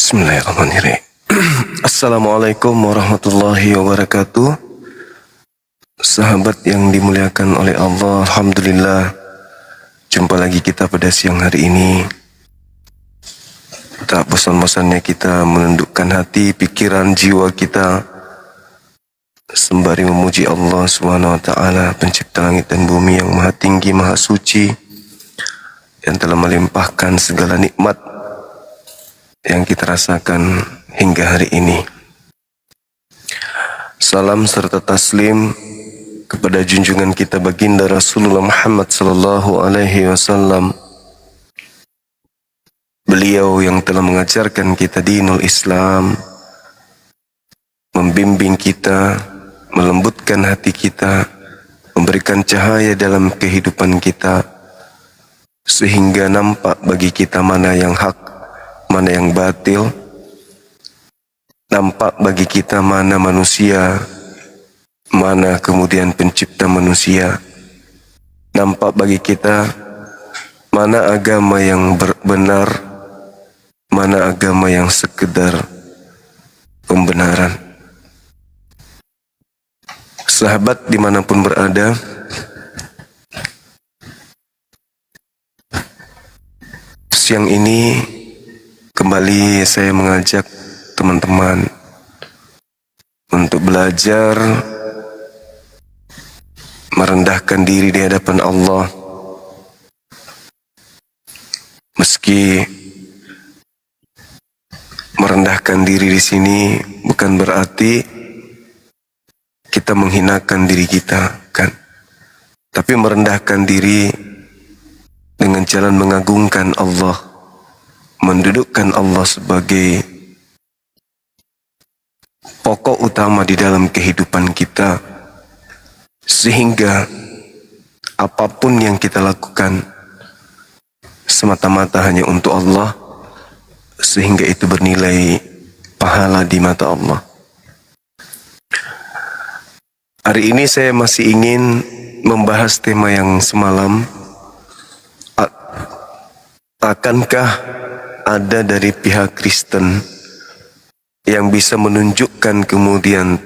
Bismillahirrahmanirrahim. Assalamualaikum warahmatullahi wabarakatuh. Sahabat yang dimuliakan oleh Allah, alhamdulillah jumpa lagi kita pada siang hari ini. Tak bosan-bosannya kita menundukkan hati, pikiran, jiwa kita sembari memuji Allah Subhanahu wa taala, pencipta langit dan bumi yang maha tinggi, maha suci, yang telah melimpahkan segala nikmat yang kita rasakan hingga hari ini. Salam serta taslim kepada junjungan kita baginda Rasulullah Muhammad sallallahu alaihi wasallam. Beliau yang telah mengajarkan kita dinul Islam, membimbing kita, melembutkan hati kita, memberikan cahaya dalam kehidupan kita, sehingga nampak bagi kita mana yang hak, mana yang batil, nampak bagi kita mana manusia, mana kemudian pencipta manusia, nampak bagi kita mana agama yang benar, mana agama yang sekedar pembenaran. Sahabat dimanapun berada, siang ini kembali saya mengajak teman-teman untuk belajar merendahkan diri di hadapan Allah. Meski merendahkan diri di sini bukan berarti kita menghinakan diri kita, kan? Tapi merendahkan diri dengan jalan mengagungkan Allah, mendudukkan Allah sebagai pokok utama di dalam kehidupan kita, sehingga apapun yang kita lakukan semata-mata hanya untuk Allah, sehingga itu bernilai pahala di mata Allah. Hari ini saya masih ingin membahas tema yang semalam. Akankah ada dari pihak Kristen yang bisa menunjukkan kemudian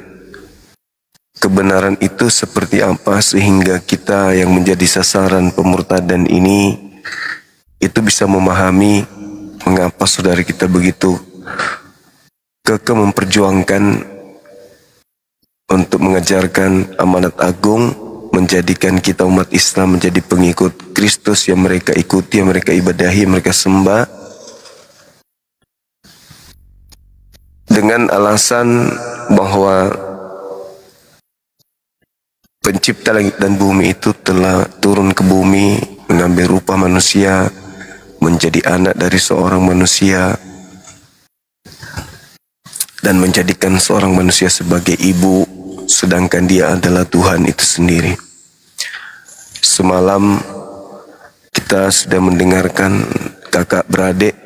kebenaran itu seperti apa, sehingga kita yang menjadi sasaran pemurtadan ini itu bisa memahami mengapa saudara kita begitu kekeh memperjuangkan untuk mengajarkan amanat agung, menjadikan kita umat Islam menjadi pengikut Kristus yang mereka ikuti, yang mereka ibadahi, yang mereka sembah, dengan alasan bahwa pencipta langit dan bumi itu telah turun ke bumi, mengambil rupa manusia, menjadi anak dari seorang manusia, dan menjadikan seorang manusia sebagai ibu, sedangkan dia adalah Tuhan itu sendiri. Semalam kita sudah mendengarkan kakak beradik,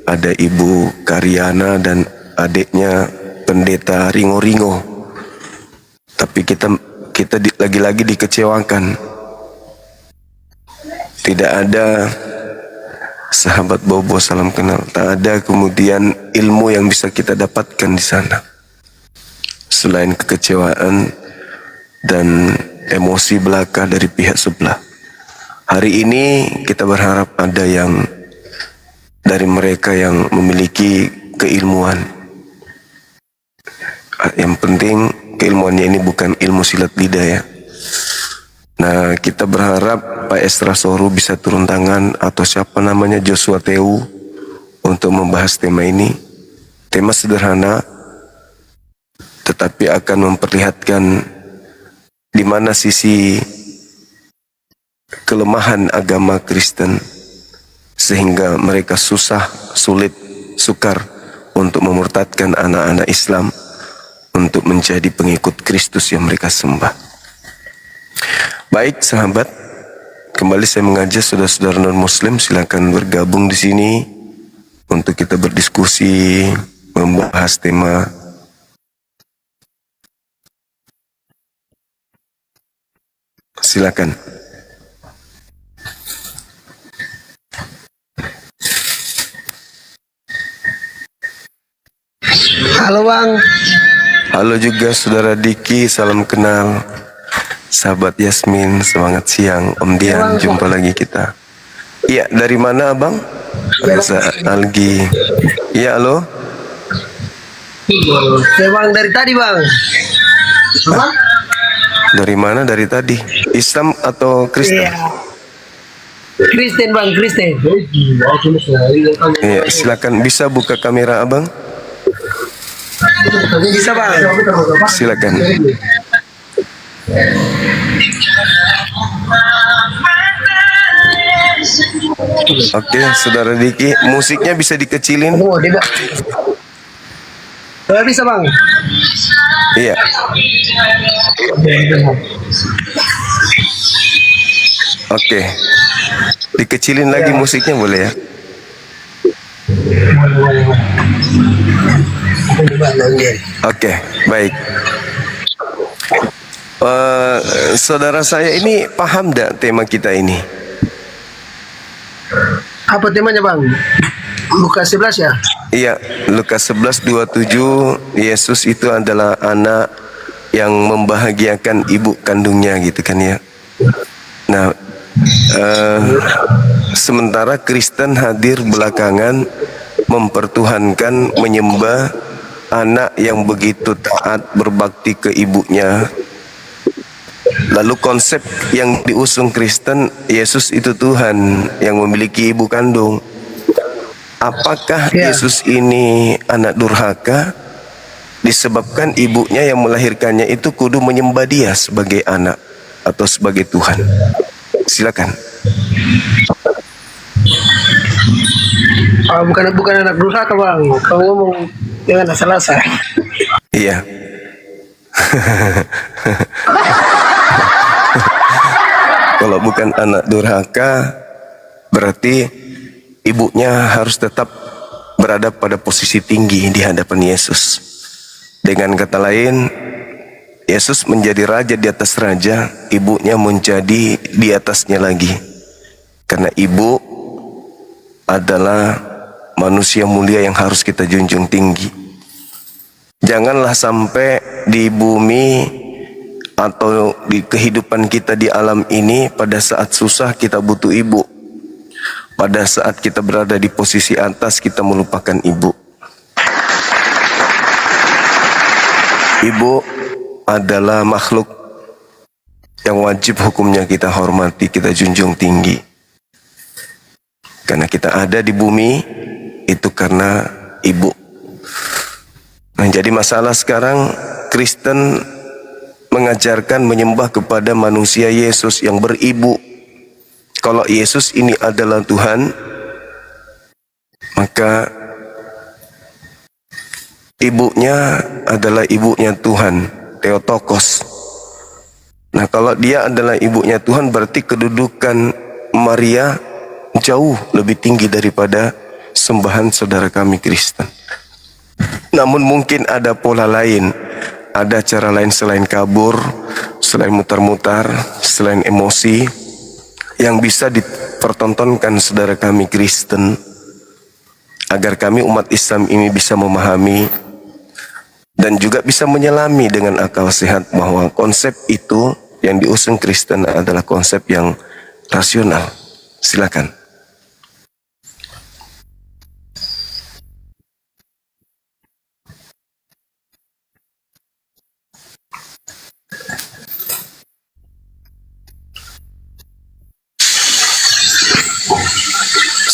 ada Ibu Karyana dan adiknya Pendeta Ringo-Ringo. Tapi kita lagi-lagi dikecewakan. Tidak ada sahabat Bobo salam kenal, tak ada kemudian ilmu yang bisa kita dapatkan di sana selain kekecewaan dan emosi belaka dari pihak sebelah. Hari ini kita berharap ada yang dari mereka yang memiliki keilmuan. Yang penting keilmuannya ini bukan ilmu silat lidah, ya. Nah, kita berharap Pak Esra Soru bisa turun tangan atau siapa namanya Joshua Teu untuk membahas tema ini. Tema sederhana, tetapi akan memperlihatkan di mana sisi kelemahan agama Kristen sehingga mereka sulit, sukar untuk memurtadkan anak-anak Islam untuk menjadi pengikut Kristus yang mereka sembah. Baik sahabat, kembali saya mengajak saudara-saudara non-muslim silakan bergabung di sini untuk kita berdiskusi, membahas tema. Silakan. Halo Bang. Halo juga saudara Diki, salam kenal. Sahabat Yasmin, semangat siang. Om Dian, jumpa lagi kita. Iya, dari mana Abang? Reza Algi. Iya, halo. Ya Bang, dari tadi Bang. Apa? Dari mana dari tadi? Islam atau Kristen? Iya. Kristen Bang, Kristen. Iya, silakan bisa buka kamera Abang. Bisa Bang. Silakan. Oke, saudara Diki, musiknya bisa dikecilin? Oh, dia Bang. Bisa Bang. Iya. Oke. Dikecilin lagi musiknya boleh ya? Oke, baik. Saudara saya ini paham tidak tema kita ini? Apa temanya Bang? Lukas 11 ya? Iya, Lukas 11:27, Yesus itu adalah anak yang membahagiakan ibu kandungnya gitu kan ya. Nah, sementara Kristen hadir belakangan mempertuhankan, menyembah anak yang begitu taat berbakti ke ibunya. Lalu konsep yang diusung Kristen, Yesus itu Tuhan yang memiliki ibu kandung. Apakah Yesus ini anak durhaka disebabkan ibunya yang melahirkannya itu kudu menyembah dia sebagai anak atau sebagai Tuhan? Silakan. Bukan anak durhaka Bang. Kamu ngomong dengan asal-asal. Iya. Kalau bukan anak durhaka, berarti ibunya harus tetap berada pada posisi tinggi di hadapan Yesus. Dengan kata lain, Yesus menjadi raja di atas raja, ibunya menjadi di atasnya lagi. Karena ibu adalah manusia mulia yang harus kita junjung tinggi. Janganlah sampai di bumi atau di kehidupan kita di alam ini, pada saat susah kita butuh ibu. Pada saat kita berada di posisi atas, kita melupakan ibu. Ibu adalah makhluk yang wajib hukumnya kita hormati, kita junjung tinggi. Karena kita ada di bumi, itu karena ibu. Nah, jadi masalah sekarang, Kristen mengajarkan menyembah kepada manusia Yesus yang beribu. Kalau Yesus ini adalah Tuhan, maka ibunya adalah ibunya Tuhan, Theotokos. Nah, kalau dia adalah ibunya Tuhan, berarti kedudukan Maria jauh lebih tinggi daripada sembahan saudara kami Kristen. Namun mungkin ada pola lain, ada cara lain selain kabur, selain mutar-mutar, selain emosi, yang bisa dipertontonkan saudara kami Kristen, agar kami umat Islam ini bisa memahami dan juga bisa menyelami dengan akal sehat bahwa konsep itu yang diusung Kristen adalah konsep yang rasional. Silakan.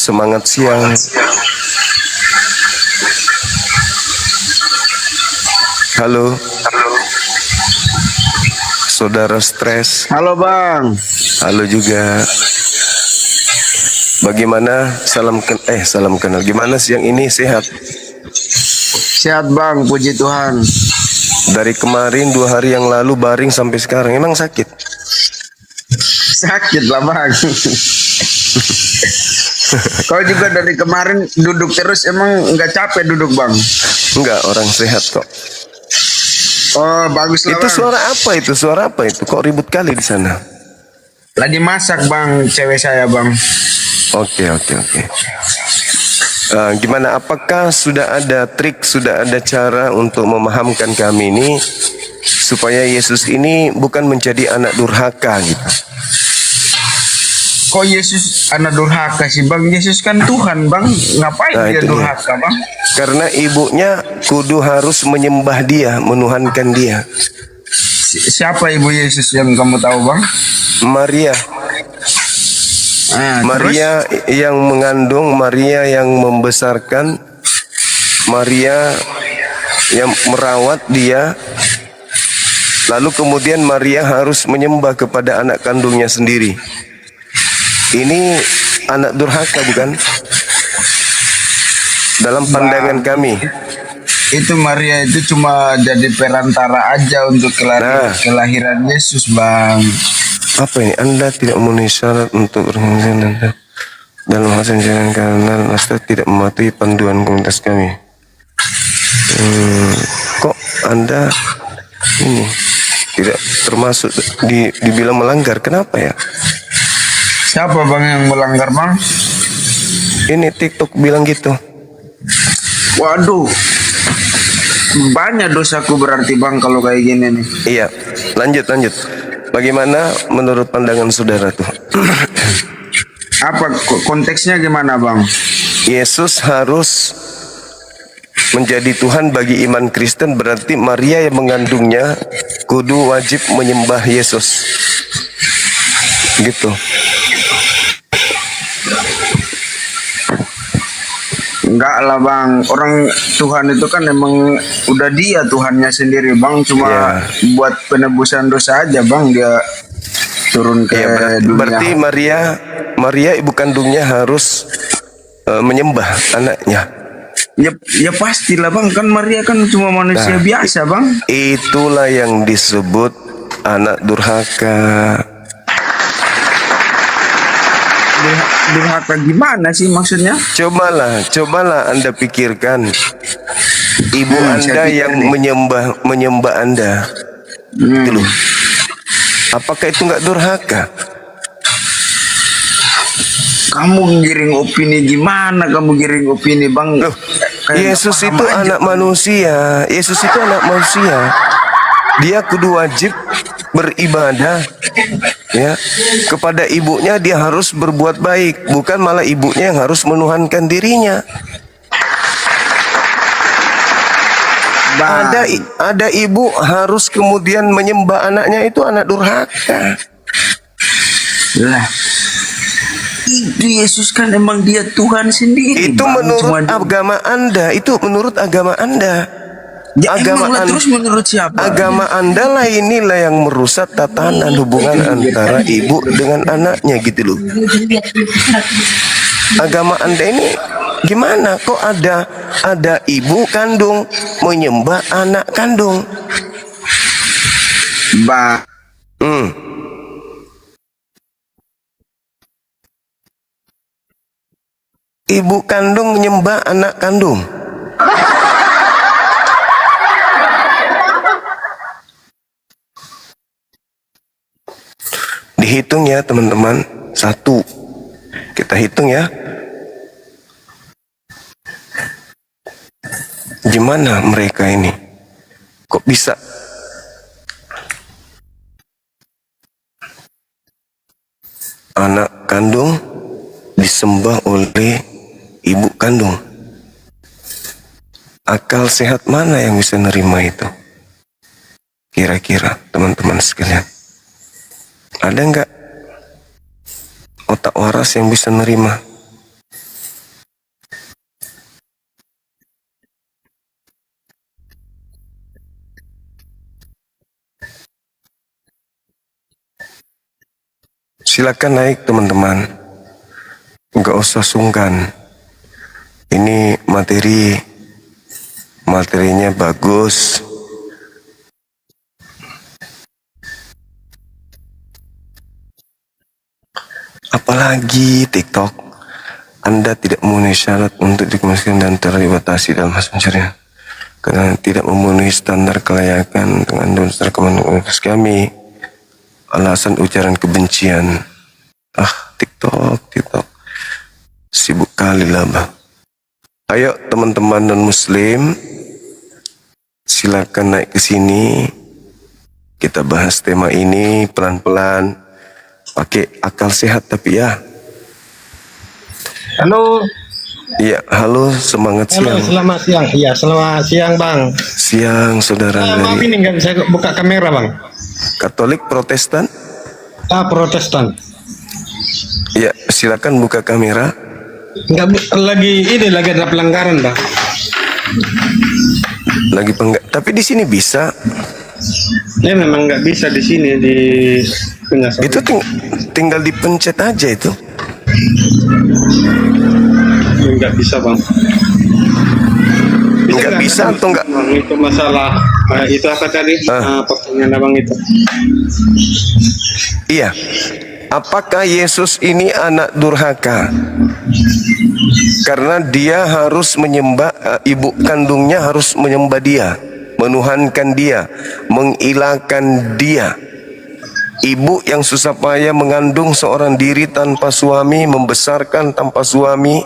Semangat siang. Halo. Saudara stres. Halo Bang. Halo juga. Bagaimana? Salam kenal. Gimana siang ini, sehat? Sehat Bang, puji Tuhan. Dari kemarin 2 hari yang lalu baring sampai sekarang. Emang sakit? Sakit lah Bang. Kau juga dari kemarin duduk terus, emang nggak capek duduk Bang? Enggak, orang sehat kok. Oh bagus lah Itu Bang. suara apa itu? Kok ribut kali di sana? Lagi masak Bang, cewek saya Bang. Oke. Gimana? Apakah sudah ada trik, sudah ada cara untuk memahamkan kami ini supaya Yesus ini bukan menjadi anak durhaka gitu? Kok Yesus anak durhaka sih Bang? Yesus kan Tuhan Bang, ngapain Nah, dia itu dia. durhaka Bang? Karena ibunya kudu harus menyembah dia, menuhankan dia. Siapa ibu Yesus yang kamu tahu Bang? Maria. Maria yang mengandung, Maria yang membesarkan, Maria yang merawat dia. Lalu kemudian Maria harus menyembah kepada anak kandungnya sendiri. Ini anak durhaka bukan? Dalam pandangan kami. Itu Maria itu cuma jadi perantara aja untuk kelahiran Yesus Bang. Apa ini? Anda tidak memenuhi syarat untuk berhubungan Anda dalam hasil jalan karena Anda tidak mematuhi panduan komunitas kami. Kok Anda ini tidak termasuk dibilang melanggar? Kenapa ya? Siapa Bang yang melanggar Bang? Ini TikTok bilang gitu. Waduh, banyak dosaku berarti Bang kalau kayak gini nih. Iya, lanjut. Bagaimana menurut pandangan saudara tuh? Apa konteksnya gimana Bang? Yesus harus menjadi Tuhan bagi iman Kristen, berarti Maria yang mengandungnya kudu wajib menyembah Yesus. Gitu. Enggak lah Bang, orang Tuhan itu kan emang udah dia Tuhannya sendiri Bang, cuma buat penebusan dosa aja Bang dia turun ke dunia. Berarti Maria ibu kandungnya harus menyembah anaknya. Ya pastilah Bang, kan Maria kan cuma manusia biasa Bang. Itulah yang disebut anak durhaka. Durhaka gimana sih maksudnya? Cobalah Anda pikirkan. Ibu Anda yang menyembah Anda. Itu loh. Apakah itu nggak durhaka? Kamu giring opini gimana? Kamu giring opini Bang? Loh, Yesus itu anak manusia. Dia kudu wajib beribadah ya kepada ibunya. Dia harus berbuat baik, bukan malah ibunya yang harus menuhankan dirinya. Ada ibu harus kemudian menyembah anaknya, itu anak durhaka. Lah, itu Yesus kan emang dia Tuhan sendiri. Itu Bang. menurut agama Anda. Itu menurut agama Anda. Ya, terus menurut siapa? Agama Anda lah inilah yang merusak tatanan hubungan antara ibu dengan anaknya gitu loh. Agama Anda ini gimana? Kok ada ibu kandung menyembah anak kandung? Ibu kandung menyembah anak kandung. Dihitung ya teman-teman. 1. Kita hitung ya. Gimana mereka ini? Kok bisa? Anak kandung disembah oleh ibu kandung. Akal sehat mana yang bisa nerima itu? Kira-kira teman-teman sekalian. Ada nggak otak waras yang bisa nerima? Silakan naik teman-teman. Nggak usah sungkan. Ini materinya bagus. Apalagi TikTok, Anda tidak memenuhi syarat untuk dikembangkan dan terlibatasi dalam hasil pencarian karena tidak memenuhi standar kelayakan dengan dasar komunitas kami. Alasan ujaran kebencian. TikTok. Sibuk kali lah, Bang. Ayo teman-teman non-muslim, silakan naik ke sini. Kita bahas tema ini pelan-pelan. Pakai akal sehat tapi ya. Halo. Iya, halo, semangat Halo, siang. selamat siang. Iya, selamat siang, Bang. Siang, saudara Maaf dari ini nggak bisa buka kamera, Bang. Katolik Protestan. Protestan. Iya, silakan buka kamera. Lagi ada pelanggaran, Bang. Tapi di sini bisa. Ya memang nggak bisa di sini di punya saya. Itu tinggal dipencet aja itu. Nggak bisa, Bang. Nggak bisa kan, atau nggak? Bang, itu masalah itu apa tadi? Pertanyaan Abang itu. Iya. Apakah Yesus ini anak durhaka? Karena dia harus menyembah, ibu kandungnya harus menyembah dia, menuhankan dia, mengilahkan dia. Ibu yang susah payah mengandung seorang diri tanpa suami, membesarkan tanpa suami.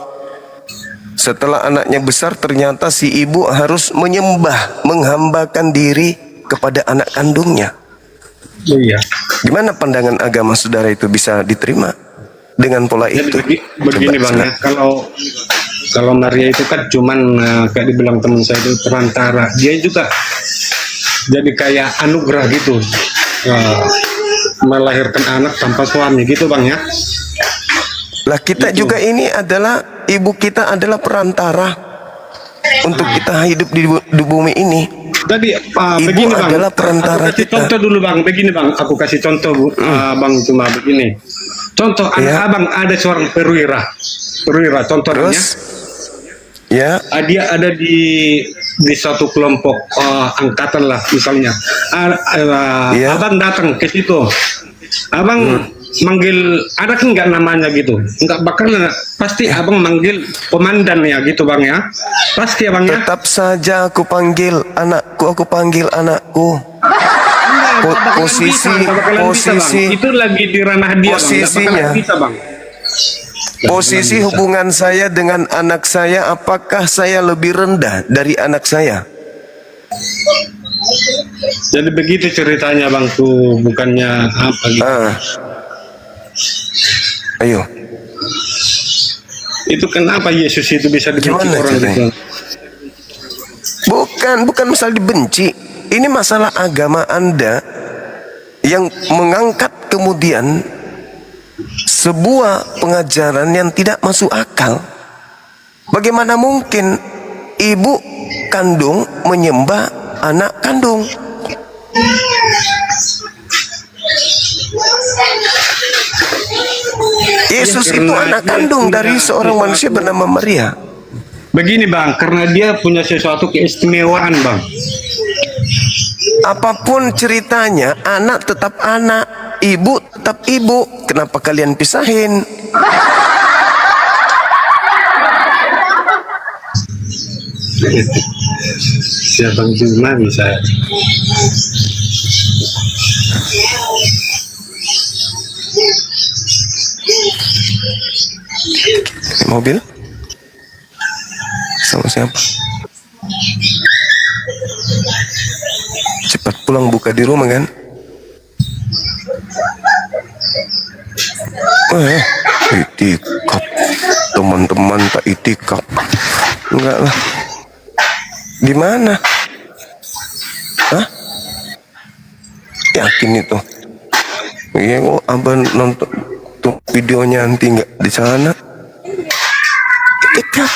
Setelah anaknya besar, ternyata si ibu harus menyembah, menghambakan diri kepada anak kandungnya. Iya. Gimana pandangan agama saudara itu bisa diterima dengan pola Jadi itu? begini Bang ya, kalau Maria itu kan cuman kayak dibilang teman saya itu perantara, dia juga jadi kayak anugerah gitu, melahirkan anak tanpa suami gitu Bang ya. Lah kita Itu. juga ini adalah, ibu kita adalah perantara untuk kita hidup di bumi ini. Jadi Ibu begini Bang, adalah perantara aku kasih kita. contoh dulu Bang, begini Bang, aku kasih contoh Bang, cuma begini. Contoh anak Ya. Abang ada seorang perwira contohnya. Terus, ya, Dia ada di satu kelompok angkatan lah misalnya. Iya. Abang datang ke situ, Abang manggil, ada kan nggak namanya gitu, nggak bakal, pasti Abang manggil komandan ya gitu Bang ya, pasti Abang ya. tetap saja aku panggil anakku. Posisi, Itu lagi di ranah dia Bang, nggak posisinya. bakalan bisa Bang. Posisi hubungan saya dengan anak saya, apakah saya lebih rendah dari anak saya? Jadi begitu ceritanya Bang tuh, bukannya apa gitu. Ayo, Itu kenapa Yesus itu bisa dibenci Gimana orang caranya? gitu? bukan masalah dibenci. Ini masalah agama Anda yang mengangkat kemudian sebuah pengajaran yang tidak masuk akal. Bagaimana mungkin ibu kandung menyembah anak kandung? Yesus itu anak kandung dari seorang manusia bernama Maria. Begini Bang, karena dia punya sesuatu keistimewaan Bang. Apapun ceritanya, anak tetap anak, ibu tetap ibu. Kenapa kalian pisahin? Siapa cuma bisa. Mobil? Sama siapa? Cepat pulang, buka di rumah kan? Itikaf. Teman-teman tak itikaf. Enggak lah. Gimana? Hah? Yakin itu? Iya kok abang nonton tuh videonya nanti nggak di sana? Itikaf.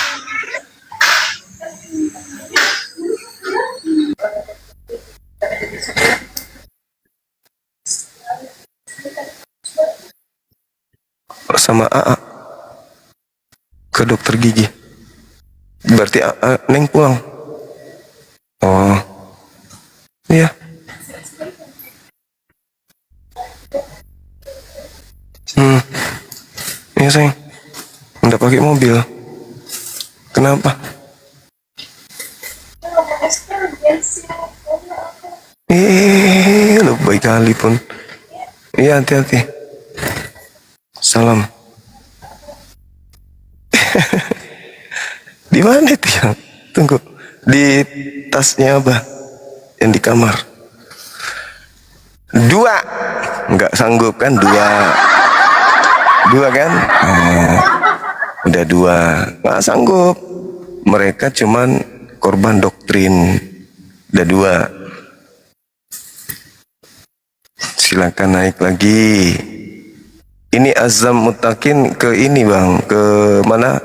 sama AA ke dokter gigi. Berarti Neng pulang. Oh, iya. Iya sayang. Nggak pakai mobil. Kenapa? Lebay kali pun. Iya, hati-hati. Salam. Di mana itu ya? Tunggu. Di tasnya Abah. Yang di kamar. 2. Nggak sanggup kan? 2 kan? Udah 2. Nggak sanggup. Mereka cuman korban doktrin. Udah 2. Silakan naik lagi. Ini azam mutakin ke ini bang. Ke mana?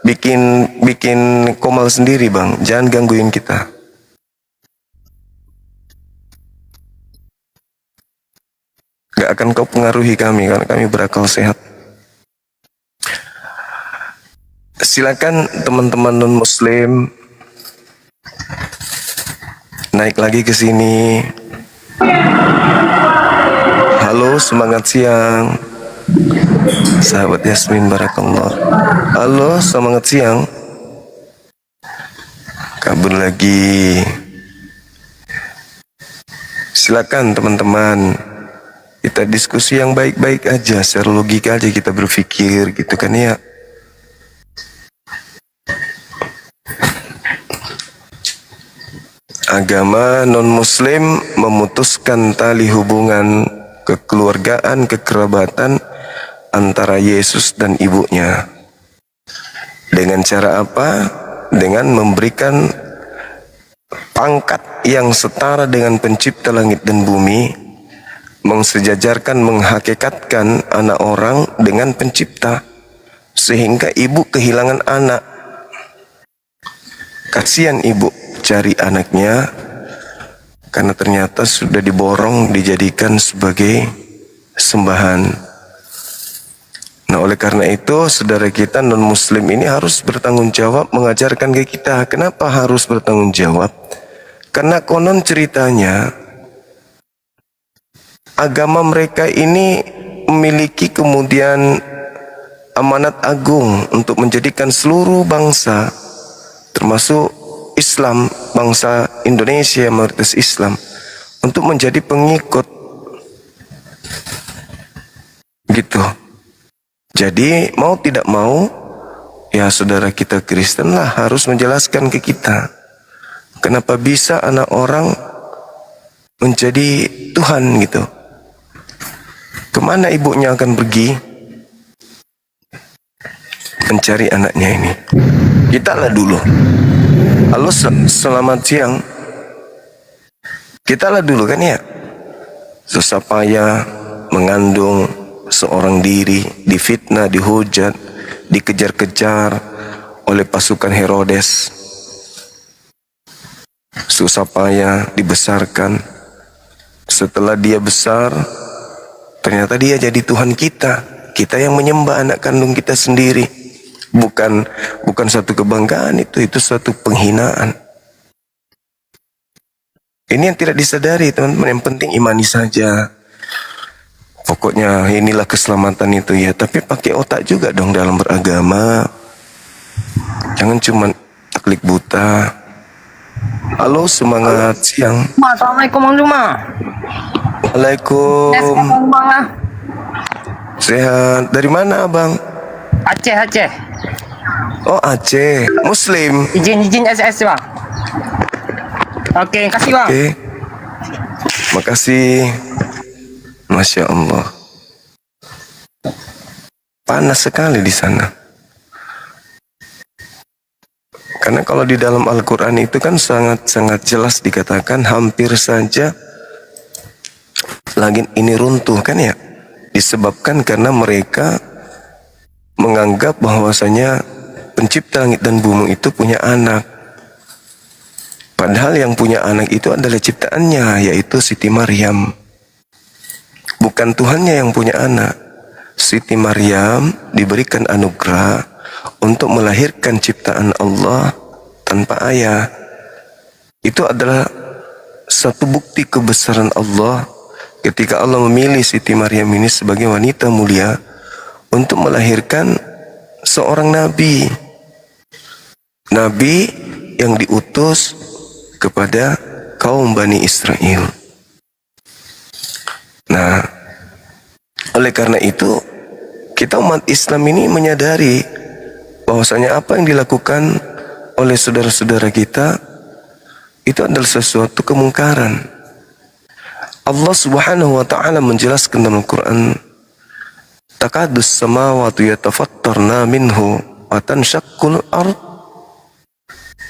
Bikin komal sendiri bang. Jangan gangguin kita. Gak akan kau pengaruhi kami karena kami berakal sehat. Silakan teman-teman non muslim naik lagi ke sini. Halo, semangat siang. Sahabat Yasmin barakallah. Halo, semangat siang. Kabur lagi. Silakan teman-teman. Kita diskusi yang baik-baik aja, secara logika aja kita berpikir gitu kan ya. Agama non-muslim memutuskan tali hubungan kekeluargaan, kekerabatan antara Yesus dan ibunya. Dengan cara apa? Dengan memberikan pangkat yang setara dengan pencipta langit dan bumi, mengsejajarkan, menghakikatkan anak orang dengan pencipta, sehingga ibu kehilangan anak. Kasihan ibu cari anaknya karena ternyata sudah diborong, dijadikan sebagai sembahan. Nah, oleh karena itu saudara kita non muslim ini harus bertanggung jawab mengajarkan ke kita. Kenapa harus bertanggung jawab? Karena konon ceritanya agama mereka ini memiliki kemudian amanat agung untuk menjadikan seluruh bangsa, termasuk Islam, bangsa Indonesia yang mayoritas Islam, untuk menjadi pengikut gitu. Jadi mau tidak mau ya saudara kita Kristen lah harus menjelaskan ke kita kenapa bisa anak orang menjadi Tuhan gitu. Kemana ibunya akan pergi mencari anaknya ini? Kita lah dulu. Halo, selamat siang. Kita lah dulu kan ya. Susah payah mengandung seorang diri, difitnah, dihujat, dikejar-kejar oleh pasukan Herodes. Susah payah dibesarkan. Setelah dia besar, ternyata dia jadi Tuhan kita. Kita yang menyembah anak kandung kita sendiri. Bukan satu kebanggaan itu suatu penghinaan. Ini yang tidak disadari teman-teman. Yang penting imani saja. Pokoknya inilah keselamatan itu ya. Tapi pakai otak juga dong dalam beragama. Jangan cuma taklid buta. Halo, semangat siang. Assalamualaikum Bang Juma. Waalaikum. Sehat. Dari mana abang? Aceh. Oh, Aceh. Muslim. Izin SS Bang. Oke, kasih Bang. Oke. Makasih. Masya Allah. Panas sekali di sana. Karena kalau di dalam Al-Quran itu kan sangat-sangat jelas dikatakan hampir saja langit ini runtuh kan ya. Disebabkan karena mereka menganggap bahwasanya pencipta langit dan bumi itu punya anak. Padahal yang punya anak itu adalah ciptaannya, yaitu Siti Maryam. Bukan Tuhannya yang punya anak. Siti Maryam diberikan anugerah untuk melahirkan ciptaan Allah tanpa ayah. Itu adalah satu bukti kebesaran Allah ketika Allah memilih Siti Maryam ini sebagai wanita mulia untuk melahirkan seorang nabi. Nabi yang diutus kepada kaum Bani Israel. Nah, oleh karena itu, kita umat Islam ini menyadari bahwasanya apa yang dilakukan oleh saudara-saudara kita itu adalah sesuatu kemungkaran. Allah Subhanahu wa taala menjelaskan dalam Al-Qur'an, "Takadus samawati yatafattarna minhu wa tanshaqqul ard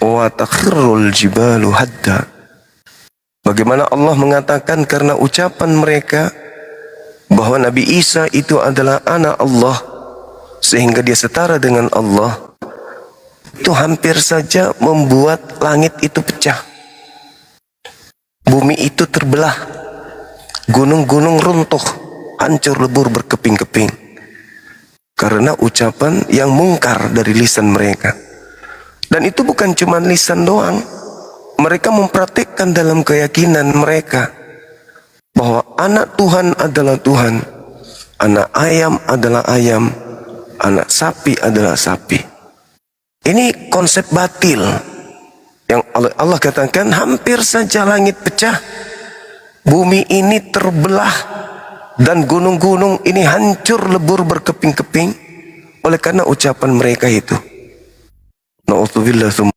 wa takhirrul jibalu hadda." Bagaimana Allah mengatakan karena ucapan mereka bahwa Nabi Isa itu adalah anak Allah sehingga dia setara dengan Allah, itu hampir saja membuat langit itu pecah, bumi itu terbelah, gunung-gunung runtuh, hancur lebur berkeping-keping karena ucapan yang mungkar dari lisan mereka. Dan itu bukan cuma lisan doang, mereka mempraktikkan dalam keyakinan mereka bahwa anak Tuhan adalah Tuhan, anak ayam adalah ayam, anak sapi adalah sapi. Ini konsep batil yang Allah katakan hampir saja langit pecah, bumi ini terbelah, dan gunung-gunung ini hancur lebur berkeping-keping oleh karena ucapan mereka itu. Na'udzubillah.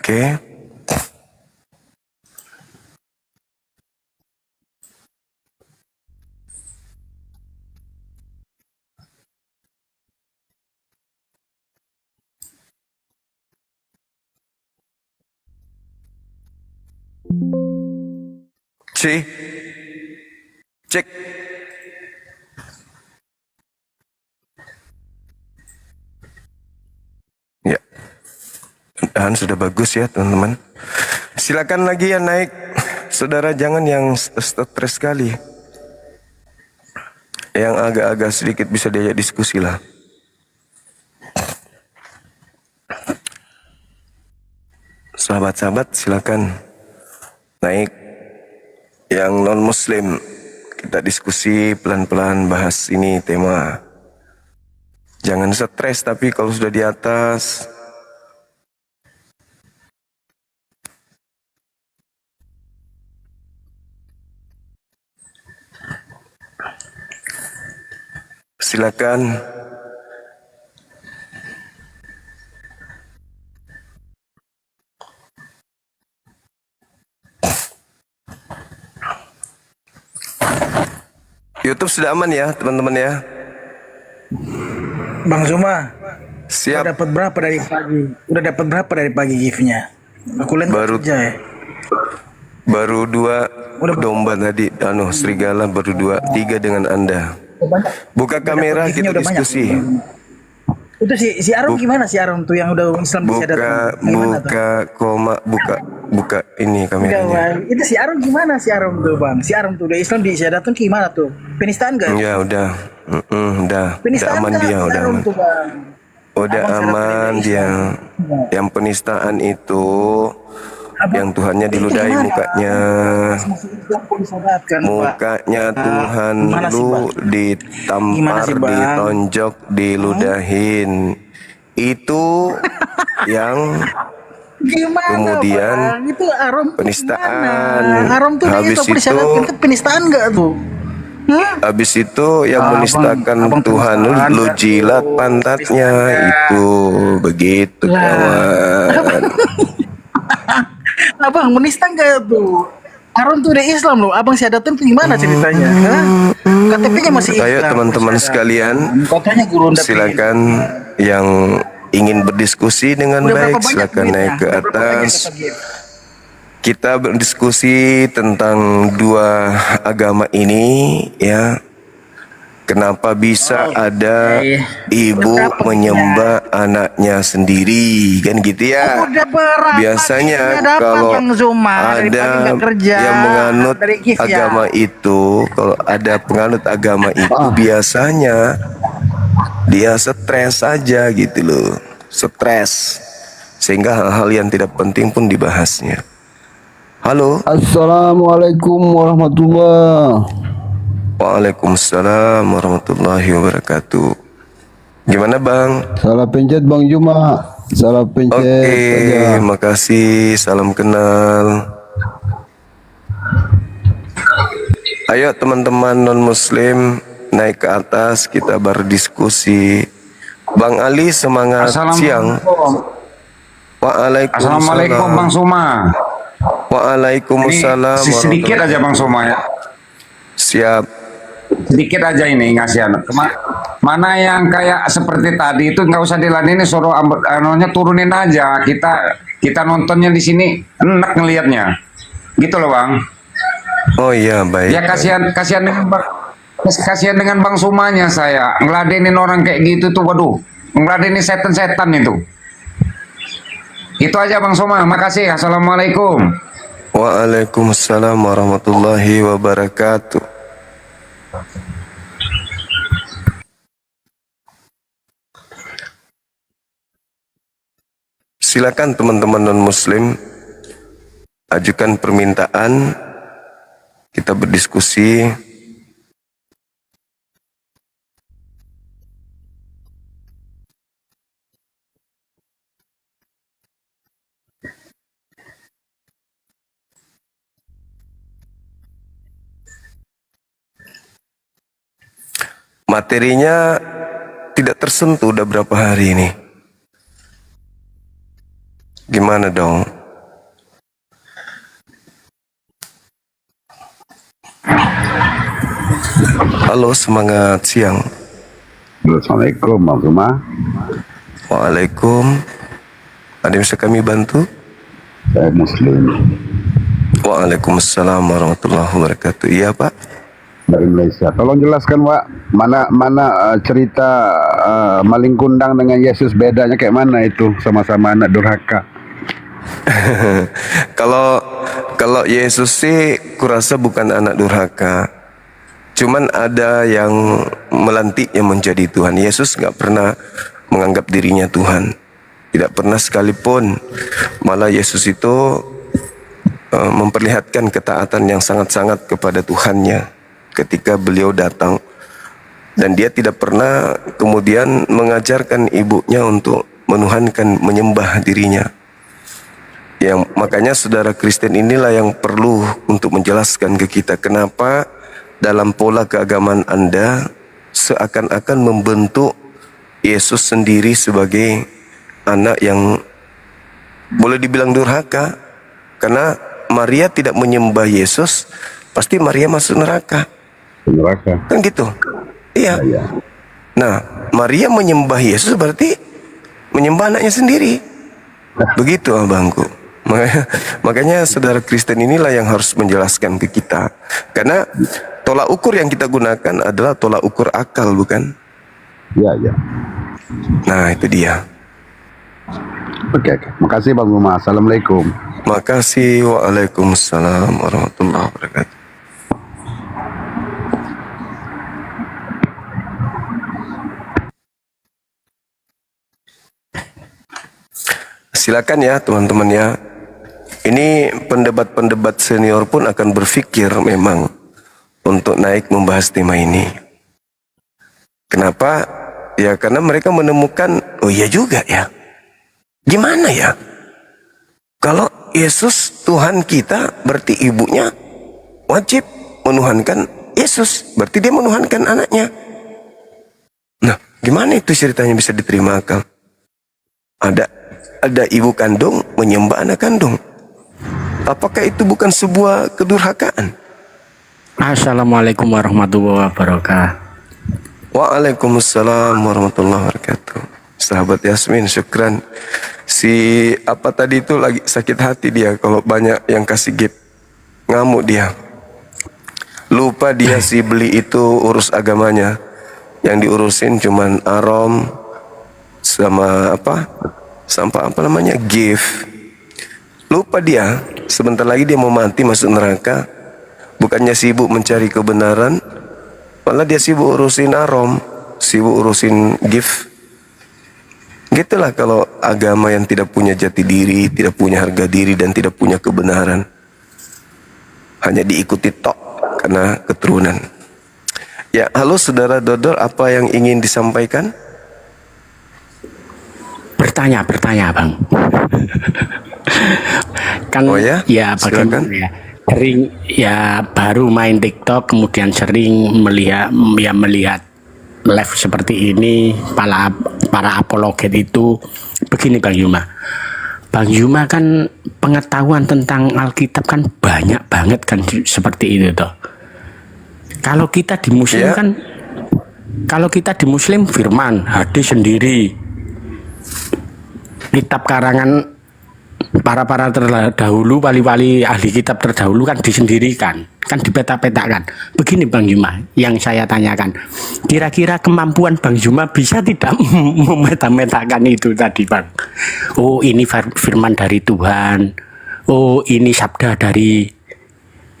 Oke. Cek. Cek. Ya. Dan sudah bagus ya teman-teman. Silakan lagi yang naik. Saudara jangan yang stres sekali. Yang agak-agak sedikit bisa diajak diskusi lah. Sahabat-sahabat silakan naik. Yang non muslim kita diskusi pelan-pelan bahas ini tema. Jangan stres tapi kalau sudah di atas silakan. YouTube sudah aman ya teman-teman ya. Bang Zuma, Siap. udah dapat berapa dari pagi? Udah dapat berapa dari pagi gift-nya? Aku lihat Baru- kerja ya. Baru 2 domba tadi, serigala baru 2, 3 dengan Anda. Buka kamera kita Gift-nya udah banyak. diskusi. Itu si Arum gimana si Arum tuh yang udah Islam Buka disyadatkan? Gimana tuh? buka koma buka ini Enggak, kameranya. Bang. Itu si Arum gimana si Arum tuh, Bang? Si Arum tuh udah Islam disyadatkan gimana tuh? Penistaan enggak? Ya udah. Udah Penistaan aman nggak dia, si udah Arum aman. tuh, Bang? Udah Abang aman sadar dia. Islam. Yang penistaan itu Abang, yang Tuhannya diludahi gimana? mukanya. Masuk Islam kok disyadatkan, Pak? Mukanya Tuhan gimana sih, lu Bang? Gimana ditampar, sih, Bang? ditonjok, diludahin. Itu yang Gimana, Kemudian Bang? Itu Arum tuh penistaan. gimana? Arum tuh Habis itu itu- disyadatkan itu penistaan enggak tuh? Hah? habis itu yang Abang- menistakan abang Tuhan lu, penistaan lu nggak jilat tuh? pantatnya Penistaan nggak? itu begitu Lah. kawan. Abang menista enggak tuh? Arum tuh udah Islam loh. Abang syahadatin tuh gimana ceritanya? Hah? KTP-nya masih Islam. Ayo teman-teman Syahadatin. sekalian, Katanya guru Anda silakan yang ingin berdiskusi dengan Udah baik berapa banyak silakan duitnya? naik ke Udah berapa banyak atas. dapat gift? Kita berdiskusi tentang dua agama ini ya. Kenapa bisa ada ibu Berapa menyembah anaknya sendiri kan gitu ya. Udah berapa Biasanya giftnya dapat, kalau Bang Zuma? Dari pagi ada nggak kerja. yang menganut Dari gift ya? agama itu, kalau ada penganut agama itu biasanya dia stres saja gitu loh, stres sehingga hal-hal yang tidak penting pun dibahasnya. Halo. Assalamualaikum warahmatullahi. Waalaikumsalam warahmatullahi wabarakatuh. Gimana bang? Salah pencet Bang Juma. Salah pencet Oke, aja. makasih. Salam kenal. Ayo teman-teman non-muslim naik ke atas, kita berdiskusi. Bang Ali semangat siang. Assalamualaikum Bang Suma. Waalaikumsalam. Ini sedikit aja Bang Suma ya. Siap. Sedikit aja ini ngasih anak. Mana yang kayak seperti tadi itu nggak usah diladenin, suruh anunya turunin aja. Kita nontonnya di sini enak ngelihatnya. Gitu loh Bang. Oh iya baik. Ya kasihan dengan Bang Sumanya saya ngeladenin orang kayak gitu tuh, waduh, ngeladenin setan-setan itu. Itu aja Bang Suma. Makasih. Assalamualaikum. Waalaikumsalam warahmatullahi wabarakatuh. Silakan teman-teman non-muslim ajukan permintaan, kita berdiskusi. Materinya tidak tersentuh udah berapa hari ini. Gimana dong? Halo, semangat siang. Assalamualaikum Bang Juma. Waalaikum. Ada yang bisa kami bantu? Saya Muslim Waalaikumsalam warahmatullahi wabarakatuh. Iya Pak. dari Malaysia. Tolong jelaskan Pak, mana cerita maling kundang dengan Yesus bedanya kayak mana itu, sama-sama anak durhaka. Kalau Yesus sih kurasa bukan anak durhaka. Cuman ada yang melantiknya menjadi Tuhan. Yesus nggak pernah menganggap dirinya Tuhan. Tidak pernah sekalipun. Malah Yesus itu memperlihatkan ketaatan yang sangat-sangat kepada Tuhannya ketika beliau datang. Dan dia tidak pernah kemudian mengajarkan ibunya untuk menuhankan, menyembah dirinya. Yang makanya saudara Kristen inilah yang perlu untuk menjelaskan ke kita kenapa dalam pola keagamaan Anda seakan-akan membentuk Yesus sendiri sebagai anak yang boleh dibilang durhaka. Karena Maria tidak menyembah Yesus, pasti Maria masuk neraka. Neraka. Kan gitu. Iya. Ya. Nah, Maria menyembah Yesus berarti menyembah anaknya sendiri. Begitu abangku. Makanya saudara Kristen inilah yang harus menjelaskan ke kita. Karena tolak ukur yang kita gunakan adalah tolak ukur akal, bukan? Ya. Nah, itu dia. Oke. Makasih Bang Juma. Assalamualaikum. Makasih. Waalaikumsalam warahmatullahi wabarakatuh. Silakan ya teman-teman ya. Ini pendebat-pendebat senior pun akan berpikir memang untuk naik membahas tema ini. Kenapa? Ya karena mereka menemukan, oh iya juga ya. Gimana ya? Kalau Yesus Tuhan kita, berarti ibunya wajib menuhankan Yesus. Berarti dia menuhankan anaknya. Nah, gimana itu ceritanya bisa diterima akal? Ada ibu kandung menyembah anak kandung. Apakah itu bukan sebuah kedurhakaan? Assalamualaikum warahmatullahi wabarakatuh. Waalaikumsalam warahmatullahi wabarakatuh. Sahabat Yasmin, syukran. Si apa tadi itu lagi sakit hati dia kalau banyak yang kasih gift. Ngamuk dia. Lupa dia si beli itu urus agamanya. Yang diurusin cuman arom sama apa? Sampai apa namanya? Gift. Lupa dia, sebentar lagi dia mau mati masuk neraka. Bukannya sibuk mencari kebenaran, malah dia sibuk urusin arom, sibuk urusin gift. Gitulah kalau agama yang tidak punya jati diri, tidak punya harga diri dan tidak punya kebenaran. Hanya diikuti tok karena keturunan. Ya, halo saudara Dodol, apa yang ingin disampaikan? Bertanya Bang. Kan Oh ya? bagaimana Silakan. ya? Sering ya baru main TikTok, kemudian sering melihat live seperti ini, para apologet itu. Begini Bang Yuma. Bang Yuma kan pengetahuan tentang Alkitab kan banyak banget kan seperti itu toh. Kalau kita di Muslim Ya. kan, kalau kita di Muslim firman, hadis sendiri, kitab karangan para terdahulu, wali-wali ahli kitab terdahulu kan disendirikan, kan dipeta-petakan. Begini Bang Yuma, yang saya tanyakan, kira-kira kemampuan Bang Yuma bisa tidak memeta-metakan itu tadi Bang? Oh ini firman dari Tuhan, oh ini sabda dari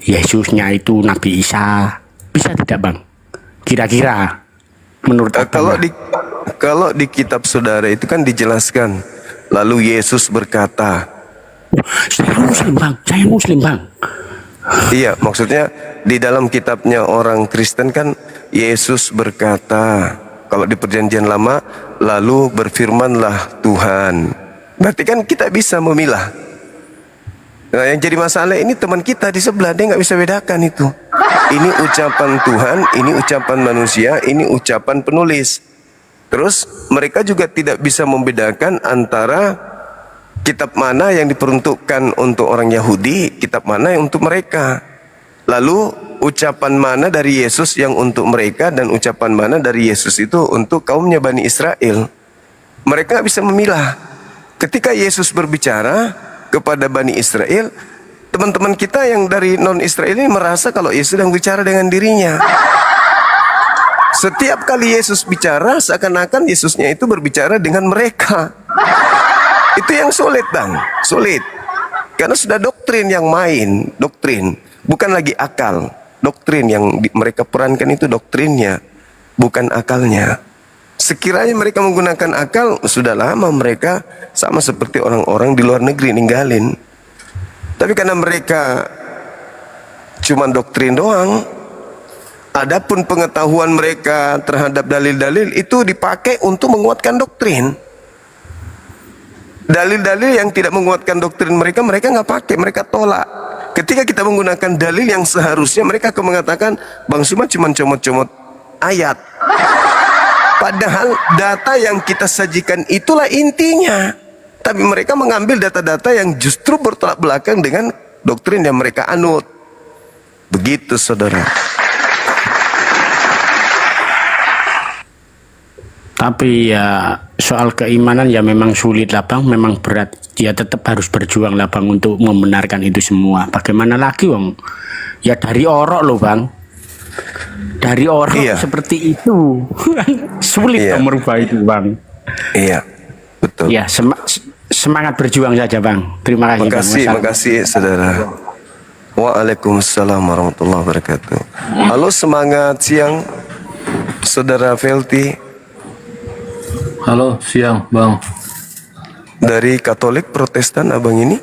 Yesusnya itu Nabi Isa, bisa tidak Bang? Kira-kira menurut Kalau di kitab saudara itu kan dijelaskan, lalu Yesus berkata. saya Muslim bang. Iya, maksudnya di dalam kitabnya orang Kristen kan Yesus berkata. Kalau di perjanjian lama, lalu berfirmanlah Tuhan. Berarti kan kita bisa memilah. Nah, yang jadi masalah ini teman kita di sebelah, dia nggak bisa bedakan itu. Ini ucapan Tuhan, ini ucapan manusia, ini ucapan penulis. Terus mereka juga tidak bisa membedakan antara kitab mana yang diperuntukkan untuk orang Yahudi, kitab mana yang untuk mereka. Lalu ucapan mana dari Yesus yang untuk mereka dan ucapan mana dari Yesus itu untuk kaumnya Bani Israel. Mereka nggak bisa memilah. Ketika Yesus berbicara kepada Bani Israel, teman-teman kita yang dari non-Israel ini merasa kalau Yesus sedang bicara dengan dirinya. Setiap kali Yesus bicara, seakan-akan Yesusnya itu berbicara dengan mereka. Itu yang sulit, Bang. Sulit. Karena sudah doktrin yang main. Doktrin. Bukan lagi akal. Doktrin yang mereka perankan itu doktrinnya. Bukan akalnya. Sekiranya mereka menggunakan akal, sudah lama mereka sama seperti orang-orang di luar negeri ninggalin. Tapi karena mereka cuma doktrin doang, adapun pengetahuan mereka terhadap dalil-dalil itu dipakai untuk menguatkan doktrin. Dalil-dalil yang tidak menguatkan doktrin mereka, mereka nggak pakai, mereka tolak. Ketika kita menggunakan dalil yang seharusnya, mereka akan mengatakan, Bang Suma cuma comot-comot ayat. Padahal data yang kita sajikan itulah intinya. Tapi mereka mengambil data-data yang justru bertolak belakang dengan doktrin yang mereka anut. Begitu, saudara. Tapi ya soal keimanan ya memang sulit lah Bang, memang berat. Dia tetap harus berjuang lah Bang untuk membenarkan itu semua. Bagaimana lagi Bang? Ya dari orok loh Bang. Dari orok Iya. seperti itu. Sulit Iya. Bang merubah itu Bang. Iya, betul. Ya semangat berjuang saja Bang. Terima kasih Bang. Makasih, makasih, saudara. Waalaikumsalam warahmatullahi wabarakatuh. Halo, semangat siang, saudara Velti. Halo, siang, Bang. Dari Katolik Protestan abang ini?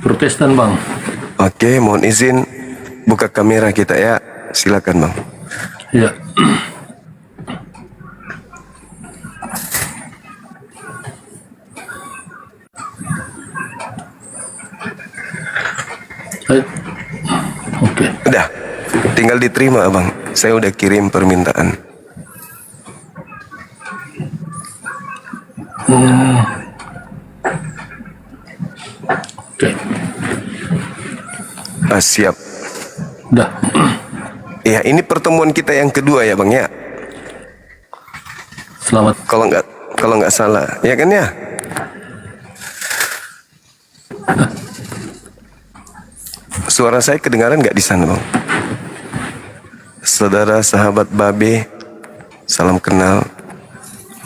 Protestan, Bang. Oke, mohon izin buka kamera kita ya. Silakan, Bang. Ya. Oke. Udah, tinggal diterima, Abang. Saya udah kirim permintaan. Oke. Siap. Udah. Ya, ini pertemuan kita yang kedua ya, Bang ya. Selamat. Kalau nggak salah, ya kan ya? Suara saya kedengaran nggak di sana, Bang? Saudara sahabat Babe, salam kenal.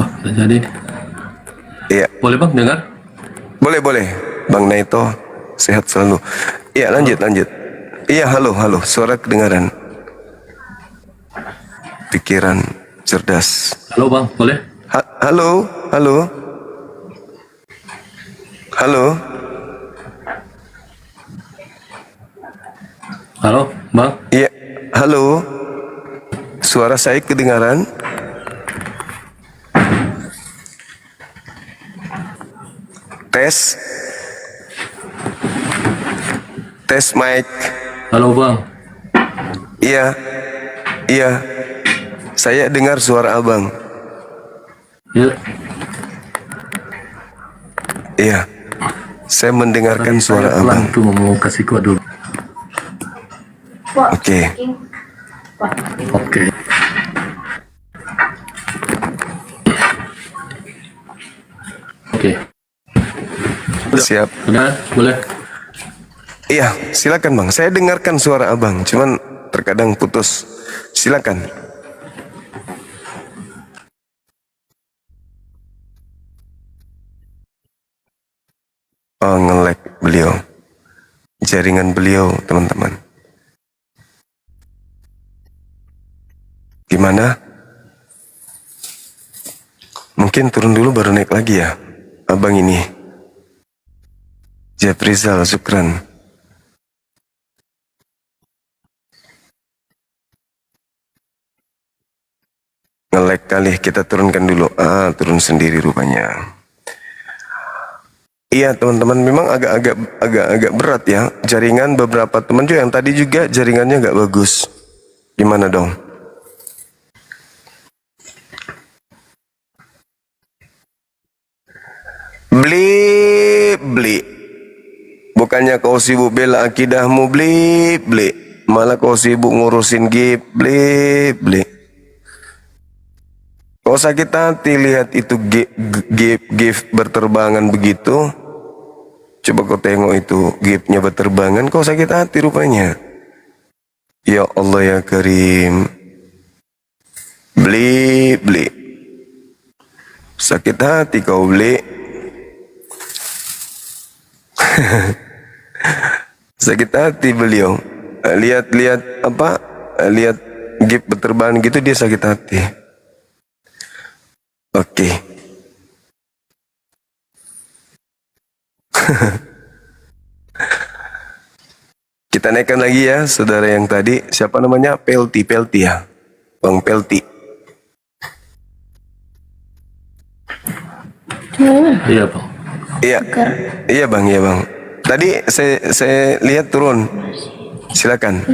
Oh, udah jadi. Iya, Boleh, Bang, dengar? boleh, Bang Naito, sehat selalu. Iya, lanjut. Iya, halo, suara kedengaran. Pikiran cerdas. Halo, Bang, boleh? Halo. Halo, Bang. Iya, halo. Suara saya kedengaran? Tes. Tes mic. Halo, Bang. Iya. Saya dengar suara abang. Ya. Iya. Saya mendengarkan Tadi suara saya pelan abang. tuh mau kasih kuat dulu. Oke. Oke. Oke. Siap. Udah, boleh? Iya, silakan Bang. Saya dengarkan suara abang, cuman terkadang putus. Silakan. Oh, nge-lag beliau. Jaringan beliau, teman-teman. Gimana? Mungkin turun dulu baru naik lagi ya, abang ini. Japrizal, syukran. Nge-lag kali, kita turunkan dulu. Turun sendiri rupanya. Iya teman-teman, memang agak berat ya. Jaringan beberapa teman juga yang tadi juga jaringannya nggak bagus. Gimana dong? Bukannya kau sibuk bela akidahmu, beli. Malah kau sibuk ngurusin gip, beli. Kau sakit hati lihat itu gip berterbangan begitu. Coba kau tengok itu gipnya berterbangan, kau sakit hati rupanya. Ya Allah ya Karim. Beli. Sakit hati kau beli. Sakit hati beliau. Lihat gip berterbangan gitu dia sakit hati. Oke. Kita naikkan lagi ya saudara yang tadi. Siapa namanya? Pelti ya. Bang Pelti. Iya bang. Iya bang. Tadi saya lihat turun. Silakan.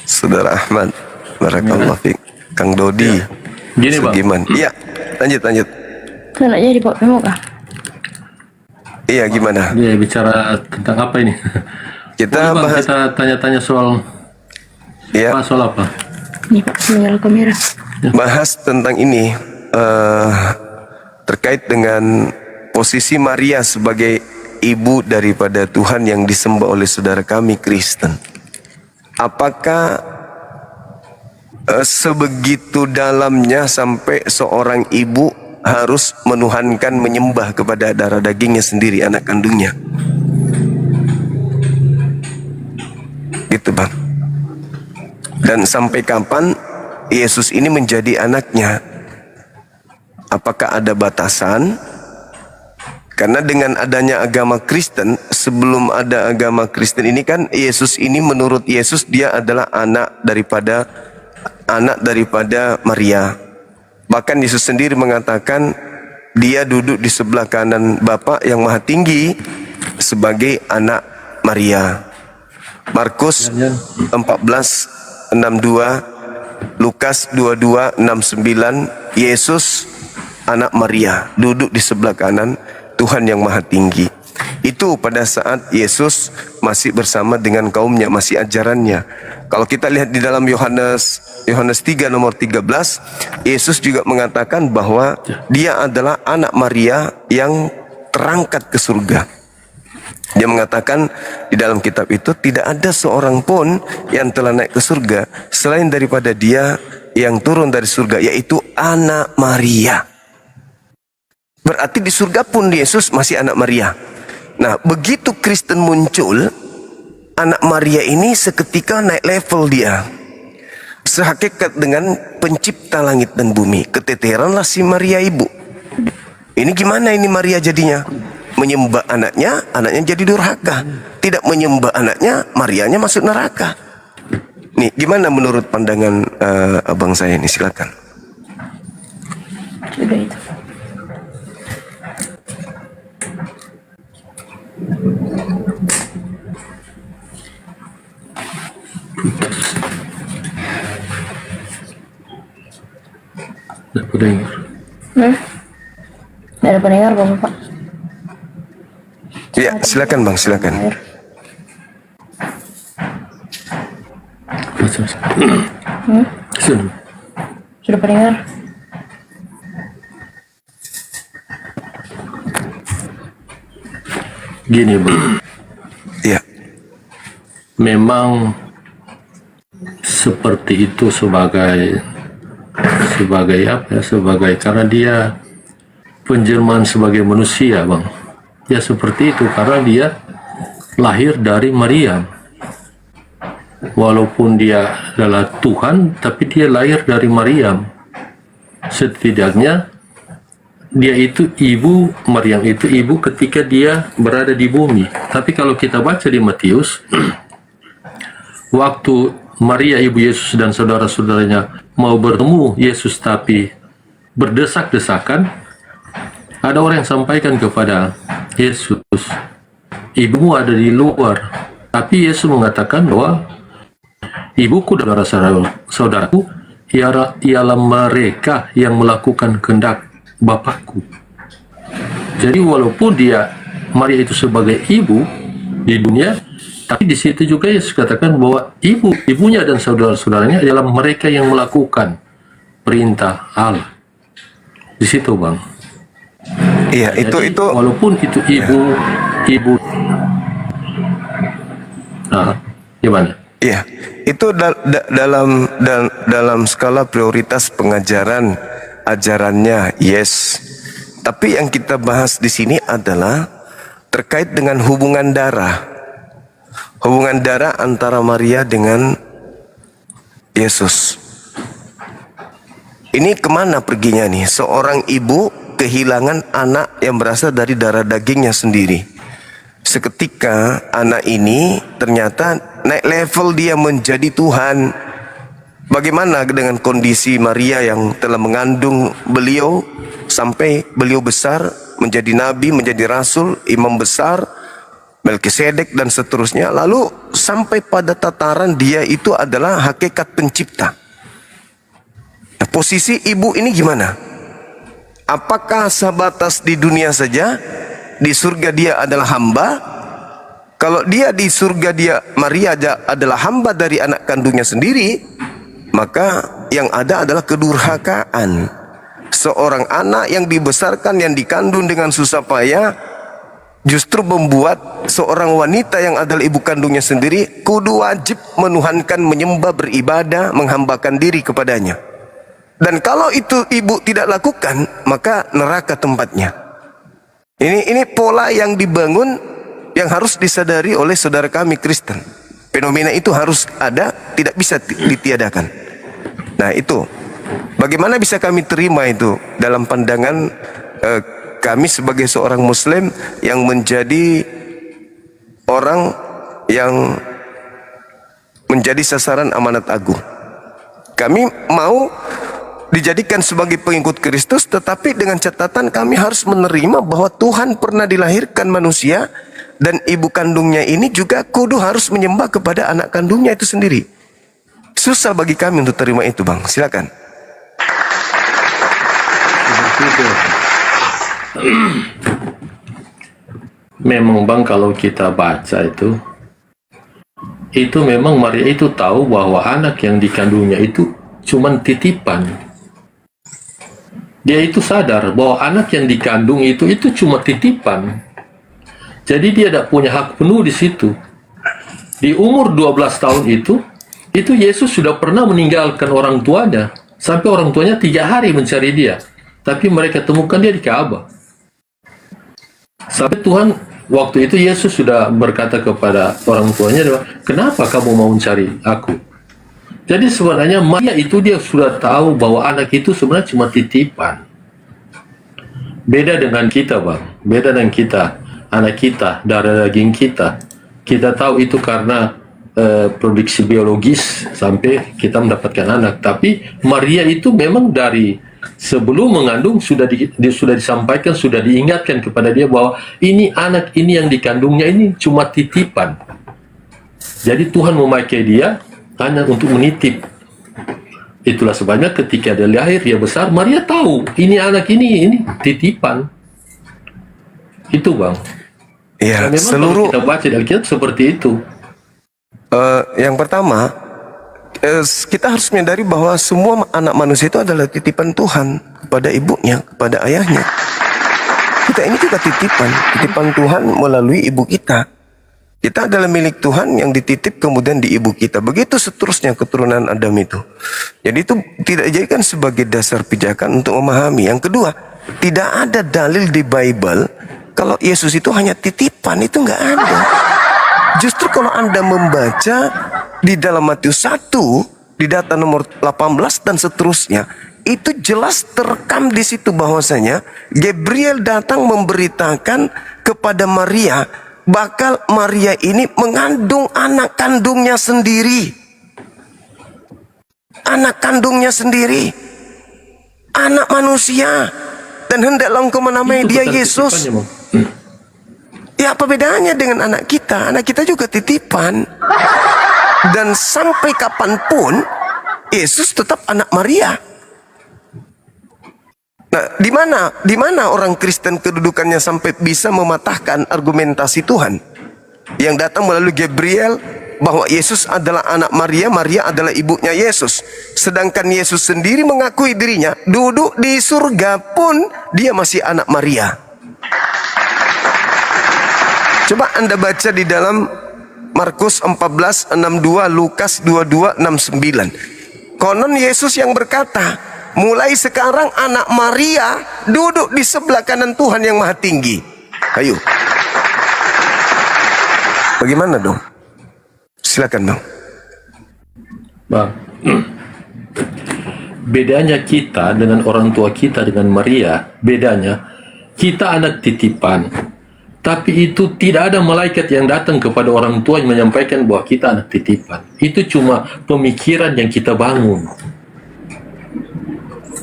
Saudara Ahmad. Barakallahu fiik. Kang Dodi. Gini bang. Gimana? Iya, lanjut. Nak jadi Pak Memo kah? Iya, gimana? Dia bicara tentang apa ini? Kita Boleh, Bang, bahas. kita tanya-tanya soal Iya. soal apa? Nih Pak, tinggal kamera. Bahas tentang ini terkait dengan posisi Maria sebagai ibu daripada Tuhan yang disembah oleh saudara kami Kristen. Apakah sebegitu dalamnya sampai seorang ibu harus menuhankan, menyembah kepada darah dagingnya sendiri, anak kandungnya? Gitu bang. Dan sampai kapan Yesus ini menjadi anaknya? Apakah ada batasan? Karena dengan adanya agama Kristen, sebelum ada agama Kristen ini kan Yesus ini, menurut Yesus dia adalah anak daripada Maria. Bahkan Yesus sendiri mengatakan dia duduk di sebelah kanan Bapa yang Maha Tinggi sebagai anak Maria. Markus 14:62, Lukas 22:69, Yesus anak Maria duduk di sebelah kanan Tuhan yang Maha Tinggi. Itu pada saat Yesus masih bersama dengan kaumnya, masih ajarannya. Kalau kita lihat di dalam Yohanes 3 nomor 13, Yesus juga mengatakan bahwa dia adalah anak Maria yang terangkat ke surga. Dia mengatakan di dalam kitab itu tidak ada seorang pun yang telah naik ke surga selain daripada dia yang turun dari surga, yaitu anak Maria. Berarti di surga pun Yesus masih anak Maria. Nah, begitu Kristen muncul, anak Maria ini seketika naik level dia. Sehakikat dengan pencipta langit dan bumi. Keteteranlah si Maria ibu. Ini gimana ini Maria jadinya? Menyembah anaknya jadi durhaka. Tidak menyembah anaknya, Marianya masuk neraka. Nih, gimana menurut pandangan abang saya ini? Silakan. Sudah itu. Tidak pendengar. Tidak ada pendengar Bapak. Ya, silakan bang, silakan. Sudah pendengar? Gini bang. Ya. Memang seperti itu sebagai apa ya, sebagai karena dia penjelmaan sebagai manusia bang. Ya seperti itu karena dia lahir dari Maria. Walaupun dia adalah Tuhan, tapi dia lahir dari Maria. Setidaknya dia itu ibu, Maryam itu ibu ketika dia berada di bumi. Tapi kalau kita baca di Matius, waktu Maria ibu Yesus dan saudara-saudaranya mau bertemu Yesus tapi berdesak-desakan, ada orang yang sampaikan kepada Yesus, ibumu ada di luar. Tapi Yesus mengatakan bahwa ibuku dan saudara-saudaraku ialah mereka yang melakukan kehendak Bapakku. Jadi walaupun Maria itu sebagai ibu di dunia, tapi di situ juga Yesus katakan bahwa ibunya dan saudara-saudaranya adalah mereka yang melakukan perintah Allah. Di situ, Bang. Iya, Jadi, itu walaupun itu ibu. Nah, gimana? iya, itu dalam skala prioritas pengajaran ajarannya, yes. Tapi yang kita bahas di sini adalah terkait dengan hubungan darah. Hubungan darah antara Maria dengan Yesus. Ini kemana perginya nih? Seorang ibu kehilangan anak yang berasal dari darah dagingnya sendiri. Seketika anak ini ternyata naik level, dia menjadi Tuhan. Bagaimana dengan kondisi Maria yang telah mengandung beliau sampai beliau besar, menjadi nabi, menjadi rasul, imam besar, Melkisedek dan seterusnya. Lalu sampai pada tataran dia itu adalah hakikat pencipta. Nah, posisi ibu ini gimana? Apakah sebatas di dunia saja? Di surga dia adalah hamba? Kalau dia di surga Maria adalah hamba dari anak kandungnya sendiri, maka yang ada adalah kedurhakaan. Seorang anak yang dibesarkan, yang dikandung dengan susah payah, justru membuat seorang wanita yang adalah ibu kandungnya sendiri kudu wajib menuhankan, menyembah, beribadah, menghambakan diri kepadanya. Dan kalau itu ibu tidak lakukan, maka neraka tempatnya. Ini pola yang dibangun, yang harus disadari oleh saudara kami Kristen. Fenomena itu harus ada, tidak bisa ditiadakan. Nah itu, bagaimana bisa kami terima itu dalam pandangan kami sebagai seorang Muslim yang menjadi orang yang menjadi sasaran amanat agung. Kami mau dijadikan sebagai pengikut Kristus, tetapi dengan catatan kami harus menerima bahwa Tuhan pernah dilahirkan manusia, dan ibu kandungnya ini juga kudu harus menyembah kepada anak kandungnya itu sendiri. Susah bagi kami untuk terima itu, Bang. Silakan. Memang, Bang, kalau kita baca itu memang Maria itu tahu bahwa anak yang dikandungnya itu cuman titipan. Dia itu sadar bahwa anak yang dikandung itu cuma titipan. Jadi dia tidak punya hak penuh di situ. Di umur 12 tahun itu Yesus sudah pernah meninggalkan orang tuanya. Sampai orang tuanya 3 hari mencari dia. Tapi mereka temukan dia di Ka'bah. Sampai Tuhan, waktu itu Yesus sudah berkata kepada orang tuanya, kenapa kamu mau mencari aku? Jadi sebenarnya Maria itu dia sudah tahu bahwa anak itu sebenarnya cuma titipan. Beda dengan kita, Bang. Beda dengan kita. Anak kita, darah daging kita. Kita tahu itu karena produksi biologis sampai kita mendapatkan anak. Tapi Maria itu memang dari sebelum mengandung sudah disampaikan, sudah diingatkan kepada dia bahwa ini anak ini yang dikandungnya ini cuma titipan. Jadi Tuhan memakai dia hanya untuk menitip. Itulah sebabnya ketika dia lahir, dia besar, Maria tahu ini anak ini titipan. Itu, Bang. Ya, memang seluruh kalau kita baca di Alkitab seperti itu. Yang pertama, kita harus menyadari bahwa semua anak manusia itu adalah titipan Tuhan kepada ibunya, kepada ayahnya. Kita ini juga titipan Tuhan melalui ibu kita. Kita adalah milik Tuhan yang dititip kemudian di ibu kita. Begitu seterusnya keturunan Adam itu. Jadi itu tidak dijadikan sebagai dasar pijakan untuk memahami. Yang kedua, tidak ada dalil di Bible kalau Yesus itu hanya titipan, itu nggak ada. Justru kalau Anda membaca di dalam Matius 1, di data nomor 18 dan seterusnya, itu jelas terekam di situ bahwasanya Gabriel datang memberitakan kepada Maria, bakal Maria ini mengandung anak kandungnya sendiri. Anak kandungnya sendiri. Anak manusia. Dan hendaklah engkau menamai dia Yesus. Ya, apa bedanya dengan anak kita? Anak kita juga titipan. Dan sampai kapanpun Yesus tetap anak Maria. Nah, di mana orang Kristen kedudukannya sampai bisa mematahkan argumentasi Tuhan yang datang melalui Gabriel bahwa Yesus adalah anak Maria, Maria adalah ibunya Yesus. Sedangkan Yesus sendiri mengakui dirinya duduk di surga pun dia masih anak Maria. Coba Anda baca di dalam Markus 14:62, Lukas 22:69. Konon Yesus yang berkata, mulai sekarang anak Maria duduk di sebelah kanan Tuhan yang Maha Tinggi. Ayo. Bagaimana dong? Silakan dong. Bang, bedanya kita dengan orang tua kita dengan Maria, bedanya kita anak titipan. Tapi itu tidak ada malaikat yang datang kepada orang tua yang menyampaikan bahwa kita anak titipan. Itu cuma pemikiran yang kita bangun.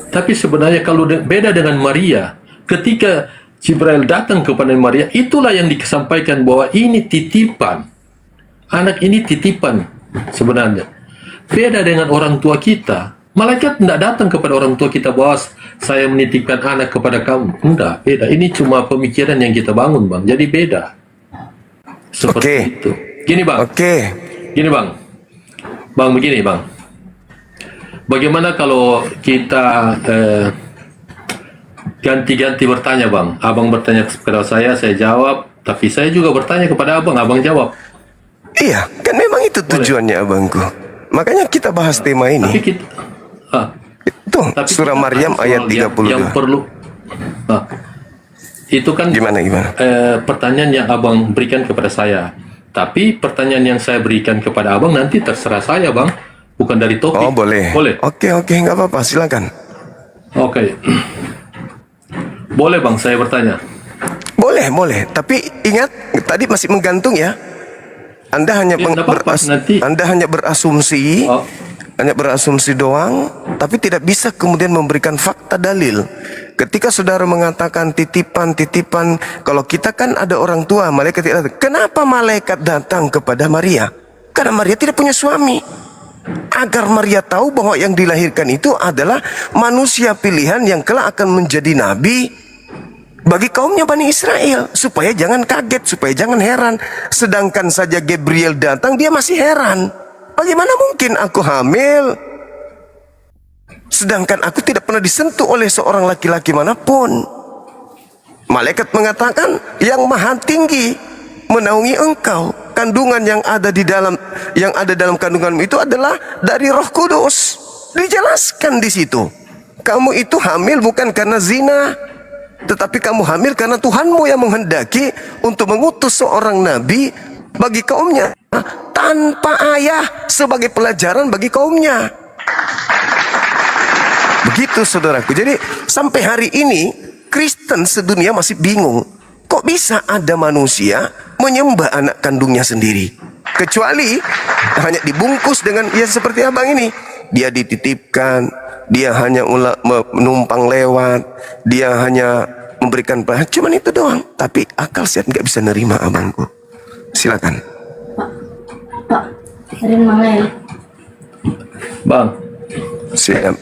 Tapi sebenarnya kalau beda dengan Maria, ketika Jibril datang kepada Maria, itulah yang disampaikan bahwa ini titipan. Anak ini titipan sebenarnya. Beda dengan orang tua kita. Malaikat tidak datang kepada orang tua kita bahwa saya menitipkan anak kepada kamu. Enggak, beda. Ini cuma pemikiran yang kita bangun, Bang. Jadi beda. Seperti itu. Gini, Bang. Gini, Bang. Bang, begini, Bang. Bagaimana kalau kita ganti-ganti bertanya, Bang? Abang bertanya kepada saya jawab. Tapi saya juga bertanya kepada Abang jawab. Iya, kan memang itu tujuannya abangku. Makanya kita bahas tema ini. Tapi kita, itu surah Maryam ayat 32. Yang perlu, itu kan gimana? Pertanyaan yang Abang berikan kepada saya. Tapi pertanyaan yang saya berikan kepada Abang nanti terserah saya, Bang. Bukan dari topik. Oh, boleh. Oke, nggak apa-apa, silakan. Oke. Boleh, Bang, saya bertanya. Boleh. Tapi ingat, tadi masih menggantung ya. Anda hanya berasumsi, hanya berasumsi doang, tapi tidak bisa kemudian memberikan fakta dalil. Ketika saudara mengatakan titipan, kalau kita kan ada orang tua, malaikat tidak datang. Kenapa malaikat datang kepada Maria? Karena Maria tidak punya suami. Agar Maria tahu bahwa yang dilahirkan itu adalah manusia pilihan yang kelak akan menjadi nabi bagi kaumnya Bani Israel, supaya jangan kaget, supaya jangan heran. Sedangkan saja Gabriel datang, dia masih heran. Bagaimana mungkin aku hamil, sedangkan aku tidak pernah disentuh oleh seorang laki-laki manapun. Malaikat mengatakan, yang Maha Tinggi menaungi engkau. Kandungan yang ada dalam kandunganmu itu adalah dari Roh Kudus. Dijelaskan di situ. Kamu itu hamil bukan karena zina, tetapi kamu hamil karena Tuhanmu yang menghendaki untuk mengutus seorang nabi bagi kaumnya tanpa ayah sebagai pelajaran bagi kaumnya. Begitu saudaraku. Jadi sampai hari ini Kristen sedunia masih bingung. Kok bisa ada manusia menyembah anak kandungnya sendiri? Kecuali hanya dibungkus dengan ya seperti abang ini. Dia dititipkan, dia hanya menumpang lewat, dia hanya memberikan perhatian, cuman itu doang. Tapi akal sehat nggak bisa nerima abangku. Silakan. Pak, kirim mana ya? Bang, siap.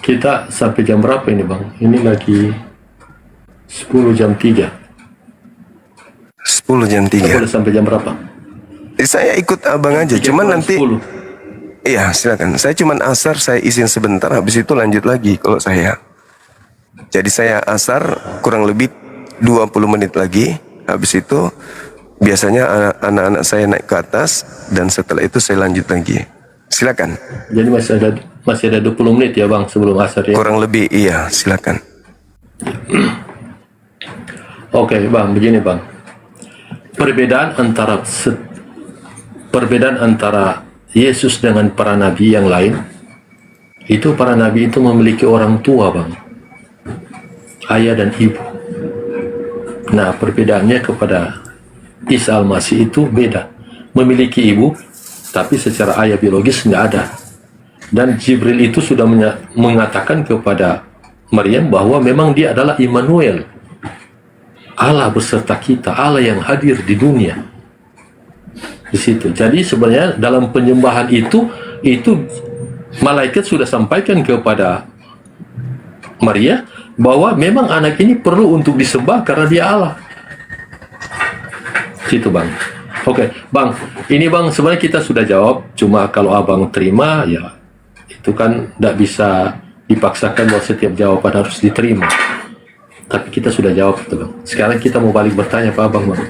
Kita sampai jam berapa ini, Bang? Ini lagi 10 jam 3. 10 jam 3. Boleh sampai jam berapa? Saya ikut abang aja, cuman nanti 10. Iya, silakan. Saya cuman asar, saya izin sebentar, habis itu lanjut lagi kalau saya. Jadi saya asar kurang lebih 20 menit lagi, habis itu biasanya anak-anak saya naik ke atas dan setelah itu saya lanjut lagi. Silakan. Jadi masih ada 20 menit ya, Bang, sebelum asar ya? Kurang lebih, iya, silakan. Oke, Bang, begini, Bang. Perbedaan antara Yesus dengan para nabi yang lain, itu para nabi itu memiliki orang tua, Bang. Ayah dan ibu. Nah, perbedaannya kepada Isa Al-Masih itu beda. Memiliki ibu, tapi secara ayah biologis nggak ada. Dan Jibril itu sudah mengatakan kepada Maryam bahwa memang dia adalah Immanuel. Allah beserta kita, Allah yang hadir di dunia. Di situ. Jadi sebenarnya dalam penyembahan itu malaikat sudah sampaikan kepada Maria bahwa memang anak ini perlu untuk disembah karena dia Allah. Situ Bang. Oke, Bang. Ini Bang sebenarnya kita sudah jawab. Cuma kalau Abang terima ya itu kan tidak bisa dipaksakan bahwa setiap jawaban harus diterima. Tapi kita sudah jawab itu Bang. Sekarang kita mau balik bertanya Pak Abang Bang.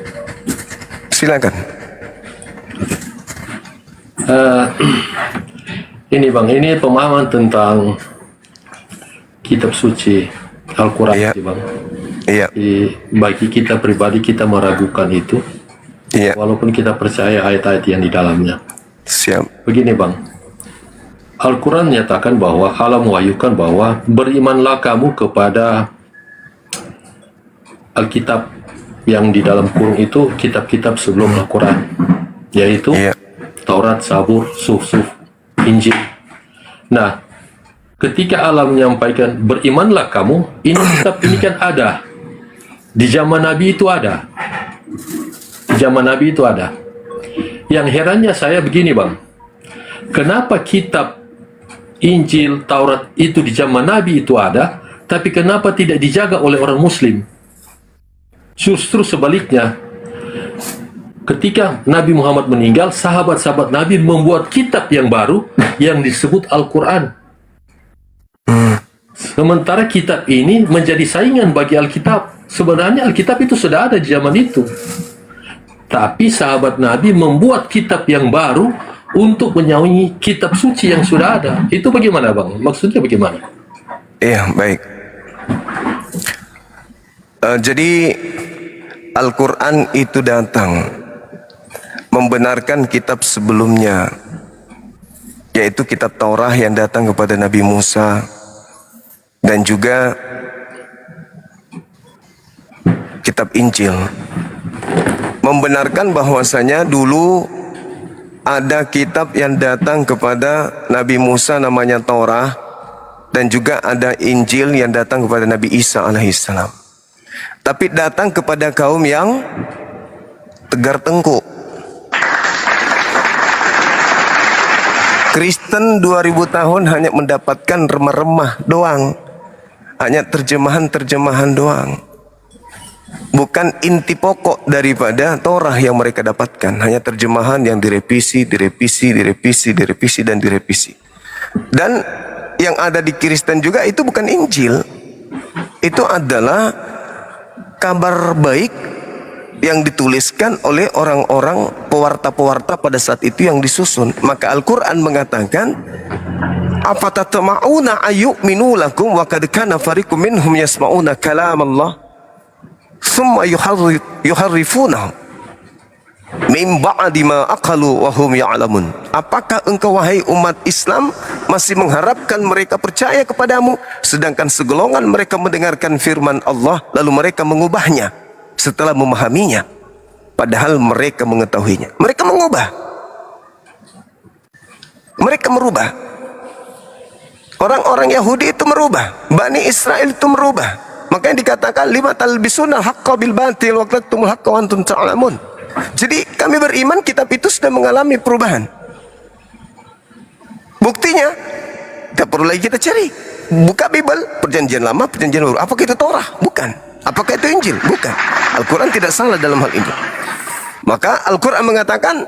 Silakan. Ini Bang, ini pemahaman tentang kitab suci Al-Quran Iya. Bang. Iya, Bagi kita pribadi kita meragukan itu, iya, walaupun kita percaya ayat-ayat yang di dalamnya. siap. Begini Bang, Al-Quran menyatakan bahwa Allah mewahyukan bahwa berimanlah kamu kepada Alkitab yang di dalam kurung itu kitab-kitab sebelum Al-Quran, yaitu Iya, Taurat, Zabur, Suhuf, Injil. Nah, ketika Allah menyampaikan berimanlah kamu, ini kitab ini kan ada. Di zaman Nabi itu ada. Di zaman Nabi itu ada. Yang herannya saya begini Bang. Kenapa kitab Injil, Taurat itu di zaman Nabi itu ada, tapi kenapa tidak dijaga oleh orang Muslim? Justru sebaliknya, ketika Nabi Muhammad meninggal, sahabat-sahabat Nabi membuat kitab yang baru yang disebut Al-Quran. Sementara kitab ini menjadi saingan bagi Alkitab. Sebenarnya Alkitab itu sudah ada di zaman itu. Tapi sahabat Nabi membuat kitab yang baru untuk menyaingi kitab suci yang sudah ada. Itu bagaimana Bang? Maksudnya bagaimana? iya, baik. Jadi Al-Quran itu datang membenarkan kitab sebelumnya, yaitu kitab Taurat yang datang kepada Nabi Musa, dan juga kitab Injil. Membenarkan bahwasanya dulu ada kitab yang datang kepada Nabi Musa namanya Taurat, dan juga ada Injil yang datang kepada Nabi Isa alaihissalam. Tapi datang kepada kaum yang tegar tengkuk. Kristen 2000 tahun hanya mendapatkan remah-remah doang. Hanya terjemahan-terjemahan doang. Bukan inti pokok daripada Torah yang mereka dapatkan. Hanya terjemahan yang direvisi, dan direvisi. Dan yang ada di Kristen juga itu bukan Injil. Itu adalah kabar baik yang dituliskan oleh orang-orang pewarta-pewarta pada saat itu yang disusun. Maka Al-Quran mengatakan, afatatma'una ayyuminu lakum wa qad kana fariqum minhum yasma'una kalam Allah summa yuharrifunahu min ba'di ma aqalu wa hum ya'lamun. Apakah engkau wahai umat Islam masih mengharapkan mereka percaya kepadamu, sedangkan segolongan mereka mendengarkan firman Allah lalu mereka mengubahnya setelah memahaminya, padahal mereka mengetahuinya. Mereka mengubah, mereka merubah. Orang-orang Yahudi itu merubah, Bani Israel itu merubah. Makanya dikatakan lima talbisunal haqqa bil batil wa taktumul haqqa wa antum ta'lamun. Jadi kami beriman kitab itu sudah mengalami perubahan. Buktinya tidak perlu lagi kita cari. Buka Bible, perjanjian lama, perjanjian baru. Apakah itu Torah? Bukan. Apakah itu Injil? Bukan. Al-Quran tidak salah dalam hal ini. Maka Al-Quran mengatakan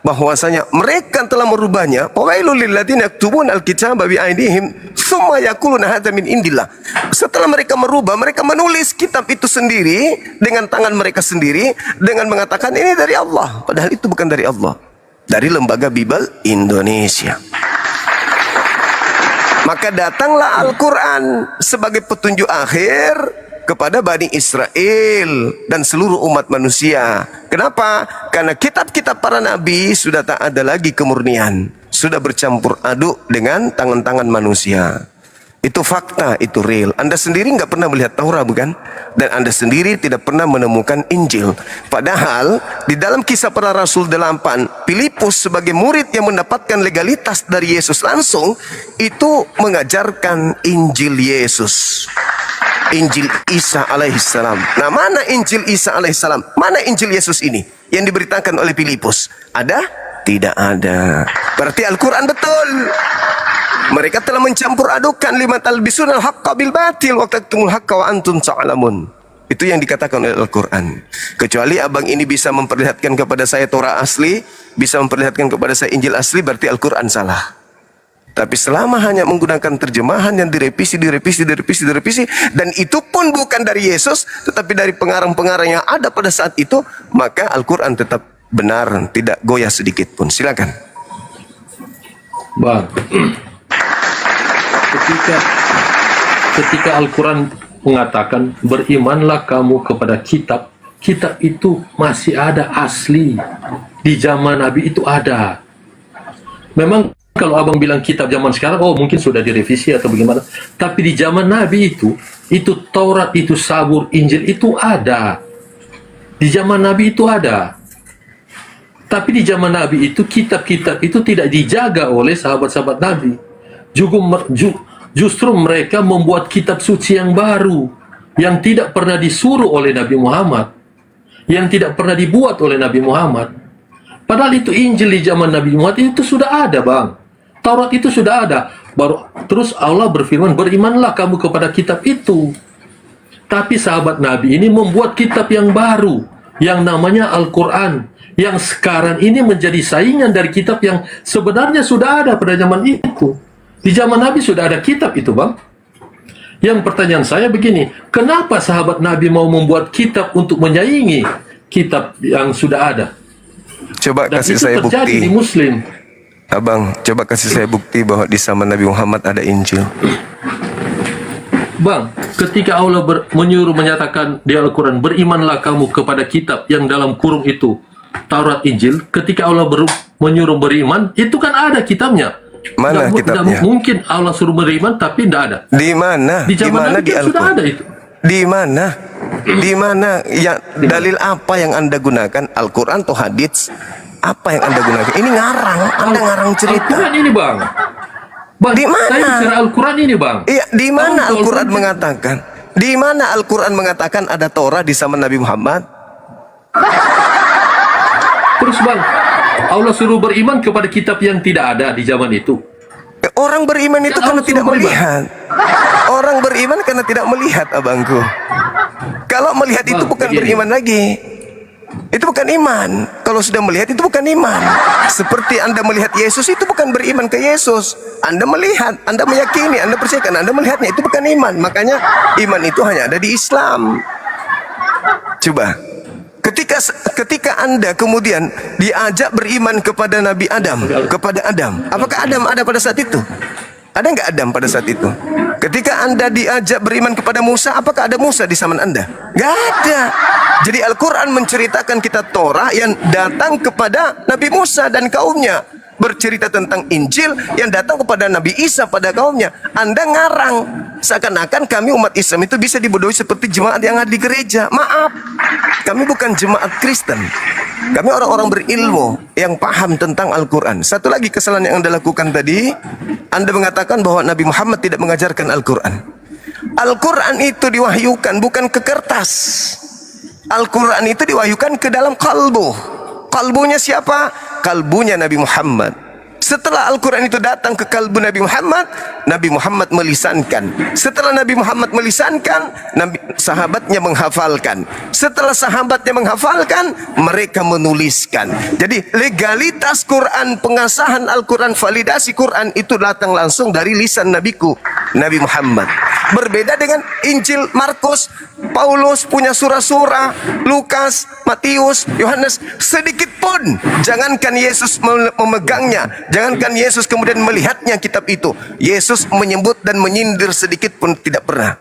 bahwasanya mereka telah merubahnya. Fawailul lil ladzina yaktubuna al-kitaba bi aydihim tsumma yaquluna hadza min indillah. Setelah mereka merubah, mereka menulis kitab itu sendiri dengan tangan mereka sendiri dengan mengatakan ini dari Allah, padahal itu bukan dari Allah. Dari lembaga Bible Indonesia. Maka datanglah Al-Quran sebagai petunjuk akhir kepada Bani Israel dan seluruh umat manusia. Kenapa? Karena kitab-kitab para nabi sudah tak ada lagi kemurnian. Sudah bercampur aduk dengan tangan-tangan manusia. Itu fakta, itu real. Anda sendiri nggak pernah melihat Taurat, bukan? Dan Anda sendiri tidak pernah menemukan Injil. Padahal di dalam Kisah Para Rasul 8, Filipus sebagai murid yang mendapatkan legalitas dari Yesus langsung, itu mengajarkan Injil Yesus. Injil Isa alaihissalam. Nah, mana Injil Isa alaihissalam? Mana Injil Yesus ini yang diberitakan oleh Filipus? Ada? Tidak ada. Berarti Al-Quran betul. Mereka telah mencampur adukan lima talbisunal haqqa bil batil wa taktumul haqqa wa antum ta'lamun. Itu yang dikatakan oleh Al-Quran. Kecuali abang ini bisa memperlihatkan kepada saya Torah asli, bisa memperlihatkan kepada saya Injil asli, berarti Al-Quran salah. Tapi selama hanya menggunakan terjemahan yang direvisi, dan itu pun bukan dari Yesus, tetapi dari pengarang-pengarang yang ada pada saat itu, maka Al-Quran tetap benar, tidak goyah sedikit pun. Silakan. Bang, ketika Al-Quran mengatakan berimanlah kamu kepada kitab, kitab itu masih ada asli. Di zaman Nabi itu ada. Memang kalau abang bilang kitab zaman sekarang, oh mungkin sudah direvisi atau bagaimana. Tapi di zaman Nabi itu Taurat, itu Zabur, Injil itu ada. Di zaman Nabi itu ada. Tapi di zaman Nabi itu kitab-kitab itu tidak dijaga oleh sahabat-sahabat Nabi. Justru mereka membuat kitab suci yang baru, yang tidak pernah disuruh oleh Nabi Muhammad, yang tidak pernah dibuat oleh Nabi Muhammad. Padahal itu Injil di zaman Nabi Muhammad itu sudah ada, bang. Taurat itu sudah ada. Baru terus Allah berfirman, berimanlah kamu kepada kitab itu. Tapi sahabat Nabi ini membuat kitab yang baru, yang namanya Al-Quran, yang sekarang ini menjadi saingan dari kitab yang sebenarnya sudah ada pada zaman itu. Di zaman Nabi sudah ada kitab itu, bang. Yang pertanyaan saya begini, kenapa sahabat Nabi mau membuat kitab untuk menyaingi kitab yang sudah ada? Coba Dan kasih itu saya terjadi bukti. di Muslim. Abang, coba kasih saya bukti bahwa di zaman Nabi Muhammad ada Injil. Bang, ketika Allah menyatakan di Al-Quran, berimanlah kamu kepada kitab yang dalam kurung itu, Taurat, Injil. Ketika Allah menyuruh beriman, itu kan ada kitabnya. Mana kitabnya? Mungkin Allah suruh beriman, tapi tidak ada. Di mana? Di zaman Nabi di kan sudah ada itu. Di mana? Di mana? Ya, dalil apa yang Anda gunakan? Al-Quran atau hadits? Apa yang Anda gunakan? Ini ngarang. Anda ngarang cerita. Al-Quran ini, bang. Bang, Di mana? saya bicara Al-Quran ini, bang. Iya, di mana Al-Quran Al-Quran mengatakan? Di mana Al-Quran mengatakan ada Torah di zaman Nabi Muhammad? Terus, bang, Allah suruh beriman kepada kitab yang tidak ada di zaman itu. Orang beriman itu karena tidak melihat. Orang beriman karena tidak melihat, abangku. Kalau melihat itu bukan beriman lagi. Itu bukan iman. Kalau sudah melihat itu bukan iman. Seperti Anda melihat Yesus, itu bukan beriman ke Yesus. Anda melihat, Anda meyakini, Anda percayakan, Anda melihatnya, itu bukan iman. Makanya iman itu hanya ada di Islam. Coba, ketika Anda kemudian diajak beriman kepada Nabi Adam, kepada Adam, apakah Adam ada pada saat itu? Ada nggak Adam pada saat itu? Ketika Anda diajak beriman kepada Musa, apakah ada Musa di zaman Anda? Nggak ada. Jadi Al-Quran menceritakan kitab Torah yang datang kepada Nabi Musa dan kaumnya. Bercerita tentang Injil yang datang kepada Nabi Isa pada kaumnya. Anda ngarang. Seakan-akan kami umat Islam itu bisa dibodohi seperti jemaat yang ada di gereja. Maaf. Kami bukan jemaat Kristen. Kami orang-orang berilmu yang paham tentang Al-Quran. Satu lagi kesalahan yang Anda lakukan tadi, Anda mengatakan bahwa Nabi Muhammad tidak mengajarkan Al-Quran. Al-Quran itu diwahyukan bukan ke kertas. Al-Quran itu diwahyukan ke dalam kalbu. Kalbunya siapa? Kalbunya Nabi Muhammad. Setelah Al-Quran itu datang ke kalbu Nabi Muhammad melisankan. Setelah Nabi Muhammad melisankan, sahabatnya menghafalkan. Setelah sahabatnya menghafalkan, mereka menuliskan. Jadi legalitas Quran, pengasahan Al-Quran, validasi Quran itu datang langsung dari lisan Nabiku, Nabi Muhammad. Berbeda dengan Injil Markus, Paulus punya surah-surah, Lukas, Matius, Yohanes, sedikit pun. Jangankan Yesus memegangnya, jangankan Yesus kemudian melihatnya kitab itu. Yesus menyebut dan menyindir sedikit pun tidak pernah.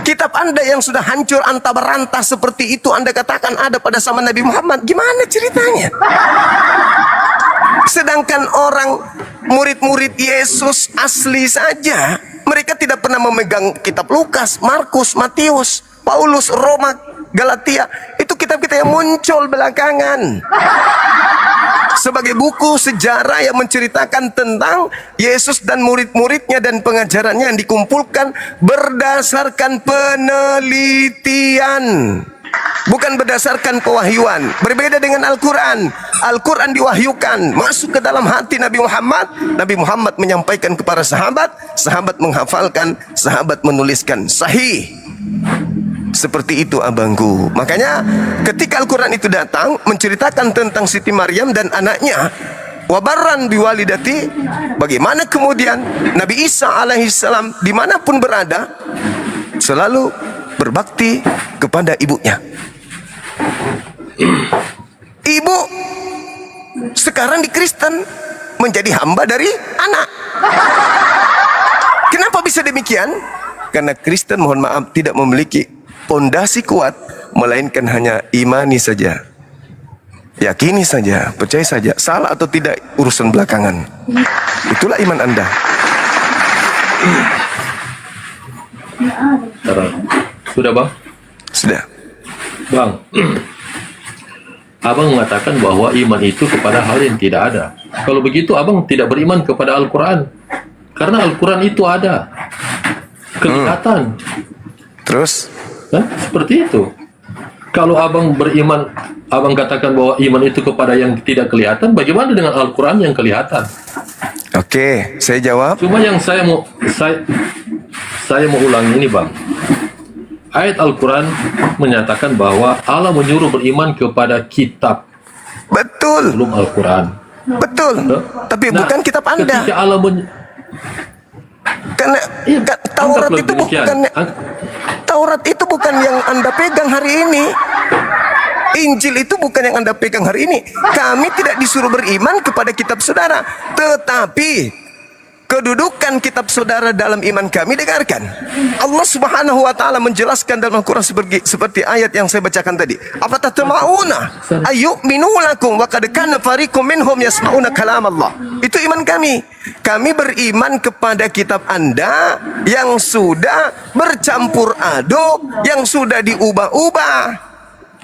Kitab Anda yang sudah hancur anta berantah seperti itu, Anda katakan ada pada zaman Nabi Muhammad. Gimana ceritanya? Sedangkan orang murid-murid Yesus asli saja, mereka tidak pernah memegang kitab Lukas, Markus, Matius, Paulus, Roma, Galatia. Itu kitab-kitab yang muncul belakangan sebagai buku sejarah yang menceritakan tentang Yesus dan murid-muridnya dan pengajarannya yang dikumpulkan berdasarkan penelitian, bukan berdasarkan pewahyuan. Berbeda dengan Al-Quran. Al-Quran diwahyukan masuk ke dalam hati Nabi Muhammad. Nabi Muhammad menyampaikan kepada sahabat, sahabat menghafalkan, sahabat menuliskan. Sahih. Seperti itu abangku. Makanya ketika Al-Quran itu datang menceritakan tentang Siti Maryam dan anaknya, wabarran biwalidati, bagaimana kemudian Nabi Isa alaihissalam dimanapun berada selalu berbakti kepada ibunya. Ibu sekarang di Kristen menjadi hamba dari anak. Kenapa bisa demikian? Karena Kristen, mohon maaf, tidak memiliki pondasi kuat, melainkan hanya imani saja, yakini saja, percaya saja. Salah atau tidak urusan belakangan. Itulah iman Anda. Sudah bang? Sudah. Bang, abang mengatakan bahwa iman itu kepada hal yang tidak ada. Kalau begitu abang tidak beriman kepada Al-Quran, karena Al-Quran itu ada, kelihatan. Terus? Seperti itu. Kalau abang beriman, abang katakan bahwa iman itu kepada yang tidak kelihatan, bagaimana dengan Al-Quran yang kelihatan? Oke, saya jawab. Cuma yang saya mau ulang ini bang. Ayat Al-Quran menyatakan bahwa Allah menyuruh beriman kepada kitab. Betul. Belum Al-Quran. Betul. Tapi bukan kitab Anda. Ketika Allah Karena Taurat itu bukan Taurat itu bukan yang Anda pegang hari ini. Injil itu bukan yang Anda pegang hari ini. Kami tidak disuruh beriman kepada kitab saudara, tetapi kedudukan kitab saudara dalam iman kami dengarkan. Allah Subhanahu wa taala menjelaskan dalam Al-Qur'an seperti ayat yang saya bacakan tadi. Apa tatma'una ayyuminu lakum wa qad kana fariqum minhum yasma'una kalam Allah. Itu iman kami. Kami beriman kepada kitab Anda yang sudah bercampur aduk, yang sudah diubah-ubah.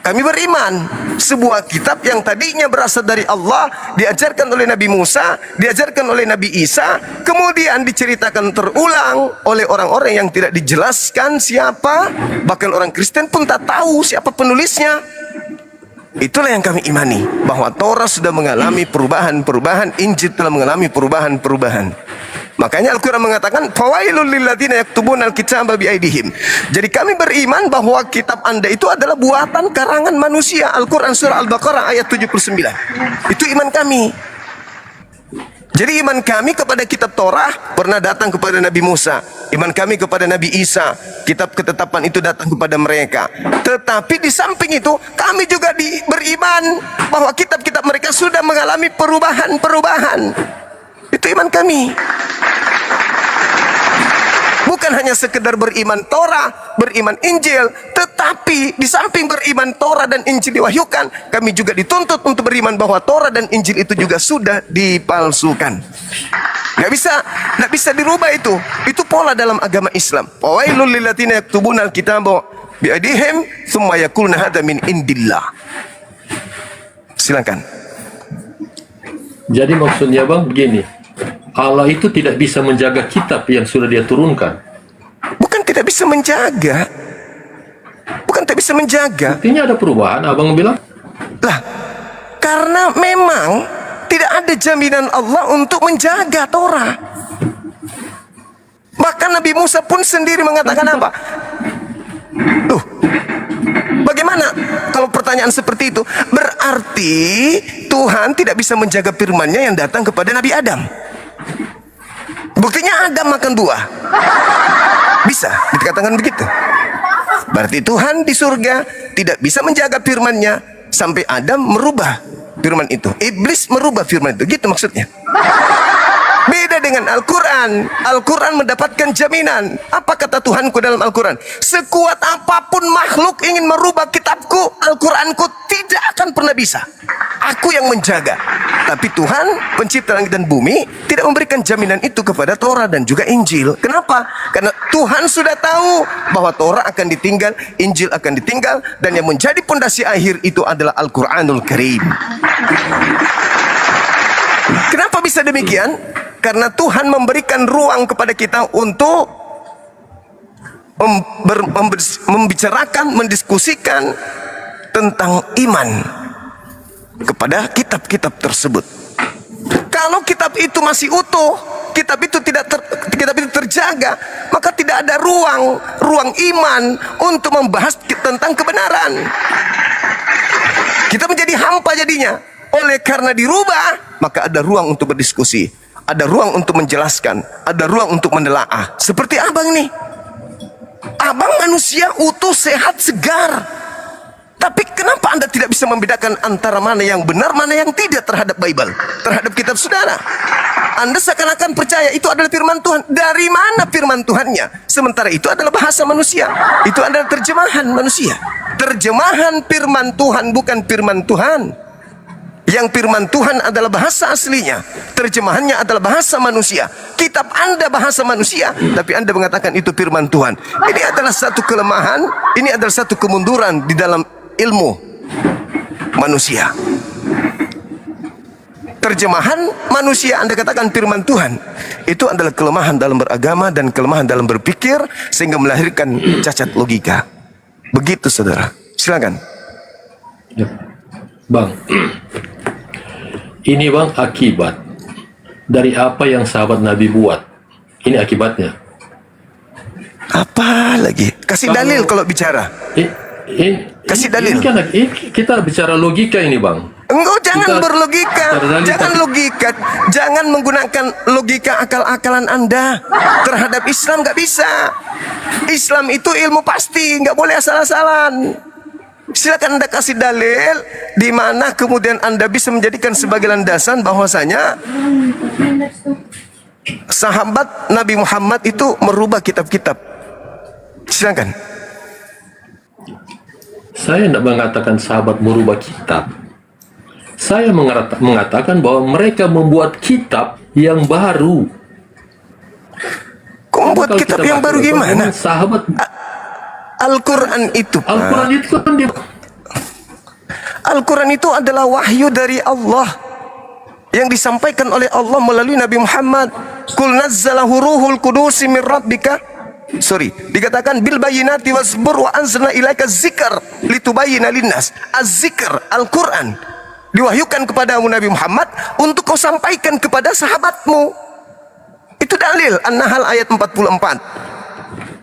Kami beriman sebuah kitab yang tadinya berasal dari Allah, diajarkan oleh Nabi Musa, diajarkan oleh Nabi Isa, kemudian diceritakan terulang oleh orang-orang yang tidak dijelaskan siapa, bahkan orang Kristen pun tak tahu siapa penulisnya. Itulah yang kami imani, bahwa Taurat sudah mengalami perubahan-perubahan, Injil telah mengalami perubahan-perubahan. Makanya Al-Quran mengatakan fawailul lilladzina yaktubuna al-kitaba biaidihim. Jadi kami beriman bahwa kitab Anda itu adalah buatan karangan manusia. Al-Quran surah Al-Baqarah ayat 79. Itu iman kami. Jadi iman kami kepada kitab Torah pernah datang kepada Nabi Musa. Iman kami kepada Nabi Isa, kitab ketetapan itu datang kepada mereka. Tetapi di samping itu kami juga beriman bahwa kitab-kitab mereka sudah mengalami perubahan-perubahan. Itu iman kami. Bukan hanya sekedar beriman Torah, beriman Injil, tetapi di samping beriman Torah dan Injil diwahyukan, kami juga dituntut untuk beriman bahwa Torah dan Injil itu juga sudah dipalsukan. Nggak bisa dirubah itu. Itu pola dalam agama Islam. Wailul lilladzina yaktubuna al-kitaba biaidihim tsumma yaquluna hadza min indillah. Silakan. Jadi maksudnya bang begini, Allah itu tidak bisa menjaga kitab yang sudah dia turunkan. Bukan tidak bisa menjaga. Bukan tidak bisa menjaga. Artinya ada perubahan, abang bilang. Lah, karena memang tidak ada jaminan Allah untuk menjaga Torah. Bahkan Nabi Musa pun sendiri mengatakan apa? Tuh, bagaimana kalau pertanyaan seperti itu? Berarti Tuhan tidak bisa menjaga firman-Nya yang datang kepada Nabi Adam. Buktinya Adam makan buah. Bisa dikatakan begitu. Berarti Tuhan di surga tidak bisa menjaga firman-Nya sampai Adam merubah firman itu. Iblis merubah firman itu. Gitu maksudnya. Beda dengan Al-Quran. Al-Quran mendapatkan jaminan. Apa kata Tuhanku dalam Al-Quran? Sekuat apapun makhluk ingin merubah kitabku, Al-Quranku tidak akan pernah bisa. Aku yang menjaga. Tapi Tuhan, pencipta langit dan bumi, tidak memberikan jaminan itu kepada Torah dan juga Injil. Kenapa? Karena Tuhan sudah tahu bahwa Torah akan ditinggal, Injil akan ditinggal, dan yang menjadi pondasi akhir itu adalah Al-Quranul Karim. Kenapa bisa demikian? Karena Tuhan memberikan ruang kepada kita untuk membicarakan, mendiskusikan tentang iman. kepada kitab-kitab tersebut. Kalau kitab itu masih utuh, kitab itu terjaga, maka tidak ada ruang iman untuk membahas tentang kebenaran. Kita menjadi hampa jadinya. Oleh karena dirubah, maka ada ruang untuk berdiskusi, ada ruang untuk menjelaskan, ada ruang untuk menelaah. Seperti abang nih, abang manusia utuh, sehat, segar. Tapi kenapa Anda tidak bisa membedakan antara mana yang benar, mana yang tidak terhadap Bible, terhadap kitab saudara? Anda seakan-akan percaya itu adalah firman Tuhan. Dari mana firman Tuhannya? Sementara itu adalah bahasa manusia. Itu adalah terjemahan manusia. Terjemahan firman Tuhan bukan firman Tuhan. Yang firman Tuhan adalah bahasa aslinya, terjemahannya adalah bahasa manusia. Kitab Anda bahasa manusia, tapi Anda mengatakan itu firman Tuhan. Ini adalah satu kelemahan, ini adalah satu kemunduran di dalam ilmu manusia. Terjemahan manusia Anda katakan firman Tuhan, itu adalah kelemahan dalam beragama dan kelemahan dalam berpikir, sehingga melahirkan cacat logika. Begitu saudara. Silakan. Ya. Bang, ini bang akibat dari apa yang sahabat Nabi buat. Ini akibatnya. Apa lagi? Kasih dalil kalau bicara. Kasih dalil. Ini kan, kita bicara logika ini bang. Enggak, jangan Kita berlogika. Jangan logika. Jangan menggunakan logika akal-akalan Anda terhadap Islam. Nggak bisa. Islam itu ilmu pasti, nggak boleh asal-asalan. Silakan Anda kasih dalil di mana kemudian Anda bisa menjadikan sebagai landasan bahwasanya sahabat Nabi Muhammad itu merubah kitab-kitab. Silakan. Saya tidak mengatakan sahabat merubah kitab. Saya mengatakan bahwa mereka membuat kitab yang baru. Kok membuat kitab yang baru gimana? Sahabat Al-Quran itu, Al-Quran itu kan Al-Quran itu adalah wahyu dari Allah yang disampaikan oleh Allah melalui Nabi Muhammad. Qul nazzalahu ruhul qudusi min rabbika. Dikatakan bil bayyinati wasbur wa anzalna ilaika dzikr litubayyana linnas. Az-zikr, Al-Quran diwahyukan kepadamu Nabi Muhammad untuk kau sampaikan kepada sahabatmu. Itu dalil An-Nahl ayat 44.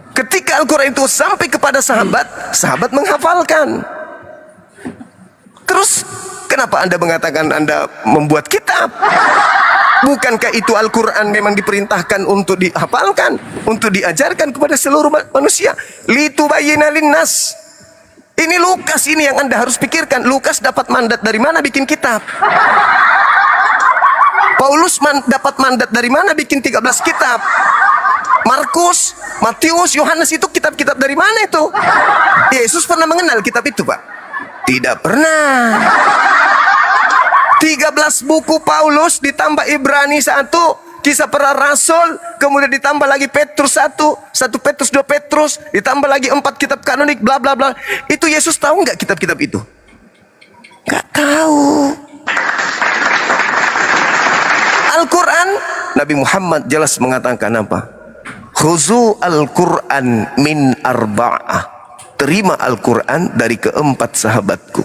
Ketika Al-Quran itu sampai kepada sahabat, sahabat menghafalkan. Terus kenapa Anda mengatakan Anda membuat kitab? Bukankah itu Al-Quran memang diperintahkan untuk dihafalkan, untuk diajarkan kepada seluruh manusia? Litubayyana linnas. Ini Lukas ini yang Anda harus pikirkan. Lukas dapat mandat dari mana bikin kitab? Paulus dapat mandat dari mana bikin 13 kitab? Markus, Matius, Yohanes itu kitab-kitab dari mana itu? Yesus pernah mengenal kitab itu, Pak? Tidak pernah. 13 buku Paulus ditambah Ibrani 1, Kisah Para Rasul, kemudian ditambah lagi Petrus 1 Petrus, 2 Petrus, ditambah lagi 4 kitab kanonik, bla bla bla. Itu Yesus tahu nggak kitab-kitab itu? Nggak tahu. Al-Quran, Nabi Muhammad jelas mengatakan apa? Khuzu al-Quran min arba'ah. Terima Al-Quran dari keempat sahabatku.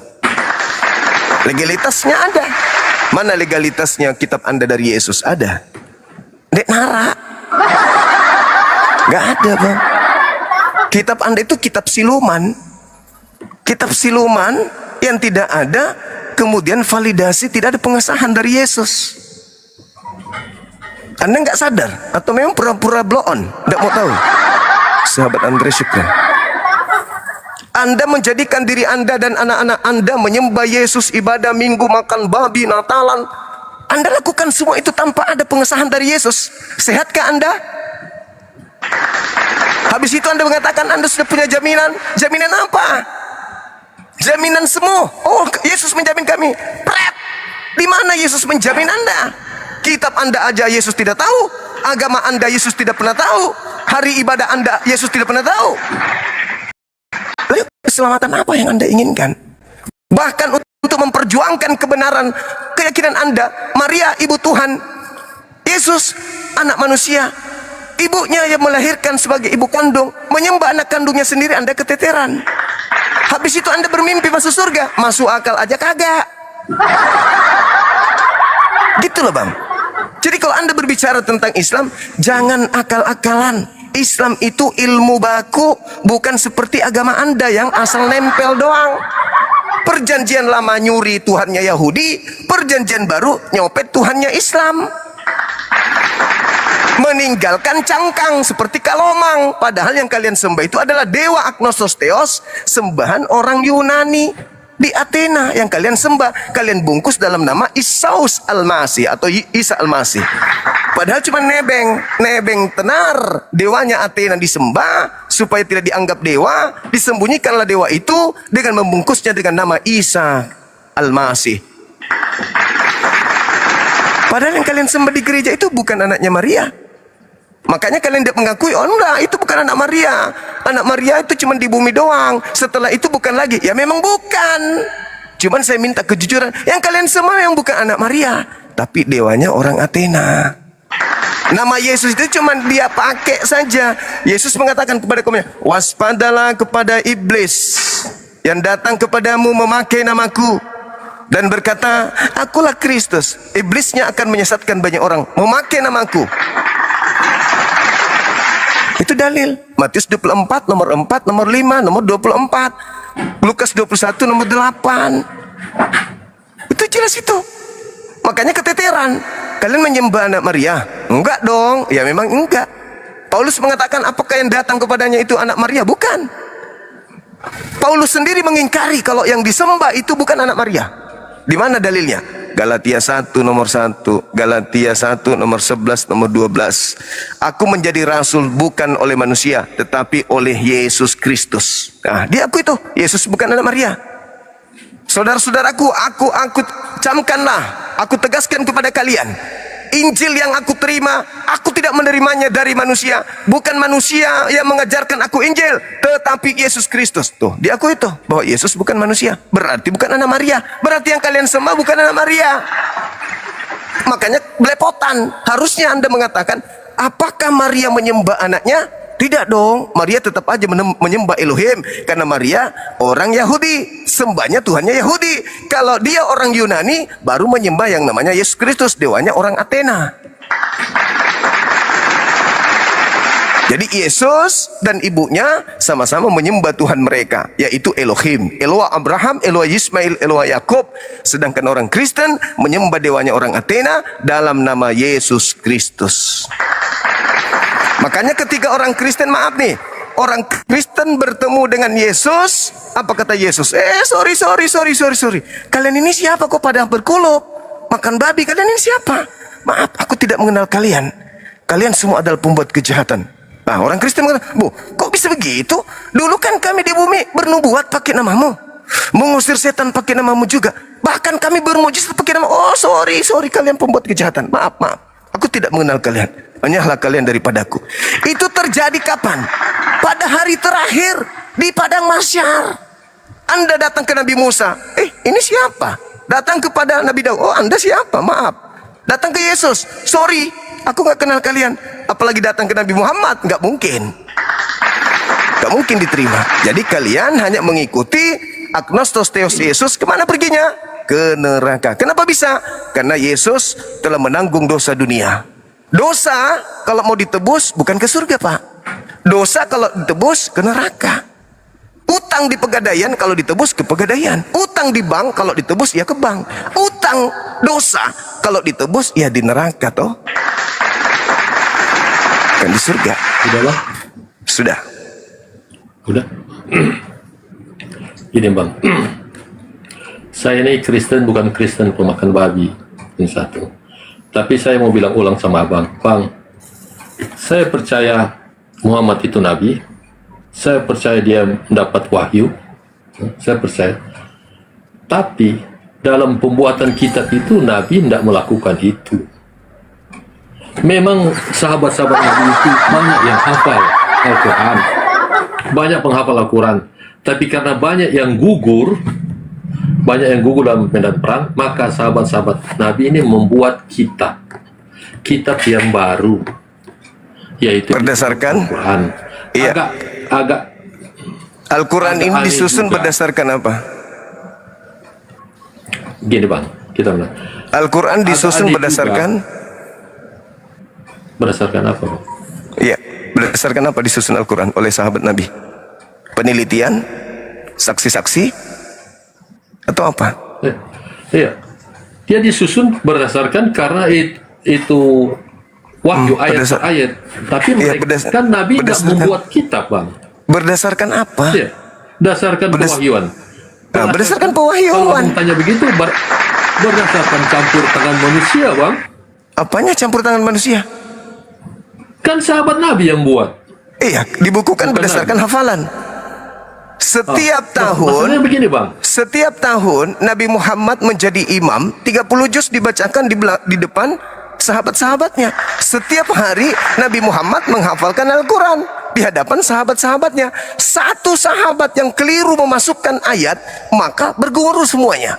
Legalitasnya ada. Mana legalitasnya kitab Anda dari Yesus? Ada. Dek Nara. Gak ada, Bang. Kitab Anda itu kitab siluman. Kitab siluman yang tidak ada, kemudian validasi, tidak ada pengesahan dari Yesus. Anda nggak sadar atau memang pura-pura blow on, nggak mau tahu? Sahabat Andre Syukran, Anda menjadikan diri Anda dan anak-anak Anda menyembah Yesus, ibadah minggu, makan babi, Natalan. Anda lakukan semua itu tanpa ada pengesahan dari Yesus. Sehatkah Anda? Habis itu Anda mengatakan Anda sudah punya jaminan. Jaminan apa? Jaminan semua. Oh, Yesus menjamin kami. Pret. Di mana Yesus menjamin Anda? Kitab Anda aja Yesus tidak tahu. Agama Anda Yesus tidak pernah tahu. Hari ibadah Anda Yesus tidak pernah tahu. Lalu keselamatan apa yang Anda inginkan? Bahkan untuk memperjuangkan kebenaran keyakinan Anda, Maria ibu Tuhan, Yesus anak manusia, ibunya yang melahirkan sebagai ibu kandung, menyembah anak kandungnya sendiri, Anda keteteran. Habis itu Anda bermimpi masuk surga. Masuk akal aja kagak. Gitu loh Bang. Jadi kalau Anda berbicara tentang Islam, jangan akal-akalan. Islam itu ilmu baku, bukan seperti agama Anda yang asal nempel doang. Perjanjian lama nyuri Tuhannya Yahudi, perjanjian baru nyopet Tuhannya Islam. Meninggalkan cangkang seperti kalomang, padahal yang kalian sembah itu adalah dewa Agnostos Theos, sembahan orang Yunani di Athena yang kalian sembah. Kalian bungkus dalam nama Isaus Al-Masih atau Isa Al-Masih, padahal cuma nebeng tenar. Dewanya Athena disembah supaya tidak dianggap dewa, disembunyikanlah dewa itu dengan membungkusnya dengan nama Isa Al-Masih. Padahal yang kalian sembah di gereja itu bukan anaknya Maria. Makanya kalian tidak mengakui, oh enggak, itu bukan anak Maria. Anak Maria itu cuma di bumi doang. Setelah itu bukan lagi. Ya memang bukan. Cuman saya minta kejujuran. Yang kalian semua yang bukan anak Maria, tapi dewanya orang Athena. Nama Yesus itu cuma dia pakai saja. Yesus mengatakan kepada kaumnya, waspadalah kepada iblis yang datang kepadamu memakai namaku dan berkata, akulah Kristus. Iblisnya akan menyesatkan banyak orang memakai namaku. Itu dalil. Matius 24 nomor 4, nomor 5, nomor 24. Lukas 21 nomor 8. Itu jelas itu. Makanya keteteran. Kalian menyembah anak Maria? Enggak dong. Ya memang enggak. Paulus mengatakan apakah yang datang kepadanya itu anak Maria? Bukan. Paulus sendiri mengingkari kalau yang disembah itu bukan anak Maria. Di mana dalilnya? Galatia 1 nomor 1, Galatia 1 nomor 11, nomor 12. Aku menjadi rasul bukan oleh manusia, tetapi oleh Yesus Kristus. Nah, dia aku itu, Yesus bukan anak Maria. Saudara-saudaraku, aku camkanlah, aku tegaskan kepada kalian. Injil yang aku terima, aku tidak menerimanya dari manusia. Bukan manusia yang mengajarkan aku Injil, tetapi Yesus Kristus. Tuh, di aku itu, bahwa Yesus bukan manusia. Berarti bukan anak Maria. Berarti yang kalian sembah bukan anak Maria. Makanya belepotan. Harusnya Anda mengatakan, apakah Maria menyembah anaknya? Tidak dong, Maria tetap aja menyembah Elohim. Karena Maria orang Yahudi, sembahnya Tuhannya Yahudi. Kalau dia orang Yunani, baru menyembah yang namanya Yesus Kristus, dewanya orang Athena. Jadi Yesus dan ibunya sama-sama menyembah Tuhan mereka, yaitu Elohim. Eloah Abraham, Eloah Ismail, Eloah Yakub. Sedangkan orang Kristen menyembah dewanya orang Athena dalam nama Yesus Kristus. Makanya ketika orang Kristen, maaf nih, orang Kristen bertemu dengan Yesus, apa kata Yesus? Sorry. Kalian ini siapa kok pada berkulup? Makan babi, kalian ini siapa? Maaf, aku tidak mengenal kalian. Kalian semua adalah pembuat kejahatan. Nah, orang Kristen mengatakan, Bu, kok bisa begitu? Dulu kan kami di bumi bernubuat pakai namamu. Mengusir setan pakai namamu juga. Bahkan kami bermujizat pakai nama. Oh, sorry, kalian pembuat kejahatan. Maaf. Aku tidak mengenal kalian. Hanyalah kalian daripadaku. Itu terjadi kapan? Pada hari terakhir di padang mahsyar. Anda datang ke Nabi Musa. Ini siapa? Datang kepada Nabi Daud. Oh, Anda siapa? Maaf. Datang ke Yesus. Sorry, aku nggak kenal kalian. Apalagi datang ke Nabi Muhammad. Nggak mungkin. Nggak mungkin diterima. Jadi kalian hanya mengikuti Agnostos Theos Yesus. Kemana perginya? Ke neraka. Kenapa bisa? Karena Yesus telah menanggung dosa dunia. Dosa kalau mau ditebus bukan ke surga, Pak. Dosa kalau ditebus ke neraka. Utang di pegadaian kalau ditebus ke pegadaian. Utang di bank kalau ditebus ya ke bank. Utang dosa kalau ditebus ya di neraka toh. Kan di surga. Sudah Bang? Sudah. Udah. Gini Bang. Saya ini Kristen, bukan Kristen pemakan babi. Ini satu. Tapi saya mau bilang ulang sama Abang, Bang, saya percaya Muhammad itu Nabi, saya percaya dia mendapat wahyu, saya percaya. Tapi dalam pembuatan kitab itu Nabi tidak melakukan itu. Memang sahabat-sahabat Nabi itu banyak yang hafal Al-Quran, banyak penghafal Al-Quran, tapi karena banyak yang gugur dalam medan perang, maka sahabat-sahabat Nabi ini membuat kitab yang baru, yaitu berdasarkan Al-Quran. Iya. Agak Al-Quran ini aneh disusun juga. berdasarkan apa? Gini bang, kita bilang Al-Quran disusun Ada berdasarkan apa bang? Iya, berdasarkan apa disusun Al-Quran oleh sahabat Nabi? Penelitian, saksi-saksi, atau apa? Iya, dia disusun berdasarkan karena itu wahyu ayat per ayat. Tapi mereka kan Nabi nggak membuat kitab bang. Berdasarkan apa? Iya, berdasarkan pewahyuan. Nah, berdasarkan pewahyuan. Kalau abang tanya begitu, berdasarkan campur tangan manusia bang. Apanya campur tangan manusia? Kan sahabat Nabi yang buat. Iya, dibukukan Bukan berdasarkan Nabi. hafalan. Setiap tahun, maksudnya begini bang. setiap tahun Nabi Muhammad menjadi imam, 30 juz dibacakan di depan sahabat-sahabatnya. Setiap hari Nabi Muhammad menghafalkan Al-Quran di hadapan sahabat-sahabatnya. Satu sahabat yang keliru memasukkan ayat, maka berguru semuanya.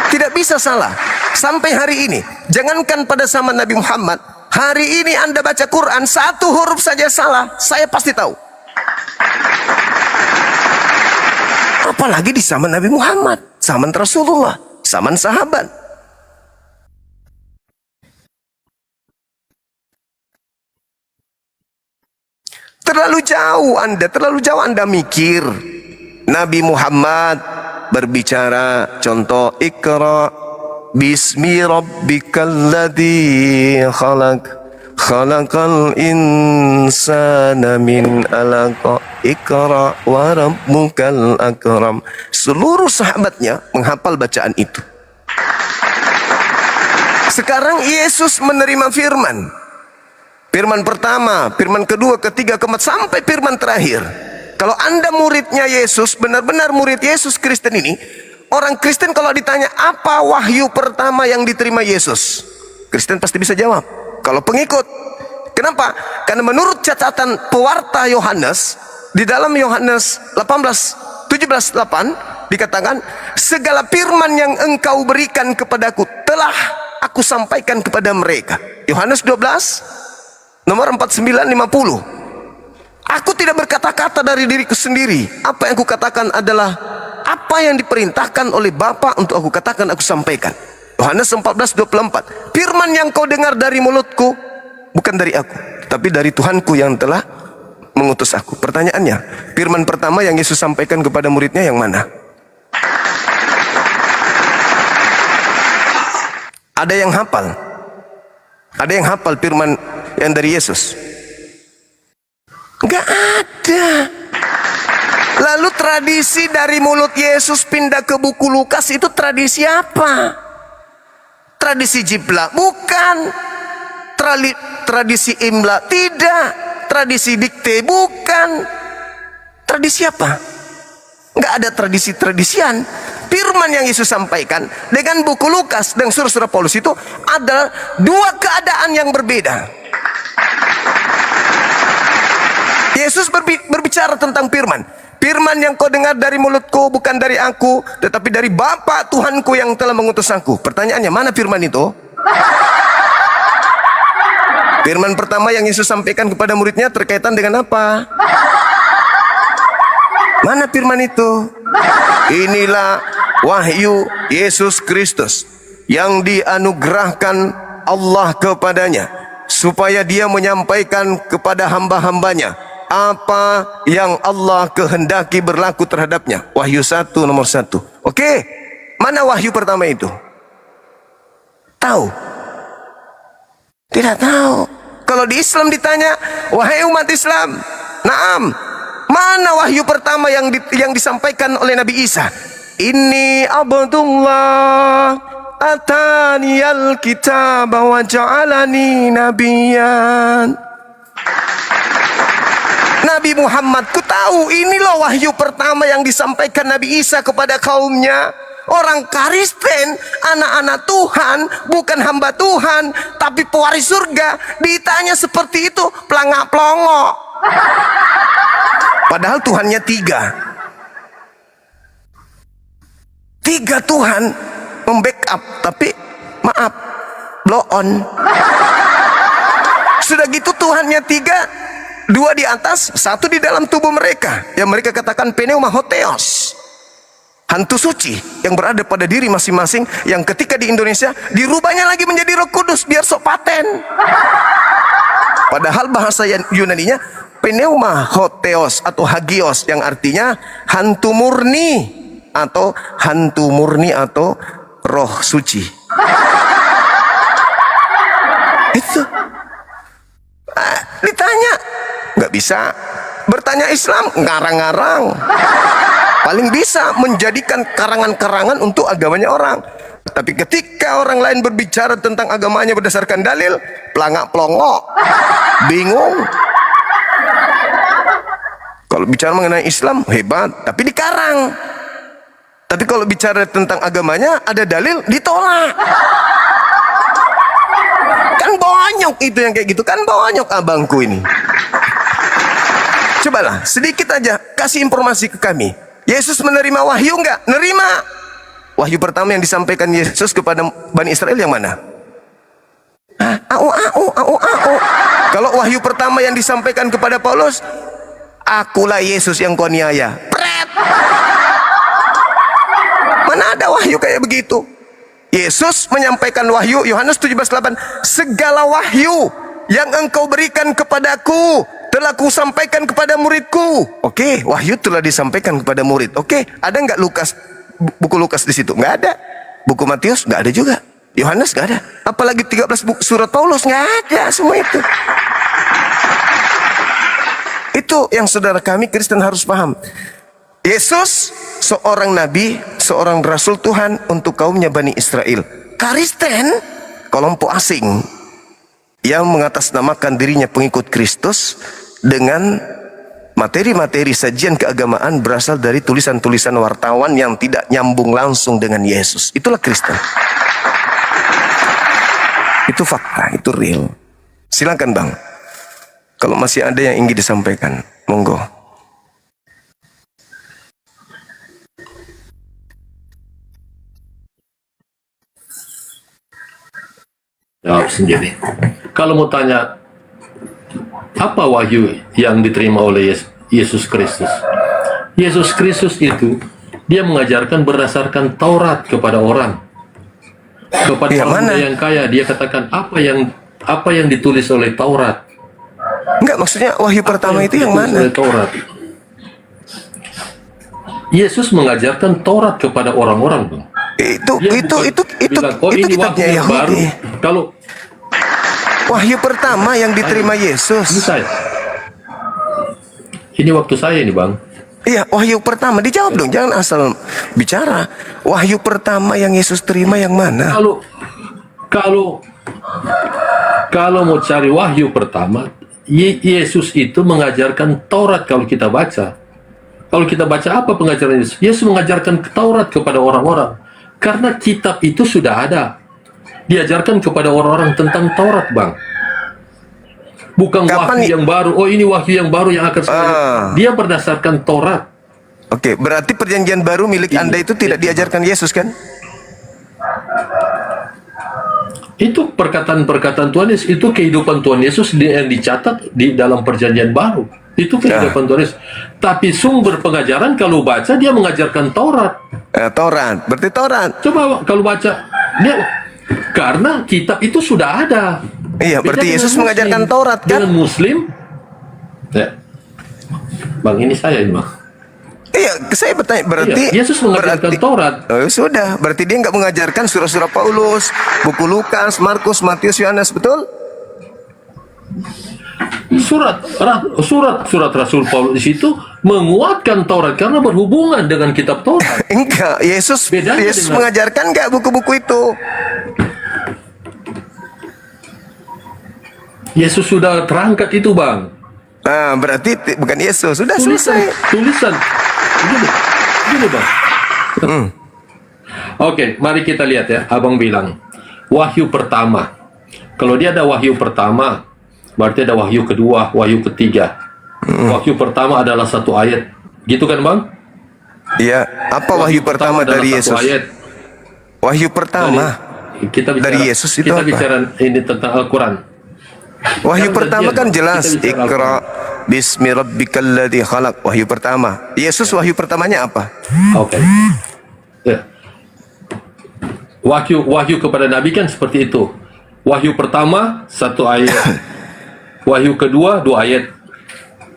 Tidak bisa salah. Sampai hari ini, jangankan pada zaman Nabi Muhammad, hari ini Anda baca Quran, satu huruf saja salah, saya pasti tahu. Apalagi di zaman Nabi Muhammad, zaman Rasulullah, zaman sahabat. Terlalu jauh Anda mikir. Nabi Muhammad berbicara, contoh, Iqra bismi rabbikal ladzi khalaq khalaqal insana min alaq Iqra wa rabbukal akram. Seluruh sahabatnya menghafal bacaan itu. Sekarang Yesus menerima firman. Firman pertama, firman kedua, ketiga, keempat, sampai firman terakhir. Kalau Anda muridnya Yesus, benar-benar murid Yesus Kristen ini, orang Kristen kalau ditanya apa wahyu pertama yang diterima Yesus, Kristen pasti bisa jawab. Kalau pengikut, kenapa? Karena menurut catatan pewarta Yohanes, di dalam Yohanes 18:17-8 dikatakan, segala firman yang engkau berikan kepadaku telah aku sampaikan kepada mereka. Yohanes 12 nomor 49-50. Aku tidak berkata-kata dari diriku sendiri. Apa yang aku katakan adalah apa yang diperintahkan oleh Bapa untuk aku katakan, aku sampaikan. Yohanes 14:24. Firman yang kau dengar dari mulutku bukan dari aku, tapi dari Tuhanku yang telah mengutus aku. Pertanyaannya, firman pertama yang Yesus sampaikan kepada muridnya yang mana? Ada yang hafal? Ada yang hafal firman yang dari Yesus? Enggak ada. Lalu tradisi dari mulut Yesus pindah ke buku Lukas itu tradisi apa? Tradisi jiplak? Bukan. Tradisi imla? Tidak. Tradisi dikte? Bukan. Tradisi apa? Enggak ada tradisi-tradisian. Firman yang Yesus sampaikan dengan buku Lukas dan surah-surah Paulus itu adalah dua keadaan yang berbeda. Yesus berbicara tentang firman. Firman yang kau dengar dari mulutku bukan dari aku, tetapi dari Bapa Tuhanku yang telah mengutus aku. Pertanyaannya, mana firman itu? Firman pertama yang Yesus sampaikan kepada muridnya terkaitan dengan apa? Mana firman itu? Inilah wahyu Yesus Kristus yang dianugerahkan Allah kepadanya, supaya dia menyampaikan kepada hamba-hambanya apa yang Allah kehendaki berlaku terhadapnya. Wahyu 1 nomor 1. Oke, mana wahyu pertama itu? Tahu? Tidak tahu. Kalau di Islam ditanya, wahai umat Islam, naam, mana wahyu pertama yang disampaikan oleh Nabi Isa? Inni abdullah ataniyal kitab wa ja'alani nabiyan. Nabi Muhammad, ku tahu ini loh wahyu pertama yang disampaikan Nabi Isa kepada kaumnya. Orang Kristen, anak-anak Tuhan, bukan hamba Tuhan, tapi pewaris surga, ditanya seperti itu, pelangak-pelongok. Padahal Tuhannya tiga Tuhan membackup, tapi maaf, blow on. Sudah gitu Tuhannya tiga, dua di atas, satu di dalam tubuh mereka, yang mereka katakan pneumahotheos. hantu suci yang berada pada diri masing-masing, yang ketika di Indonesia dirubahnya lagi menjadi Roh Kudus biar sok paten. Padahal bahasa Yunaninya pneuma hotheos atau hagios, yang artinya hantu murni atau roh suci. Itu ditanya nggak bisa, bertanya Islam ngarang-ngarang, paling bisa menjadikan karangan-karangan untuk agamanya orang. Tapi ketika orang lain berbicara tentang agamanya berdasarkan dalil, pelangak-pelongok, bingung. Kalau bicara mengenai Islam hebat, tapi dikarang. Tapi kalau bicara tentang agamanya ada dalil, ditolak. Kan banyak itu yang kayak gitu, kan banyak abangku ini. Cobalah sedikit aja kasih informasi ke kami. Yesus menerima wahyu enggak? Nerima. Wahyu pertama yang disampaikan Yesus kepada Bani Israel yang mana? Kalau wahyu pertama yang disampaikan kepada Paulus, akulah Yesus yang kau niaya. Pret. Mana ada wahyu kayak begitu? Yesus menyampaikan wahyu, Yohanes 17:8, segala wahyu yang engkau berikan kepadaku telah kusampaikan kepada muridku. Oke, wahyu telah disampaikan kepada murid. Oke, ada nggak buku Lukas di situ? Nggak ada. Buku Matius nggak ada juga. Yohanes nggak ada. Apalagi 13 surat Paulus nggak ada semua itu. Itu yang saudara kami Kristen harus paham. Yesus seorang nabi, seorang rasul Tuhan untuk kaumnya Bani Israel. Kristen, kelompok asing yang mengatasnamakan dirinya pengikut Kristus dengan materi-materi sajian keagamaan berasal dari tulisan-tulisan wartawan yang tidak nyambung langsung dengan Yesus. Itulah Kristen. Itu fakta, itu real. Silakan Bang. Kalau masih ada yang ingin disampaikan, monggo. Jawab sendiri. Kalau mau tanya apa wahyu yang diterima oleh Yesus Kristus? Yesus Kristus itu dia mengajarkan berdasarkan Taurat kepada orang. Kepada orang yang kaya dia katakan apa yang ditulis oleh Taurat. Enggak, maksudnya wahyu pertama itu yang mana? Oleh Taurat. Yesus mengajarkan Taurat kepada orang-orang, Bang. Itu ini kitabnya wahyu yang baru. Yahudi. Kalau wahyu pertama yang diterima Yesus. Ini waktu saya ini, Bang. Iya, wahyu pertama. Dijawab dong, jangan asal bicara. Wahyu pertama yang Yesus terima yang mana? Kalau mau cari wahyu pertama, Yesus itu mengajarkan Taurat. Kalau kita baca apa pengajaran Yesus? Yesus mengajarkan Taurat kepada orang-orang. Karena kitab itu sudah ada. Diajarkan kepada orang-orang tentang Taurat, Bang. Bukan wahyu yang baru. Oh, ini wahyu yang baru yang akan dia berdasarkan Taurat. Oke, berarti perjanjian baru milik Anda itu tidak diajarkan Yesus, kan? Itu perkataan-perkataan Tuhan Yesus, itu kehidupan Tuhan Yesus yang dicatat di dalam perjanjian baru. Itu kehidupan Tuhan Yesus. Tapi sumber pengajaran kalau baca dia mengajarkan Taurat. Taurat, berarti Taurat. Coba kalau baca dia, karena kitab itu sudah ada. Iya, berarti Yesus mengajarkan Taurat, kan? Dengan Muslim. Ya. Bang, ini saya ini, Bang. Iya, saya bertanya, berarti Yesus mengajarkan Taurat. Oh, sudah, berarti dia nggak mengajarkan surah-surah Paulus, buku Lukas, Markus, Matius, Yohanes, betul? Surat Rasul Paulus itu menguatkan Taurat karena berhubungan dengan kitab Taurat. Enggak, Yesus mengajarkan nggak buku-buku itu? Yesus sudah terangkat itu, Bang. Nah, berarti bukan Yesus, sudah selesai. Tulisan. Begini, Bang. Oke, mari kita lihat ya. Abang bilang wahyu pertama. Kalau dia ada wahyu pertama, berarti ada wahyu kedua, wahyu ketiga. Wahyu pertama adalah satu ayat. Gitu kan, Bang? Iya, apa wahyu pertama dari Yesus? Ayat. Wahyu pertama dari Yesus itu kita apa? Bicara ini tentang Al-Quran. Wahyu pertama kan jelas, Iqra bismi rabbikal ladzi khalaq. Wahyu pertama. Yesus wahyu pertamanya apa? Oke. Ya. Wahyu kepada Nabi kan seperti itu. Wahyu pertama 1 ayat. Wahyu kedua 2 ayat.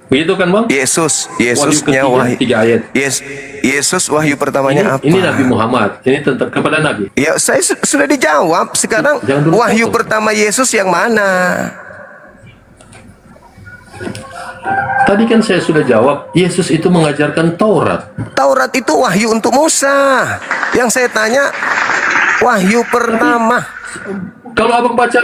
Begitu kan Bang? Yesusnya wahyu ketiga 3 ayat. Yesus wahyu pertamanya apa? Ini Nabi Muhammad. Ini tentang kepada Nabi. Ya, saya sudah dijawab. Sekarang Jangan dulu wahyu potong. pertama Yesus yang mana? Tadi kan saya sudah jawab, Yesus itu mengajarkan Taurat. Taurat itu wahyu untuk Musa. Yang saya tanya, wahyu pertama. Kalau abang baca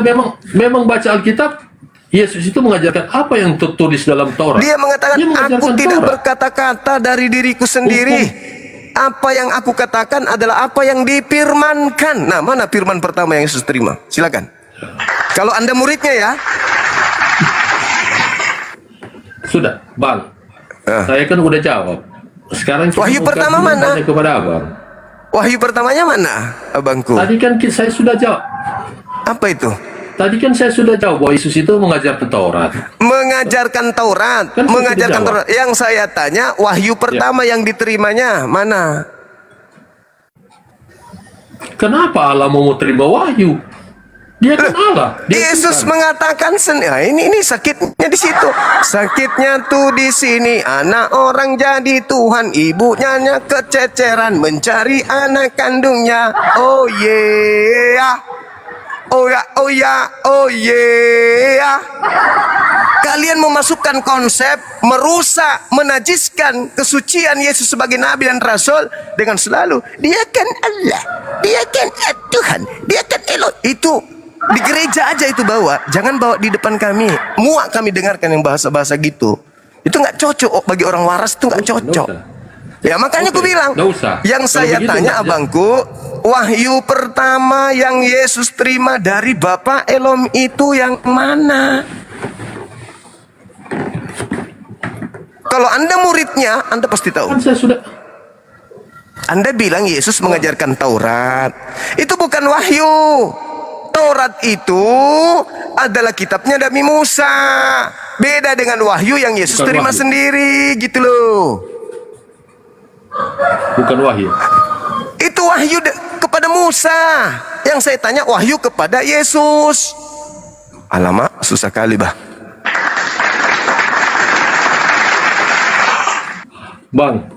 memang baca Alkitab, Yesus itu mengajarkan apa yang tertulis dalam Taurat. Dia mengatakan, Dia mengajarkan aku tidak Taurat. berkata-kata dari diriku sendiri. Apa yang aku katakan adalah apa yang difirmankan. Nah, mana firman pertama yang Yesus terima? Silakan. Kalau Anda muridnya ya. Sudah, Bang. Saya kan udah jawab. Sekarang kita Wahyu buka pertama dulu mana? tanya kepada abang. Wahyu pertamanya mana, abangku? Tadi kan saya sudah jawab. Apa itu? Tadi kan saya sudah jawab bahwa Yesus itu mengajarkan Taurat. Mengajarkan Taurat. Kan sudah Mengajarkan dijawab. Taurat. Yang saya tanya, wahyu pertama yang diterimanya mana? Kenapa Allah mau terima wahyu? Dia kan Allah. Dia Yesus Tuhan. mengatakan ini sakitnya di situ. Sakitnya tuh di sini. Anak orang jadi Tuhan, ibunya kececeran mencari anak kandungnya. Oh yeah. Oh ya, oh ya, oh yeah. Kalian memasukkan konsep merusak, menajiskan kesucian Yesus sebagai nabi dan rasul dengan selalu dia kan Allah, dia kan Tuhan, dia kan Elo. Itu di gereja aja itu bawa, jangan bawa di depan kami. Muak kami dengarkan yang bahasa-bahasa gitu. Itu nggak cocok bagi orang waras, itu nggak cocok. Ya makanya aku bilang, Nggak usah. yang Kalau saya begitu, tanya nggak- abangku, wahyu pertama yang Yesus terima dari Bapa Elom itu yang mana? Kalau Anda muridnya, Anda pasti tahu. Kan saya sudah. Anda bilang Yesus mengajarkan Taurat. Itu bukan wahyu. Taurat itu adalah kitabnya Nabi Musa. Beda dengan wahyu yang Yesus Bukan terima wahyu. sendiri, gitu loh. Bukan wahyu. Itu wahyu kepada Musa. Yang saya tanya wahyu kepada Yesus. Alamak, susah kali bah. Bang,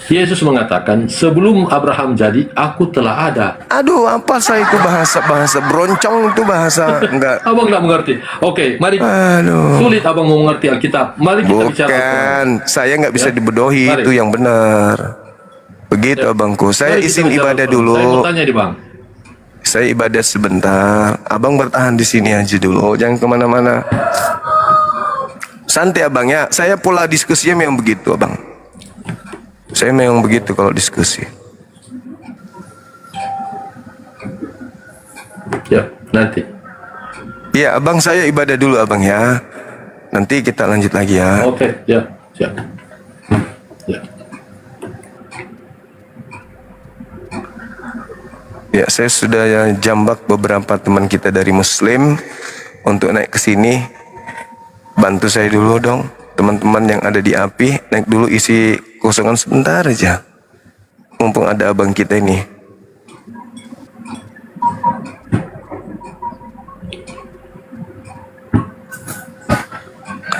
Yesus mengatakan, sebelum Abraham jadi, aku telah ada. Aduh, apa saya itu bahasa broncong itu bahasa enggak. Abang nggak mengerti. Oke, mari. Aduh. Sulit abang mau mengerti Alkitab. Mari kita bicara. Bukan, saya nggak bisa Ya. dibodohi, Mari. itu yang benar. Begitu abangku. Saya Mari kita izin bicara ibadah Al-Quran. dulu. Saya mau tanya di bang. Saya ibadah sebentar. Abang bertahan di sini aja dulu, jangan kemana-mana. Santai abang ya. Saya pola diskusinya memang begitu abang. Saya memang begitu kalau diskusi. Ya, nanti. Ya abang, saya ibadah dulu abang ya. Nanti kita lanjut lagi ya. Oke, ya, siap. Ya. Ya, saya sudah jambak beberapa teman kita dari Muslim untuk naik ke sini. Bantu saya dulu dong, teman-teman yang ada di API, naik dulu isi kosongan sebentar aja. Mumpung ada abang kita ini.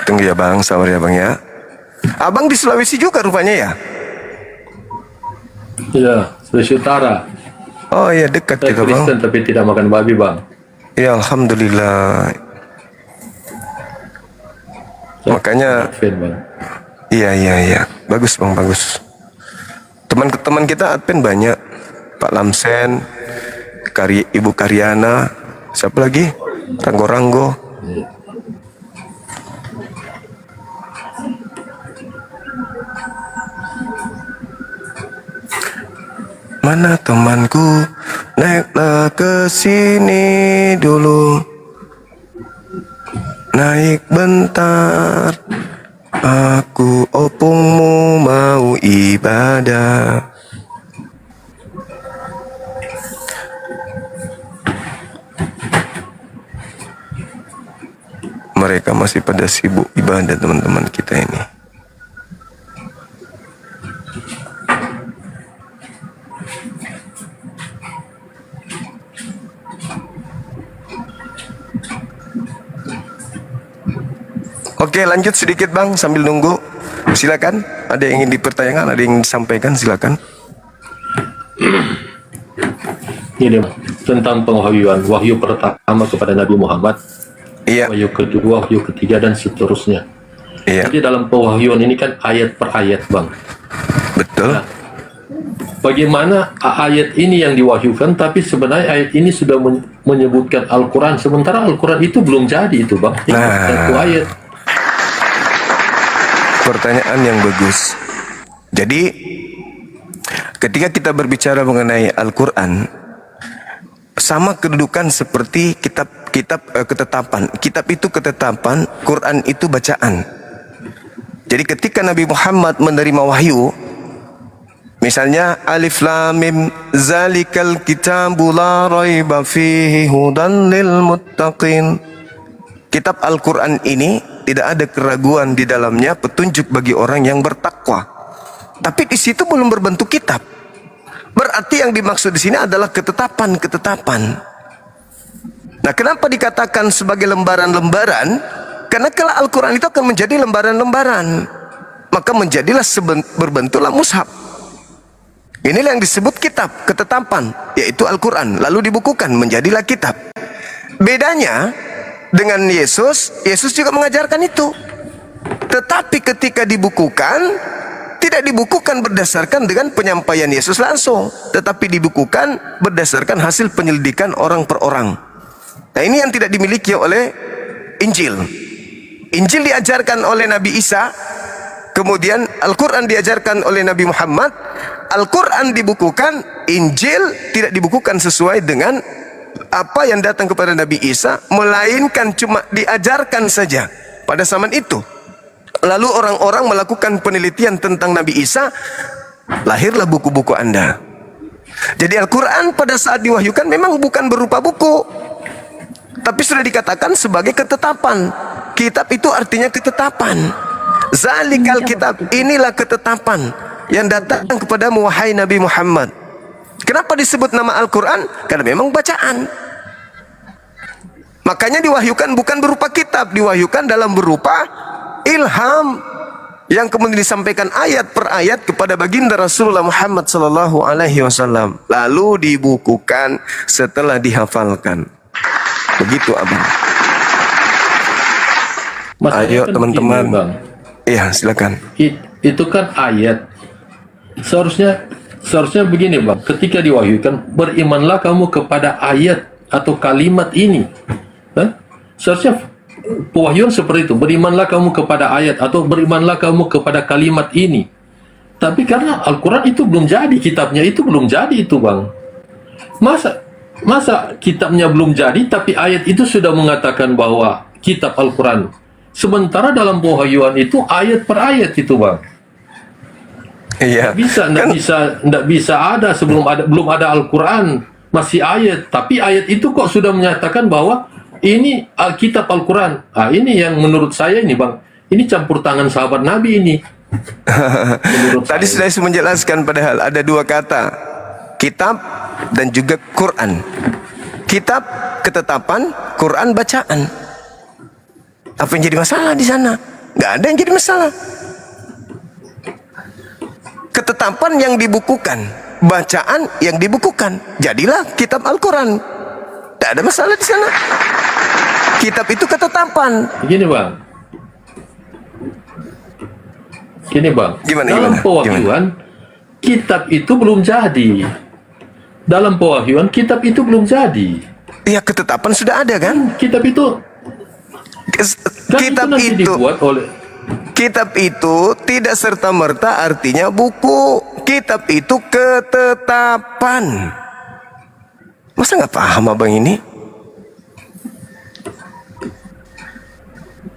Tunggu ya bang, sabar ya bang ya. Abang di Sulawesi juga rupanya ya? Ya, Sulawesi Utara. Oh iya, dekat Saya kita bang. Kristen tapi tidak makan babi bang. Ya alhamdulillah. Makanya Advent bang. iya. Bagus bang, bagus. Teman-teman kita Advent banyak. Pak Lamsen, Ibu Karyana, siapa lagi? Ranggo-Ranggo. Mana temanku? Naiklah ke sini dulu. Naik bentar. Aku opungmu mau ibadah. Mereka masih pada sibuk ibadah teman-teman kita ini. Oke, lanjut sedikit Bang sambil nunggu. Silakan. Ada yang ingin dipertanyakan, ada yang ingin disampaikan, silakan. Ini tentang pengwahyuan, wahyu pertama kepada Nabi Muhammad, Iya, wahyu kedua, wahyu ketiga, dan seterusnya. iya, Jadi dalam pewahyuan ini kan ayat per ayat, Bang. betul. Bagaimana ayat ini yang diwahyukan, tapi sebenarnya ayat ini sudah menyebutkan Al-Quran, sementara Al-Quran itu belum jadi itu, Bang. Ini Nah. satu ayat. Pertanyaan yang bagus. Jadi, ketika kita berbicara mengenai Al-Quran, sama kedudukan seperti kitab ketetapan. Kitab itu ketetapan, Quran itu bacaan. Jadi ketika Nabi Muhammad menerima wahyu, misalnya Alif Lam Mim zalikal kitabu la raiba fihi hudan lil muttaqin. Kitab Al-Quran ini tidak ada keraguan di dalamnya, petunjuk bagi orang yang bertakwa. Tapi di situ belum berbentuk kitab. Berarti yang dimaksud di sini adalah ketetapan-ketetapan. Nah, kenapa dikatakan sebagai lembaran-lembaran? Karena kalau Al-Quran itu akan menjadi lembaran-lembaran, maka menjadilah berbentuklah mushaf. Inilah yang disebut kitab, ketetapan, yaitu Al-Quran. Lalu dibukukan, menjadilah kitab. Bedanya dengan Yesus, Yesus juga mengajarkan itu. Tetapi ketika dibukukan, tidak dibukukan berdasarkan dengan penyampaian Yesus langsung, tetapi dibukukan berdasarkan hasil penyelidikan orang per orang. Nah, ini yang tidak dimiliki oleh Injil. Injil diajarkan oleh Nabi Isa, kemudian Al-Quran diajarkan oleh Nabi Muhammad. Al-Quran dibukukan, Injil tidak dibukukan sesuai dengan apa yang datang kepada Nabi Isa, melainkan cuma diajarkan saja pada zaman itu. Lalu orang-orang melakukan penelitian tentang Nabi Isa, lahirlah buku-buku Anda. Jadi Al-Quran pada saat diwahyukan memang bukan berupa buku, tapi sudah dikatakan sebagai ketetapan. Kitab itu artinya ketetapan. Zalikal kitab, inilah ketetapan yang datang kepadamu wahai Nabi Muhammad. Kenapa disebut nama Al-Quran? Karena memang bacaan. Makanya diwahyukan bukan berupa kitab, diwahyukan dalam berupa ilham yang kemudian disampaikan ayat per ayat kepada baginda Rasulullah Muhammad sallallahu alaihi wasallam, lalu dibukukan setelah dihafalkan. Begitu, Abang. Maksudnya Ayo kan teman-teman. begini, Bang. Iya, silakan. Itu kan ayat. Seharusnya begini, Bang. Ketika diwahyukan, berimanlah kamu kepada ayat atau kalimat ini. Seharusnya pewahyuan seperti itu, berimanlah kamu kepada ayat atau berimanlah kamu kepada kalimat ini. Tapi karena Al-Quran itu belum jadi, kitabnya itu belum jadi itu, Bang. Masa kitabnya belum jadi tapi ayat itu sudah mengatakan bahwa kitab Al-Quran. Sementara dalam pewahyuan itu ayat per ayat itu, Bang. Iya. Nggak bisa ada belum ada Al-Quran, masih ayat. Tapi ayat itu kok sudah menyatakan bahwa ini Alkitab Al-Quran. Ini yang menurut saya ini, Bang, ini campur tangan sahabat Nabi ini. Tadi sudah saya menjelaskan, padahal ada dua kata, kitab dan juga Quran. Kitab ketetapan, Quran bacaan. Apa yang jadi masalah di sana? Nggak ada yang jadi masalah. Ketetapan yang dibukukan, bacaan yang dibukukan, jadilah kitab Al-Quran. Tidak ada masalah di sana. Kitab itu ketetapan. Gini, Bang. Dalam pewahyuan, kitab itu belum jadi. Dalam pewahyuan, kitab itu belum jadi. Iya, ketetapan sudah ada kan? Kitab itu Kitab nanti itu dibuat oleh kitab itu tidak serta-merta artinya buku. Kitab itu ketetapan. Masa nggak paham Abang ini?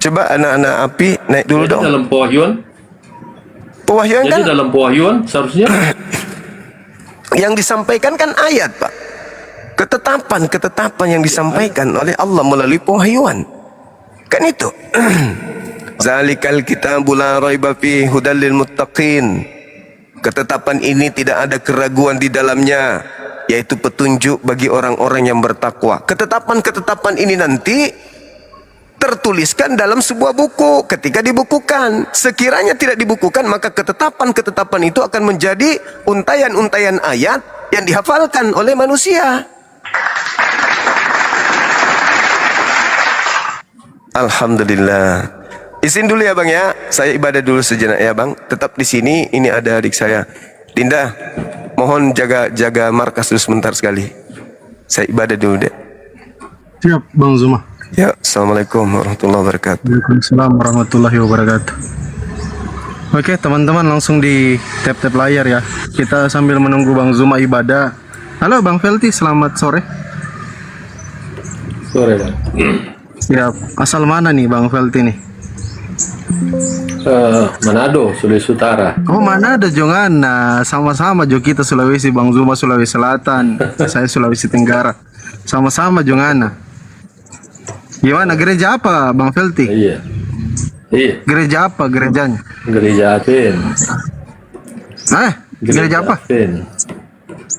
Coba anak-anak api naik dulu jadi dong. dalam pewahyuan. Pewahyuan Jadi kan dalam pewahyuan seharusnya yang disampaikan kan ayat, Pak. Ketetapan yang disampaikan oleh Allah melalui pewahyuan. Kan itu. Zalikal kitabu la raiba fihi hudal lil muttaqin. Ketetapan ini tidak ada keraguan di dalamnya, yaitu petunjuk bagi orang-orang yang bertakwa. Ketetapan-ketetapan ini nanti tertuliskan dalam sebuah buku ketika dibukukan. Sekiranya tidak dibukukan, maka ketetapan-ketetapan itu akan menjadi untayan-untayan ayat yang dihafalkan oleh manusia. Alhamdulillah. Izin dulu ya Bang ya, saya ibadah dulu sejenak ya Bang. Tetap di sini, ini ada adik saya. Dinda, mohon jaga markas dulu sebentar sekali. Saya ibadah dulu deh. Siap, Bang Zuma. Ya, Assalamualaikum warahmatullahi wabarakatuh. Waalaikumsalam warahmatullahi wabarakatuh. Oke, teman-teman langsung di tap-tap layar ya. Kita sambil menunggu Bang Zuma ibadah. Halo Bang Felty, selamat sore. Sore, Bang. Siap. Asal mana nih Bang Felty nih? Manado, Sulawesi Utara. Oh, Manado Jongana. Sama-sama Jo kita Sulawesi, Bang Zuma Sulawesi Selatan. Saya Sulawesi Tenggara. Sama-sama Jongana. Gimana gereja apa Bang Felty? Iya. Gereja apa gerejanya? Gereja Advent. Gereja apa? Advent.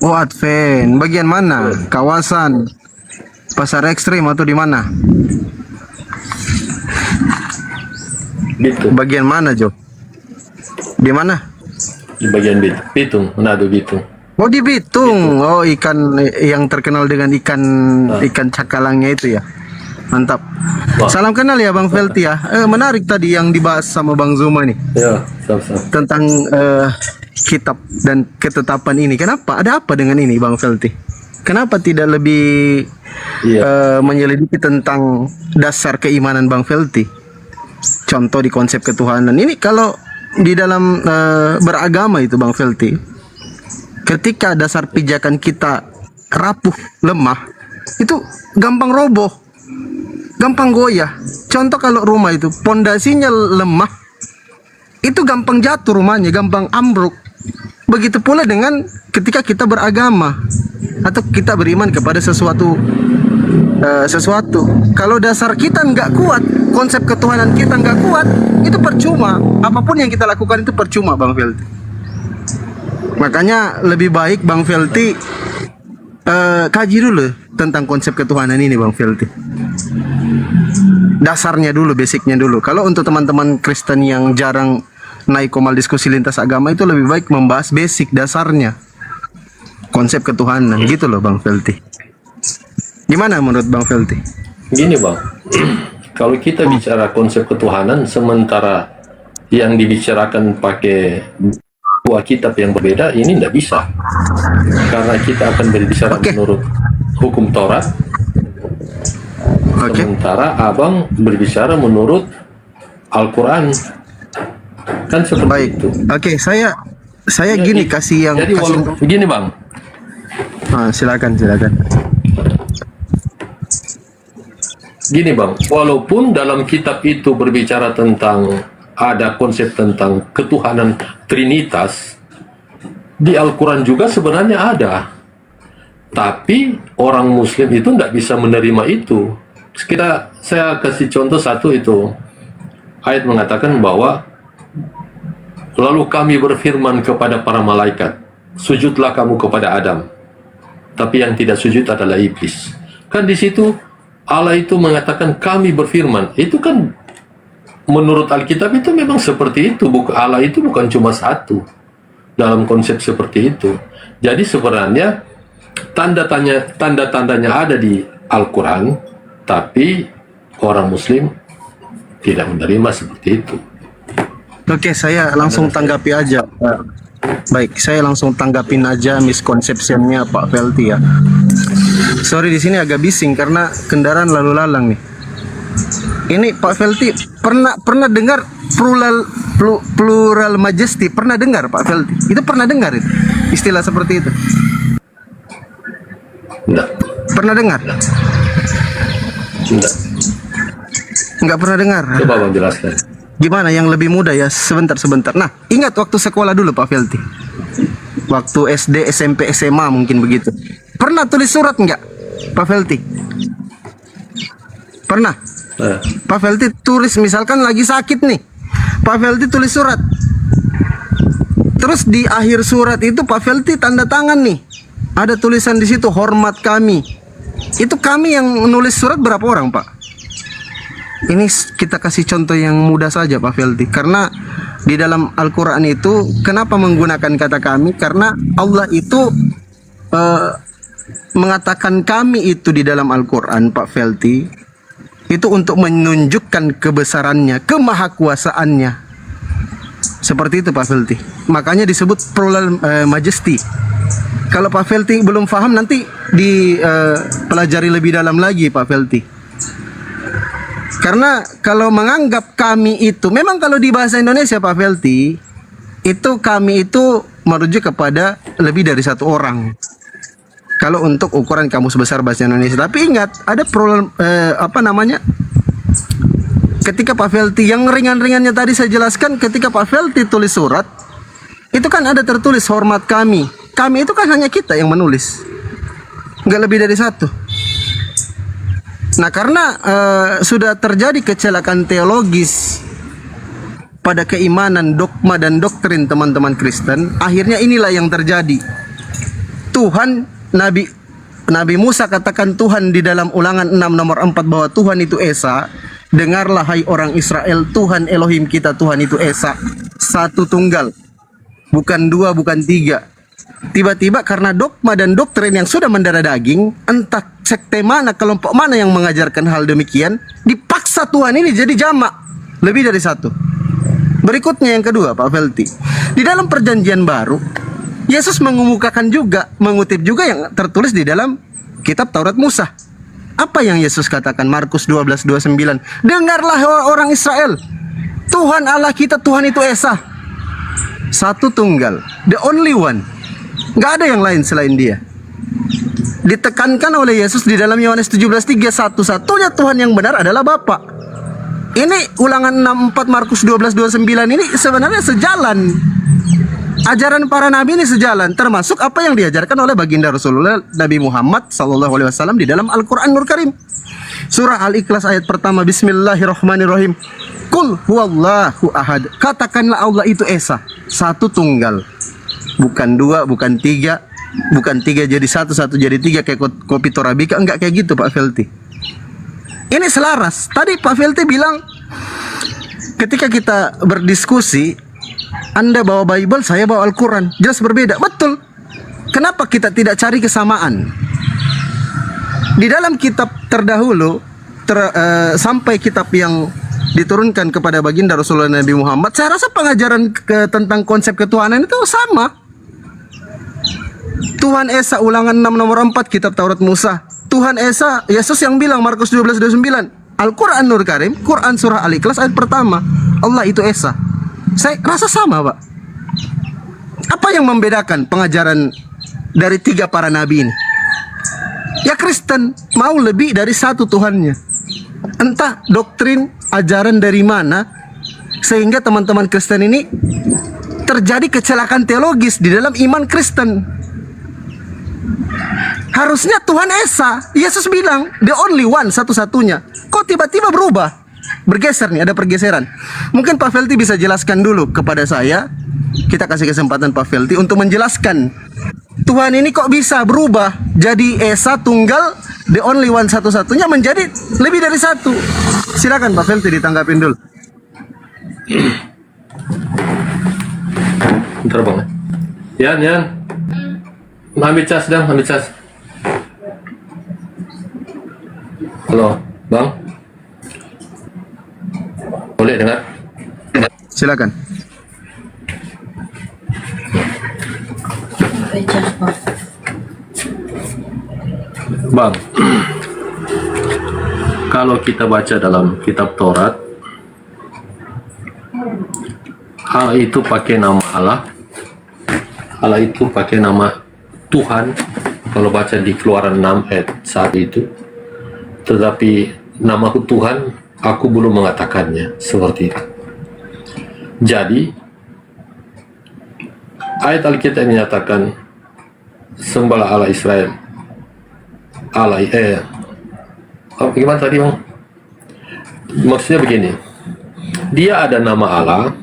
Oh, Advent. Bagian mana? Kawasan Pasar Ekstrim atau di mana? Bitung. Bagian mana, Jo? Di mana? Di bagian Bitung, Manado Bitung. Oh, di Bitung. Oh, ikan yang terkenal dengan ikan cakalangnya itu ya. Mantap. Wah. Salam kenal ya Bang Felty ya. Menarik tadi yang dibahas sama Bang Zuma nih Ya, sama-sama. tentang kitab dan ketetapan ini. Kenapa? Ada apa dengan ini Bang Felty? Kenapa tidak lebih menyelidiki tentang dasar keimanan Bang Felty? Contoh di konsep ketuhanan ini, kalau di dalam beragama itu Bang Felty, ketika dasar pijakan kita rapuh, lemah, itu gampang roboh, gampang goyah. Contoh kalau rumah itu pondasinya lemah, itu gampang jatuh rumahnya, gampang ambruk. Begitu pula dengan ketika kita beragama atau kita beriman kepada sesuatu. Kalau dasar kita nggak kuat, konsep ketuhanan kita nggak kuat, itu percuma. Apapun yang kita lakukan itu percuma Bang Felty. Makanya lebih baik Bang Felty kaji dulu tentang konsep ketuhanan ini Bang Felty. Dasarnya dulu, basicnya dulu. Kalau untuk teman-teman Kristen yang jarang naik komal diskusi lintas agama, itu lebih baik membahas basic dasarnya konsep ketuhanan gitu loh Bang Felty. Gimana menurut Bang Felty? Gini Bang, kalau kita bicara konsep ketuhanan, sementara yang dibicarakan pakai dua kitab yang berbeda, ini tidak bisa. Karena kita akan berbicara menurut hukum Taurat, sementara Abang berbicara menurut Al-Quran. Kan seperti itu. Oke, saya gini kasih yang jadi begini Bang. Silakan. Gini Bang, walaupun dalam kitab itu berbicara tentang ada konsep tentang ketuhanan Trinitas, di Al-Quran juga sebenarnya ada. Tapi orang Muslim itu tidak bisa menerima itu. Saya kasih contoh satu itu. Ayat mengatakan bahwa lalu kami berfirman kepada para malaikat, sujudlah kamu kepada Adam. Tapi yang tidak sujud adalah iblis. Kan di situ Allah itu mengatakan kami berfirman. Itu kan menurut Alkitab itu memang seperti itu. Allah itu bukan cuma satu dalam konsep seperti itu. Jadi sebenarnya tanda-tandanya ada di Al-Quran, tapi orang Muslim tidak menerima seperti itu. Oke, saya langsung tanggapi aja. Baik, saya langsung tanggapin aja miskonsepsinya Pak Felty ya. Sorry di sini agak bising karena kendaraan lalu lalang nih. Ini Pak Felty pernah dengar plural majesty? Pernah dengar Pak Felty? Itu pernah dengar itu istilah seperti itu? Enggak. Pernah dengar? Enggak. Enggak pernah dengar. Coba Bang jelaskan. Gimana yang lebih mudah ya? Sebentar. Nah, ingat waktu sekolah dulu Pak Felty. Waktu SD, SMP, SMA mungkin begitu. Pernah tulis surat enggak Pak Felty? Pernah? Pak Felty tulis misalkan lagi sakit nih. Pak Felty tulis surat. Terus di akhir surat itu Pak Felty tanda tangan nih. Ada tulisan di situ hormat kami. Itu kami yang nulis surat berapa orang, Pak? Ini kita kasih contoh yang mudah saja Pak Felty. Karena di dalam Al-Quran itu kenapa menggunakan kata kami? Karena Allah itu mengatakan kami itu di dalam Al-Quran Pak Felty itu untuk menunjukkan kebesarannya, kemahakuasaannya. Seperti itu Pak Felty. Makanya disebut plural majesty. Kalau Pak Felty belum paham nanti dipelajari lebih dalam lagi Pak Felty. Karena kalau menganggap kami itu, memang kalau di bahasa Indonesia Pak Felty, itu kami itu merujuk kepada lebih dari satu orang. Kalau untuk ukuran kamus besar bahasa Indonesia. Tapi ingat, ada plural ketika Pak Felty yang ringan-ringannya tadi saya jelaskan, ketika Pak Felty tulis surat, itu kan ada tertulis hormat kami. Kami itu kan hanya kita yang menulis, nggak lebih dari satu. Nah karena sudah terjadi kecelakaan teologis pada keimanan, dogma dan doktrin teman-teman Kristen, akhirnya inilah yang terjadi. Tuhan, Nabi Musa katakan Tuhan di dalam Ulangan 6 nomor 4 bahwa Tuhan itu Esa. Dengarlah hai orang Israel, Tuhan Elohim kita, Tuhan itu Esa, satu tunggal, bukan dua, bukan tiga. Tiba-tiba karena dogma dan doktrin yang sudah mendarah daging, entah sekte mana, kelompok mana yang mengajarkan hal demikian, dipaksa Tuhan ini jadi jamak, lebih dari satu. Berikutnya yang kedua Pak Felty, di dalam perjanjian baru Yesus mengemukakan juga, mengutip juga yang tertulis di dalam kitab Taurat Musa. Apa yang Yesus katakan? Markus 12:29. Dengarlah orang Israel, Tuhan Allah kita, Tuhan itu Esa, satu tunggal, the only one. Gak ada yang lain selain dia. Ditekankan oleh Yesus di dalam Yohanes 17:3, satu-satunya Tuhan yang benar adalah Bapa. Ini Ulangan 6:4, Markus 12:29 ini sebenarnya sejalan. Ajaran para nabi ini sejalan, termasuk apa yang diajarkan oleh baginda Rasulullah Nabi Muhammad SAW di dalam Al-Quran Nur Karim. Surah Al-Ikhlas ayat pertama, Bismillahirrahmanirrahim. Qul huwallahu ahad. Katakanlah Allah itu Esa, satu tunggal, bukan dua, bukan tiga, bukan tiga jadi satu, satu jadi tiga kayak kopi Torabika. Enggak kayak gitu Pak Felty. Ini selaras. Tadi Pak Felty bilang ketika kita berdiskusi, Anda bawa Bible, saya bawa Al-Quran, jelas berbeda. Betul. Kenapa kita tidak cari kesamaan? Di dalam kitab terdahulu sampai kitab yang diturunkan kepada baginda Rasulullah Nabi Muhammad, saya rasa pengajaran tentang konsep ketuhanan itu sama. Tuhan Esa Ulangan 6 nomor 4 kitab Taurat Musa. Tuhan Esa, Yesus yang bilang Markus 12:29. Al-Quran Nur Karim, Quran surah Al-Ikhlas ayat pertama, Allah itu Esa. Saya rasa sama Pak. Apa yang membedakan pengajaran dari tiga para nabi ini? Ya Kristen mau lebih dari satu Tuhannya. Entah doktrin ajaran dari mana sehingga teman-teman Kristen ini terjadi kecelakaan teologis di dalam iman Kristen. Harusnya Tuhan Esa, Yesus bilang the only one, satu-satunya. Kok tiba-tiba berubah? Bergeser nih, ada pergeseran. Mungkin Pak Felty bisa jelaskan dulu kepada saya. Kita kasih kesempatan Pak Felty untuk menjelaskan Tuhan ini kok bisa berubah jadi Esa tunggal, the only one, satu-satunya menjadi lebih dari satu. Silakan Pak Felty ditanggapin dulu. Bentar bang. Yan. Ambil cas dong, ambil cas. Halo, bang. Boleh dengar? Silakan. Bang, kalau kita baca dalam kitab Taurat, Allah itu pakai nama Allah, Allah itu pakai nama Tuhan. Kalau baca di Keluaran 6 ayat 1 itu, tetapi namaku Tuhan, aku belum mengatakannya, seperti itu. Jadi ayat Alkitab menyatakan sembahlah Allah Israel. Gimana tadi bang? Maksudnya begini, dia ada nama Allah,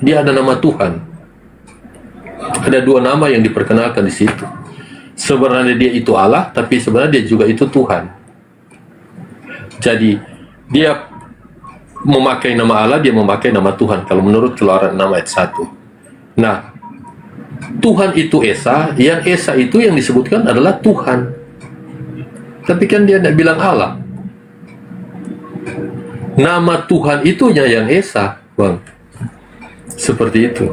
dia ada nama Tuhan. Ada dua nama yang diperkenalkan di situ. Sebenarnya dia itu Allah, tapi sebenarnya dia juga itu Tuhan. Jadi dia memakai nama Allah, dia memakai nama Tuhan. Kalau menurut Keluaran 6 ayat 1. Nah, Tuhan itu Esa, yang Esa itu yang disebutkan adalah Tuhan. Tapi kan dia tidak bilang Allah. Nama Tuhan itunya yang Esa, Bang. Seperti itu.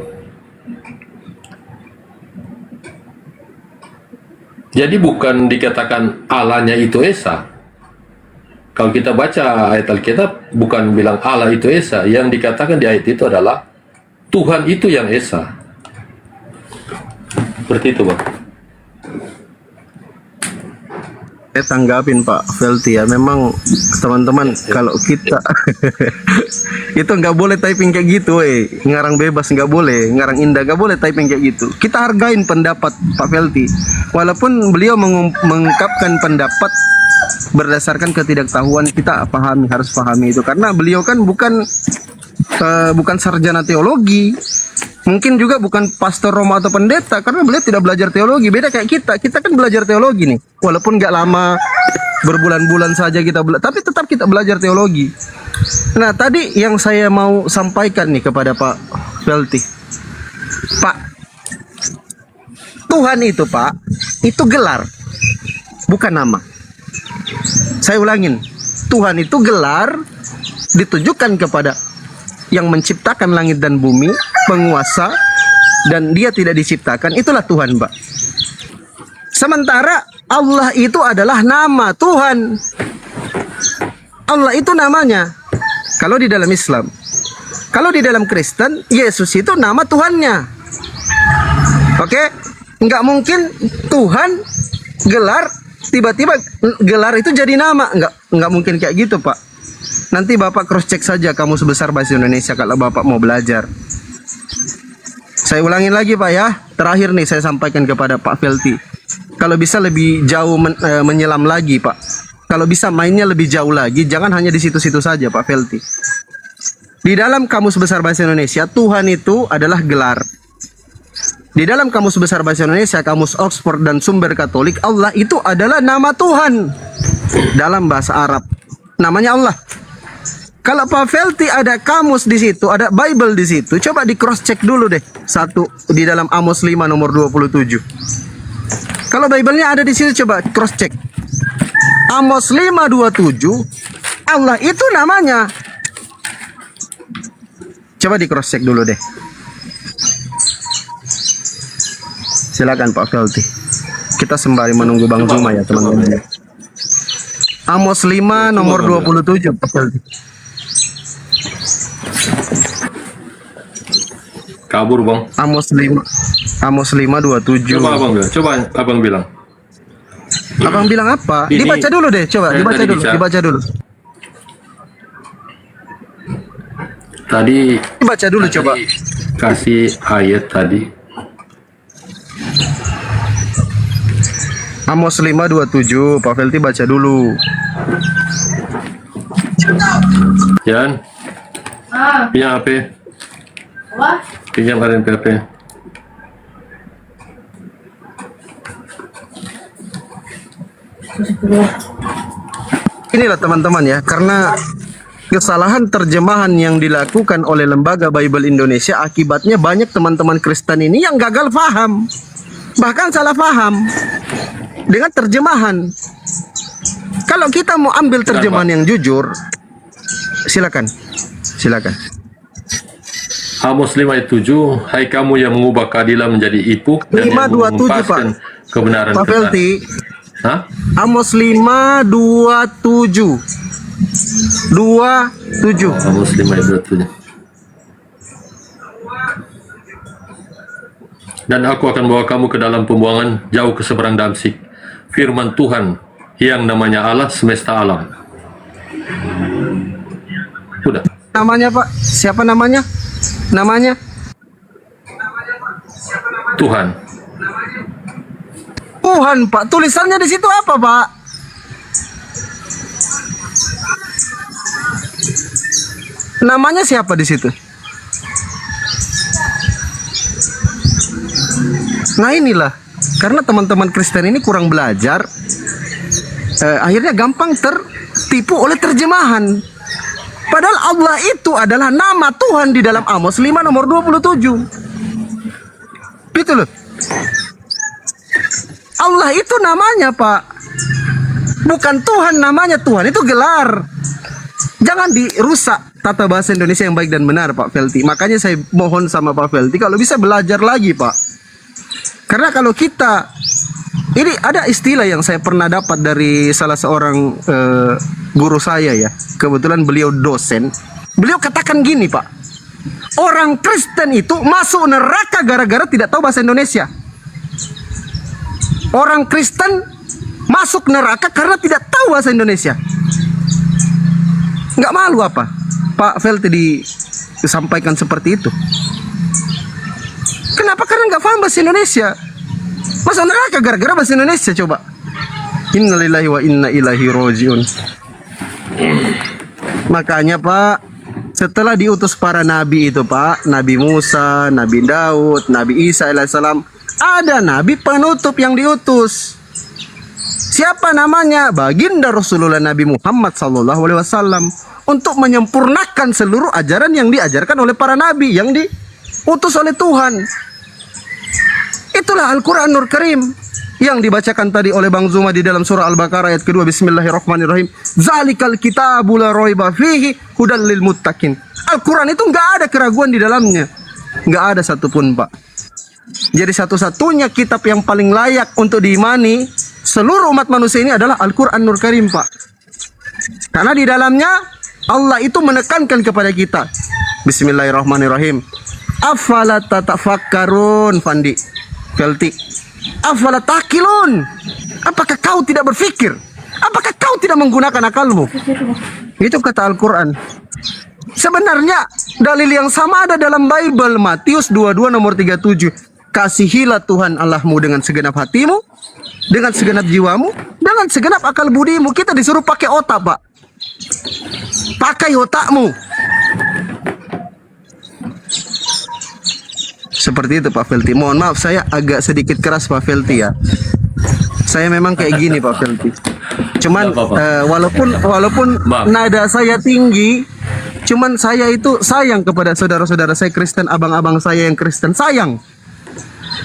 Jadi bukan dikatakan Allahnya itu Esa. Kalau kita baca ayat Alkitab, bukan bilang Allah itu Esa. Yang dikatakan di ayat itu adalah Tuhan itu yang Esa. Seperti itu, Bang. Saya tanggapin Pak Felty ya, memang teman-teman kalau kita itu nggak boleh typing kayak gitu, ngarang bebas nggak boleh, ngarang indah nggak boleh typing kayak gitu. Kita hargain pendapat Pak Felty, walaupun beliau mengungkapkan pendapat berdasarkan ketidaktahuan, kita pahami, harus pahami itu, karena beliau kan bukan sarjana teologi. Mungkin juga bukan pastor Roma atau pendeta, karena beliau tidak belajar teologi. Beda kayak kita kan belajar teologi nih. Walaupun nggak lama, berbulan-bulan saja kita tapi tetap kita belajar teologi. Nah, tadi yang saya mau sampaikan nih kepada Pak Felty. Pak, Tuhan itu Pak, itu gelar, bukan nama. Saya ulangin, Tuhan itu gelar ditujukan kepada yang menciptakan langit dan bumi, penguasa, dan dia tidak diciptakan, itulah Tuhan, Mbak. Sementara Allah itu adalah nama Tuhan. Allah itu namanya. Kalau di dalam Islam. Kalau di dalam Kristen, Yesus itu nama Tuhannya. Oke? Nggak mungkin Tuhan gelar, tiba-tiba gelar itu jadi nama. Nggak mungkin kayak gitu, Pak. Nanti Bapak cross check saja Kamus Besar Bahasa Indonesia kalau Bapak mau belajar. Saya ulangin lagi Pak ya. Terakhir nih saya sampaikan kepada Pak Felty. Kalau bisa lebih jauh menyelam lagi Pak. Kalau bisa mainnya lebih jauh lagi. Jangan hanya di situ-situ saja Pak Felty. Di dalam Kamus Besar Bahasa Indonesia, Tuhan itu adalah gelar. Di dalam Kamus Besar Bahasa Indonesia, Kamus Oxford dan Sumber Katolik, Allah itu adalah nama Tuhan. Dalam bahasa Arab, namanya Allah. Kalau Pak Felty ada kamus di situ, ada Bible di situ, coba di cross check dulu deh. Satu di dalam Amos 5 nomor 27. Kalau Bible-nya ada di situ, coba cross check. Amos 5:27, Allah itu namanya. Coba di cross check dulu deh. Silakan Pak Felty. Kita sembari menunggu Bang Juma ya teman-teman. Amos 5 nomor 27 Pak Felty. Kabur, Bang. Amos 5:27. Coba Abang bilang. Abang bilang apa? Ini- Dibaca dulu deh, coba dibaca tadi dulu, bisa. dibaca dulu. Tadi Dibaca dulu coba. kasih ayat tadi. Amos 5:27, Pak Felty baca dulu. Yan, pinjam HP. Apa? Pinjam RMPP. Inilah teman-teman ya, karena kesalahan terjemahan yang dilakukan oleh Lembaga Bible Indonesia, akibatnya banyak teman-teman Kristen ini yang gagal paham, bahkan salah paham dengan terjemahan. Kalau kita mau ambil terjemahan yang jujur, silakan. Amos 5 ayat 7, hai kamu yang mengubah keadilan menjadi ipuk dan yang 5:27, mengumpaskan kebenaran Pak Felty. Hah? Amos 5:27. 27. Amos 5 ayat 27. Dan aku akan bawa kamu ke dalam pembuangan jauh ke seberang Damsik. Firman Tuhan yang namanya Allah semesta alam. Sudah. Namanya Pak, siapa namanya? Namanya Tuhan. Tuhan Pak. Tulisannya di situ apa Pak? Namanya siapa di situ? Nah inilah, karena teman-teman Kristen ini kurang belajar, akhirnya gampang tertipu oleh terjemahan. Padahal Allah itu adalah nama Tuhan di dalam Amos 5 nomor 27. Gitu loh. Allah itu namanya, Pak. Bukan Tuhan namanya, Tuhan itu gelar. Jangan dirusak tata bahasa Indonesia yang baik dan benar, Pak Felti. Makanya saya mohon sama Pak Felti kalau bisa belajar lagi, Pak. Karena kalau kita, ini ada istilah yang saya pernah dapat dari salah seorang guru saya ya. Kebetulan beliau dosen. Beliau katakan gini, Pak. Orang Kristen itu masuk neraka gara-gara tidak tahu bahasa Indonesia. Orang Kristen masuk neraka karena tidak tahu bahasa Indonesia. Nggak malu apa Pak Felti disampaikan seperti itu? Kenapa? Karena nggak paham bahasa Indonesia. Masuk neraka gara-gara bahasa Indonesia, coba. Innalillahi wa inna ilaihi rojiun. Makanya Pak, setelah diutus para nabi itu Pak, Nabi Musa, Nabi Daud, Nabi Isa alaihissalam, ada nabi penutup yang diutus. Siapa namanya? Baginda Rasulullah Nabi Muhammad SAW, untuk menyempurnakan seluruh ajaran yang diajarkan oleh para nabi yang diutus oleh Tuhan. Itulah Al-Quranul Karim yang dibacakan tadi oleh Bang Zuma di dalam surah Al-Baqarah ayat kedua. Bismillahirrahmanirrahim. Zalikal kitabul la raiba fihi hudal lil muttaqin. Al-Quran itu nggak ada keraguan di dalamnya, nggak ada satupun, Pak. Jadi satu-satunya kitab yang paling layak untuk diimani seluruh umat manusia ini adalah Al-Quranul Karim, Pak. Karena di dalamnya Allah itu menekankan kepada kita. Bismillahirrahmanirrahim. Afala tatafakkarun, Fandi Felti. Afala takilun. Apakah kau tidak berpikir? Apakah kau tidak menggunakan akalmu? Itu kata Al-Quran. Sebenarnya dalil yang sama ada dalam Bible, Matius 22 nomor 37. Kasihilah Tuhan Allahmu dengan segenap hatimu, dengan segenap jiwamu, dengan segenap akal budimu. Kita disuruh pakai otak, Pak. Pakai otakmu. Seperti itu Pak Felti. Mohon maaf saya agak sedikit keras Pak Felti ya. Saya memang kayak gini Pak Felti. Cuman walaupun nada saya tinggi, cuman saya itu sayang kepada saudara-saudara saya Kristen, abang-abang saya yang Kristen, sayang.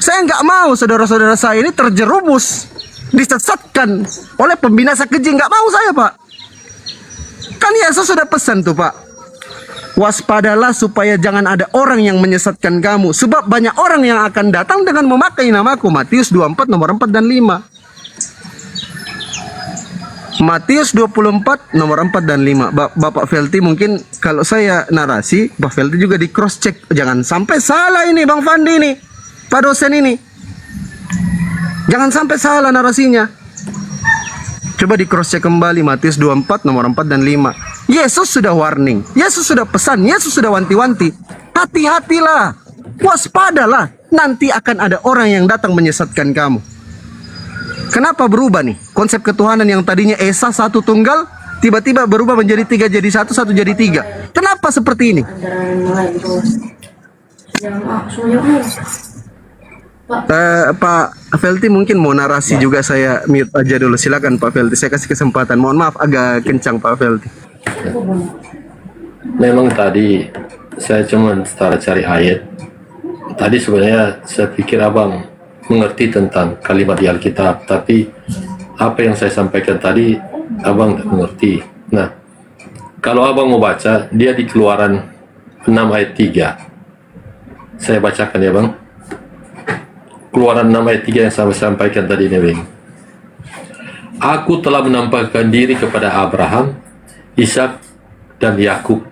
Saya nggak mau saudara-saudara saya ini terjerumus, disesatkan oleh pembinasa keji. Nggak mau saya, Pak. Kan Yesus sudah pesan tuh, Pak. Waspadalah supaya jangan ada orang yang menyesatkan kamu, sebab banyak orang yang akan datang dengan memakai namaku. Matius 24 nomor 4 dan 5. Matius 24 nomor 4 dan 5. Bapak Felti mungkin kalau saya narasi, Pak Felti juga di cross check. Jangan sampai salah ini Bang Fandi ini, Pak dosen ini. Jangan sampai salah narasinya. Coba di cross check kembali Matius 24 nomor 4 dan 5. Yesus sudah warning, Yesus sudah pesan, Yesus sudah wanti-wanti. Hati-hatilah, waspadalah, nanti akan ada orang yang datang menyesatkan kamu. Kenapa berubah nih? Konsep ketuhanan yang tadinya Esa satu tunggal, tiba-tiba berubah menjadi 3 jadi 1, 1 jadi 3. Kenapa seperti ini? Pak Felti mungkin mau narasi juga, saya mute aja dulu. Silakan Pak Felti, saya kasih kesempatan. Mohon maaf agak kencang Pak Felti. Memang tadi saya cuma setara cari ayat. Tadi sebenarnya saya pikir abang mengerti tentang kalimat di Alkitab, tapi apa yang saya sampaikan tadi abang tidak mengerti. Nah, kalau abang mau baca, dia di Keluaran 6 ayat 3. Saya bacakan ya bang. Keluaran 6 ayat 3 yang saya sampaikan tadi ini bang. Aku telah menampakkan diri kepada Abraham, Ishak dan Yakub.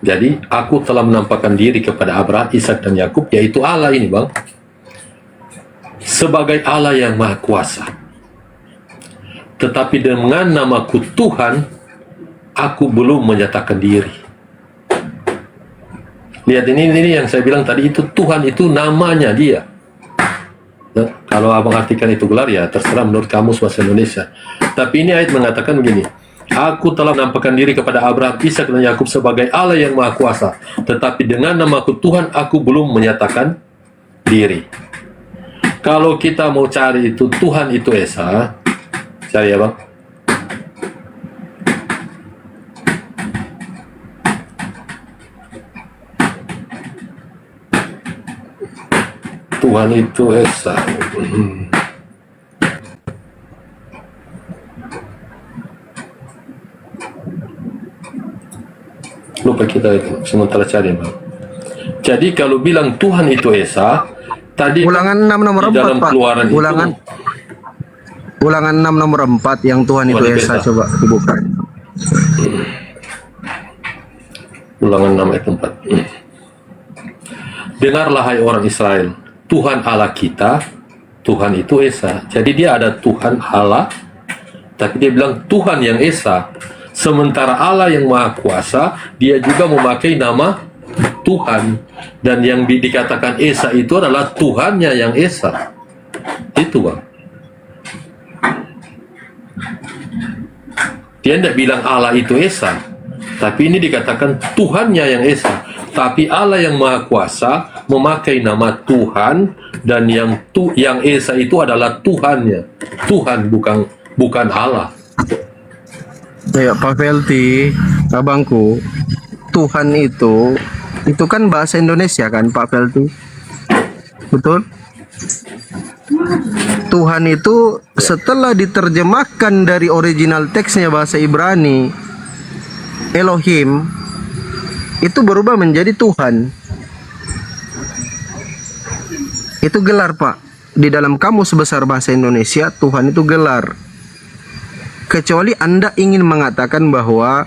Jadi aku telah menampakkan diri kepada Abraham, Ishak dan Yakub, yaitu Allah ini bang, sebagai Allah yang Maha Kuasa. Tetapi dengan namaku Tuhan, aku belum menyatakan diri. Lihat ini yang saya bilang tadi, itu Tuhan itu namanya dia. Nah, kalau abang artikan itu gelar ya terserah menurut kamus bahasa Indonesia. Tapi ini ayat mengatakan begini. Aku telah menampakkan diri kepada Abraham, Ishak dan Yakub sebagai Allah yang Maha Kuasa. Tetapi dengan namaku Tuhan, aku belum menyatakan diri. Kalau kita mau cari itu Tuhan itu Esa, cari ya Bang. Tuhan itu Esa. Lupa kita itu, sementara cari Bang. Jadi kalau bilang Tuhan itu Esa, tadi Ulangan 6 nomor di 4 dalam Pak. Keluaran Ulangan 6 nomor 4 yang Tuhan itu Tuhan Esa, Esa. coba dibuka. Ulangan 6 ayat 4. Dengarlah hai orang Israel, Tuhan Allah kita, Tuhan itu Esa. Jadi dia ada Tuhan Allah, tapi dia bilang Tuhan yang Esa. Sementara Allah yang Maha Kuasa, dia juga memakai nama Tuhan. Dan yang dikatakan Esa itu adalah Tuhannya yang Esa. Itu Bang. Dia tidak bilang Allah itu Esa, tapi ini dikatakan Tuhannya yang Esa. Tapi Allah yang Maha Kuasa memakai nama Tuhan, dan yang Esa itu adalah Tuhannya. Tuhan bukan Allah. Ya Pak Felti, abangku, Tuhan itu kan bahasa Indonesia kan Pak Felti, betul? Tuhan itu setelah diterjemahkan dari original teksnya bahasa Ibrani, Elohim, itu berubah menjadi Tuhan. Itu gelar Pak. Di dalam Kamus Besar Bahasa Indonesia, Tuhan itu gelar. Kecuali Anda ingin mengatakan bahwa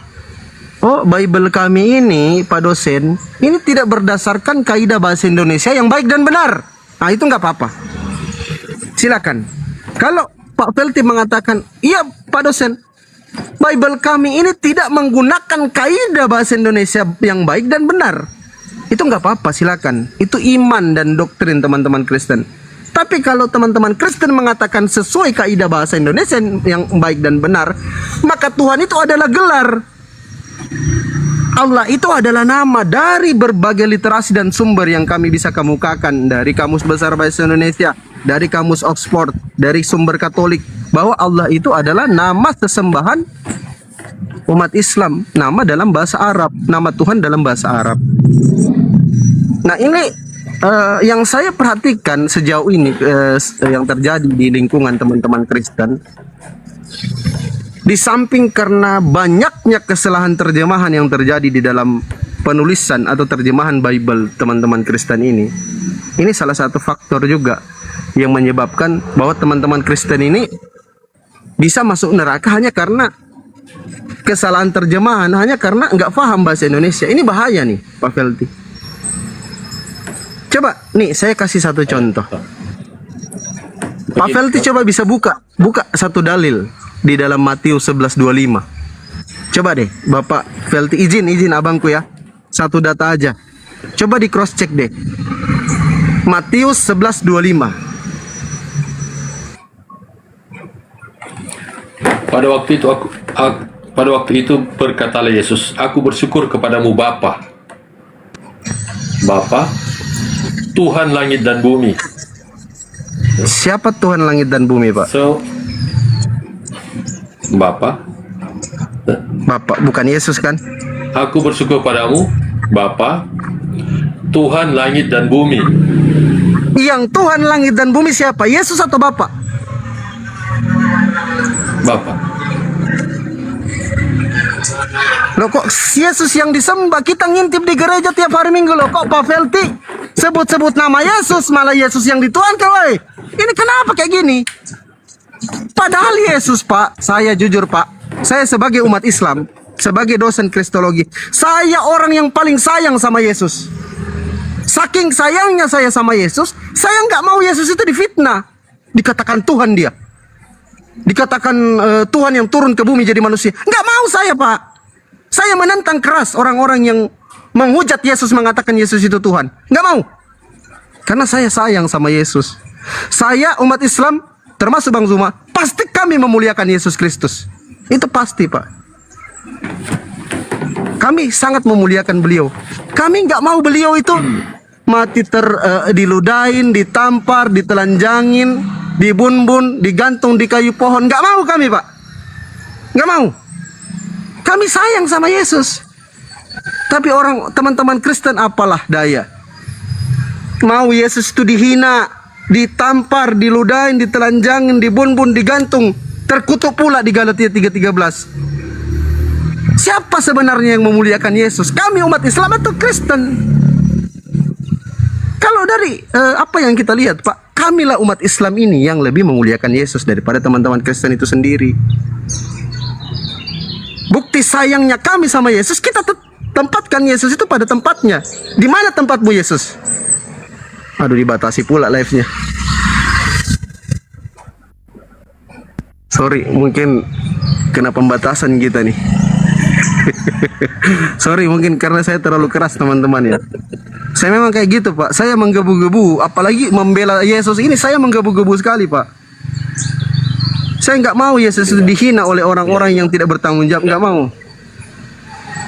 Bible kami ini, Pak dosen, ini tidak berdasarkan kaidah bahasa Indonesia yang baik dan benar. Nah, itu nggak apa-apa. Silakan. Kalau Pak Felti mengatakan, iya Pak dosen, Bible kami ini tidak menggunakan kaidah bahasa Indonesia yang baik dan benar, itu nggak apa-apa, silakan. Itu iman dan doktrin teman-teman Kristen. Tapi kalau teman-teman Kristen mengatakan sesuai kaidah bahasa Indonesia yang baik dan benar, maka Tuhan itu adalah gelar. Allah itu adalah nama dari berbagai literasi dan sumber yang kami bisa kemukakan, dari Kamus Besar Bahasa Indonesia, dari Kamus Oxford, dari sumber Katolik, bahwa Allah itu adalah nama sesembahan umat Islam, nama dalam bahasa Arab, nama Tuhan dalam bahasa Arab. Nah, ini yang saya perhatikan sejauh ini yang terjadi di lingkungan teman-teman Kristen, di samping karena banyaknya kesalahan terjemahan yang terjadi di dalam penulisan atau terjemahan Bible teman-teman Kristen ini salah satu faktor juga yang menyebabkan bahwa teman-teman Kristen ini bisa masuk neraka hanya karena kesalahan terjemahan, hanya karena nggak paham bahasa Indonesia. Ini bahaya nih Pak Felti. Coba nih saya kasih satu contoh. Pak Felti coba bisa buka satu dalil di dalam Matius 11:25. Coba deh Bapak Felti, izin abangku ya, satu data aja. Coba di cross check deh, Matius 11:25. Pada waktu itu berkatalah Yesus, aku bersyukur kepadamu Bapa, Tuhan langit dan bumi. Siapa Tuhan langit dan bumi, Pak? So, Bapa, bukan Yesus kan? aku bersyukur padamu Bapa, Tuhan langit dan bumi. Yang Tuhan langit dan bumi siapa? Yesus atau Bapa? Bapa. Loh kok Yesus yang disembah? Kita ngintip di gereja tiap hari Minggu loh. Kok Pak Felti sebut-sebut nama Yesus, malah Yesus yang dituankan, woi. Ini kenapa kayak gini? Padahal Yesus, Pak, saya jujur, Pak, saya sebagai umat Islam, sebagai dosen kristologi, saya orang yang paling sayang sama Yesus. Saking sayangnya saya sama Yesus, saya nggak mau Yesus itu difitnah, dikatakan Tuhan dia, dikatakan Tuhan yang turun ke bumi jadi manusia. Nggak mau saya, Pak. Saya menentang keras orang-orang yang menghujat Yesus, mengatakan Yesus itu Tuhan. Nggak mau. Karena saya sayang sama Yesus. Saya umat Islam, termasuk Bang Zuma, pasti kami memuliakan Yesus Kristus. Itu pasti, Pak. Kami sangat memuliakan beliau. Kami nggak mau beliau itu mati diludahin, ditampar, ditelanjangin, dibunbun, digantung di kayu pohon. Nggak mau kami, Pak. Nggak mau. Kami sayang sama Yesus. Tapi teman-teman Kristen apalah daya. Mau Yesus itu dihina, ditampar, diludahin, ditelanjangin, dibunbun, digantung, terkutuk pula di Galatia 3:13. Siapa sebenarnya yang memuliakan Yesus? Kami umat Islam atau Kristen? Kalau dari apa yang kita lihat, Pak, kamilah umat Islam ini yang lebih memuliakan Yesus daripada teman-teman Kristen itu sendiri. Bukti sayangnya kami sama Yesus, kita tempatkan Yesus itu pada tempatnya. Di mana tempatmu, Yesus? Aduh, dibatasi pula live-nya. Sorry, mungkin kena pembatasan kita nih. Sorry, mungkin karena saya terlalu keras, teman-teman ya. Saya memang kayak gitu, Pak. Saya menggebu-gebu, apalagi membela Yesus ini saya menggebu-gebu sekali, Pak. Saya nggak mau Yesus itu dihina oleh orang-orang yang tidak bertanggung jawab, nggak mau.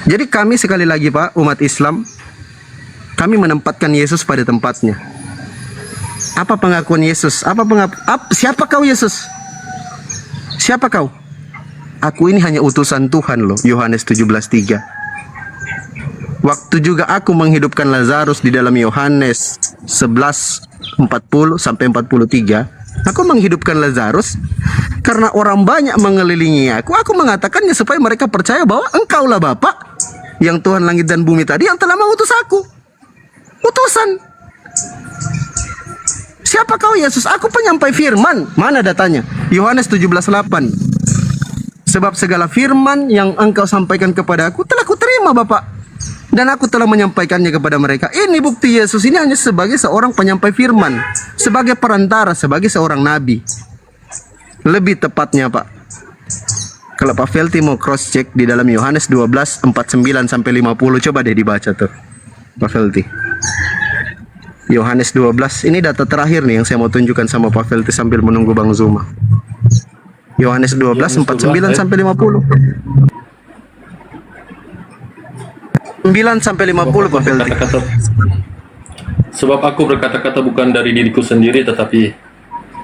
Jadi kami sekali lagi, Pak, umat Islam, kami menempatkan Yesus pada tempatnya. Apa pengakuan Yesus? Siapa kau, Yesus? Siapa kau? Aku ini hanya utusan Tuhan loh, Yohanes 17:3. Waktu juga aku menghidupkan Lazarus di dalam Yohanes 11:40 sampai 43. Aku menghidupkan Lazarus karena orang banyak mengelilingi aku. Aku mengatakannya supaya mereka percaya bahwa Engkaulah Bapa yang Tuhan langit dan bumi tadi yang telah mengutus aku. Utusan. Siapa kau, Yesus? Aku penyampai firman. Mana datanya? Yohanes 17:8. Sebab segala firman yang engkau sampaikan kepada aku telah kuterima, Bapak. Dan aku telah menyampaikannya kepada mereka. Ini bukti Yesus ini hanya sebagai seorang penyampai firman, sebagai perantara, sebagai seorang nabi. Lebih tepatnya, Pak, kalau Pak Felty mau cross check di dalam Yohanes 12:49 sampai 50, coba deh dibaca tuh, Pak Felty. Yohanes 12, ini data terakhir nih yang saya mau tunjukkan sama Pak Felty sambil menunggu Bang Zuma. Yohanes 12:49 sampai 50. 9 sampai 50, Pak Felty. Sebab aku berkata-kata bukan dari diriku sendiri, tetapi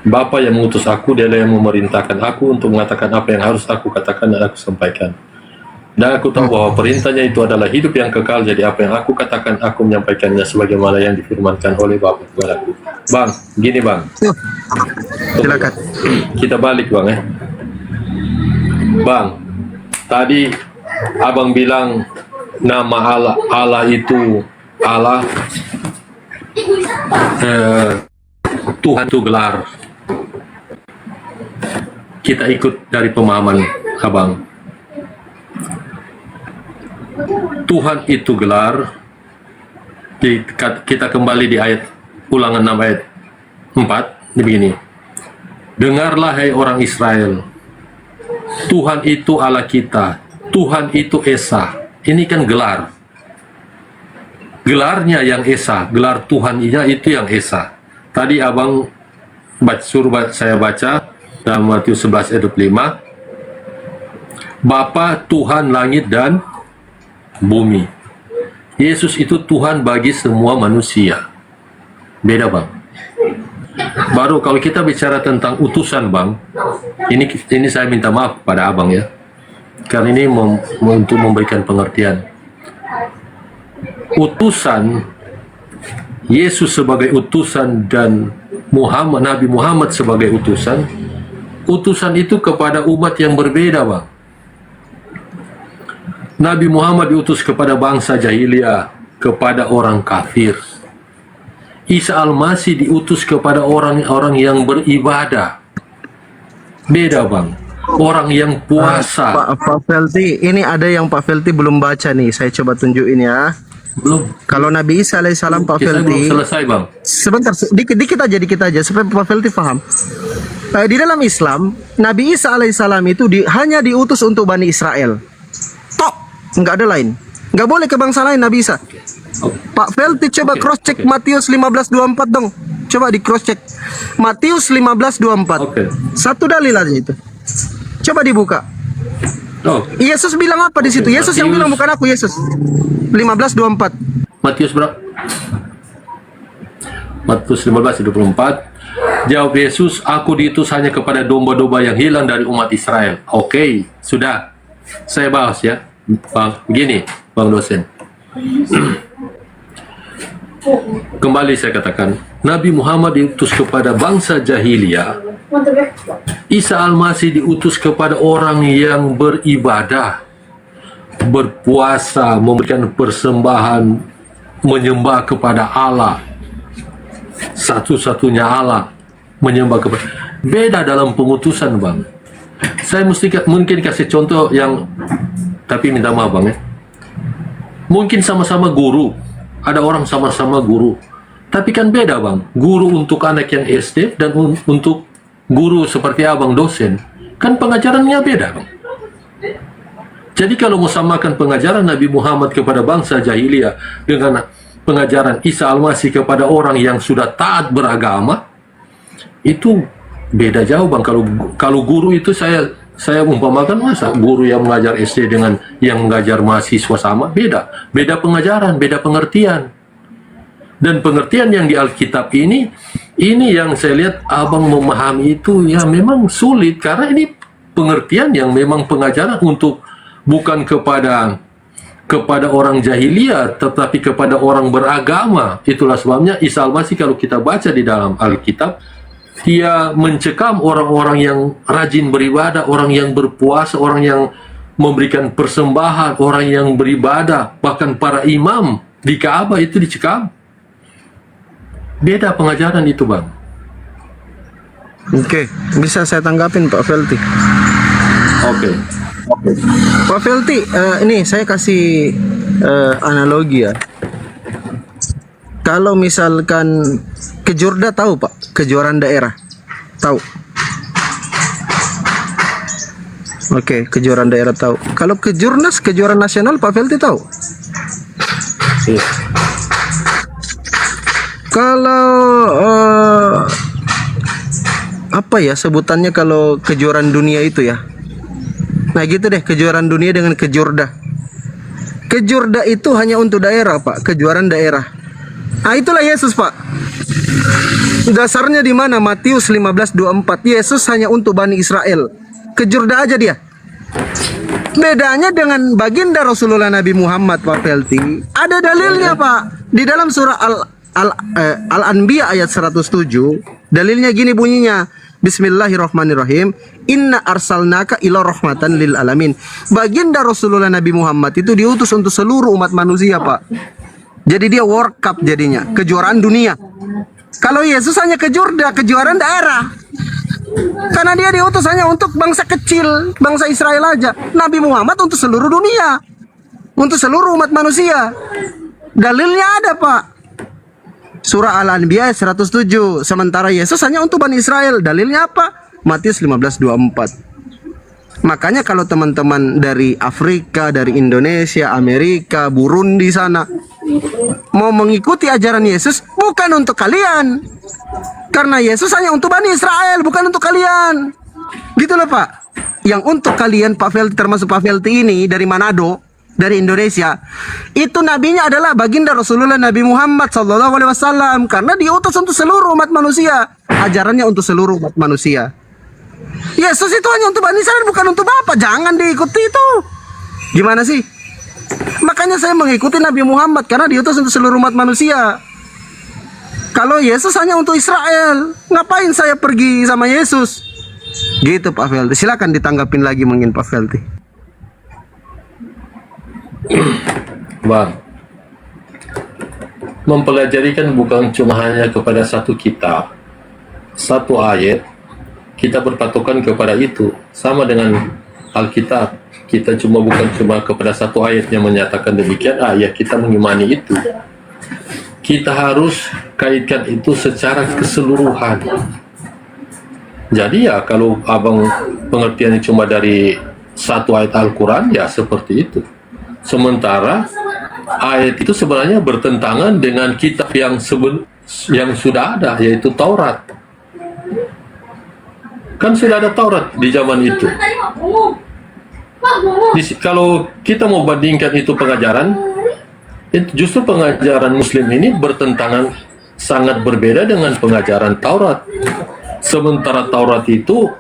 Bapa yang mengutus aku, Dialah yang memerintahkan aku untuk mengatakan apa yang harus aku katakan dan aku sampaikan. Dan aku tahu bahwa perintahnya itu adalah hidup yang kekal. Jadi apa yang aku katakan, aku menyampaikannya sebagaimana yang difirmankan oleh Bapa kepadaku. Bang, gini Bang. Silakan. Kita balik Bang ya. Bang, tadi Abang bilang nama Allah itu Allah, Tuhan itu gelar. Kita ikut dari pemahaman Abang. Tuhan itu gelar. Kita kembali di ayat Ulangan 6 ayat 4. Ini begini. Dengarlah hai orang Israel, Tuhan itu Allah kita, Tuhan itu Esa. Ini kan gelar. Gelarnya yang Esa, gelar Tuhan itu yang Esa. Tadi Abang suruh saya baca dalam Matius 11 ayat 25. Bapa Tuhan langit dan bumi. Yesus itu Tuhan bagi semua manusia. Beda Bang. Baru kalau kita bicara tentang utusan Bang, ini saya minta maaf pada Abang ya. Karena ini untuk memberikan pengertian. Utusan Yesus sebagai utusan dan Nabi Muhammad sebagai utusan. Utusan itu kepada umat yang berbeda Bang. Nabi Muhammad diutus kepada bangsa jahiliyah, kepada orang kafir. Isa Al-Masih diutus kepada orang-orang yang beribadah. Beda Bang. Orang yang puasa. Pak Felty, ini ada yang Pak Felty belum baca nih. Saya coba tunjukin ya. Belum. Kalau Nabi Isa alaihissalam, Pak Kita Felty. belum selesai Bang. Sebentar, dikit aja supaya Pak Felty paham. Di dalam Islam, Nabi Isa alaihissalam itu hanya diutus untuk Bani Israel. Tok, nggak ada lain. Nggak boleh ke bangsa lain Nabi Isa. Pak Felty coba cross check Matius 15:24 dong. Coba di cross check Matius 15:24. Satu dalil aja itu. Coba dibuka. Yesus bilang apa di situ? Yesus yang bilang, bukan aku, Yesus. 15:24. Matius berapa? Matius 15:24. Jawab Yesus, aku diutus hanya kepada domba-domba yang hilang dari umat Israel. Oke, sudah. Saya bahas ya. Bang, begini, Bang dosen. Kembali saya katakan, Nabi Muhammad diutus kepada bangsa jahiliyah. Isa Al-Masih diutus kepada orang yang beribadah, berpuasa, memberikan persembahan, menyembah kepada Allah, satu-satunya Allah, menyembah kepada. Beda dalam pengutusan, Bang. Saya mungkin kasih contoh yang, tapi minta maaf, Bang ya. Mungkin sama-sama guru, ada orang sama-sama guru, tapi kan beda, Bang. Guru untuk anak yang SD dan untuk guru seperti abang dosen, kan pengajarannya beda, Bang. Jadi kalau mau samakan pengajaran Nabi Muhammad kepada bangsa jahiliyah dengan pengajaran Isa Al-Masih kepada orang yang sudah taat beragama, itu beda jauh, Bang. Kalau guru itu saya umpamakan, masa guru yang mengajar SD dengan yang mengajar mahasiswa sama? Beda pengajaran, beda pengertian. Dan pengertian yang di Alkitab ini yang saya lihat abang memahami itu ya memang sulit, karena ini pengertian yang memang pengajaran untuk bukan kepada orang jahiliyah, tetapi kepada orang beragama. Itulah sebabnya Isa Al-Masih kalau kita baca di dalam Alkitab, dia mencekam orang-orang yang rajin beribadah, orang yang berpuasa, orang yang memberikan persembahan, orang yang beribadah, bahkan para imam di Ka'bah itu dicekam. Beda pengajaran itu, Bang. Oke, bisa saya tanggapin Pak Felty. Oke. Pak Felty, ini saya kasih analogi ya. Kalau misalkan Kejurda tahu Pak, kejuaraan daerah, tahu? Oke, kejuaraan daerah tahu. Kalau kejurnas, kejuaraan nasional, Pak Felty tahu? Kalau apa ya sebutannya kalau kejuaraan dunia itu ya? Nah gitu deh, kejuaraan dunia dengan kejurda. Kejurda itu hanya untuk daerah Pak, kejuaraan daerah. Nah itulah Yesus Pak. Dasarnya di mana? Matius 15:24. Yesus hanya untuk Bani Israel. Kejurda aja dia. Bedanya dengan baginda Rasulullah Nabi Muhammad Pak Felty, ada dalilnya Pak. Di dalam surah Al-Anbiya ayat 107, dalilnya gini bunyinya. Bismillahirrahmanirrahim. Inna arsalnaka ila rahmatan lil alamin. Baginda Rasulullah Nabi Muhammad itu diutus untuk seluruh umat manusia, Pak. Jadi dia World Cup jadinya, kejuaraan dunia. Kalau Yesus hanya kejuaraan daerah. Karena dia diutus hanya untuk bangsa kecil, bangsa Israel aja. Nabi Muhammad untuk seluruh dunia. Untuk seluruh umat manusia. Dalilnya ada, Pak. Surah Al-Anbiya 107. Sementara Yesus hanya untuk Bani Israel. Dalilnya apa? Matius 15:24. Makanya kalau teman-teman dari Afrika, dari Indonesia, Amerika, Burundi sana mau mengikuti ajaran Yesus, bukan untuk kalian. Karena Yesus hanya untuk Bani Israel, bukan untuk kalian. Gitu loh Pak. Yang untuk kalian Pak Felty, termasuk Pak Felty ini dari Manado, dari Indonesia, itu nabinya adalah baginda Rasulullah Nabi Muhammad SAW, karena diutus untuk seluruh umat manusia. Ajarannya untuk seluruh umat manusia. Yesus itu hanya untuk Bani Israel, bukan untuk Bapak. Jangan diikuti itu. Gimana sih? Makanya saya mengikuti Nabi Muhammad karena diutus untuk seluruh umat manusia. Kalau Yesus hanya untuk Israel, ngapain saya pergi sama Yesus? Gitu Pak Felty. Silakan ditanggapin lagi mungkin Pak Felty. Bang, mempelajari kan bukan cuma hanya kepada satu kitab, satu ayat, kita berpatokan kepada itu. Sama dengan Alkitab, kita bukan cuma kepada satu ayat yang menyatakan demikian, ya kita mengimani itu. Kita harus kaitkan itu secara keseluruhan. Jadi ya kalau abang pengertiannya cuma dari satu ayat Al-Quran, ya seperti itu. Sementara ayat itu sebenarnya bertentangan dengan kitab yang sudah ada, yaitu Taurat. Kan sudah ada Taurat di zaman itu. Kalau kita mau bandingkan itu pengajaran, itu justru pengajaran Muslim ini bertentangan sangat berbeda dengan pengajaran Taurat. Sementara Taurat itu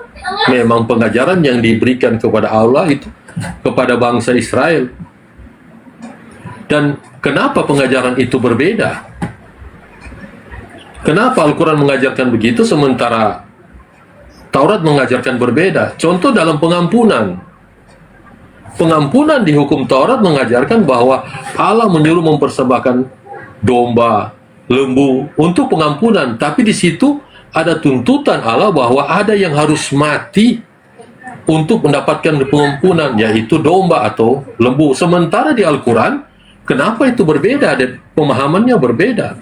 memang pengajaran yang diberikan kepada Allah itu kepada bangsa Israel. Dan kenapa pengajaran itu berbeda? Kenapa Al-Quran mengajarkan begitu sementara Taurat mengajarkan berbeda? Contoh dalam pengampunan. Pengampunan di hukum Taurat mengajarkan bahwa Allah menyuruh mempersembahkan domba, lembu untuk pengampunan. Tapi di situ ada tuntutan Allah bahwa ada yang harus mati untuk mendapatkan pengampunan, yaitu domba atau lembu. Sementara di Al-Quran, kenapa itu berbeda? Dan pemahamannya berbeda.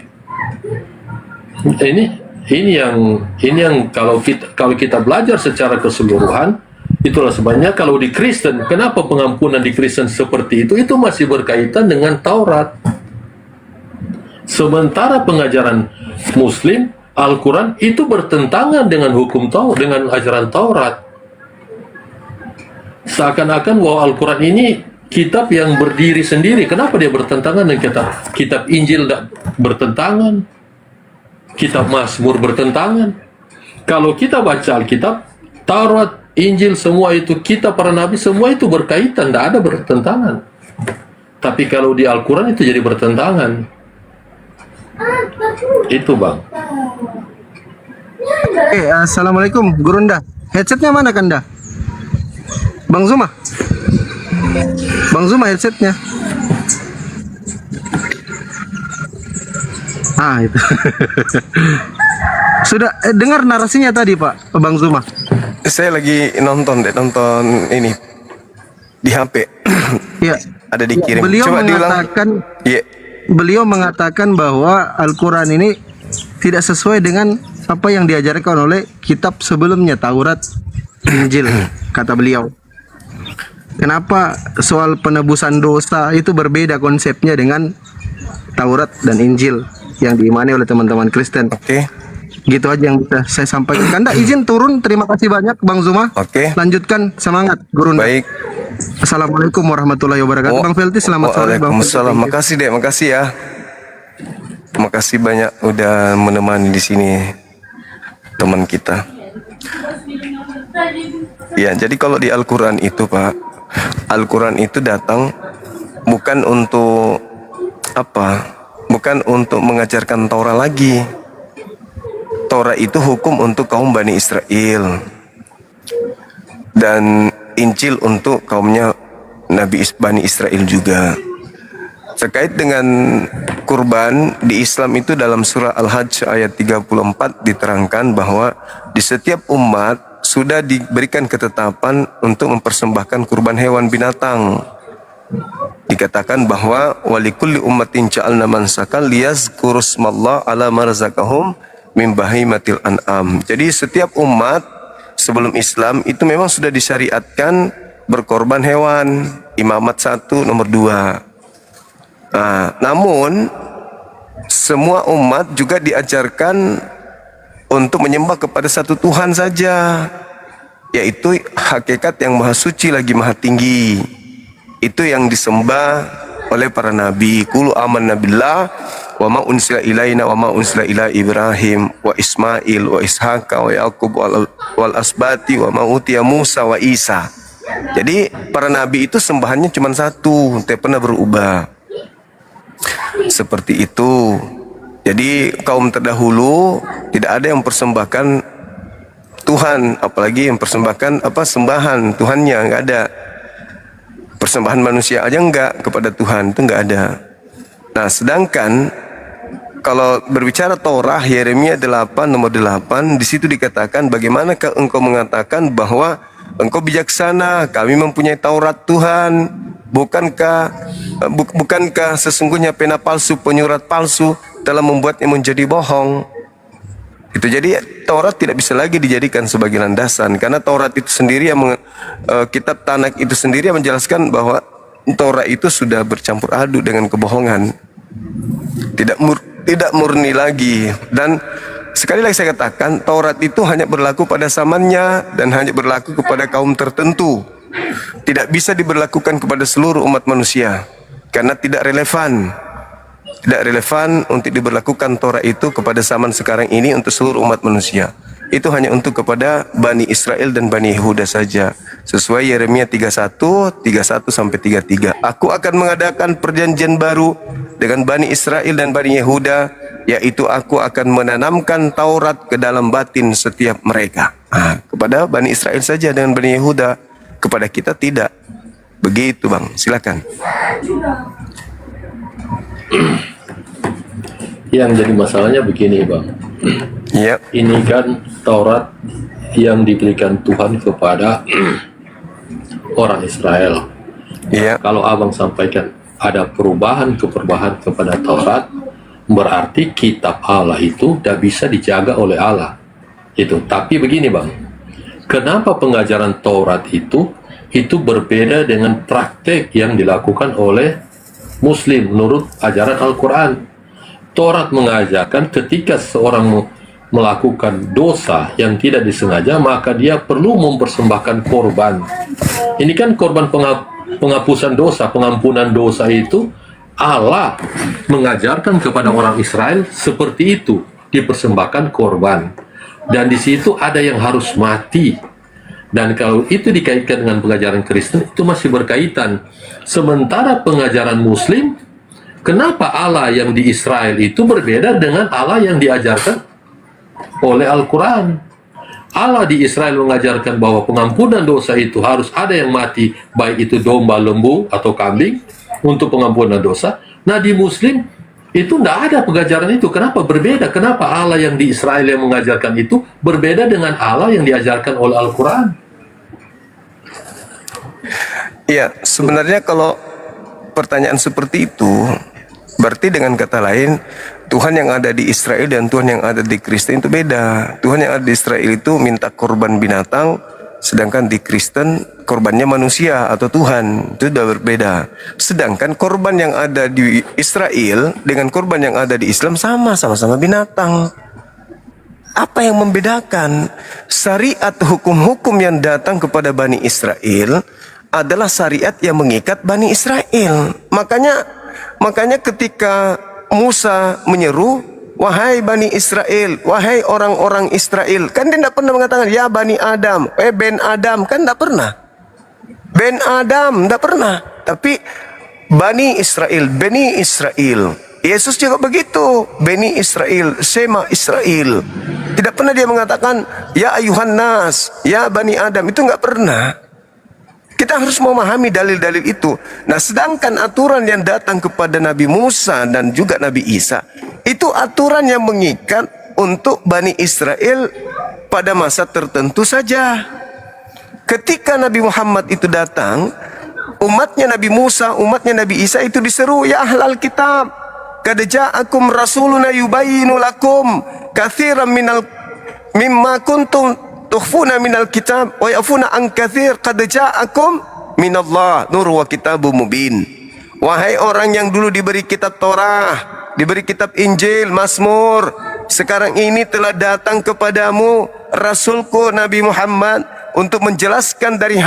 Ini yang kalau kita belajar secara keseluruhan, itulah sebabnya kalau di Kristen, kenapa pengampunan di Kristen seperti itu masih berkaitan dengan Taurat. Sementara pengajaran Muslim, Al-Quran itu bertentangan dengan hukum Taurat, dengan ajaran Taurat. Seakan-akan bahwa Al-Quran ini kitab yang berdiri sendiri. Kenapa dia bertentangan dengan kitab Injil? Bertentangan. Kitab Mazmur bertentangan. Kalau kita baca Alkitab, Taurat, Injil, semua itu, kitab para nabi, semua itu berkaitan, tidak ada bertentangan. Tapi kalau di Al-Quran itu jadi bertentangan. Itu Bang. Assalamualaikum Gurunda. Headsetnya mana Kanda? Bang Zuma. Bang Zuma headsetnya. Itu. Sudah dengar narasinya tadi Pak Bang Zuma? Saya lagi nonton ini di HP. Ya. Ada dikirim. Beliau Coba mengatakan, yeah. Beliau mengatakan bahwa Al-Quran ini tidak sesuai dengan apa yang diajarkan oleh kitab sebelumnya, Taurat, Injil, kata beliau. Kenapa soal penebusan dosa itu berbeda konsepnya dengan Taurat dan Injil yang diimani oleh teman-teman Kristen? Oke. Gitu aja yang bisa saya sampaikan. Kanda izin turun. Terima kasih banyak Bang Zuma. Oke. Lanjutkan, semangat Gurunda. Baik. Assalamualaikum warahmatullahi wabarakatuh. Bang Felty selamat sore Bang. Waalaikumsalam. Makasih Dek, makasih ya. Makasih banyak udah menemani di sini teman kita. Ya, jadi kalau di Al-Quran itu Pak, Al-Quran itu datang bukan untuk apa? Bukan untuk mengajarkan Taurat lagi. Taurat itu hukum untuk kaum Bani Israel. Dan Injil untuk kaumnya Bani Israel juga. Terkait dengan kurban di Islam itu dalam surah Al-Hajj ayat 34 diterangkan bahwa di setiap umat sudah diberikan ketetapan untuk mempersembahkan kurban hewan binatang. Dikatakan bahwa walikulli ummatin ja'alna mansakan liyazkurusmallah ala marzakahum min bahimatil an'am. Jadi setiap umat sebelum Islam itu memang sudah disyariatkan berkorban hewan, imamat 1, nomor 2. Namun semua umat juga diajarkan untuk menyembah kepada satu Tuhan saja, yaitu hakikat yang maha suci lagi maha tinggi. Itu yang disembah oleh para nabi. Qul amanna billah wa ma unsila ilaina wa ma unsila ila Ibrahim wa Ismail wa Ishaqa wa Yaqub wal asbati wa ma utiya Musa wa Isa. Jadi para nabi itu sembahannya cuma satu, tidak pernah berubah. Seperti itu. Jadi kaum terdahulu tidak ada yang mempersembahkan Tuhan, apalagi yang mempersembahkan sembahan Tuhannya, enggak ada. Persembahan manusia aja enggak kepada Tuhan, itu enggak ada. Nah, sedangkan kalau berbicara Torah Yeremia 8 nomor 8, di situ dikatakan bagaimanakah engkau mengatakan bahwa engkau bijaksana, kami mempunyai Taurat Tuhan. Bukankah sesungguhnya pena palsu, penyurat palsu telah membuatnya menjadi bohong? Itu jadi Taurat tidak bisa lagi dijadikan sebagai landasan, karena Taurat itu sendiri yang kitab Tanak itu sendiri yang menjelaskan bahwa Taurat itu sudah bercampur aduk dengan kebohongan, tidak murni lagi. Dan sekali lagi saya katakan, Taurat itu hanya berlaku pada zamannya dan hanya berlaku kepada kaum tertentu. Tidak bisa diberlakukan kepada seluruh umat manusia karena tidak relevan. Tidak relevan untuk diberlakukan Taurat itu kepada zaman sekarang ini untuk seluruh umat manusia. Itu hanya untuk kepada Bani Israel dan Bani Yehuda saja. Sesuai Yeremia 31 sampai 33. Aku akan mengadakan perjanjian baru dengan Bani Israel dan Bani Yehuda, yaitu aku akan menanamkan Taurat ke dalam batin setiap mereka. Kepada Bani Israel saja dengan Bani Yehuda, kepada kita tidak. Begitu Bang, silakan. Yang jadi masalahnya begini Bang, Ya, ini kan Taurat yang diberikan Tuhan kepada orang Israel. ya, Kalau Abang sampaikan ada perubahan kepada Taurat, berarti kitab Allah itu tidak bisa dijaga oleh Allah. Itu. Tapi begini Bang, kenapa pengajaran Taurat itu berbeda dengan praktek yang dilakukan oleh Muslim menurut ajaran Al-Quran? Taurat mengajarkan ketika seorang melakukan dosa yang tidak disengaja, maka dia perlu mempersembahkan korban. Ini kan korban penghapusan dosa, pengampunan dosa itu Allah mengajarkan kepada orang Israel seperti itu, dipersembahkan korban. Dan di situ ada yang harus mati. Dan kalau itu dikaitkan dengan pengajaran Kristen, itu masih berkaitan. Sementara pengajaran Muslim, kenapa Allah yang di Israel itu berbeda dengan Allah yang diajarkan oleh Al-Quran? Allah di Israel mengajarkan bahwa pengampunan dosa itu harus ada yang mati, baik itu domba, lembu, atau kambing, untuk pengampunan dosa. Nah di Muslim, itu tidak ada pengajaran itu. Kenapa berbeda? Kenapa Allah yang di Israel yang mengajarkan itu berbeda dengan Allah yang diajarkan oleh Al-Quran? ya. Sebenarnya kalau pertanyaan seperti itu, berarti dengan kata lain, Tuhan yang ada di Israel dan Tuhan yang ada di Kristen itu beda. Tuhan yang ada di Israel itu minta korban binatang, sedangkan di Kristen korbannya manusia atau Tuhan. Itu sudah berbeda. Sedangkan korban yang ada di Israel dengan korban yang ada di Islam sama-sama binatang. Apa yang membedakan? Syariat hukum-hukum yang datang kepada Bani Israel adalah syariat yang mengikat Bani Israel. Makanya ketika Musa menyeru, wahai Bani Israel, wahai orang-orang Israel, kan dia tidak pernah mengatakan ya Bani Adam, Ben Adam, kan tidak pernah. Ben Adam tidak pernah. Tapi Bani Israel, Bani Israel. Yesus juga begitu, Bani Israel, Shema Israel. Tidak pernah dia mengatakan ya ayuhan nas, ya Bani Adam, itu enggak pernah. Kita harus memahami dalil-dalil itu. Nah, sedangkan aturan yang datang kepada Nabi Musa dan juga Nabi Isa, itu aturan yang mengikat untuk Bani Israel pada masa tertentu saja. Ketika Nabi Muhammad itu datang, umatnya Nabi Musa, umatnya Nabi Isa itu diseru, ya ahlal kitab, qad ja'akum rasuluna yubayyinu lakum katsiran mimma kuntum tukhfuna minal kitab wa yafuna an katsir qad ja'akum minallah nur wa kitabum mubin. Wahai orang yang dulu diberi kitab Torah, diberi kitab Injil, Mazmur, sekarang ini telah datang kepadamu Rasulku Nabi Muhammad untuk menjelaskan dari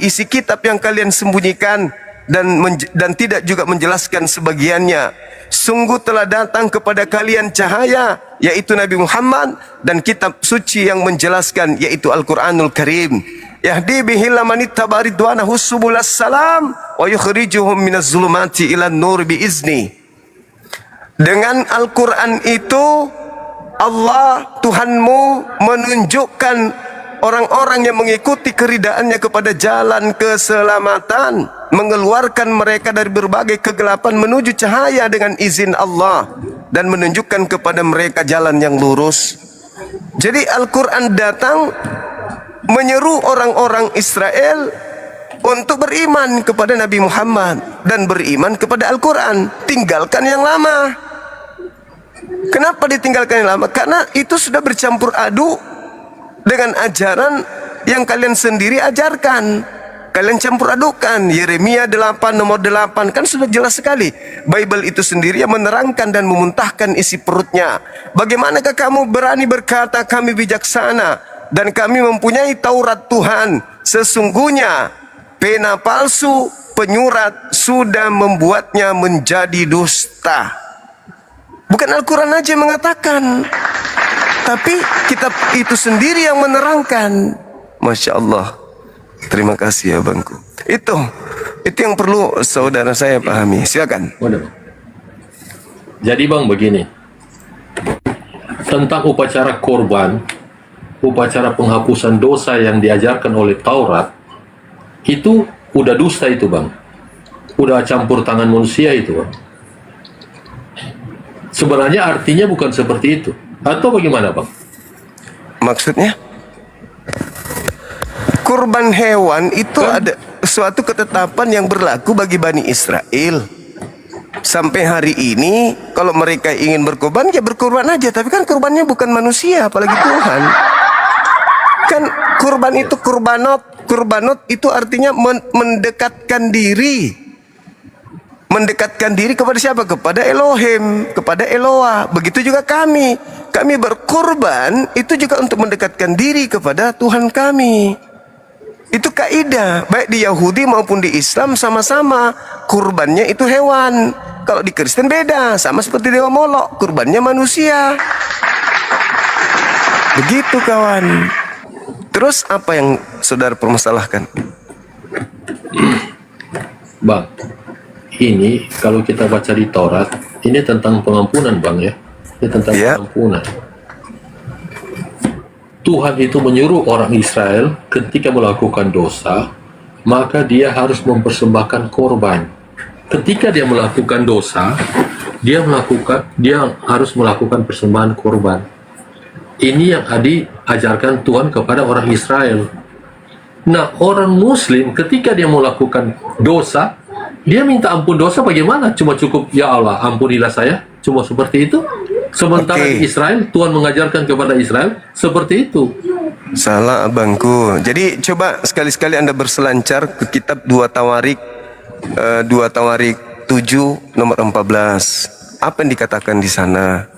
isi kitab yang kalian sembunyikan dan tidak juga menjelaskan sebagiannya. Sungguh telah datang kepada kalian cahaya, yaitu Nabi Muhammad, dan kitab suci yang menjelaskan, yaitu Al-Quranul Karim. Yahdi bihi man ittaba ridwanahu subulas salam wa yukhrijuhum minaz zulumati ilan nur biizni. Dengan Al-Quran itu Allah Tuhanmu menunjukkan orang-orang yang mengikuti keridaannya kepada jalan keselamatan, mengeluarkan mereka dari berbagai kegelapan menuju cahaya dengan izin Allah, dan menunjukkan kepada mereka jalan yang lurus. Jadi Al-Quran datang menyeru orang-orang Israel untuk beriman kepada Nabi Muhammad dan beriman kepada Al-Quran. Tinggalkan yang lama. Kenapa ditinggalkan yang lama? Karena itu sudah bercampur aduk dengan ajaran yang kalian sendiri ajarkan. Kalian campur adukan. Yeremia 8 nomor 8 kan sudah jelas sekali. Bible itu sendiri yang menerangkan dan memuntahkan isi perutnya. Bagaimanakah kamu berani berkata kami bijaksana dan kami mempunyai Taurat Tuhan? Sesungguhnya pena palsu penyurat sudah membuatnya menjadi dusta. Bukan Al-Quran aja yang mengatakan, tapi kitab itu sendiri yang menerangkan. Masya Allah. Terima kasih abangku. Itu yang perlu saudara saya pahami. Silakan. Waduh. Jadi bang begini, tentang upacara korban, upacara penghapusan dosa yang diajarkan oleh Taurat, itu udah dusta itu bang, udah campur tangan manusia itu bang. Sebenarnya artinya bukan seperti itu, atau bagaimana bang? Maksudnya? Kurban hewan itu ada suatu ketetapan yang berlaku bagi Bani Israel. Sampai hari ini kalau mereka ingin berkorban ya berkorban aja, tapi kan kurbannya bukan manusia apalagi Tuhan. Kan kurban itu kurbanot itu artinya mendekatkan diri. Mendekatkan diri kepada siapa? Kepada Elohim, kepada Eloah. Begitu juga kami berkorban itu juga untuk mendekatkan diri kepada Tuhan kami. Itu kaidah, baik di Yahudi maupun di Islam sama-sama kurbannya itu hewan. Kalau di Kristen beda, sama seperti Dewa Molok, kurbannya manusia. Begitu kawan. Terus apa yang saudara permasalahkan? Bang, ini kalau kita baca di Taurat, ini tentang pengampunan bang ya. Ini tentang pengampunan. Tuhan itu menyuruh orang Israel ketika melakukan dosa, maka dia harus mempersembahkan korban. Ketika dia melakukan dosa, dia harus melakukan persembahan korban. Ini yang diajarkan Tuhan kepada orang Israel. Nah, orang Muslim ketika dia melakukan dosa, dia minta ampun dosa bagaimana? Cuma cukup, ya Allah, ampunilah saya. Cuma seperti itu. Sementara di Israel, Tuhan mengajarkan kepada Israel seperti itu. Salah abangku. Jadi coba sekali-sekali Anda berselancar ke kitab 2 Tawarik 7 nomor 14. Apa yang dikatakan di sana?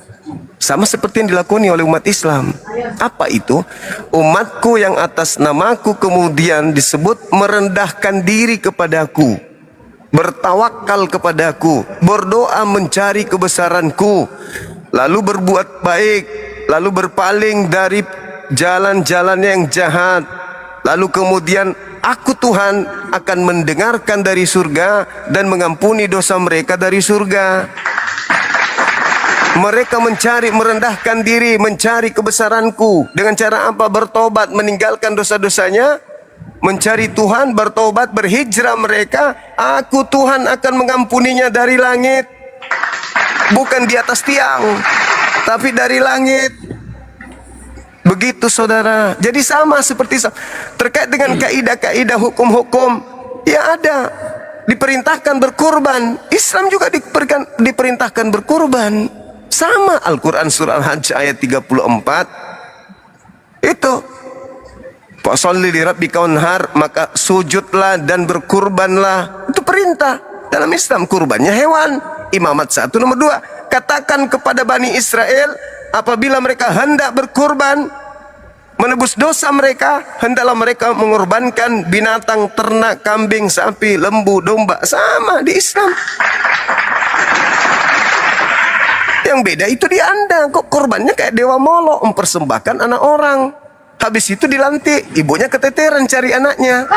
Sama seperti yang dilakoni oleh umat Islam. Apa itu? Umatku yang atas namaku kemudian disebut merendahkan diri kepadaku, bertawakal kepadaku, berdoa mencari kebesaranku, lalu berbuat baik, lalu berpaling dari jalan-jalan yang jahat, lalu kemudian aku Tuhan akan mendengarkan dari surga dan mengampuni dosa mereka dari surga. Mereka merendahkan diri, mencari kebesaranku. Dengan cara apa? Bertobat, meninggalkan dosa-dosanya, mencari Tuhan, bertobat, berhijrah mereka. Aku Tuhan akan mengampuninya dari langit. Bukan di atas tiang, tapi dari langit. Begitu saudara. Jadi sama seperti terkait dengan kaidah-kaidah hukum-hukum ya ada. Diperintahkan berkurban. Islam juga diperintahkan berkurban. Sama Al-Quran surah Al-Hajj ayat 34. Itu Fasolli li rabbika wanhar, maka sujudlah dan berkurbanlah. Itu perintah dalam Islam. Kurbannya hewan. Imamat 1 nomor 2. Katakan kepada Bani Israel, apabila mereka hendak berkurban menebus dosa mereka, hendaklah mereka mengorbankan binatang ternak, kambing, sapi, lembu, domba. Sama di Islam. Yang beda itu di Anda. Kok korbannya kayak Dewa Molok, mempersembahkan anak orang. Habis itu dilantik, ibunya keteteran cari anaknya.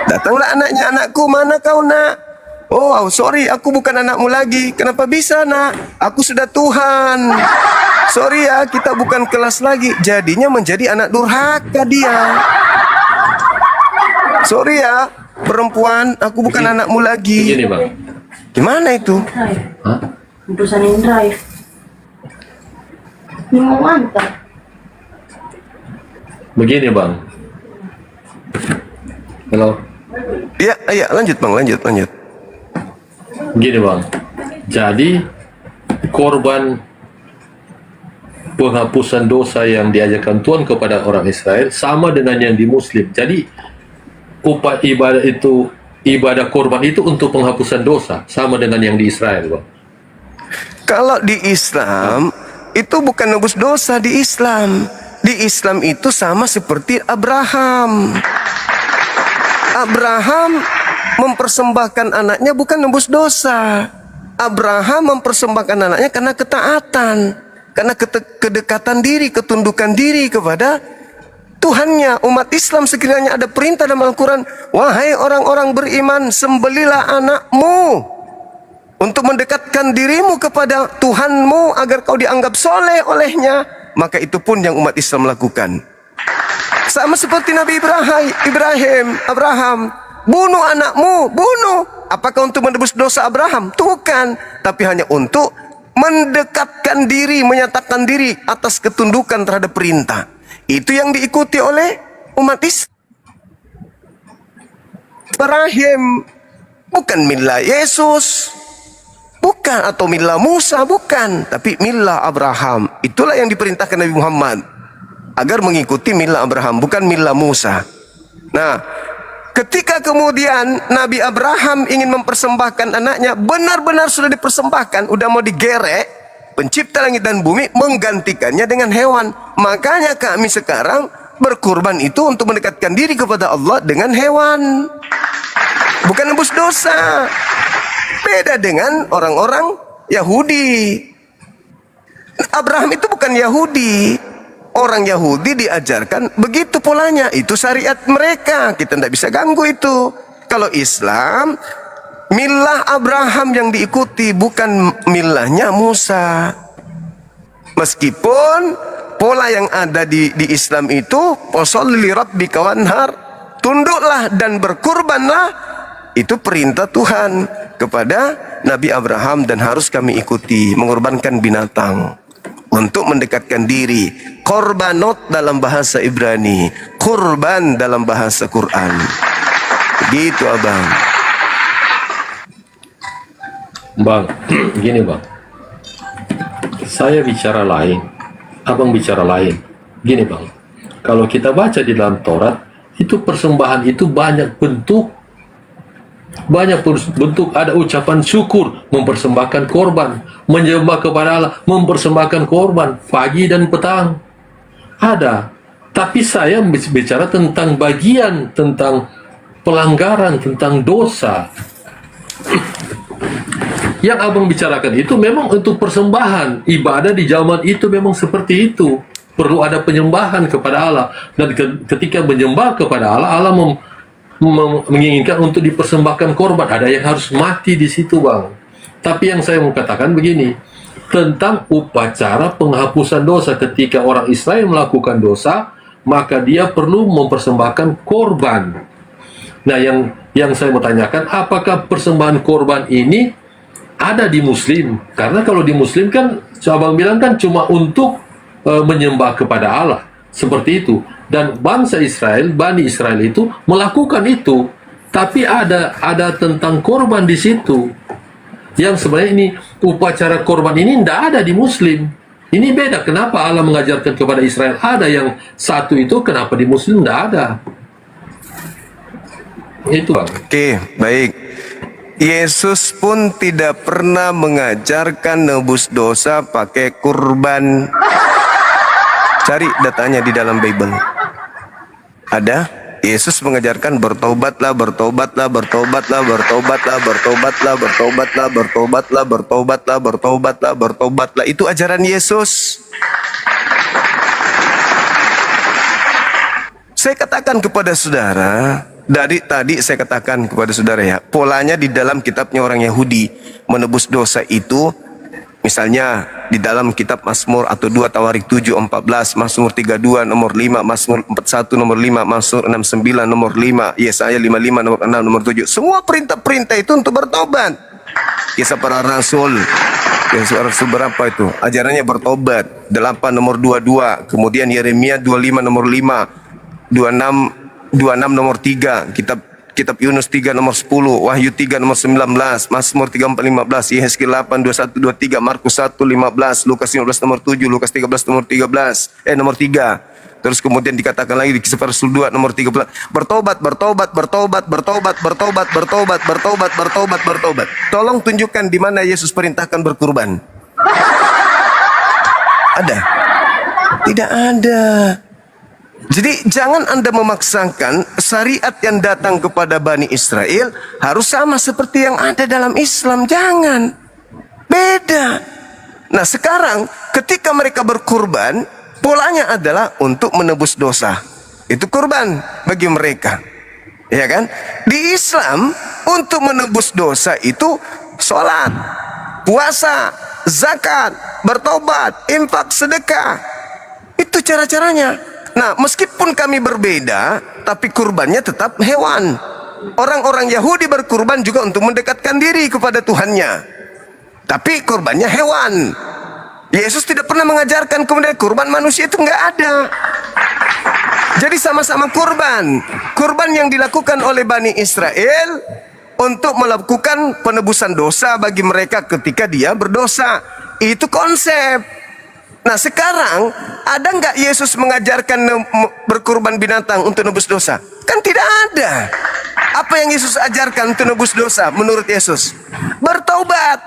Datanglah anaknya, anakku mana kau nak? Oh sorry, aku bukan anakmu lagi. Kenapa bisa nak? Aku sudah Tuhan. Sorry ya, kita bukan kelas lagi. Jadinya menjadi anak durhaka dia. Sorry ya, perempuan, aku bukan anakmu lagi. Begini bang. Gimana itu? Hah? Urusan yang drive. Ini mau antar. Begini bang. Halo. Ya, lanjut bang, lanjut. Begini bang. Jadi korban penghapusan dosa yang diajarkan Tuhan kepada orang Israel sama dengan yang di Muslim. Jadi ibadah korban itu untuk penghapusan dosa sama dengan yang di Israel bang. Kalau di Islam itu bukan nebus dosa di Islam. Di Islam itu sama seperti Abraham. Abraham mempersembahkan anaknya bukan nebus dosa. Abraham mempersembahkan anaknya karena ketaatan, karena kedekatan diri, ketundukan diri kepada Tuhannya. Umat Islam sekiranya ada perintah dalam Al-Quran, wahai orang-orang beriman, sembelilah anakmu untuk mendekatkan dirimu kepada Tuhanmu agar kau dianggap soleh olehnya, maka itu pun yang umat Islam lakukan. Sama seperti Nabi Abraham, bunuh anakmu, bunuh. Apakah untuk menebus dosa Abraham? Bukan, tapi hanya untuk mendekatkan diri, menyatakan diri atas ketundukan terhadap perintah. Itu yang diikuti oleh umat Islam. Ibrahim bukan milah Yesus, bukan, atau milah Musa, bukan, tapi milah Abraham. Itulah yang diperintahkan Nabi Muhammad, agar mengikuti milah Abraham, bukan milah Musa. Nah, ketika kemudian Nabi Abraham ingin mempersembahkan anaknya, benar-benar sudah dipersembahkan, udah mau digerek, pencipta langit dan bumi menggantikannya dengan hewan. Makanya kami sekarang berkurban itu untuk mendekatkan diri kepada Allah dengan hewan, bukan nebus dosa. Beda dengan orang-orang Yahudi. Abraham itu bukan Yahudi. Orang Yahudi diajarkan begitu polanya, itu syariat mereka, kita tidak bisa ganggu itu. Kalau Islam, milah Abraham yang diikuti, bukan milahnya Musa. Meskipun pola yang ada di Islam itu, posol li rabbika wanhar, tunduklah dan berkurbanlah, itu perintah Tuhan kepada Nabi Abraham dan harus kami ikuti, mengorbankan binatang untuk mendekatkan diri. Korbanot dalam bahasa Ibrani, kurban dalam bahasa Quran. Gitu abang. Bang, gini bang, saya bicara lain, abang bicara lain. Gini bang, kalau kita baca di dalam Taurat, itu persembahan itu banyak bentuk. Banyak bentuk, ada ucapan syukur, mempersembahkan korban, menyembah kepada Allah, mempersembahkan korban, pagi dan petang. Ada. Tapi saya bicara tentang bagian, tentang pelanggaran, tentang dosa. Yang abang bicarakan itu memang untuk persembahan. Ibadah di zaman itu memang seperti itu. Perlu ada penyembahan kepada Allah. Dan ketika menyembah kepada Allah, Allah menginginkan untuk dipersembahkan korban. Ada yang harus mati di situ bang. Tapi yang saya mau katakan begini, tentang upacara penghapusan dosa. Ketika orang Israel melakukan dosa, maka dia perlu mempersembahkan korban. Nah, yang saya mau tanyakan, apakah persembahan korban ini ada di Muslim? Karena kalau di Muslim kan, abang bilang kan cuma untuk menyembah kepada Allah, seperti itu. Dan bangsa Israel, Bani Israel itu melakukan itu, tapi ada tentang korban di situ. Yang sebenarnya ini upacara korban ini tidak ada di Muslim. Ini beda. Kenapa Allah mengajarkan kepada Israel ada yang satu itu, kenapa di Muslim tidak ada? Itu bang. Oke, baik. Yesus pun tidak pernah mengajarkan nebus dosa pakai kurban. Cari datanya di dalam Bible. Ada? Yesus mengajarkan bertobatlah, bertobatlah, bertobatlah, bertobatlah, bertobatlah, bertobatlah, bertobatlah, bertobatlah, bertobatlah, bertobatlah. Itu ajaran Yesus. Saya katakan kepada saudara, dari tadi saya katakan kepada saudara ya, polanya di dalam kitabnya orang Yahudi menebus dosa itu, misalnya di dalam kitab Mazmur atau 2 Tawarik 7:14, Mazmur 32 nomor 5, Mazmur 41 nomor 5, Mazmur 69 nomor 5, Yesaya 55 nomor 6 nomor 7. Semua perintah-perintah itu untuk bertobat. Kisah para Rasul, Kisah Rasul berapa itu? Ajarannya bertobat. 8 nomor 22, kemudian Yeremia 25 nomor 5, 26 nomor 3, Kitab Yunus 3 nomor 10, Wahyu 3 nomor 19, Mazmur 34 15, Yehezkiel 8 21 23, Markus 1 15, Lukas 15 nomor 7, Lukas 13 nomor 13, nomor 3. Terus kemudian dikatakan lagi di Kisah para Rasul 2 nomor 13, bertobat, bertobat, bertobat, bertobat, bertobat, bertobat, bertobat, bertobat, bertobat. Tolong tunjukkan di mana Yesus perintahkan berkurban. Ada? Tidak ada. Jadi jangan Anda memaksakan syariat yang datang kepada Bani Israel harus sama seperti yang ada dalam Islam. Jangan. Beda. Nah sekarang ketika mereka berkurban, polanya adalah untuk menebus dosa. Itu kurban bagi mereka. Ya kan? Di Islam untuk menebus dosa itu sholat, puasa, zakat, bertobat, infak, sedekah. Itu cara-caranya. Nah, meskipun kami berbeda, tapi kurbannya tetap hewan. Orang-orang Yahudi berkurban juga untuk mendekatkan diri kepada Tuhannya. Tapi kurbannya hewan. Yesus tidak pernah mengajarkan kemudian kurban manusia itu nggak ada. Jadi sama-sama kurban. Kurban yang dilakukan oleh Bani Israel untuk melakukan penebusan dosa bagi mereka ketika dia berdosa. Itu konsep. Nah sekarang ada nggak Yesus mengajarkan berkurban binatang untuk nebus dosa? Kan tidak ada. Apa yang Yesus ajarkan untuk nebus dosa menurut Yesus? Bertaubat.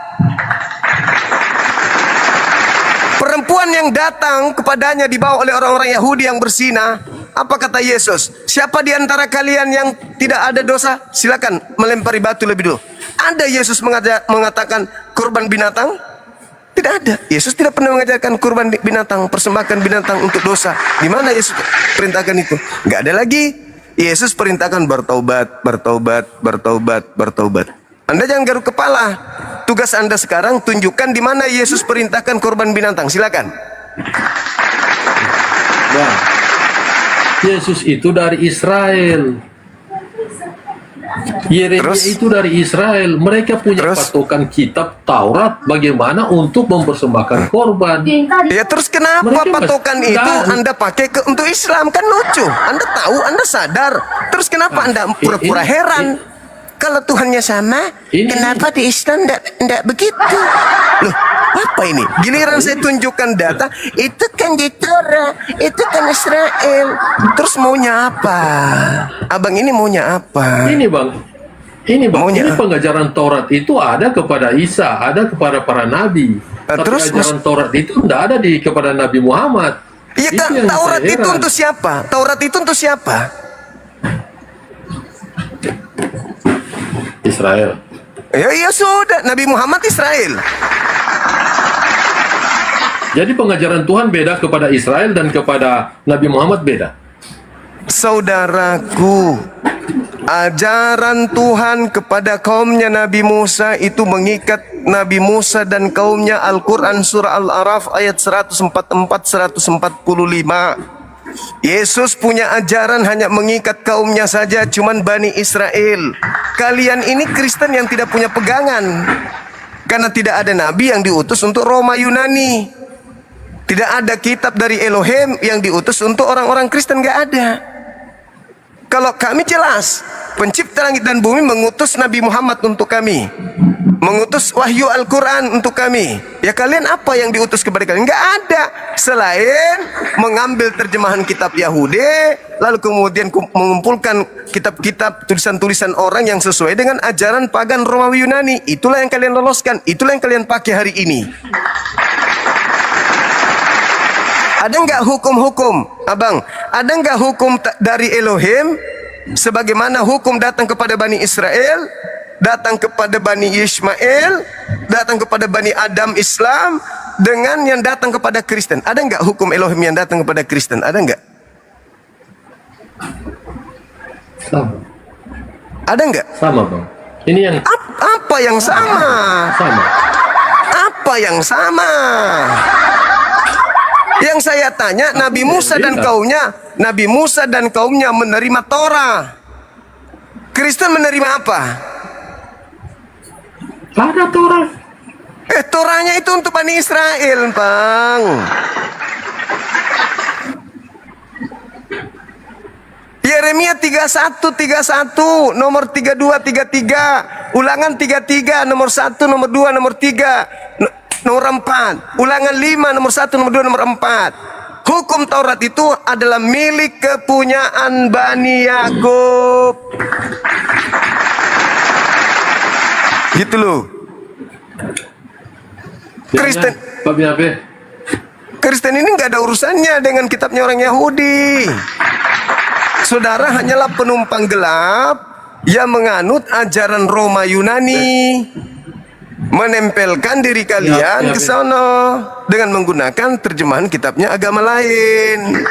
Perempuan yang datang kepadanya dibawa oleh orang-orang Yahudi yang bersinah. Apa kata Yesus? Siapa di antara kalian yang tidak ada dosa? Silakan melempari batu lebih dulu. Ada Yesus mengatakan kurban binatang? Tidak ada. Yesus tidak pernah mengajarkan kurban binatang, persembahkan binatang untuk dosa. Di mana Yesus perintahkan itu? Nggak ada lagi. Yesus perintahkan bertaubat, bertaubat, bertaubat, bertaubat. Anda jangan garuk kepala. Tugas Anda sekarang tunjukkan di mana Yesus perintahkan kurban binatang. Silakan. Nah, Yesus itu dari Israel. Yeremia Terus? itu dari Israel. Mereka punya Terus? patokan kitab Taurat bagaimana untuk mempersembahkan korban. Ya terus kenapa Mereka patokan masih itu tahu. Anda pakai untuk Islam? Kan lucu. Anda tahu, Anda sadar. Terus kenapa Anda pura-pura heran? Kalau Tuhannya sama, kenapa di Islam enggak begitu? Loh, apa ini? Giliran saya tunjukkan data, itu kan di Torah, itu kan Israel. Terus maunya apa? Abang ini maunya apa? Ini bang, Maunya ini pengajaran Taurat itu ada kepada Isa, ada kepada para nabi. Tapi terus ajaran Taurat itu tidak ada kepada Nabi Muhammad. Iya Itu kan, yang Taurat saya itu heran. untuk siapa? Taurat itu untuk siapa? Israel. Ya sudah, Nabi Muhammad Israel. Jadi pengajaran Tuhan beda kepada Israel dan kepada Nabi Muhammad beda. Saudaraku, ajaran Tuhan kepada kaumnya Nabi Musa itu mengikat Nabi Musa dan kaumnya. Al-Quran surah Al-Araf ayat 144-145. Yesus punya ajaran hanya mengikat kaumnya saja, cuman Bani Israel. Kalian ini Kristen yang tidak punya pegangan, karena tidak ada nabi yang diutus untuk Roma Yunani. Tidak ada kitab dari Elohim yang diutus untuk orang-orang Kristen, nggak ada. Kalau kami jelas, pencipta langit dan bumi mengutus Nabi Muhammad untuk kami, mengutus wahyu Al-Quran untuk kami. Ya kalian apa yang diutus kepada kalian? Nggak ada. Selain mengambil terjemahan kitab Yahudi, lalu kemudian mengumpulkan kitab-kitab tulisan-tulisan orang yang sesuai dengan ajaran pagan Romawi Yunani. Itulah yang kalian loloskan, itulah yang kalian pakai hari ini. Ada nggak hukum-hukum, abang? Ada nggak hukum dari Elohim? Sebagaimana hukum datang kepada Bani Israel, datang kepada Bani Ismail, datang kepada Bani Adam Islam, dengan yang datang kepada Kristen. Ada nggak hukum Elohim yang datang kepada Kristen? Ada nggak? Sama. Ada nggak? Sama bang. Ini yang Apa yang sama? sama. Apa yang sama? Yang saya tanya, Nabi Musa dan kaumnya menerima Torah. Kristen menerima apa? Ada Torah. Torahnya itu untuk Bani Israel, Bang. Yeremia 31, nomor 32, 33, Ulangan 33, nomor 1, nomor 2, nomor 3, nomor 4, Ulangan 5, nomor 1, nomor 2, nomor 4. Hukum Taurat itu adalah milik kepunyaan Bani Yakub. Gitu loh. Kristen, Pak Biabe. Kristen ini nggak ada urusannya dengan kitabnya orang Yahudi. Saudara hanyalah penumpang gelap yang menganut ajaran Roma Yunani. menempelkan diri kalian ke sono dengan menggunakan terjemahan kitabnya agama lain.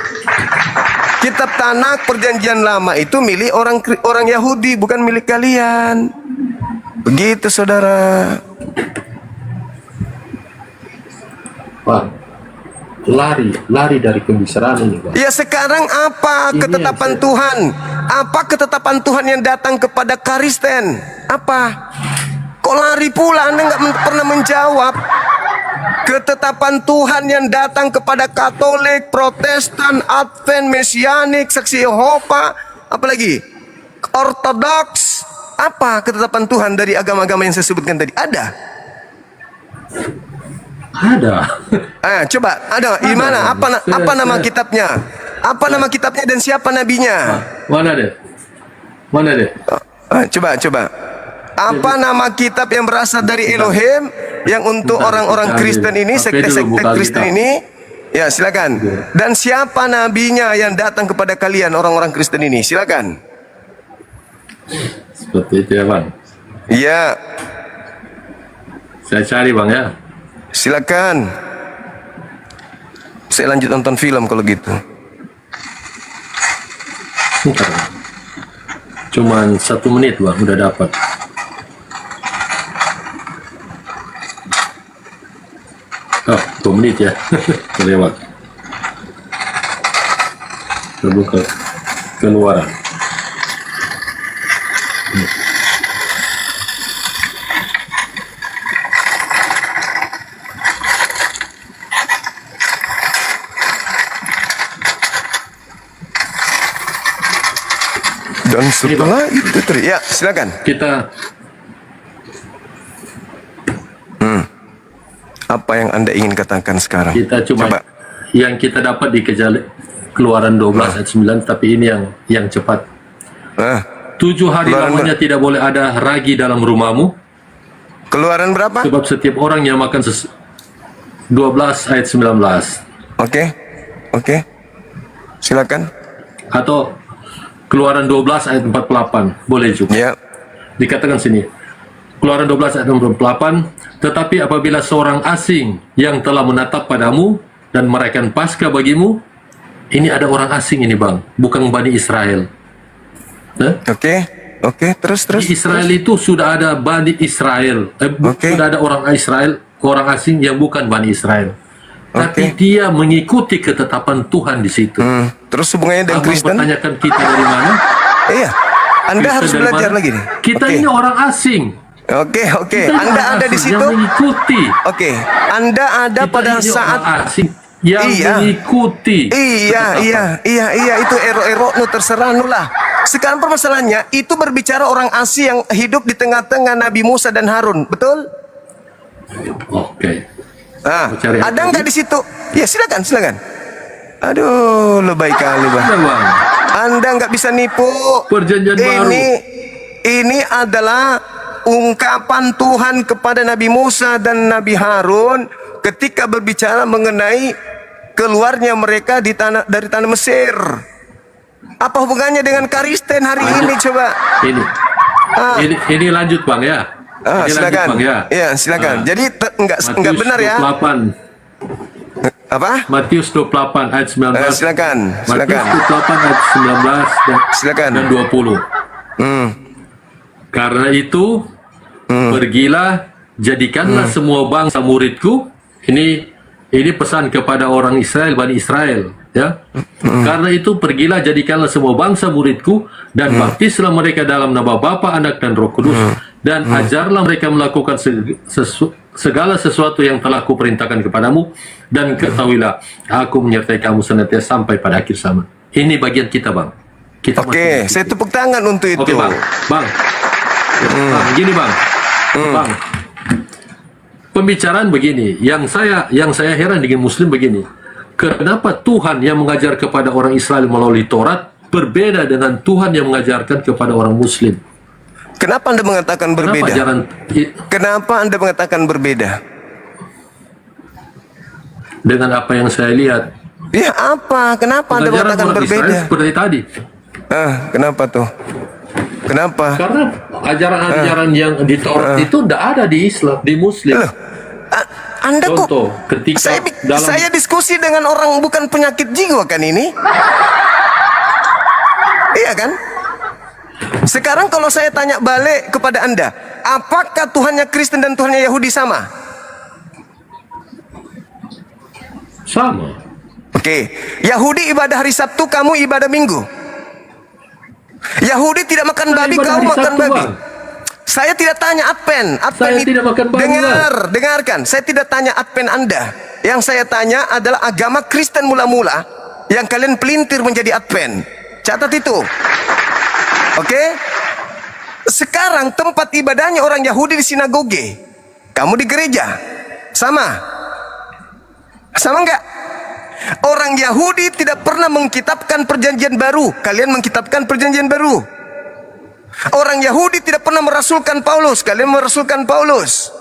Kitab Tanakh Perjanjian Lama itu milik orang Yahudi, bukan milik kalian. Begitu, saudara. Bang, lari dari pembicaraan ini, Bang. Ya, sekarang apa Ini ketetapan yang saya- Tuhan? Apa ketetapan Tuhan yang datang kepada Kristen? Apa? Kok lari pula? Anda nggak pernah menjawab. Ketetapan Tuhan yang datang kepada Katolik, Protestan, Advent, Mesianik, Saksi Yehova, apalagi Ortodoks. Apa ketetapan Tuhan dari agama-agama yang saya sebutkan tadi? Ada? Ada. Coba ada di mana? Apa nama kitabnya? Apa nama kitabnya dan siapa nabinya? Mana deh? Mana deh? Coba. Apa nama kitab yang berasal dari Elohim yang untuk orang-orang Kristen ini, sekte-sekte Kristen ini? Ya, silakan. Dan siapa nabinya yang datang kepada kalian orang-orang Kristen ini? Silakan. Seperti itu ya, Bang. Iya, Saya cari, Bang, ya. silakan. Saya lanjut nonton film kalau gitu. Bentar, Bang. Cuman 1 menit, Bang, udah dapat. Oh, 2 menit ya. Kelewat. Terbuka keluaran. Dan setelah itu ya, silakan. Kita Apa yang Anda ingin katakan sekarang? cuma Coba. yang kita dapat di Keluaran 12 ayat 9, tapi ini yang cepat. 7 hari Keluaran lamanya tidak boleh ada ragi dalam rumahmu, Keluaran berapa? sebab setiap orang yang makan 12 ayat 19. Oke. Silakan. Atau Keluaran 12 ayat 48, boleh juga. Ya. Dikatakan sini, Keluaran 12 ayat 48, tetapi apabila seorang asing yang telah menatap padamu dan merayakan Paskah bagimu, ini ada orang asing ini, Bang, bukan Bani Israel. Oke. Terus. Di Israel itu sudah ada Bani Israel, sudah ada orang Israel, orang asing yang bukan Bani Israel. Tapi dia mengikuti ketetapan Tuhan di situ. Terus hubungannya dengan Abang Kristen? pertanyakan kita dari mana? Iya. Anda Kristen harus dari belajar mana? lagi nih. Kita Oke. ini orang asing. Oke. Kita Anda orang ada di asing situ? yang mengikuti. Oke. Anda ada Kita pada ini saat orang asing yang Iya. mengikuti. Iya, itu ero nu terserah nu lah. Sekarang permasalahannya itu berbicara orang asing yang hidup di tengah-tengah Nabi Musa dan Harun, betul? Oke. Cari Ada apa nggak lagi? di situ? Ya, silakan. Aduh, lebay kali, Bang. Ada, Bang. Anda nggak bisa nipu. Perjanjian baru. Ini adalah ungkapan Tuhan kepada Nabi Musa dan Nabi Harun ketika berbicara mengenai keluarnya mereka dari tanah Mesir. Apa hubungannya dengan Kristen hari ini, coba? Ini lanjut, Bang, ya. Ini Silakan. lanjut, Bang, ya. Iya, silakan. Jadi nggak benar ya? 28. Apa? Matius 28 ayat 19. Silakan. Matius 28 ayat 19 dan 20. Karena itu pergilah, jadikanlah semua bangsa muridku. Ini pesan kepada orang Israel, Bani Israel, ya. Karena itu pergilah, jadikanlah semua bangsa muridku dan baptislah mereka dalam nama Bapa, Anak dan Roh Kudus, dan ajarlah mereka melakukan segala sesuatu yang telah kuperintahkan kepadamu, dan ketahuilah aku menyertai kamu senantiasa sampai pada akhir zaman. Ini bagian kita, Bang. Kita Oke, saya tepuk tangan untuk itu. Oke, Bang. Bang, gini, Bang. Bang, pembicaraan begini. Yang saya heran dengan Muslim begini. Kenapa Tuhan yang mengajar kepada orang Israel melalui Taurat berbeda dengan Tuhan yang mengajarkan kepada orang Muslim? Kenapa Anda mengatakan berbeda? Kenapa Anda mengatakan berbeda? Dengan apa yang saya lihat. Ya, apa? Kenapa Anda Pengajaran mengatakan orang berbeda? Israel seperti tadi. Kenapa tuh? Kenapa? Karena ajaran-ajaran yang di Taurat itu tidak ada di Islam, di Muslim. Loh, Anda kok Contoh, ketika saya diskusi dengan orang bukan penyakit jiwa kan ini? Iya kan? Sekarang kalau saya tanya balik kepada Anda, apakah Tuhannya Kristen dan Tuhannya Yahudi sama? Sama. Oke, Yahudi ibadah hari Sabtu, kamu ibadah Minggu. Yahudi tidak makan babi, ibadah kamu hari makan Sabtu, babi. Bang. Saya tidak tanya Advent. Saya itu- tidak makan babi, dengarkan. Saya tidak tanya Advent Anda. Yang saya tanya adalah agama Kristen mula-mula yang kalian pelintir menjadi Advent. Catat itu. Oke? Sekarang tempat ibadahnya orang Yahudi di sinagoge. Kamu di gereja. Sama. Sama enggak? Orang Yahudi tidak pernah mengkitabkan perjanjian baru. Kalian mengkitabkan perjanjian baru. Orang Yahudi tidak pernah merasulkan Paulus. Kalian merasulkan Paulus.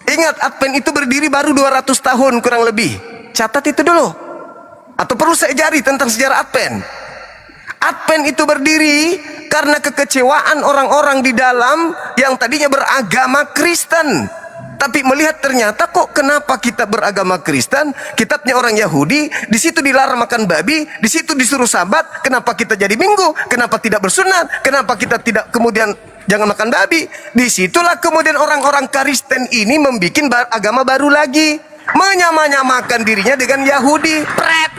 Ingat, Advent itu berdiri baru 200 tahun kurang lebih. Catat itu dulu. Atau perlu saya jari tentang sejarah Advent. Advent itu berdiri karena kekecewaan orang-orang di dalam yang tadinya beragama Kristen. Tapi melihat ternyata kok kenapa kita beragama Kristen, kitabnya orang Yahudi, di situ dilarang makan babi, di situ disuruh sabat, kenapa kita jadi Minggu, kenapa tidak bersunat, kenapa kita tidak kemudian jangan makan babi. Disitulah kemudian orang-orang Kristen ini membuat agama baru lagi, menyamakan dirinya dengan Yahudi. Pret.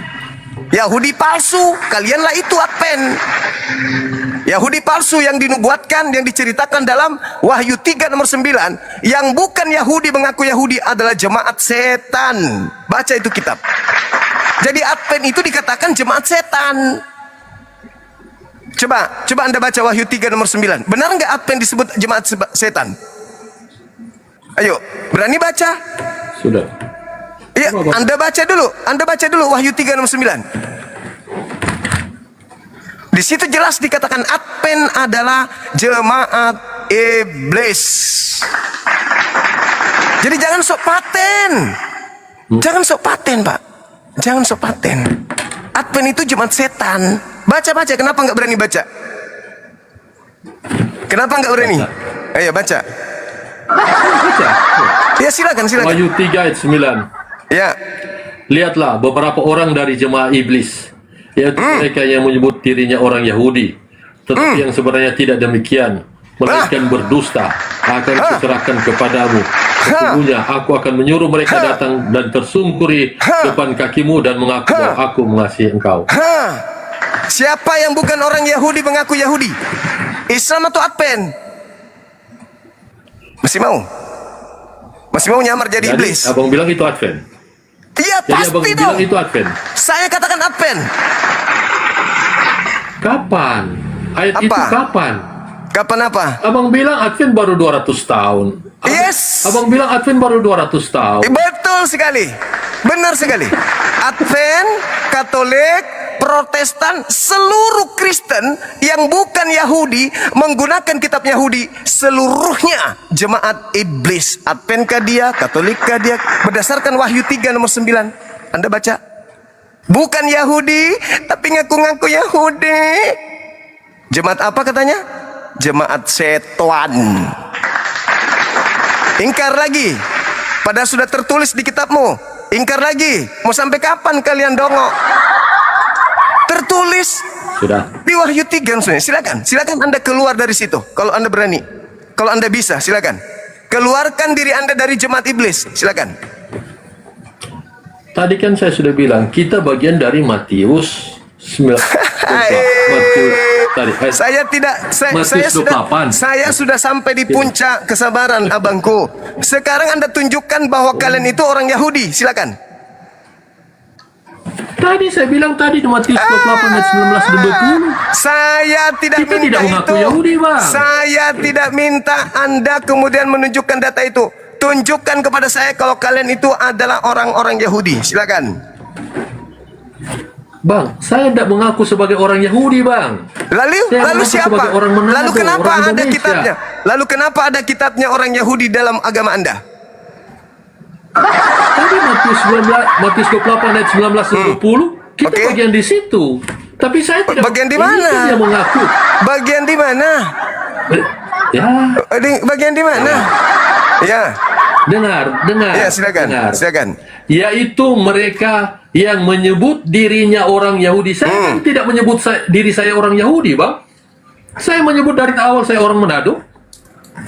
Yahudi palsu, kalianlah itu Advent. Yahudi palsu yang dinubuatkan, yang diceritakan dalam Wahyu 3 nomor 9. Yang bukan Yahudi mengaku Yahudi adalah jemaat setan. Baca itu kitab. Jadi Advent itu dikatakan jemaat setan. Coba Anda baca Wahyu 3 nomor 9. Benar nggak Advent disebut jemaat setan? Ayo, berani baca? Sudah. Iya, Anda baca dulu Wahyu 3 nomor 9. Di situ jelas dikatakan Advent adalah jemaat iblis. Jadi jangan sok paten. Jangan sok paten, Pak. Jangan sok paten. Advent itu jemaat setan. Baca, kenapa nggak berani baca? Kenapa nggak berani? Ayo baca. Baca. Ya silakan. Wahyu 3 ayat 9. Ya. Lihatlah beberapa orang dari jemaah iblis, yaitu mereka yang menyebut dirinya orang Yahudi, tetapi yang sebenarnya tidak demikian, melainkan berdusta, akan kuserahkan kepadamu. Sesungguhnya aku akan menyuruh mereka datang dan tersungkuri depan kakimu dan mengaku bahwa aku mengasihi engkau. Siapa yang bukan orang Yahudi mengaku Yahudi? Islam atau Advent? Masih mau nyamar jadi iblis? Abang bilang itu Advent. Iya, Jadi abang pasti bilang dong. itu Advent. Saya katakan Advent. Kapan? Ayat Apa? itu kapan? Kapan apa? Abang bilang Advent baru 200 tahun. Yes. Abang bilang Advent baru 200 tahun. Betul sekali. Benar sekali. Advent, Katolik, Protestan, seluruh Kristen yang bukan Yahudi menggunakan kitab Yahudi, seluruhnya jemaat iblis. Adventkah dia, Katolikkah dia, berdasarkan Wahyu 3 nomor 9. Anda baca. Bukan Yahudi, tapi ngaku-ngaku Yahudi. Jemaat apa katanya? Jemaat setan. Ingkar lagi. Padahal sudah tertulis di kitabmu. Ingkar lagi. Mau sampai kapan kalian dongok? Tertulis Sudah. di Wahyu 3. Silakan Anda keluar dari situ. Kalau Anda berani. Kalau Anda bisa, silakan. Keluarkan diri Anda dari jemaat iblis. Silakan. Tadi kan saya sudah bilang kita bagian dari Matius 9. Matius tadi. Saya sudah sampai di puncak kesabaran abangku. Sekarang Anda tunjukkan bahwa kalian itu orang Yahudi. Silakan. Tadi saya bilang tadi di Matius 28 ayat 19 dan 20. Saya tidak Kita minta tidak mengaku itu. Yahudi, Bang. Saya tidak minta Anda kemudian menunjukkan data itu. Tunjukkan kepada saya kalau kalian itu adalah orang-orang Yahudi. Silakan. Bang, saya tidak mengaku sebagai orang Yahudi, Bang. Lalu Saya siapa? sebagai orang Manado, Lalu kenapa orang ada Indonesia. kitabnya? Lalu kenapa ada kitabnya orang Yahudi dalam agama Anda? Tadi Matius 28 ayat 19 dan 20, kita Oke. bagian di situ. Tapi saya tidak Bagian di mana? Ini yang mengaku. Bagian di mana? Ya, Bagian di mana? Ya, dengar. ya silakan, dengar. silakan. Yaitu mereka yang menyebut dirinya orang Yahudi. Saya kan tidak menyebut diri saya orang Yahudi, Bang. Saya menyebut dari awal saya orang Manado.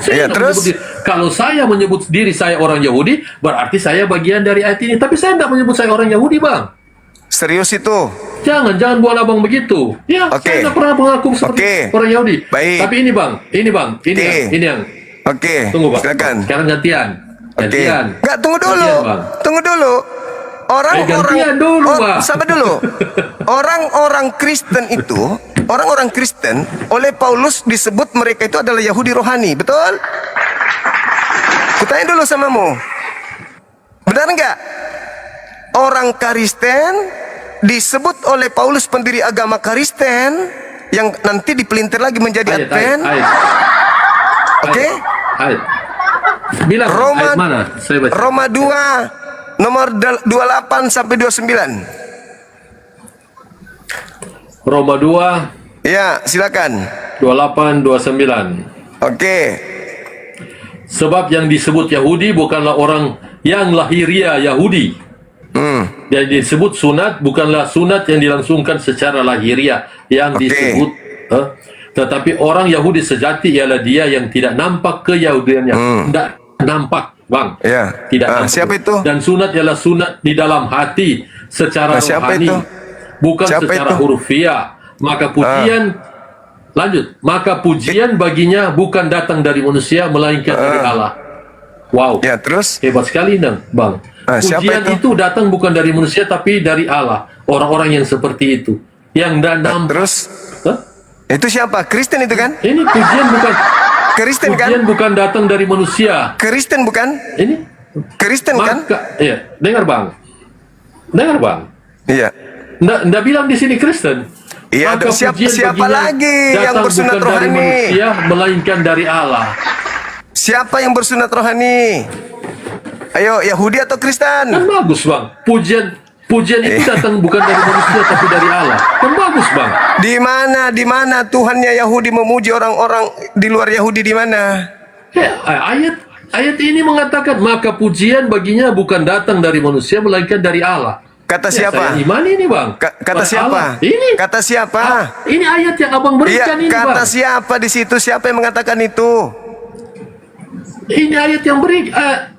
Iya, Tidak terus? menyebut kalau saya menyebut diri saya orang Yahudi, berarti saya bagian dari ayat ini. Tapi saya tidak menyebut saya orang Yahudi, Bang. Serius itu? Jangan buat abang begitu. Ya, Oke. saya tidak pernah mengaku seperti orang Yahudi. Baik. Tapi ini bang, Oke. ini yang. Oke, Tunggu bang. silakan. Sekarang gantian. Oke. Gantian. Enggak, tunggu dulu. Gantian, Bang. Tunggu dulu. gantian dulu, Bang. Sabar dulu. Orang-orang Kristen oleh Paulus disebut mereka itu adalah Yahudi rohani, betul? Kutanya dulu samamu. Benar enggak? Orang Kristen disebut oleh Paulus pendiri agama Kristen yang nanti dipelintir lagi menjadi Advent. Oke? Ayat. Bilang ayat mana? Saya baca. Roma 2 nomor 28 sampai 29. Roma 2 Ya, silakan. 28 29. Oke. Sebab yang disebut Yahudi bukanlah orang yang lahiriah Yahudi. Yang disebut sunat bukanlah sunat yang dilangsungkan secara lahiriah. Yang disebut tetapi orang Yahudi sejati ialah dia yang tidak nampak keyahudiannya. Tidak nampak, Bang. Ya. Tidak nampak. Siapa itu? Dan sunat ialah sunat di dalam hati secara siapa rohani. itu? Bukan Siapa secara itu? hurufiah. Maka pujian lanjut. Maka pujian baginya bukan datang dari manusia melainkan dari Allah. Wow. Ya, terus? Hebat sekali, Bang. Siapa Pujian itu? itu datang bukan dari manusia tapi dari Allah. Orang-orang yang seperti itu. Yang nampak. Terus? Hah? Itu siapa? Kristen itu kan? Ini pujian bukan Kristen kan? pujian bukan datang dari manusia. Kristen bukan? Ini Kristen kan? Iya, dengar Bang. Dengar Bang. Iya. Nggak bilang di sini Kristen. Iya, Maka siapa pujian baginya lagi yang datang bersunat bukan dari rohani? manusia melainkan dari Allah. Siapa yang bersunat rohani? Ayo, Yahudi atau Kristen? Kan bagus Bang. Pujian itu datang bukan dari manusia tapi dari Allah. Kan bagus Bang. Di mana Tuhannya Yahudi memuji orang-orang di luar Yahudi di mana? Ayat ini mengatakan maka pujian baginya bukan datang dari manusia melainkan dari Allah. Kata siapa? Saya iman ini Bang. Kata Pada siapa? Allah. Ini. Kata siapa? Ini ayat yang abang berikan ini kata Bang. siapa di situ? Siapa yang mengatakan itu? Ini ayat yang beri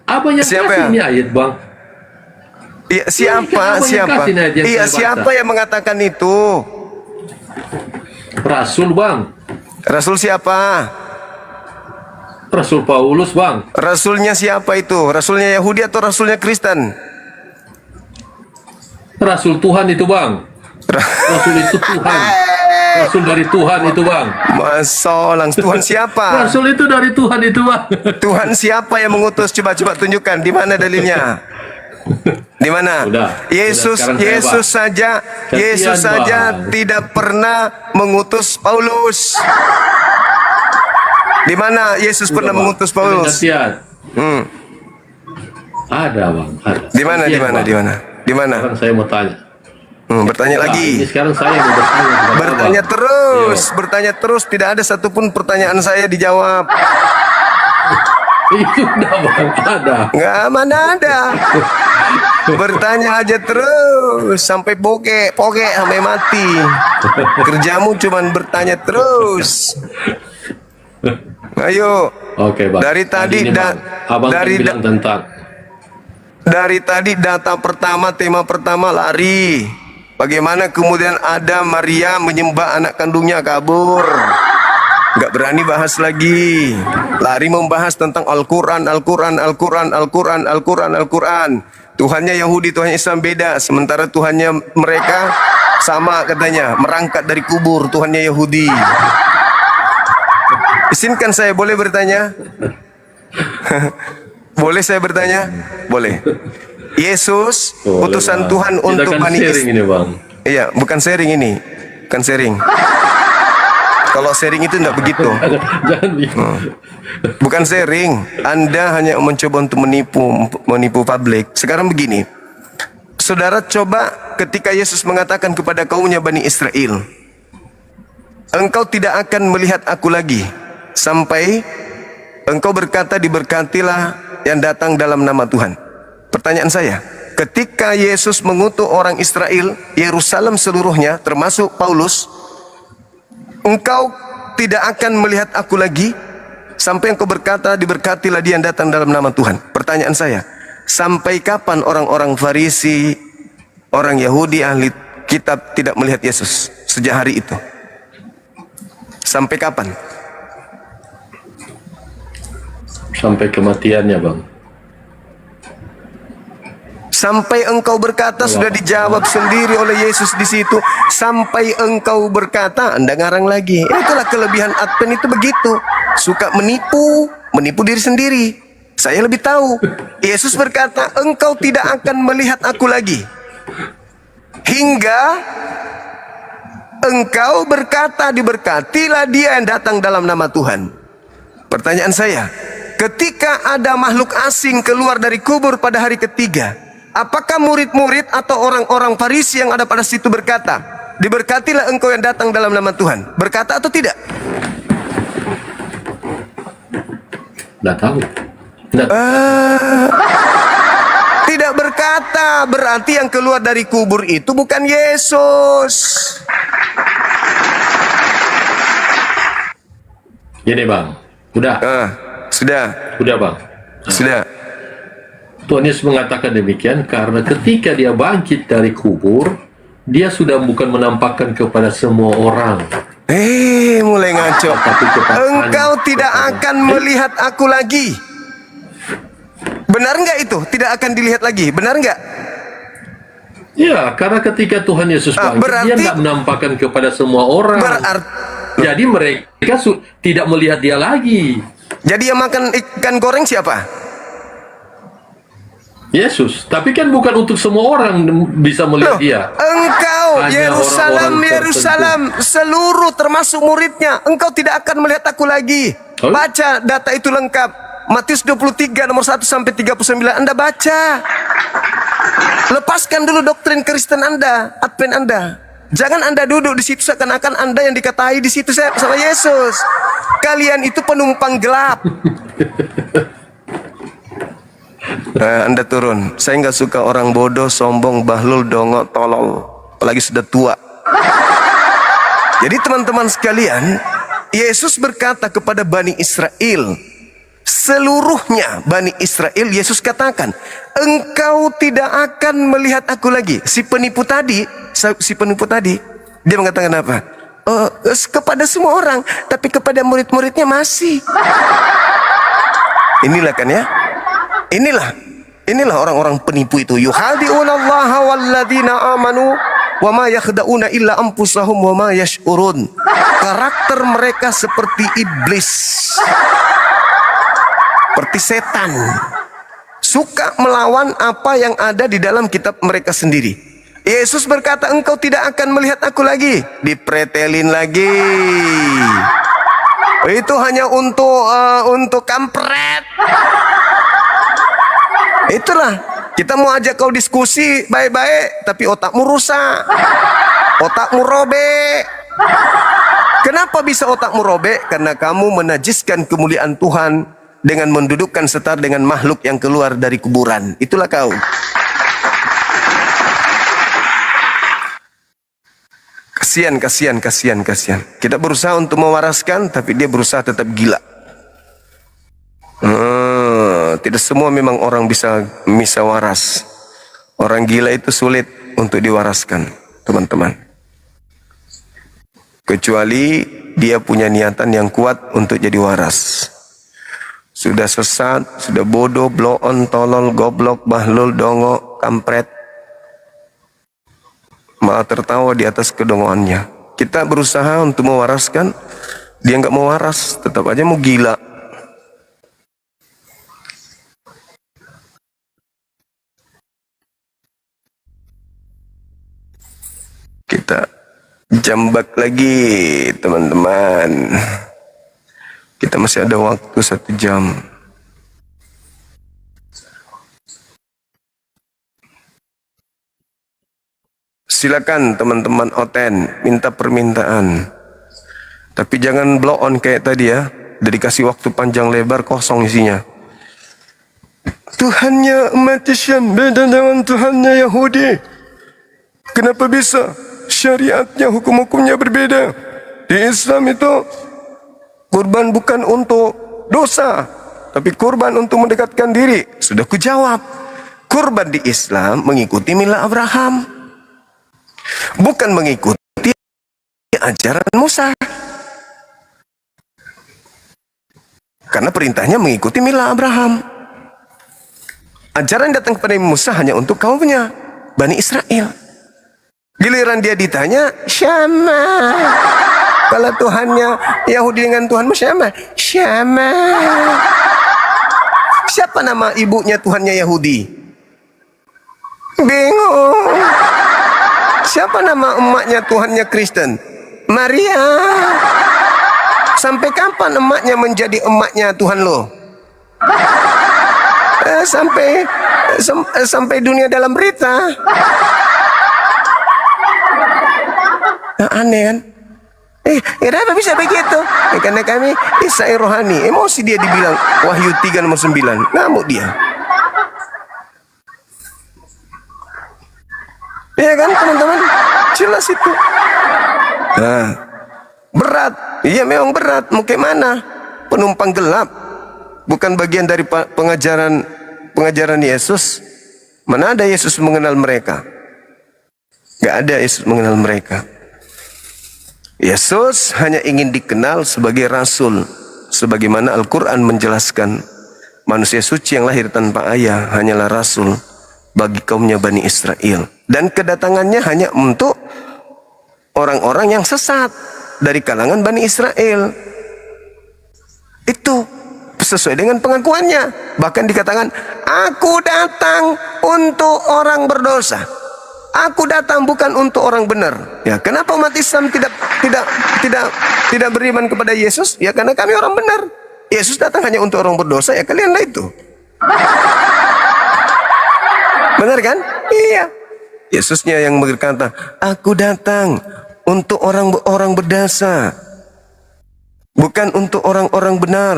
abang yang Siapa kasih ya? ini ayat Bang. Iya, Ini siapa? kan abang yang Siapa? kasih ayat yang Iya, saya baca. siapa yang mengatakan itu? Rasul Bang. Rasul siapa? Rasul Paulus Bang. Rasulnya siapa itu? Rasulnya Yahudi atau rasulnya Kristen? Rasul Tuhan itu Bang. Rasul itu Tuhan. Rasul dari Tuhan itu Bang. Masolang, Tuhan siapa? Rasul itu dari Tuhan itu Bang. Tuhan siapa yang mengutus? Coba tunjukkan di mana dalilnya? Di mana? Yesus saja tidak pernah mengutus Paulus. Di mana Yesus pernah mengutus Paulus? Ada Bang, ada. Di mana? Sekarang saya mau tanya. Bertanya lagi. Ini sekarang saya mau bertanya. kepada Bertanya Abang. terus, Iya. bertanya terus. Tidak ada satupun pertanyaan saya dijawab. Itu udah Bang, ada. Nggak, mana ada. Bertanya aja terus sampai poke sampai mati. Kerjamu cuman bertanya terus. Ayo. Oke Bang. Dari tadi ini, Bang, Abang kan dari bilang tentang dari tadi data pertama, tema pertama lari. Bagaimana kemudian ada Maria menyembah anak kandungnya, kabur. Nggak berani bahas lagi. Lari membahas tentang Al-Quran. Tuhannya Yahudi, Tuhannya Islam beda. Sementara Tuhannya mereka sama katanya. Merangkat dari kubur Tuhannya Yahudi. Izinkan saya boleh bertanya? Boleh saya bertanya? Boleh. Yesus utusan Tuhan kita untuk kan Bani sharing ini Bang. Iya, bukan sharing ini. Bukan sharing. Kalau sharing itu enggak begitu. Jangan Bukan sharing. Anda hanya mencoba untuk menipu publik. Sekarang begini. Saudara coba ketika Yesus mengatakan kepada kaumnya Bani Israel, engkau tidak akan melihat aku lagi sampai engkau berkata diberkatilah yang datang dalam nama Tuhan. Pertanyaan saya, ketika Yesus mengutus orang Israel, Yerusalem seluruhnya, termasuk Paulus, engkau tidak akan melihat aku lagi sampai engkau berkata diberkatilah dia yang datang dalam nama Tuhan. Pertanyaan saya, sampai kapan orang-orang Farisi, orang Yahudi, ahli kitab tidak melihat Yesus sejak hari itu? Sampai kapan? Sampai kematiannya, Bang. Sampai engkau berkata, sudah dijawab sendiri oleh Yesus di situ. Sampai engkau berkata, Anda ngarang lagi. Itulah kelebihan Advent itu begitu. Suka menipu diri sendiri. Saya lebih tahu. Yesus berkata, engkau tidak akan melihat aku lagi hingga engkau berkata diberkatilah dia yang datang dalam nama Tuhan. Pertanyaan saya, ketika ada makhluk asing keluar dari kubur pada hari ketiga, apakah murid-murid atau orang-orang Farisi yang ada pada situ berkata, diberkatilah engkau yang datang dalam nama Tuhan? Berkata atau tidak? Nggak tahu. Nggak. Tidak berkata, berarti yang keluar dari kubur itu bukan Yesus. Gini, Bang. Udah. Sudah. Udah, Bang. Sudah. Tuhan Yesus mengatakan demikian karena ketika dia bangkit dari kubur, dia sudah bukan menampakkan kepada semua orang. Mulai ngaco. Tapi kepada Engkau tidak akan melihat aku lagi. Benar nggak itu? Tidak akan dilihat lagi. Benar nggak? Ya, karena ketika Tuhan Yesus bangkit, berarti- dia tidak menampakkan kepada semua orang. Jadi mereka tidak melihat dia lagi. Jadi yang makan ikan goreng siapa? Yesus. Tapi kan bukan untuk semua orang bisa melihat dia. Engkau, Hanya Yerusalem, orang-orang Yerusalem, seluruh termasuk muridnya, engkau tidak akan melihat aku lagi. Oh. Baca data itu lengkap. Matius 23 nomor 1 sampai 39. Anda baca. Lepaskan dulu doktrin Kristen Anda, Advent Anda. Jangan Anda duduk di situ seakan-akan Anda yang dikatai di situ sama Yesus. Kalian itu penumpang gelap. Anda turun. Saya nggak suka orang bodoh, sombong, bahlul, dongok, tolol. Apalagi sudah tua. Jadi teman-teman sekalian, Yesus berkata kepada Bani Israel, seluruhnya Bani Israel, Yesus katakan, engkau tidak akan melihat aku lagi. Si penipu tadi, dia mengatakan apa? Kepada semua orang, tapi kepada murid-muridnya masih. Inilah kan ya? Inilah orang-orang penipu itu. Yuhadi'unallaha walladzina amanu wa ma yakhda'una illa anfusahum wa ma yash'urun. Karakter mereka seperti iblis, seperti setan, suka melawan apa yang ada di dalam kitab mereka sendiri. Yesus berkata, engkau tidak akan melihat aku lagi. Dipretelin lagi. Itu hanya untuk kampret. Itulah, kita mau ajak kau diskusi baik-baik, tapi otakmu rusak, otakmu robek. Kenapa bisa otakmu robek? Karena kamu menajiskan kemuliaan Tuhan dengan mendudukkan setara dengan makhluk yang keluar dari kuburan. Itulah kau. Kasihan. Kita berusaha untuk mewaraskan, tapi dia berusaha tetap gila. Tidak semua memang orang bisa waras. Orang gila itu sulit untuk diwaraskan, teman-teman. Kecuali dia punya niatan yang kuat untuk jadi waras. Sudah sesat, sudah bodoh, blow on, tolol, goblok, bahlul, dongo, kampret, malah tertawa di atas kedongoannya. Kita berusaha untuk mewaraskan, dia nggak mau waras, tetap aja mau gila. Kita jambak lagi, teman-teman. Kita masih ada waktu 1 jam. Silakan teman-teman Oten, minta permintaan. Tapi jangan blow on kayak tadi ya. Udah dikasih waktu panjang lebar, kosong isinya. Tuhannya umat Islam beda dengan Tuhannya Yahudi. Kenapa bisa? Syariatnya, hukum-hukumnya berbeda. Di Islam itu kurban bukan untuk dosa, tapi kurban untuk mendekatkan diri. Sudah kujawab. Kurban di Islam mengikuti mila Abraham, bukan mengikuti ajaran Musa. Karena perintahnya mengikuti mila Abraham. Ajaran datang kepada Musa hanya untuk kaumnya, Bani Israel. Giliran dia ditanya, Syama. Kalau Tuhannya Yahudi dengan Tuhanmu Syama? Syama. Siapa nama ibunya Tuhannya Yahudi? Bingung. Siapa nama emaknya Tuhannya Kristen? Maria. Sampai kapan emaknya menjadi emaknya Tuhan lo? Sampai dunia dalam berita. Nah, aneh kan? Kenapa bisa begitu? Karena kami Isai rohani. Emosi dia dibilang Wahyu 3 nomor 9. Ngamuk dia. Ya kan teman-teman? Jelas itu. Nah, berat. Iya memang berat. Mau kayak mana? Penumpang gelap. Bukan bagian dari pengajaran Yesus. Mana ada Yesus mengenal mereka? Gak ada Yesus mengenal mereka. Yesus hanya ingin dikenal sebagai Rasul. Sebagaimana Al-Quran menjelaskan, manusia suci yang lahir tanpa ayah hanyalah Rasul bagi kaumnya Bani Israel. Dan kedatangannya hanya untuk orang-orang yang sesat dari kalangan Bani Israel. Itu sesuai dengan pengakuannya. Bahkan dikatakan, aku datang untuk orang berdosa. Aku datang bukan untuk orang benar. Ya, kenapa umat Islam tidak beriman kepada Yesus? Ya karena kami orang benar. Yesus datang hanya untuk orang berdosa, ya kalianlah itu. Benar kan? Iya. Yesusnya yang berkata, aku datang untuk orang berdosa, bukan untuk orang-orang benar.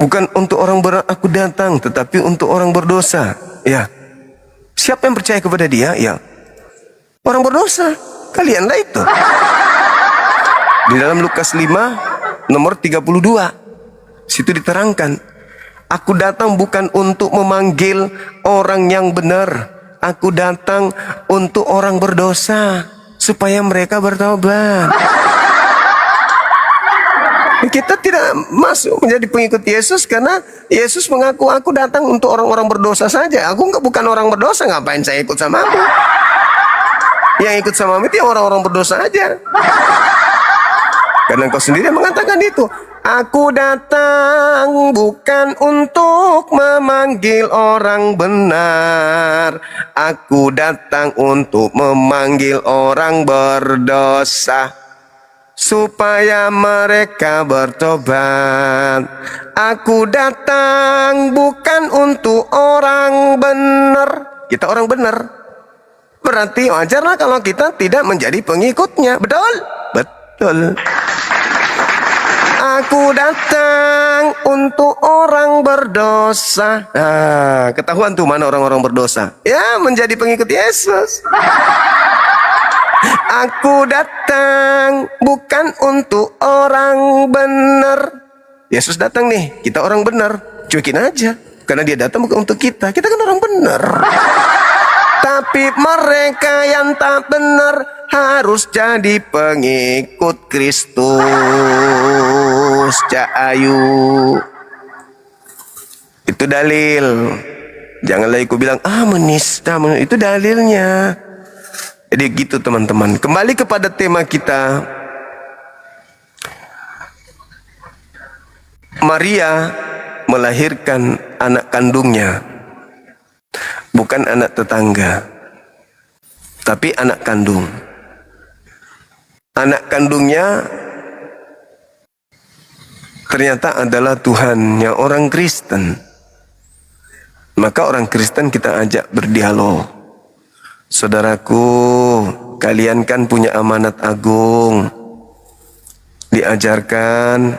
Bukan untuk orang benar aku datang, tetapi untuk orang berdosa. Ya. Siapa yang percaya kepada dia? Ya, orang berdosa. Kalianlah itu. Di dalam Lukas 5 nomor 32, situ diterangkan, aku datang bukan untuk memanggil orang yang benar, aku datang untuk orang berdosa supaya mereka bertobat. Kita tidak masuk menjadi pengikut Yesus karena Yesus mengaku aku datang untuk orang-orang berdosa saja. Aku bukan orang berdosa, ngapain saya ikut samamu? Yang ikut samamu itu orang-orang berdosa aja. Karena engkau sendiri mengatakan itu. Aku datang bukan untuk memanggil orang benar. Aku datang untuk memanggil orang berdosa, supaya mereka bertobat. Aku datang bukan untuk orang benar. Kita orang benar. Berarti wajarlah kalau kita tidak menjadi pengikutnya. Betul? Betul. Aku datang untuk orang berdosa. Nah, ketahuan tuh mana orang-orang berdosa. Ya, menjadi pengikut Yesus. Aku datang bukan untuk orang benar. Yesus datang nih, kita orang benar. Cuekin aja, karena dia datang bukan untuk kita. Kita kan orang benar. Tapi mereka yang tak benar harus jadi pengikut Kristus. Cahayu. Itu dalil. Janganlah ikut bilang, menista. Itu dalilnya. Jadi gitu teman-teman. Kembali kepada tema kita. Maria melahirkan anak kandungnya. Bukan anak tetangga. Tapi anak kandung. Anak kandungnya ternyata adalah Tuhannya orang Kristen. Maka orang Kristen kita ajak berdialog. Saudaraku, kalian kan punya amanat agung. Diajarkan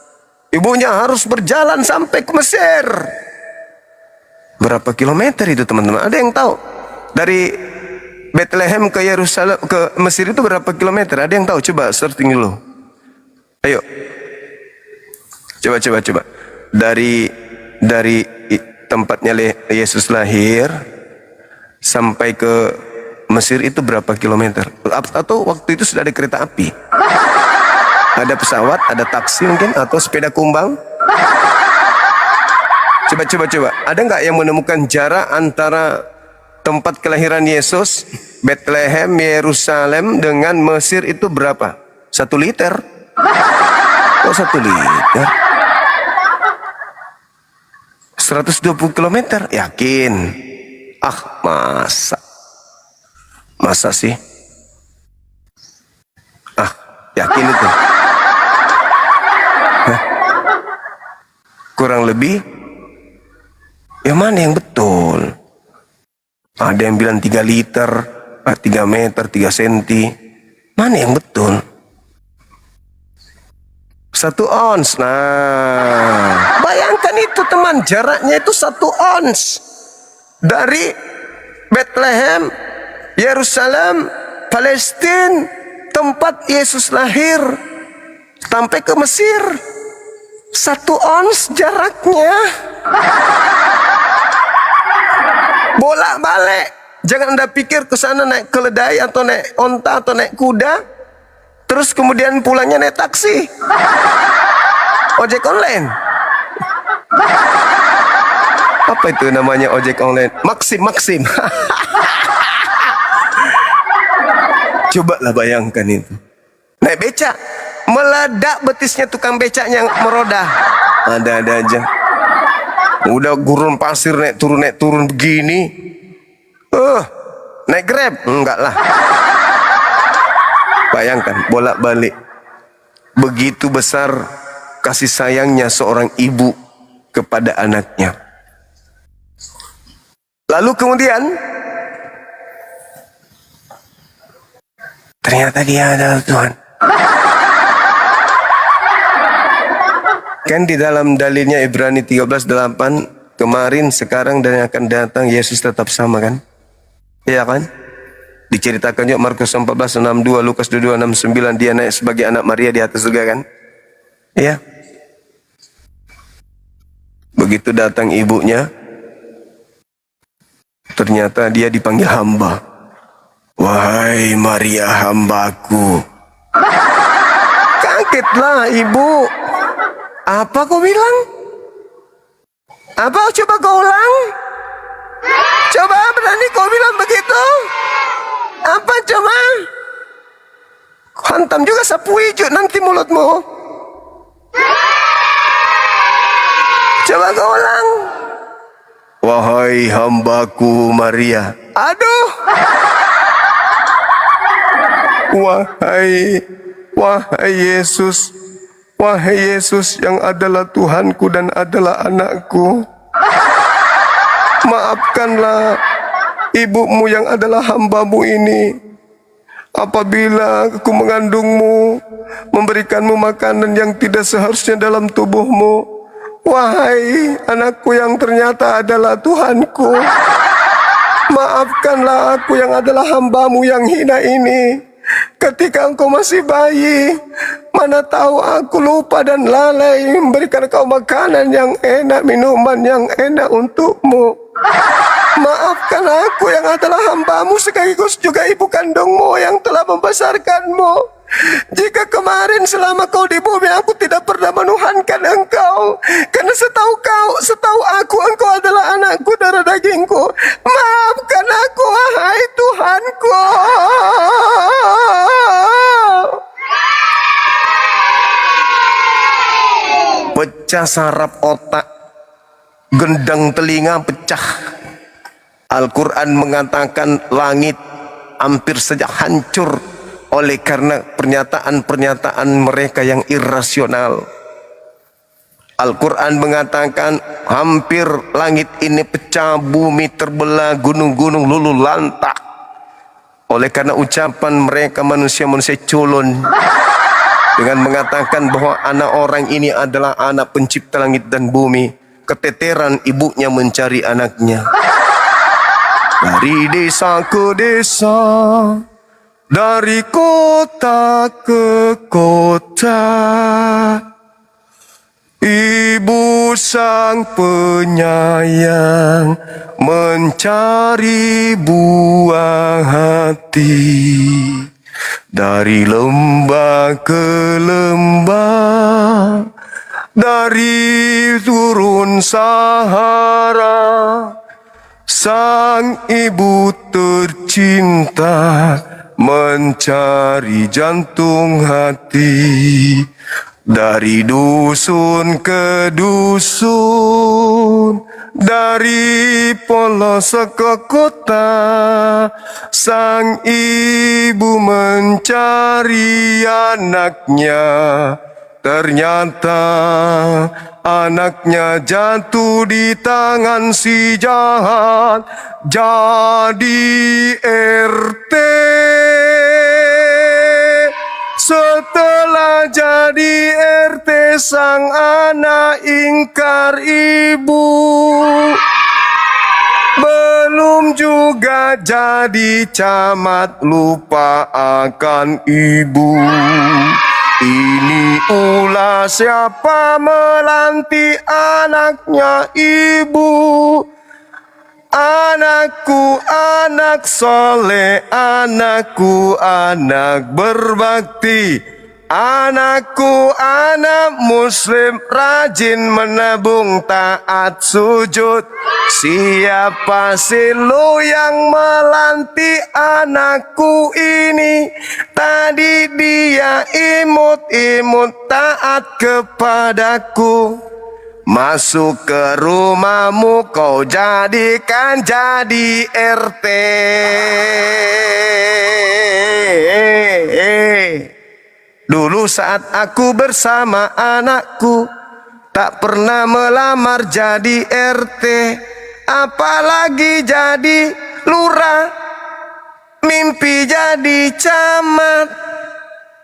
Ibunya harus berjalan sampai ke Mesir. Berapa kilometer itu teman-teman? Ada yang tahu? Dari Bethlehem ke Yerusalem ke Mesir itu berapa kilometer? Ada yang tahu? Coba searching dulu. Ayo. Coba. Dari tempatnya Yesus lahir sampai ke Mesir itu berapa kilometer? Atau waktu itu sudah ada kereta api? Ada pesawat, ada taksi mungkin, atau sepeda kumbang? Coba. Ada nggak yang menemukan jarak antara tempat kelahiran Yesus, Bethlehem, Yerusalem dengan Mesir itu berapa? 1 liter? Oh, 1 liter? 120 kilometer? Yakin? Ah, masa sih? Ah, yakin itu? Hah? Kurang lebih? Yang mana yang betul? Ada yang bilang 3 liter, 3 meter, 3 senti. Mana yang betul? 1 ons. Nah, bayangkan itu teman, jaraknya itu 1 ons. Dari Bethlehem, Yerusalem, Palestina, tempat Yesus lahir, sampai ke Mesir. 1 ons jaraknya. Bolak-balik. Jangan Anda pikir ke sana naik keledai atau naik onta atau naik kuda, terus kemudian pulangnya naik taksi. Ojek online. Apa itu namanya ojek online? Maxim. Cobalah bayangkan itu. Naik becak, meledak betisnya tukang becaknya merodah. Ada-ada aja. Udah gurun pasir naik turun begini. Naik Grab? Enggak lah. Bayangkan bolak-balik. Begitu besar kasih sayangnya seorang ibu kepada anaknya. Lalu kemudian ternyata dia adalah Tuhan. Kan di dalam dalilnya Ibrani 13:8, kemarin, sekarang, dan yang akan datang, Yesus tetap sama kan? Iya kan? Diceritakan juga Markus 14:62, Lukas 22:69, dia naik sebagai anak Maria di atas surga kan? Iya. Begitu datang ibunya, ternyata dia dipanggil hamba. Wahai Maria hambaku. Kagetlah ibu. Apa kau bilang? Apa? Coba kau ulang. Coba berani kau bilang begitu? Apa coba? Hantam juga sapu hijau nanti mulutmu. Coba kau ulang. Wahai hambaku Maria. Aduh. Wahai Yesus. Wahai Yesus yang adalah Tuhanku dan adalah anakku. Maafkanlah ibumu yang adalah hambamu ini. Apabila aku mengandungmu, memberikanmu makanan yang tidak seharusnya dalam tubuhmu. Wahai anakku yang ternyata adalah Tuhanku. Maafkanlah aku yang adalah hambamu yang hina ini. Ketika engkau masih bayi, mana tahu aku lupa dan lalai memberikan kau makanan yang enak, minuman yang enak untukmu. Maafkan aku yang adalah hambamu sekaligus juga ibu kandungmu yang telah membesarkanmu. Jika kemarin selama kau di bumi aku tidak pernah menuhankan engkau, karena setahu aku engkau adalah anakku darah dagingku. Maafkan aku wahai Tuhanku. Pecah saraf otak, gendang telinga pecah. Al-Quran mengatakan langit hampir saja hancur oleh karena pernyataan-pernyataan mereka yang irasional. Al-Quran mengatakan hampir langit ini pecah, bumi terbelah, gunung-gunung luluh lantak oleh karena ucapan mereka manusia-manusia culun dengan mengatakan bahwa anak orang ini adalah anak pencipta langit dan bumi. Keteteran ibunya mencari anaknya. Dari desa ke desa, dari kota ke kota, ibu sang penyayang mencari buah hati. Dari lembah ke lembah, dari turun Sahara, sang ibu tercinta mencari jantung hati. Dari dusun ke dusun, dari pelosok ke kota, sang ibu mencari anaknya. Ternyata anaknya jatuh di tangan si jahat, jadi RT. Setelah jadi RT, sang anak ingkar ibu. Belum juga jadi camat, lupa akan ibu. Ini ulah siapa melantik anaknya ibu. Anakku anak soleh, anakku anak berbakti, anakku anak muslim rajin menabung taat sujud. Siapa sih lu yang melantik anakku ini? Tadi dia imut-imut taat kepadaku. Masuk ke rumahmu kau jadikan jadi RT. Dulu saat aku bersama anakku, tak pernah melamar jadi RT, apalagi jadi lurah. Mimpi jadi camat,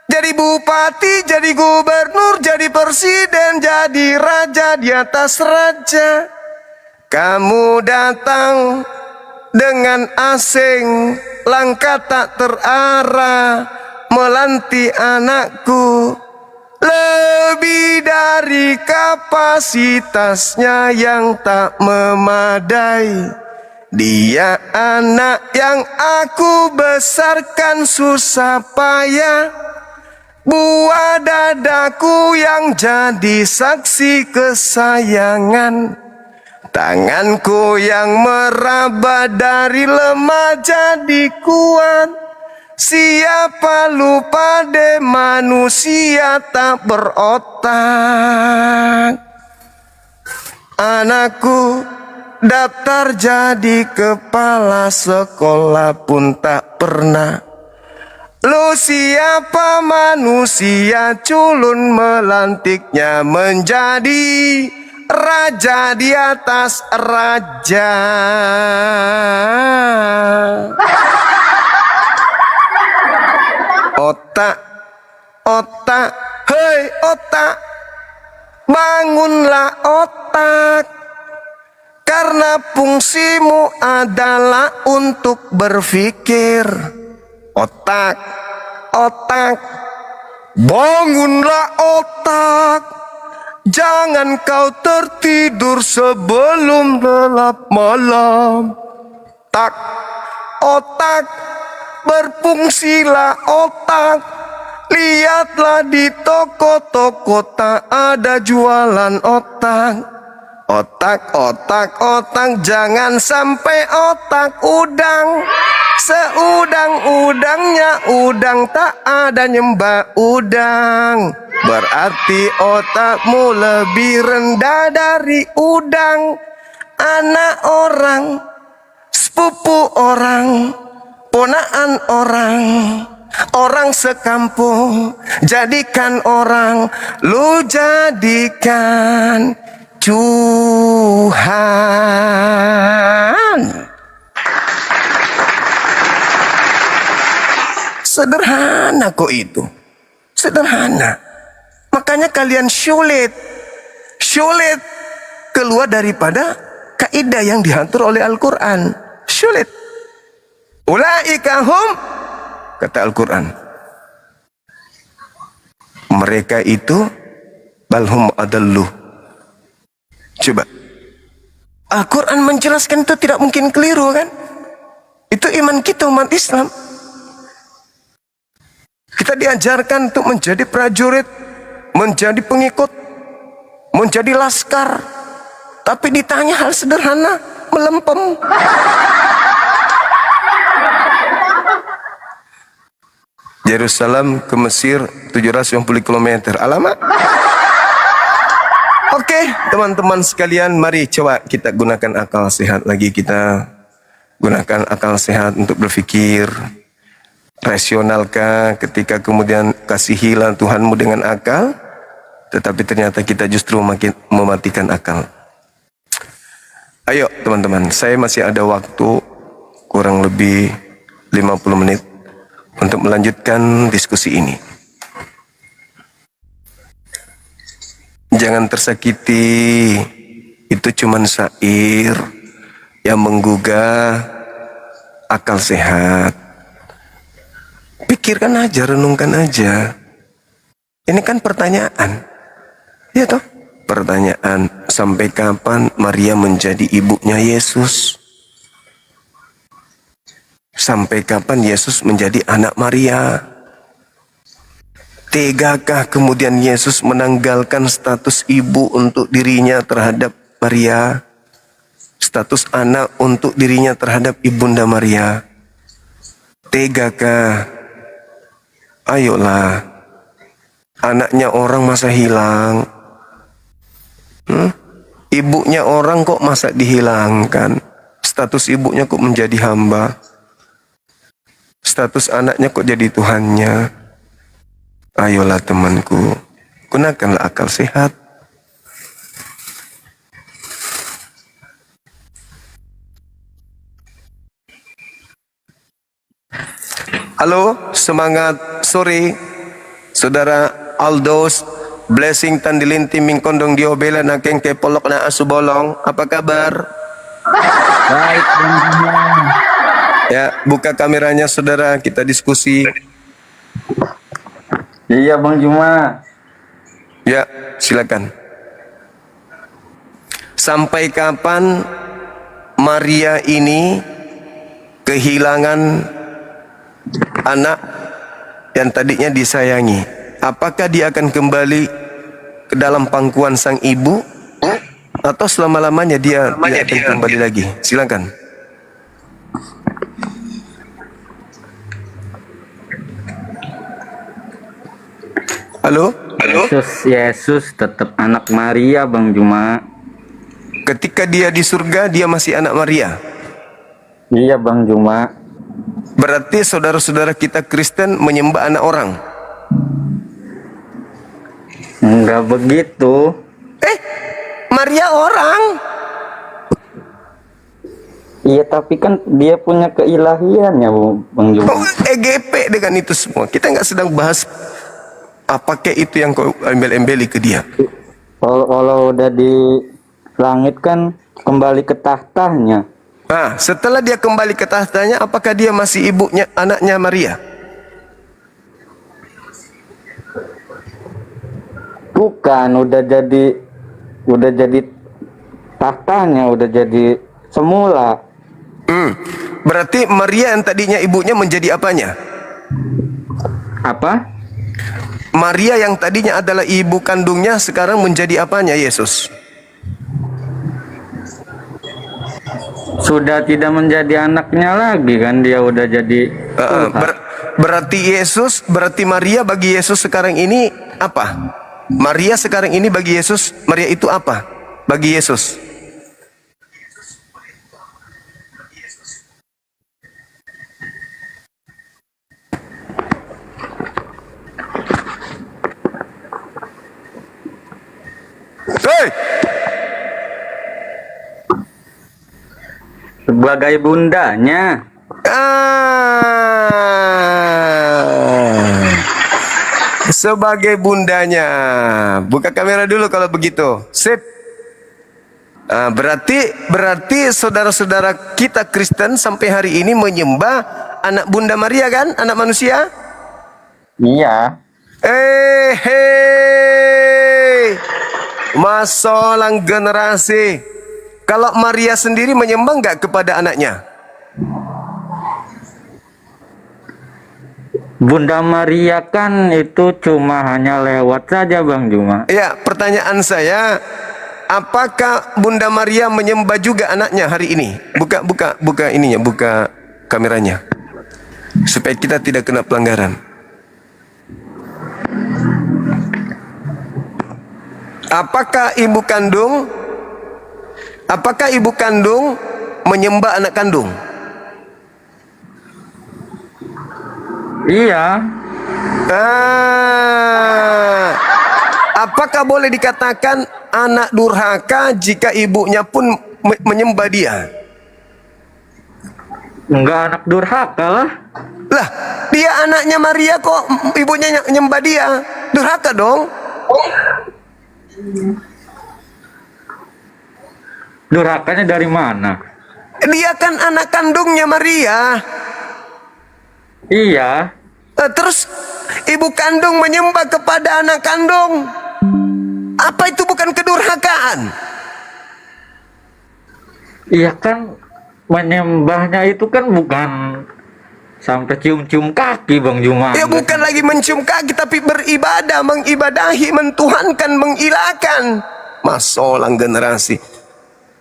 jadi bupati, jadi gubernur, jadi presiden, jadi raja di atas raja. Kamu datang dengan asing, langkah tak terarah, melantik anakku. Lebih dari kapasitasnya yang tak memadai. Dia anak yang aku besarkan susah payah. Buah dadaku yang jadi saksi kesayangan. Tanganku yang meraba dari lemah jadi kuat. Siapa lupa deh manusia tak berotak. Anakku daftar jadi kepala sekolah pun tak pernah. Lu siapa manusia culun melantiknya menjadi raja di atas raja. Otak, otak, hei otak, bangunlah otak. Karena fungsimu adalah untuk berpikir. Otak, otak, bangunlah otak. Jangan kau tertidur sebelum gelap malam. Tak, otak, berfungsilah otak. Lihatlah di toko-toko tak ada jualan otak. Otak, otak, otak, jangan sampai otak udang. Seudang-udangnya udang tak ada nyembah udang. Berarti otakmu lebih rendah dari udang. Anak orang, sepupu orang, ponaan orang, orang sekampung. Jadikan orang, lu jadikan Tuhan. Sederhana kok itu. Sederhana. Makanya kalian sulit keluar daripada kaidah yang diatur oleh Al-Quran. Sulit. Ulaika hum, kata Al-Quran, mereka itu balhum adallu. Coba, Al-Quran menjelaskan itu tidak mungkin keliru kan? Itu iman kita umat Islam. Kita diajarkan untuk menjadi prajurit, menjadi pengikut, menjadi laskar. Tapi ditanya hal sederhana, melempem. Yerusalem ke Mesir 750 km. Alamak. Oke, teman-teman sekalian, mari coba kita gunakan akal sehat lagi. Kita gunakan akal sehat untuk berpikir. Rasionalkah ketika kemudian kasihilah Tuhanmu dengan akal, tetapi ternyata kita justru makin mematikan akal. Ayo teman-teman, saya masih ada waktu kurang lebih 50 menit untuk melanjutkan diskusi ini. Jangan tersakiti, itu cuman syair yang menggugah akal sehat. Pikirkan aja, renungkan aja. Ini kan pertanyaan. Ya toh? Pertanyaan, sampai kapan Maria menjadi ibunya Yesus? Sampai kapan Yesus menjadi anak Maria? Tegakah kemudian Yesus menanggalkan status ibu untuk dirinya terhadap Maria? Status anak untuk dirinya terhadap ibunda Maria? Tegakah? Ayolah, anaknya orang masa hilang? Ibunya orang kok masa dihilangkan? Status ibunya kok menjadi hamba? Status anaknya kok jadi Tuhannya? Ayolah temanku, gunakanlah akal sehat. Halo, semangat sore, Saudara Aldos. Blessing tandilinti mingkondong diobela na keng kepolok na asubolong. Apa kabar? Baik, Ya, buka kameranya saudara, kita diskusi. iya Bang Juma. Ya, silakan. Sampai kapan Maria ini kehilangan anak yang tadinya disayangi? Apakah dia akan kembali ke dalam pangkuan sang ibu, atau selama-lamanya dia tidak akan kembali lagi? Silakan. Halo? Yesus tetap anak Maria, Bang Juma. Ketika dia di surga, dia masih anak Maria. Iya, Bang Juma. Berarti saudara-saudara kita Kristen menyembah anak orang. Enggak begitu. Maria orang. Iya, tapi kan dia punya keilahiannya, Bang Juma. Oh, EGP dengan itu semua. Kita nggak sedang bahas apakah itu yang kau embel-embeli ke dia. Kalau udah di langit kan kembali ke tahtanya. Nah, setelah dia kembali ke tahtanya, apakah dia masih ibunya, anaknya Maria? Bukan, udah jadi tahtanya, udah jadi semula. Berarti Maria yang tadinya ibunya menjadi apanya? Apa? Maria yang tadinya adalah ibu kandungnya sekarang menjadi apanya Yesus? Sudah tidak menjadi anaknya lagi kan, dia udah jadi berarti Yesus, berarti Maria bagi Yesus sekarang ini apa? Maria sekarang ini bagi Yesus, Maria itu apa bagi Yesus? Hei! sebagai bundanya. sebagai bundanya. Buka kamera dulu kalau begitu. Sip. Berarti saudara-saudara kita Kristen sampai hari ini menyembah anak Bunda Maria kan? Anak manusia? Iya. Hei. Masalah generasi. Kalau Maria sendiri menyembah enggak kepada anaknya? Bunda Maria kan itu cuma hanya lewat saja Bang Juma. Ya, pertanyaan saya, apakah Bunda Maria menyembah juga anaknya hari ini? Buka ininya, buka kameranya. Supaya kita tidak kena pelanggaran. Apakah ibu kandung menyembah anak kandung? Iya. Apakah boleh dikatakan anak durhaka jika ibunya pun menyembah dia? Enggak anak durhaka lah. Lah, dia anaknya Maria kok ibunya nyembah dia? Durhaka dong. Durhakanya dari mana? Dia kan anak kandungnya Maria. Iya. Terus ibu kandung menyembah kepada anak kandung. Apa itu bukan kedurhakaan? Iya kan menyembahnya itu kan bukan sampai cium-cium kaki Bang Juma. Ya bukan lagi mencium kaki tapi beribadah, mengibadahi, mentuhankan, mengilahkan. Masalah generasi.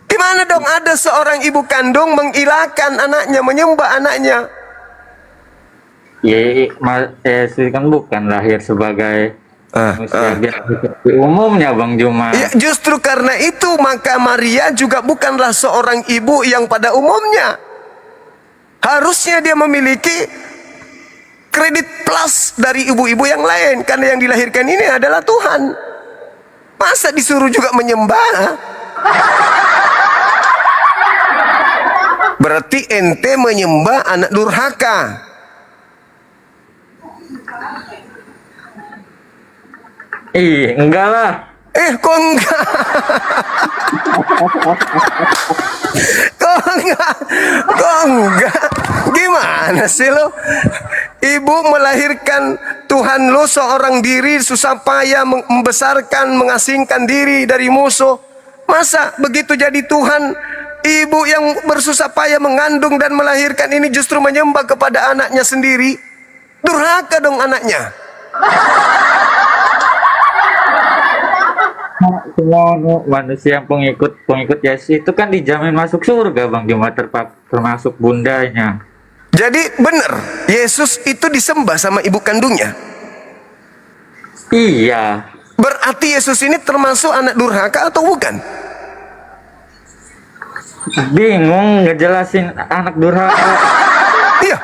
Di mana dong ada seorang ibu kandung mengilahkan anaknya, menyembah anaknya? Yesus kan bukan lahir sebagai manusia biasa seperti umumnya Bang Juma. Ya, justru karena itu maka Maria juga bukanlah seorang ibu yang pada umumnya. Harusnya dia memiliki kredit plus dari ibu-ibu yang lain karena yang dilahirkan ini adalah Tuhan. Masa disuruh juga menyembah? Berarti ente menyembah anak durhaka. Enggak lah. Kok enggak? Kok enggak? Gimana sih lo? Ibu melahirkan Tuhan lo seorang diri, susah payah membesarkan, mengasingkan diri dari musuh. Masa begitu jadi Tuhan, ibu yang bersusah payah mengandung dan melahirkan ini justru menyembah kepada anaknya sendiri? Durhaka dong anaknya. Semua manusia yang pengikut Yesus itu kan dijamin masuk surga Bang Juma, termasuk bundanya. Jadi benar Yesus itu disembah sama ibu kandungnya. Iya. Berarti Yesus ini termasuk anak durhaka atau bukan? Bingung ngejelasin anak durhaka. Iya.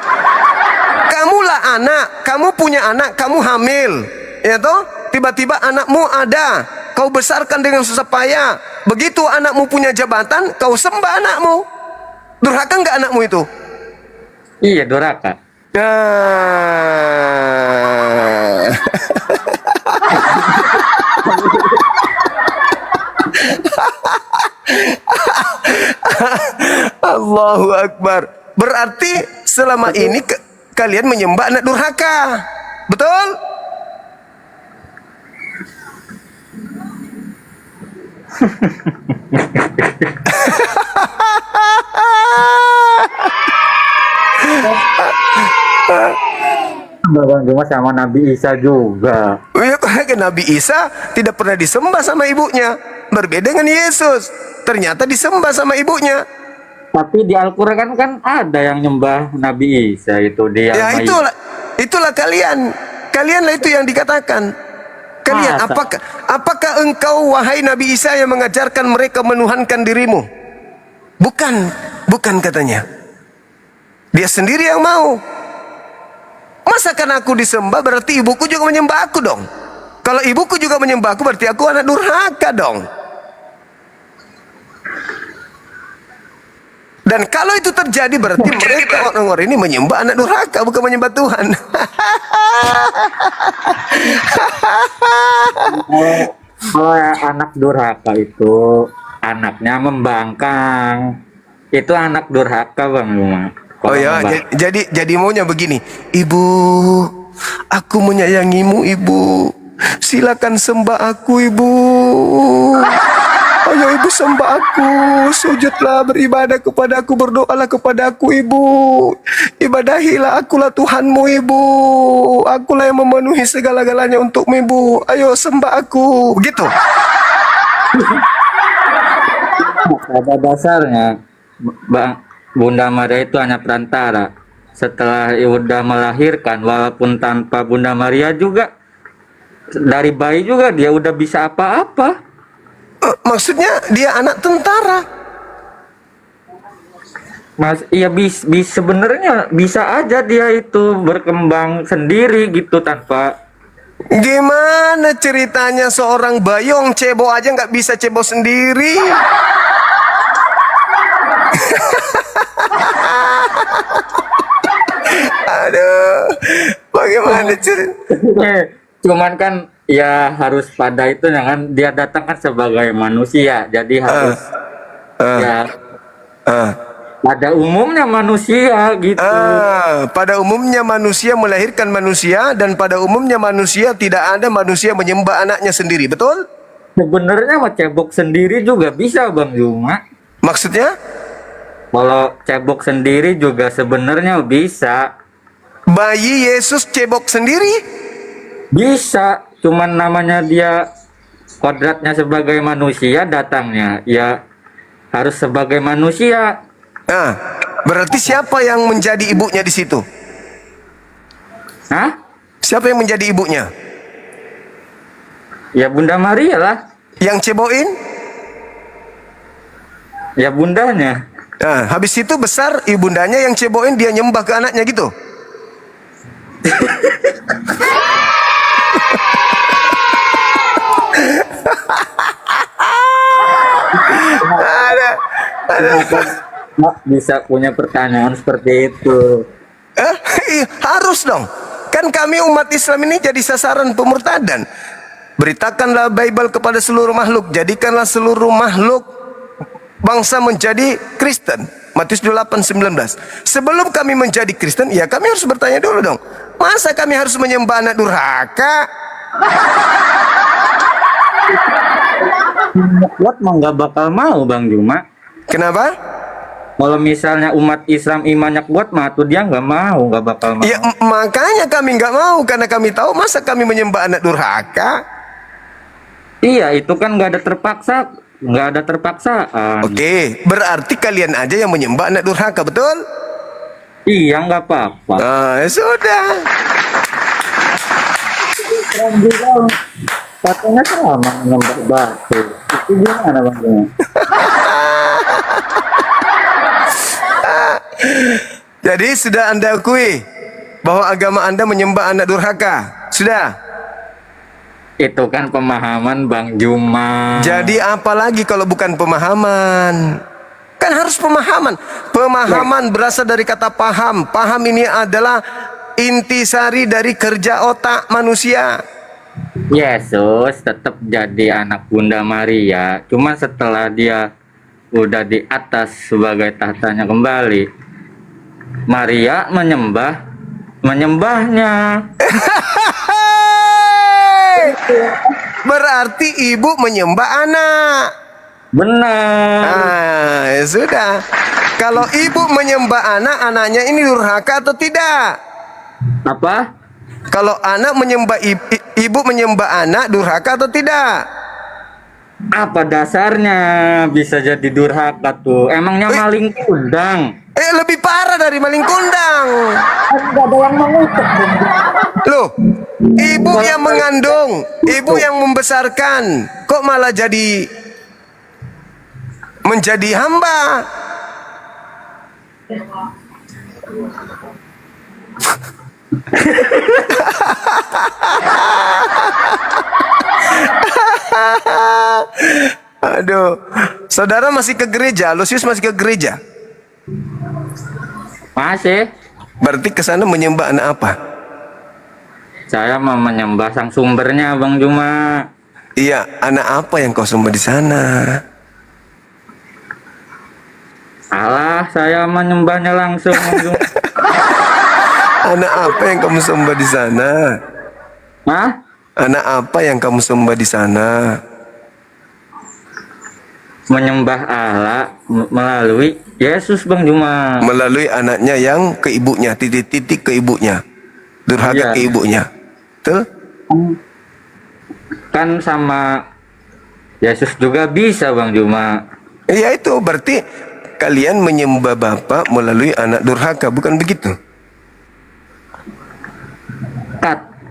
Kamulah anak, kamu punya anak, kamu hamil, ya toh? Tiba-tiba anakmu ada, kau besarkan dengan susah payah. Begitu anakmu punya jabatan, kau sembah anakmu. Durhaka enggak anakmu itu? Iya, durhaka. Allahu Akbar. Berarti selama ini kalian menyembah anak durhaka. Betul? Bang Juma sama Nabi Isa juga. Ya, Nabi Isa tidak pernah disembah sama ibunya. Berbeda dengan Yesus, ternyata disembah sama ibunya. Tapi di Al-Quran kan ada yang nyembah Nabi Isa itu dia. Ya itulah kalianlah itu yang dikatakan. Kalian apakah engkau wahai Nabi Isa yang mengajarkan mereka menuhankan dirimu? Bukan katanya. Dia sendiri yang mau. Masakan aku disembah berarti ibuku juga menyembah aku dong. Kalau ibuku juga menyembah aku berarti aku anak durhaka dong. Dan kalau itu terjadi berarti mereka orang-orang ini menyembah anak durhaka, bukan menyembah Tuhan. Kalau anak durhaka itu anaknya membangkang. Itu anak durhaka Bang Yuma. Oh ya, jadi maunya begini, Ibu, aku menyayangimu Ibu, silakan sembah aku Ibu. Ayo Ibu sembah aku, sujudlah, beribadah kepada aku, berdoalah kepada aku Ibu. Ibadahilah akulah Tuhanmu Ibu. Akulah yang memenuhi segala-galanya untukmu Ibu. Ayo sembah aku. Begitu. Pada dasarnya Bunda Maria itu hanya perantara. Setelah udah melahirkan, walaupun tanpa Bunda Maria juga, dari bayi juga dia udah bisa apa-apa. Maksudnya dia anak tentara. Mas, iya sebenarnya bisa aja dia itu berkembang sendiri gitu tanpa. Gimana ceritanya seorang bayong cebo aja nggak bisa cebo sendiri? Aduh, bagaimana cerita? Cuman kan ya harus pada itu kan dia datang kan sebagai manusia, jadi harus ya pada umumnya manusia gitu. Pada umumnya manusia melahirkan manusia, dan pada umumnya manusia tidak ada manusia menyembah anaknya sendiri, betul? Sebenarnya mau cebok sendiri juga bisa Bang Yuma. Maksudnya? Kalau cebok sendiri juga sebenarnya bisa. Bayi Yesus cebok sendiri? Bisa, cuman namanya dia kodratnya sebagai manusia, datangnya ya harus sebagai manusia. Berarti siapa yang menjadi ibunya di situ? Hah? Siapa yang menjadi ibunya? Ya Bunda Maria lah. Yang ceboin? Ya bundanya. Habis itu besar ibundanya yang ceboin, dia nyembah ke anaknya gitu. Bisa punya pertanyaan seperti itu. Harus dong. Kan kami umat Islam ini jadi sasaran pemurtadan. Beritakanlah Bible kepada seluruh makhluk, jadikanlah seluruh makhluk bangsa menjadi Kristen. Matius 28:19. Sebelum kami menjadi Kristen, ya kami harus bertanya dulu dong. Masa kami harus menyembah anak durhaka? Kuat mau nggak bakal mau Bang Juma. Kenapa? Kalau misalnya umat Islam imannya kuat mah tuh dia nggak bakal mau. Ya makanya kami nggak mau, karena kami tahu masa kami menyembah anak durhaka. Iya, itu kan nggak ada terpaksaan. Oke, berarti kalian aja yang menyembah anak durhaka, betul? Iya, nggak apa-apa. Ya sudah. Katanya sama menyembah batu. Itu gimana Bang Juma? Jadi sudah Anda akui bahwa agama Anda menyembah anak durhaka? Sudah? Itu kan pemahaman Bang Juma. Jadi apa lagi kalau bukan pemahaman? Kan harus pemahaman. Pemahaman berasal dari kata paham. Paham ini adalah intisari dari kerja otak manusia. Yesus tetap jadi anak Bunda Maria. Cuma setelah dia udah di atas sebagai tahtanya kembali, Maria menyembahnya. Berarti ibu menyembah anak. Benar. Ya sudah. Kalau ibu menyembah anak, anaknya ini durhaka atau tidak? Apa? Kalau anak menyembah ibu menyembah anak, durhaka atau tidak? Apa dasarnya bisa jadi durhaka tuh? Emangnya maling kundang? Lebih parah dari maling kundang. Enggak ada yang mengutuk. Loh, ibu yang mengandung, ibu yang membesarkan, kok malah menjadi hamba? Aduh, saudara masih ke gereja, Lusius masih ke gereja? Masih. Berarti ke sana menyembah anak apa? Saya mau menyembah sang sumbernya, Bang Juma. Iya, anak apa yang kau sembah di sana? Salah, saya menyembahnya langsung, Bang Juma. Anak apa yang kamu sembah di sana? Hah? Anak apa yang kamu sembah di sana? Menyembah Allah melalui Yesus, Bang Juma. Melalui anaknya yang ke ibunya, titik-titik ke ibunya. Durhaka Iya. ke ibunya. Betul? Kan sama Yesus juga bisa, Bang Juma. Iya itu, berarti kalian menyembah Bapa melalui anak durhaka, bukan begitu?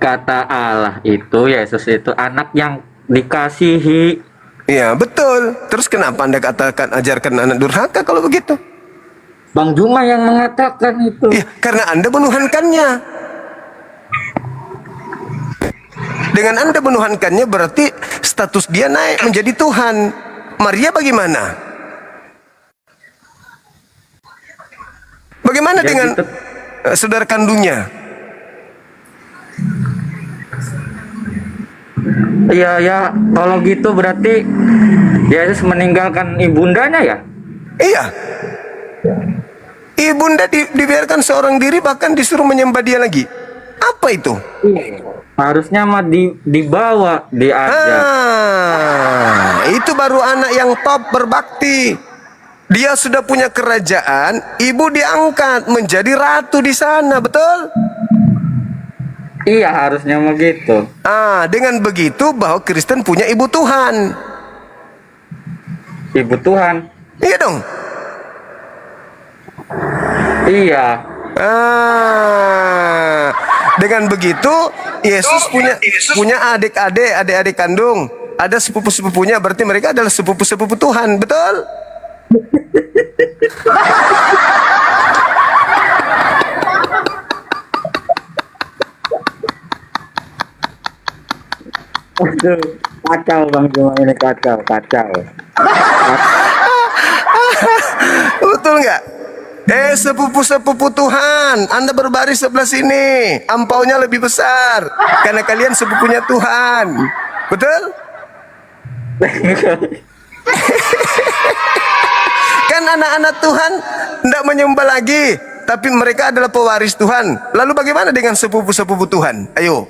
Kata Allah itu, Yesus itu anak yang dikasihi. Iya, betul. Terus kenapa Anda katakan ajarkan anak durhaka kalau begitu? Bang Juma yang mengatakan itu. Iya, karena Anda menuhankannya. Dengan Anda menuhankannya berarti status dia naik menjadi Tuhan. Maria bagaimana? Bagaimana Ya, dengan gitu. saudara kandungnya? Iya, ya, kalau gitu berarti Yesus meninggalkan ibundanya ya? Iya. Ibunda dibiarkan seorang diri, bahkan disuruh menyembah dia lagi. Apa itu? Harusnya mah dibawa, diajak. Itu baru anak yang top berbakti. Dia sudah punya kerajaan, ibu diangkat menjadi ratu di sana, betul? Iya, harusnya mah gitu. Dengan begitu bahwa Kristen punya ibu Tuhan. Ibu Tuhan. Iya dong. Iya. Dengan begitu Yesus punya adik-adik kandung, ada sepupu-sepupunya, berarti mereka adalah sepupu-sepupu Tuhan, betul? Aduh, kacau Bang Juma ini, kacau. Betul nggak? Sepupu-sepupu Tuhan, Anda berbaris sebelah sini, ampaunya lebih besar karena kalian sepupunya Tuhan, betul? Kan anak-anak Tuhan tidak menyembah lagi, tapi mereka adalah pewaris Tuhan. Lalu bagaimana dengan sepupu-sepupu Tuhan? Ayo.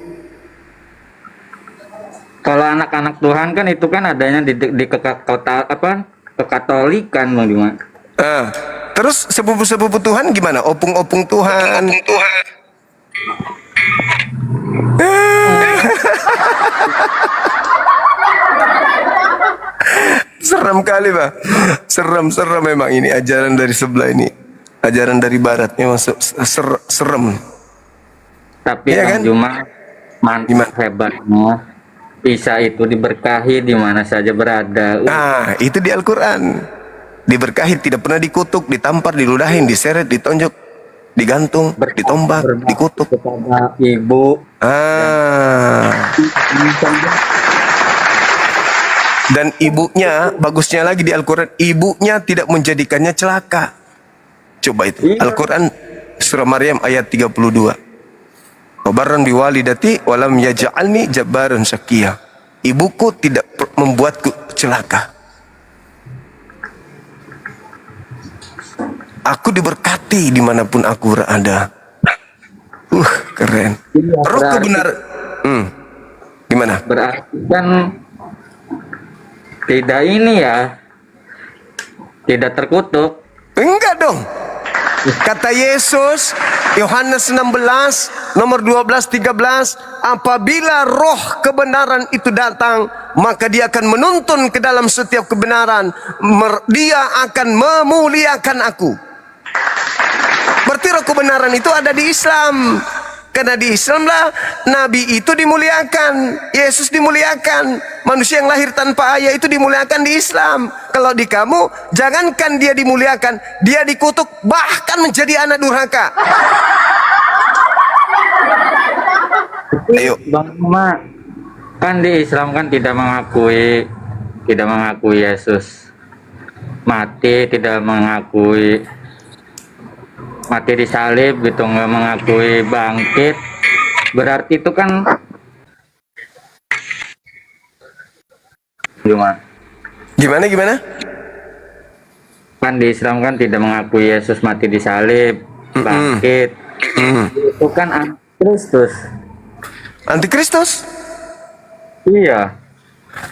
Kalau anak-anak Tuhan kan itu kan adanya di kekatolikan Bang Juma. Terus sepupu-sepupu Tuhan gimana? Opung-opung Tuhan. Seram kali, Pak. Seram memang ini ajaran dari sebelah ini. Ajaran dari barat memang serem. Tapi Iya Bang kan? Juma mantap, hebatnya. Isa itu diberkahi di mana saja berada. Itu di Al-Quran. Diberkahi, tidak pernah dikutuk, ditampar, diludahin, diseret, ditonjok, digantung, ditombak, dikutuk. Kepada ibu. Dan ibunya, bagusnya lagi di Al-Quran, ibunya tidak menjadikannya celaka. Coba itu. Iya. Al-Quran surah Maryam ayat 32. Wabarran biwalidati walam yaj'alni jabbaran syaqiyya. Ibuku tidak membuatku celaka. Aku diberkati dimanapun aku berada. Keren. Roh kebenaran. Gimana? Berarti kan tidak ini ya, tidak terkutuk. Enggak dong. Kata Yesus, Yohanes 16, nomor 12, 13, apabila roh kebenaran itu datang, maka dia akan menuntun ke dalam setiap kebenaran. Dia akan memuliakan aku. Berarti roh kebenaran itu ada di Islam. Karena di Islam lah Nabi itu dimuliakan, Yesus dimuliakan, manusia yang lahir tanpa ayah itu dimuliakan di Islam. Kalau di kamu, jangankan dia dimuliakan, dia dikutuk, bahkan menjadi anak durhaka. Ayo. Bang Juma, kan di Islam kan tidak mengakui Yesus mati, tidak mengakui mati disalib gitu, nggak mengakui bangkit, berarti itu kan gimana? Gimana? Kan di Islam kan tidak mengakui Yesus mati disalib, bangkit. Itu kan antikristus. Antikristus? Iya.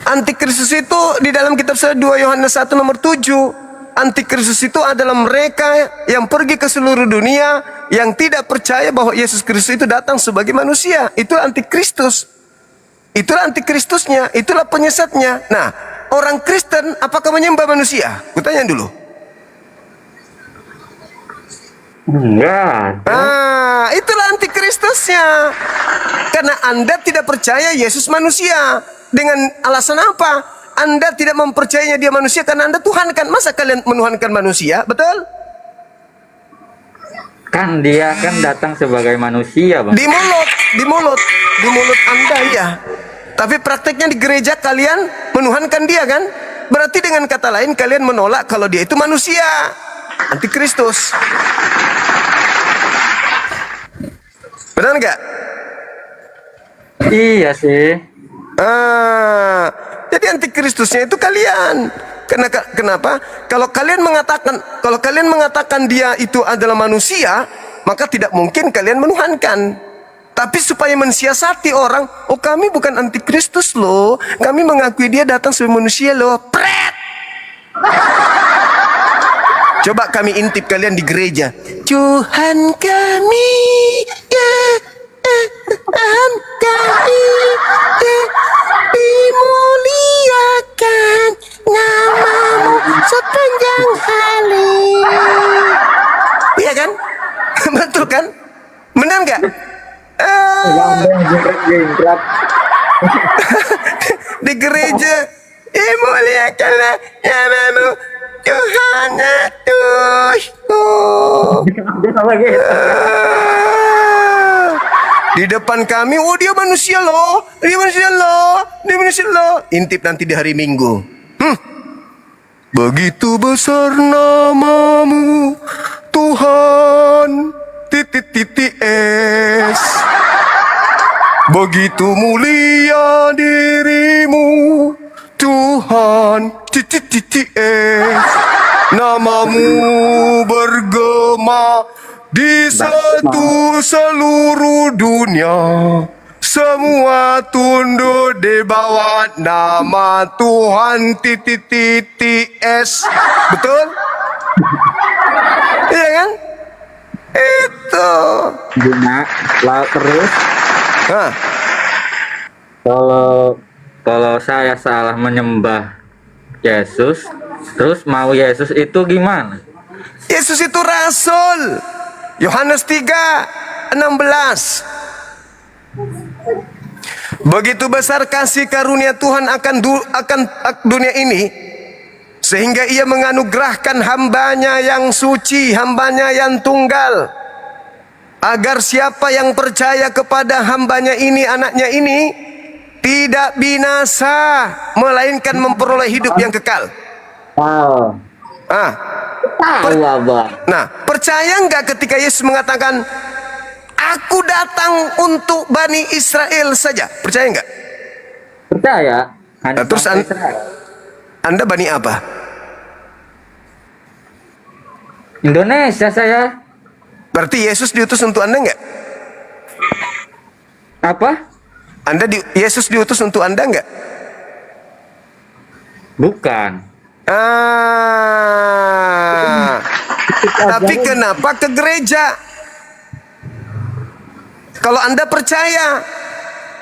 Antikristus itu di dalam kitab 2 Yohanes 1 nomor 7. Antikristus itu adalah mereka yang pergi ke seluruh dunia yang tidak percaya bahwa Yesus Kristus itu datang sebagai manusia. Itulah antikristus. Itulah antikristusnya, itulah penyesatnya. Nah, orang Kristen apakah menyembah manusia? Kutanya dulu. Enggak. Itulah antikristusnya. Karena Anda tidak percaya Yesus manusia. Dengan alasan apa? Anda tidak mempercayainya dia manusia karena Anda Tuhan kan. Masa kalian menuhankan manusia? Betul? Kan dia kan datang sebagai manusia, Bang. Di mulut Anda ya. Tapi prakteknya di gereja kalian menuhankan dia kan? Berarti dengan kata lain kalian menolak kalau dia itu manusia. Antikristus. Benar nggak? Iya sih. Jadi antikristusnya itu kalian. Kenapa? Kalau kalian mengatakan dia itu adalah manusia, maka tidak mungkin kalian menuhankan. Tapi supaya mensiasati orang, oh kami bukan antikristus loh, kami mengakui dia datang sebagai manusia loh. Pret! Coba kami intip kalian di gereja. Tuhan kami, ya Tuhan kami, ya dimuliakan namamu sepanjang hari. Iya kan? Betul kan? Benar nggak? Di gereja dimuliakanlah namamu Tuhan Yesusku. Di depan kami, oh dia manusia loh, dia manusia loh, dia manusia loh. Intip nanti di hari Minggu. Begitu besar namamu Tuhan S. Begitu mulia dirimu Tuhan S. Namamu bergema di seluruh dunia. Semua tunduk di bawah nama Tuhan S. Betul? Iya kan? Itu. Guna, terus. Kalau saya salah menyembah Yesus, terus mau Yesus itu gimana? Yesus itu rasul. Yohanes 3:16. Begitu besar kasih karunia Tuhan akan dunia ini, sehingga ia menganugerahkan hambanya yang suci, hambanya yang tunggal, agar siapa yang percaya kepada hambanya ini, anaknya ini, tidak binasa, melainkan memperoleh hidup yang kekal. Nah, percaya nggak ketika Yesus mengatakan, aku datang untuk Bani Israel saja? Percaya nggak? Percaya. Terus Anda Bani apa? Indonesia saya. Berarti Yesus diutus untuk Anda nggak? Apa? Yesus diutus untuk Anda nggak? Bukan. Tapi kenapa ke gereja? Kalau Anda percaya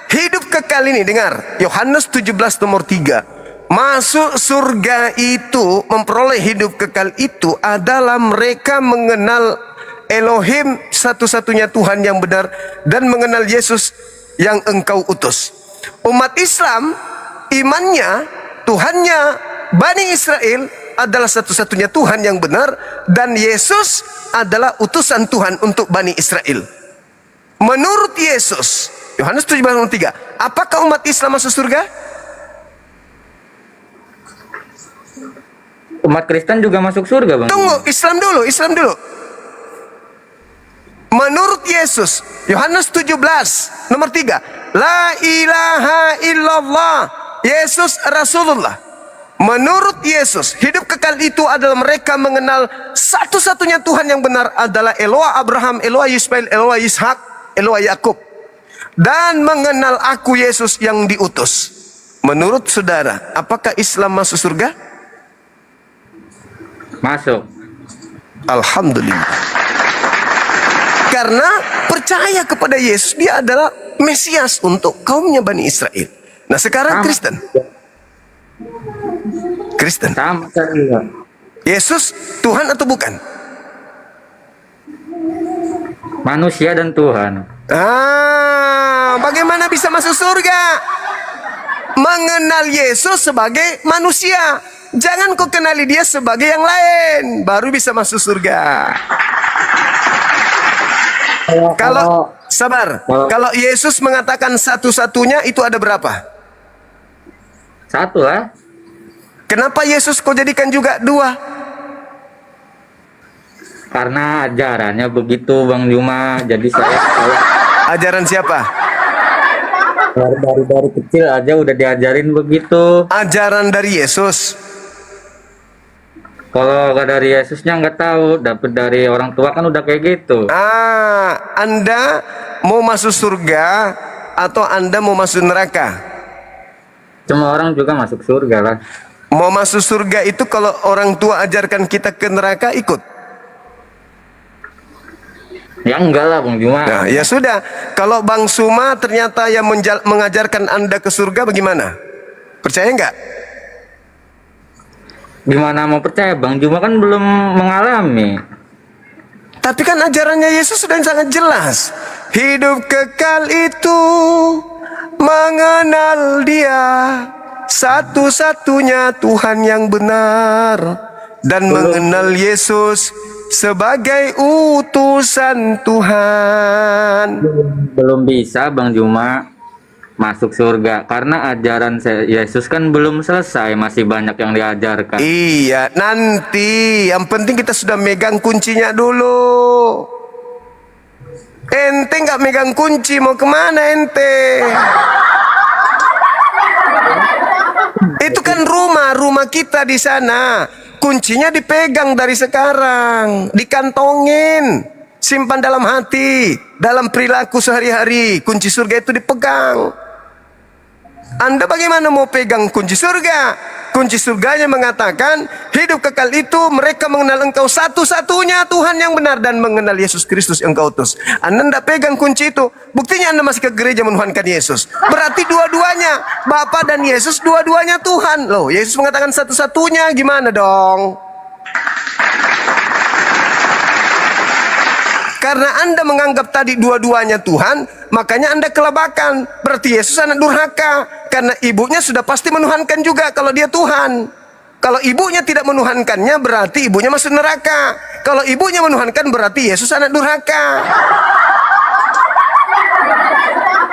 hidup kekal ini, dengar Yohanes 17 nomor 3. Masuk surga itu, memperoleh hidup kekal itu adalah mereka mengenal Elohim, satu-satunya Tuhan yang benar, dan mengenal Yesus yang engkau utus. Umat Islam imannya, Tuhannya Bani Israel adalah satu-satunya Tuhan yang benar, dan Yesus adalah utusan Tuhan untuk Bani Israel. Menurut Yesus, Yohanes 17:3, apakah umat Islam masuk surga? Umat Kristen juga masuk surga, Bang. Tunggu, Islam dulu. Yesus. Yohanes 17 nomor 3. La ilaha illallah. Yesus Rasulullah. Menurut Yesus, hidup kekal itu adalah mereka mengenal satu-satunya Tuhan yang benar adalah Eloah Abraham, Eloah Ismail, Eloah Ishak, Eloah Yakub. Dan mengenal aku Yesus yang diutus. Menurut saudara, apakah Islam masuk surga? Masuk. Alhamdulillah. Karena percaya kepada Yesus, dia adalah Mesias untuk kaumnya Bani Israel. Nah sekarang Kristen. Kristen. Sama juga. Yesus Tuhan atau bukan? Manusia dan Tuhan. Bagaimana bisa masuk surga? Mengenal Yesus sebagai manusia. Jangan kau kenali dia sebagai yang lain, baru bisa masuk surga. Kalau sabar, kalau Yesus mengatakan satu-satunya itu ada berapa? Satu lah. Kenapa Yesus kau jadikan juga dua? Karena ajarannya begitu Bang Juma. Jadi saya Ajaran siapa? dari kecil aja udah diajarin begitu. Ajaran dari Yesus. Kalau nggak dari Yesusnya nggak tahu. Dapet dari orang tua kan udah kayak gitu. Anda mau masuk surga atau Anda mau masuk neraka? Semua orang juga masuk surga lah. Mau masuk surga itu kalau orang tua ajarkan kita ke neraka ikut? Ya enggak lah Bang Juma. Nah, ya sudah. Kalau Bang Suma ternyata yang mengajarkan Anda ke surga bagaimana? Percaya enggak? Gimana mau percaya? Bang Juma kan belum mengalami. Tapi kan ajarannya Yesus sudah sangat jelas. Hidup kekal itu mengenal Dia, satu-satunya Tuhan yang benar, dan mengenal Yesus sebagai utusan Tuhan. Belum bisa Bang Juma masuk surga karena ajaran Yesus kan belum selesai, masih banyak yang diajarkan. Iya, nanti yang penting kita sudah megang kuncinya dulu. Ente nggak megang kunci, mau kemana ente? Itu kan rumah kita di sana. Kuncinya dipegang dari sekarang, dikantongin, simpan dalam hati, dalam perilaku sehari-hari. Kunci surga itu dipegang. Anda bagaimana mau pegang kunci surga? Kunci surganya mengatakan hidup kekal itu mereka mengenal engkau satu-satunya Tuhan yang benar dan mengenal Yesus Kristus yang kau utus. Anda tidak pegang kunci itu. Buktinya Anda masih ke gereja menuhankan Yesus. Berarti dua-duanya, Bapa dan Yesus, dua-duanya Tuhan. Loh, Yesus mengatakan satu-satunya, gimana dong? Karena Anda menganggap tadi dua-duanya Tuhan, makanya Anda kelabakan. Berarti Yesus anak durhaka. Karena ibunya sudah pasti menuhankan juga kalau dia Tuhan. Kalau ibunya tidak menuhankannya, berarti ibunya masuk neraka. Kalau ibunya menuhankan, berarti Yesus anak durhaka.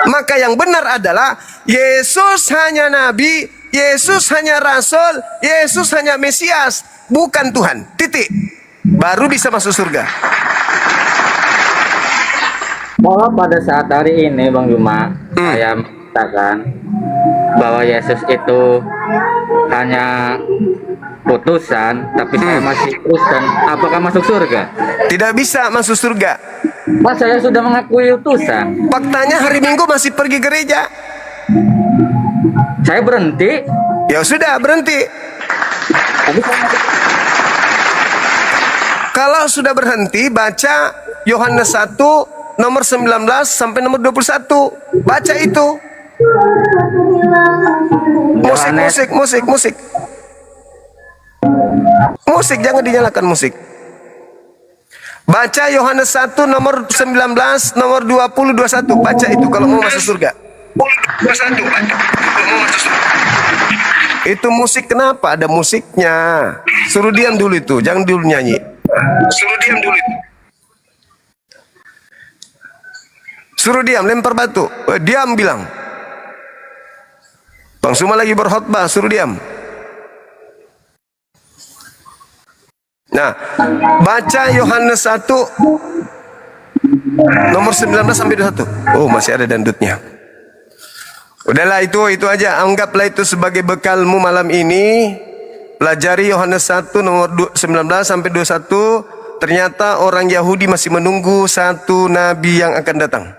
Maka yang benar adalah Yesus hanya Nabi, Yesus hanya Rasul, Yesus hanya Mesias, bukan Tuhan. Titik. Baru bisa masuk surga. Bahwa pada saat hari ini Bang Juma saya mengatakan bahwa Yesus itu hanya putusan, tapi saya masih Kristen, apakah masuk surga? Tidak bisa masuk surga. Mas, saya sudah mengakui utusan. Faktanya hari Minggu masih pergi gereja. Saya berhenti. Ya sudah, berhenti. Tapi saya Kalau sudah berhenti, baca Yohanes 1 nomor 19 sampai nomor 21. Baca itu. Musik. Musik, jangan dinyalakan musik. Baca Yohanes 1 nomor 19, nomor 20, 21. Baca itu kalau mau masuk surga. 21. Itu musik kenapa? Ada musiknya. Suruh diam dulu itu, jangan dulu nyanyi. Suruh diam dulu itu. Suruh diam, lempar batu. Diam bilang. Bang Suma lagi berkhotbah, suruh diam. Nah, baca Yohanes 1 Nomor 19 sampai 21. Oh, masih ada dandutnya. Udahlah, itu aja. Anggaplah itu sebagai bekalmu malam ini. Pelajari Yohanes 1 nomor 19 sampai 21. Ternyata orang Yahudi masih menunggu satu nabi yang akan datang.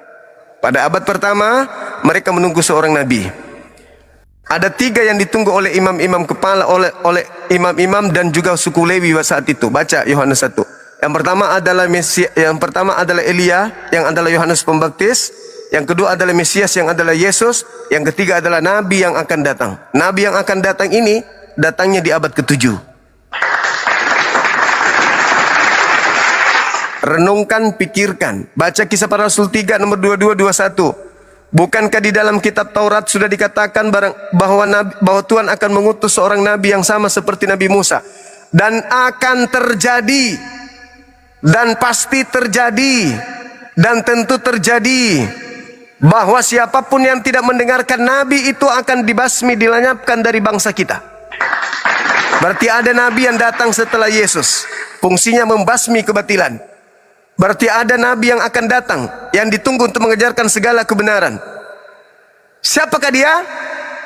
Pada abad pertama, mereka menunggu seorang nabi. Ada 3 yang ditunggu oleh imam-imam kepala, oleh imam-imam dan juga suku Lewi saat itu. Baca Yohanes 1. Yang pertama adalah Elia, yang adalah Yohanes Pembaptis. Yang kedua adalah Mesias, yang adalah Yesus. Yang ketiga adalah nabi yang akan datang. Nabi yang akan datang ini datangnya di abad ke-7. Renungkan, pikirkan. Baca Kisah Para Rasul 3 nomor 22 21. Bukankah di dalam kitab Taurat sudah dikatakan bahwa Tuhan akan mengutus seorang nabi yang sama seperti Nabi Musa, dan akan terjadi, dan pasti terjadi, dan tentu terjadi, bahwa siapapun yang tidak mendengarkan nabi itu akan dibasmi, dilenyapkan dari bangsa kita. Berarti ada nabi yang datang setelah Yesus, fungsinya membasmi kebatilan. Berarti ada nabi yang akan datang, yang ditunggu untuk mengejarkan segala kebenaran. Siapakah dia?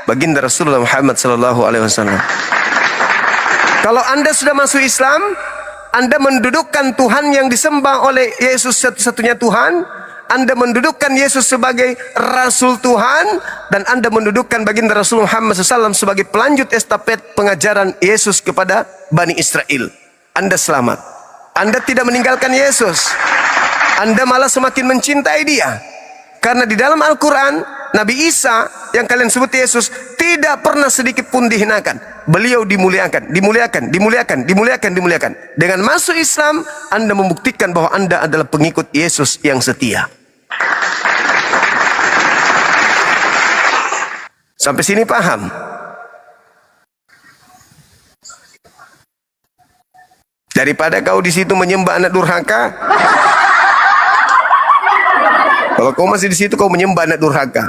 Baginda Rasulullah Muhammad SAW. Kalau Anda sudah masuk Islam, Anda mendudukkan Tuhan yang disembah oleh Yesus satu-satunya Tuhan. Anda mendudukkan Yesus sebagai Rasul Tuhan, dan Anda mendudukkan baginda Rasulullah Muhammad SAW sebagai pelanjut estafet pengajaran Yesus kepada Bani Israel. Anda selamat. Anda tidak meninggalkan Yesus. Anda malah semakin mencintai dia. Karena di dalam Al-Quran, Nabi Isa yang kalian sebut Yesus tidak pernah sedikit pun dihinakan. Beliau dimuliakan, dimuliakan, dimuliakan, dimuliakan, dimuliakan. Dengan masuk Islam, Anda membuktikan bahwa Anda adalah pengikut Yesus yang setia. Sampai sini paham? Daripada kau di situ menyembah anak durhaka. Kalau kau masih di situ, kau menyembah anak durhaka.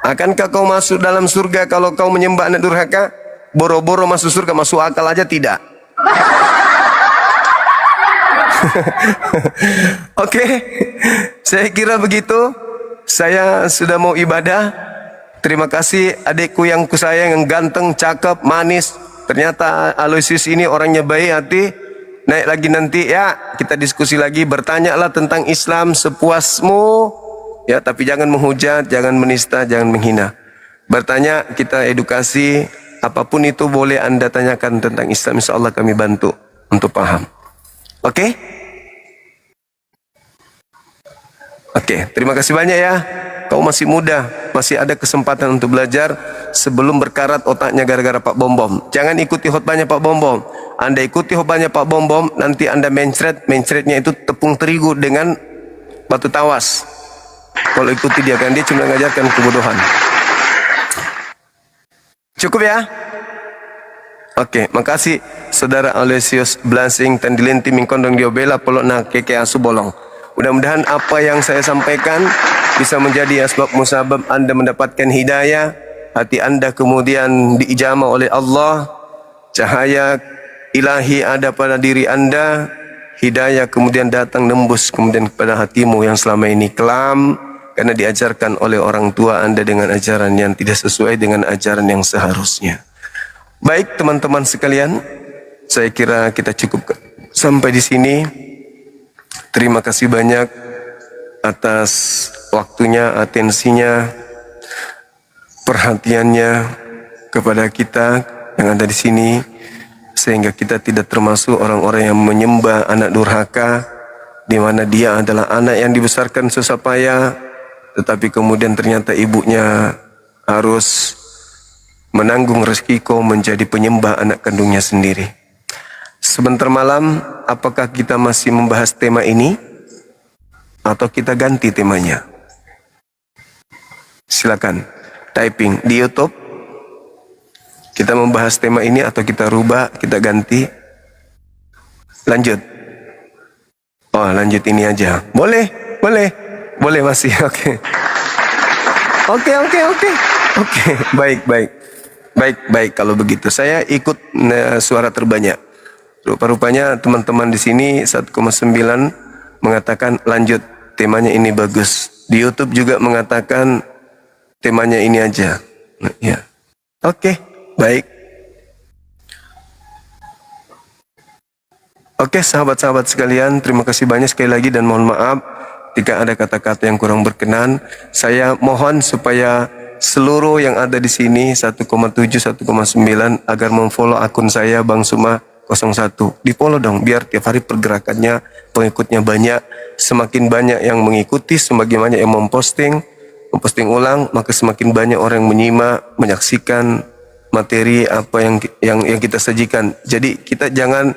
Akankah kau masuk dalam surga kalau kau menyembah anak durhaka? Boro-boro masuk surga, masuk akal aja tidak. Oke, saya kira begitu. Saya sudah mau ibadah. Terima kasih adikku yang kusayang, yang ganteng, cakep, manis. Ternyata Aloysius ini orangnya baik hati. Naik lagi nanti ya, kita diskusi lagi. Bertanyalah tentang Islam sepuasmu. Ya, tapi jangan menghujat, jangan menista, jangan menghina. Bertanya, kita edukasi. Apapun itu boleh Anda tanyakan tentang Islam. Insya Allah kami bantu untuk paham. Oke? Oke, terima kasih banyak ya. Kau masih muda, masih ada kesempatan untuk belajar sebelum berkarat otaknya gara-gara Pak Bom-Bom. Jangan ikuti khotbahnya Pak Bom-Bom. Anda ikuti khotbahnya Pak Bom-Bom, nanti Anda mencretnya itu tepung terigu dengan batu tawas. Kalau ikuti dia kan, dia cuma mengajarkan kebodohan. Cukup ya? Oke, makasih Saudara Aloysius Blasing Tandilenti Mingkondong Diobela Polokna Keke Asu Bolong. Mudah-mudahan apa yang saya sampaikan bisa menjadi asbab musabab Anda mendapatkan hidayah, hati Anda kemudian diijamah oleh Allah, cahaya ilahi ada pada diri Anda, hidayah kemudian datang nembus kemudian kepada hatimu yang selama ini kelam karena diajarkan oleh orang tua Anda dengan ajaran yang tidak sesuai dengan ajaran yang seharusnya. Baik teman-teman sekalian, saya kira kita cukup sampai di sini. Terima kasih banyak atas waktunya, atensinya, perhatiannya kepada kita yang ada di sini, sehingga kita tidak termasuk orang-orang yang menyembah anak durhaka, di mana dia adalah anak yang dibesarkan susah payah, tetapi kemudian ternyata ibunya harus menanggung resiko menjadi penyembah anak kandungnya sendiri. Sebentar malam, apakah kita masih membahas tema ini? Atau kita ganti temanya? Silakan typing di YouTube. Kita membahas tema ini atau kita rubah, kita ganti. Lanjut. Oh, lanjut ini aja. Boleh, boleh. Boleh masih, oke. Oke. Baik. Baik, kalau begitu. Saya ikut suara terbanyak. Rupa-rupanya teman-teman di sini 1,9 mengatakan lanjut, temanya ini bagus. Di YouTube juga mengatakan temanya ini aja. Nah, ya. Oke, baik. Oke, sahabat-sahabat sekalian, terima kasih banyak sekali lagi dan mohon maaf jika ada kata-kata yang kurang berkenan. Saya mohon supaya seluruh yang ada di sini 1,7, 1,9 agar memfollow akun saya Bang Suma 01. Di follow dong biar tiap hari pergerakannya, pengikutnya banyak. Semakin banyak yang mengikuti, semakin banyak yang memposting ulang, maka semakin banyak orang yang menyimak, menyaksikan materi apa yang kita sajikan. Jadi kita jangan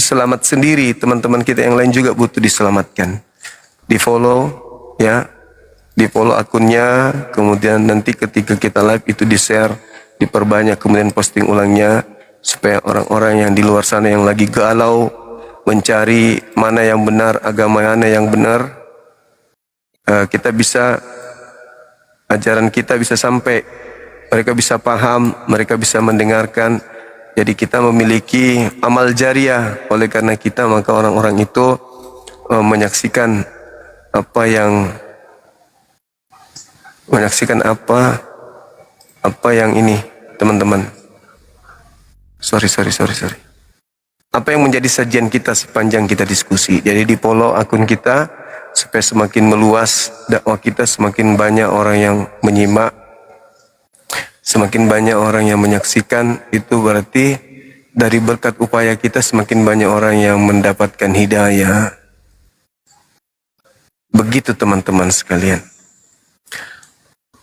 selamat sendiri, teman-teman kita yang lain juga butuh diselamatkan. Di follow ya, di follow akunnya, kemudian nanti ketika kita live itu di share, diperbanyak, kemudian posting ulangnya supaya orang-orang yang di luar sana yang lagi galau mencari mana yang benar, agama mana yang benar, kita bisa, ajaran kita bisa sampai, mereka bisa paham, mereka bisa mendengarkan. Jadi kita memiliki amal jariah. Oleh karena kita, maka orang-orang itu menyaksikan apa yang ini, teman-teman. Sorry. Apa yang menjadi sajian kita sepanjang kita diskusi. Jadi di follow akun kita supaya semakin meluas dakwah kita, semakin banyak orang yang menyimak, semakin banyak orang yang menyaksikan. Itu berarti dari berkat upaya kita semakin banyak orang yang mendapatkan hidayah. Begitu teman-teman sekalian.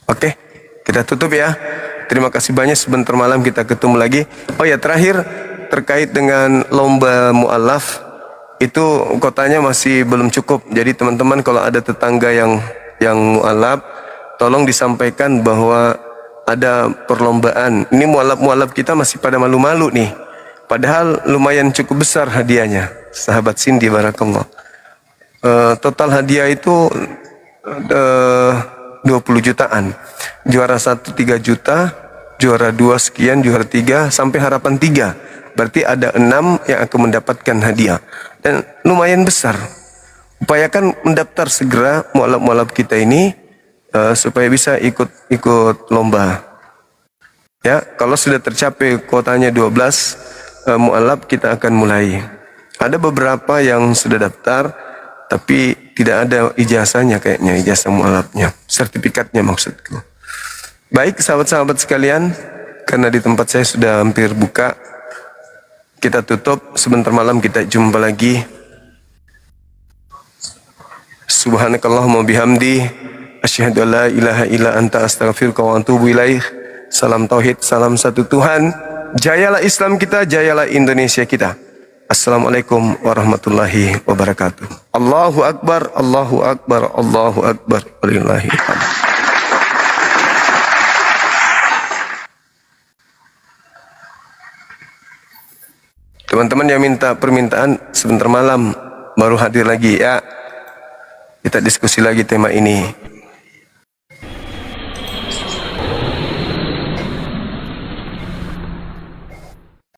Oke, kita tutup ya. Terima kasih banyak, sebentar malam kita ketemu lagi. Oh ya, terakhir terkait dengan lomba mu'alaf, itu kotanya masih belum cukup. Jadi teman-teman kalau ada tetangga yang mu'alaf, tolong disampaikan bahwa ada perlombaan. Ini mu'alaf kita masih pada malu-malu nih. Padahal lumayan cukup besar hadiahnya. Sahabat Cindy, barakallah. Total hadiah itu 20 jutaan. Juara 1 3 juta, juara 2 sekian, juara 3 sampai harapan 3. Berarti ada 6 yang akan mendapatkan hadiah. Dan lumayan besar. Upayakan mendaftar segera mu'alaf kita ini supaya bisa ikut lomba. Ya, kalau sudah tercapai kuotanya 12 mu'alaf, kita akan mulai. Ada beberapa yang sudah daftar tapi tidak ada ijazahnya kayaknya, ijazah mu'alafnya, sertifikatnya maksudku. Baik sahabat-sahabat sekalian, karena di tempat saya sudah hampir buka, kita tutup. Sebentar malam kita jumpa lagi. Subhanakallahumma bihamdi, asyhadu an la ilaha illa anta, astaghfiruka wa atubu ilaih. Salam tauhid, salam satu Tuhan. Jayalah Islam kita, jayalah Indonesia kita. Assalamualaikum warahmatullahi wabarakatuh. Allahu Akbar, Allahu Akbar, Allahu Akbar. Walillahi hamd. Teman-teman yang minta permintaan sebentar malam baru hadir lagi ya. Kita diskusi lagi tema ini.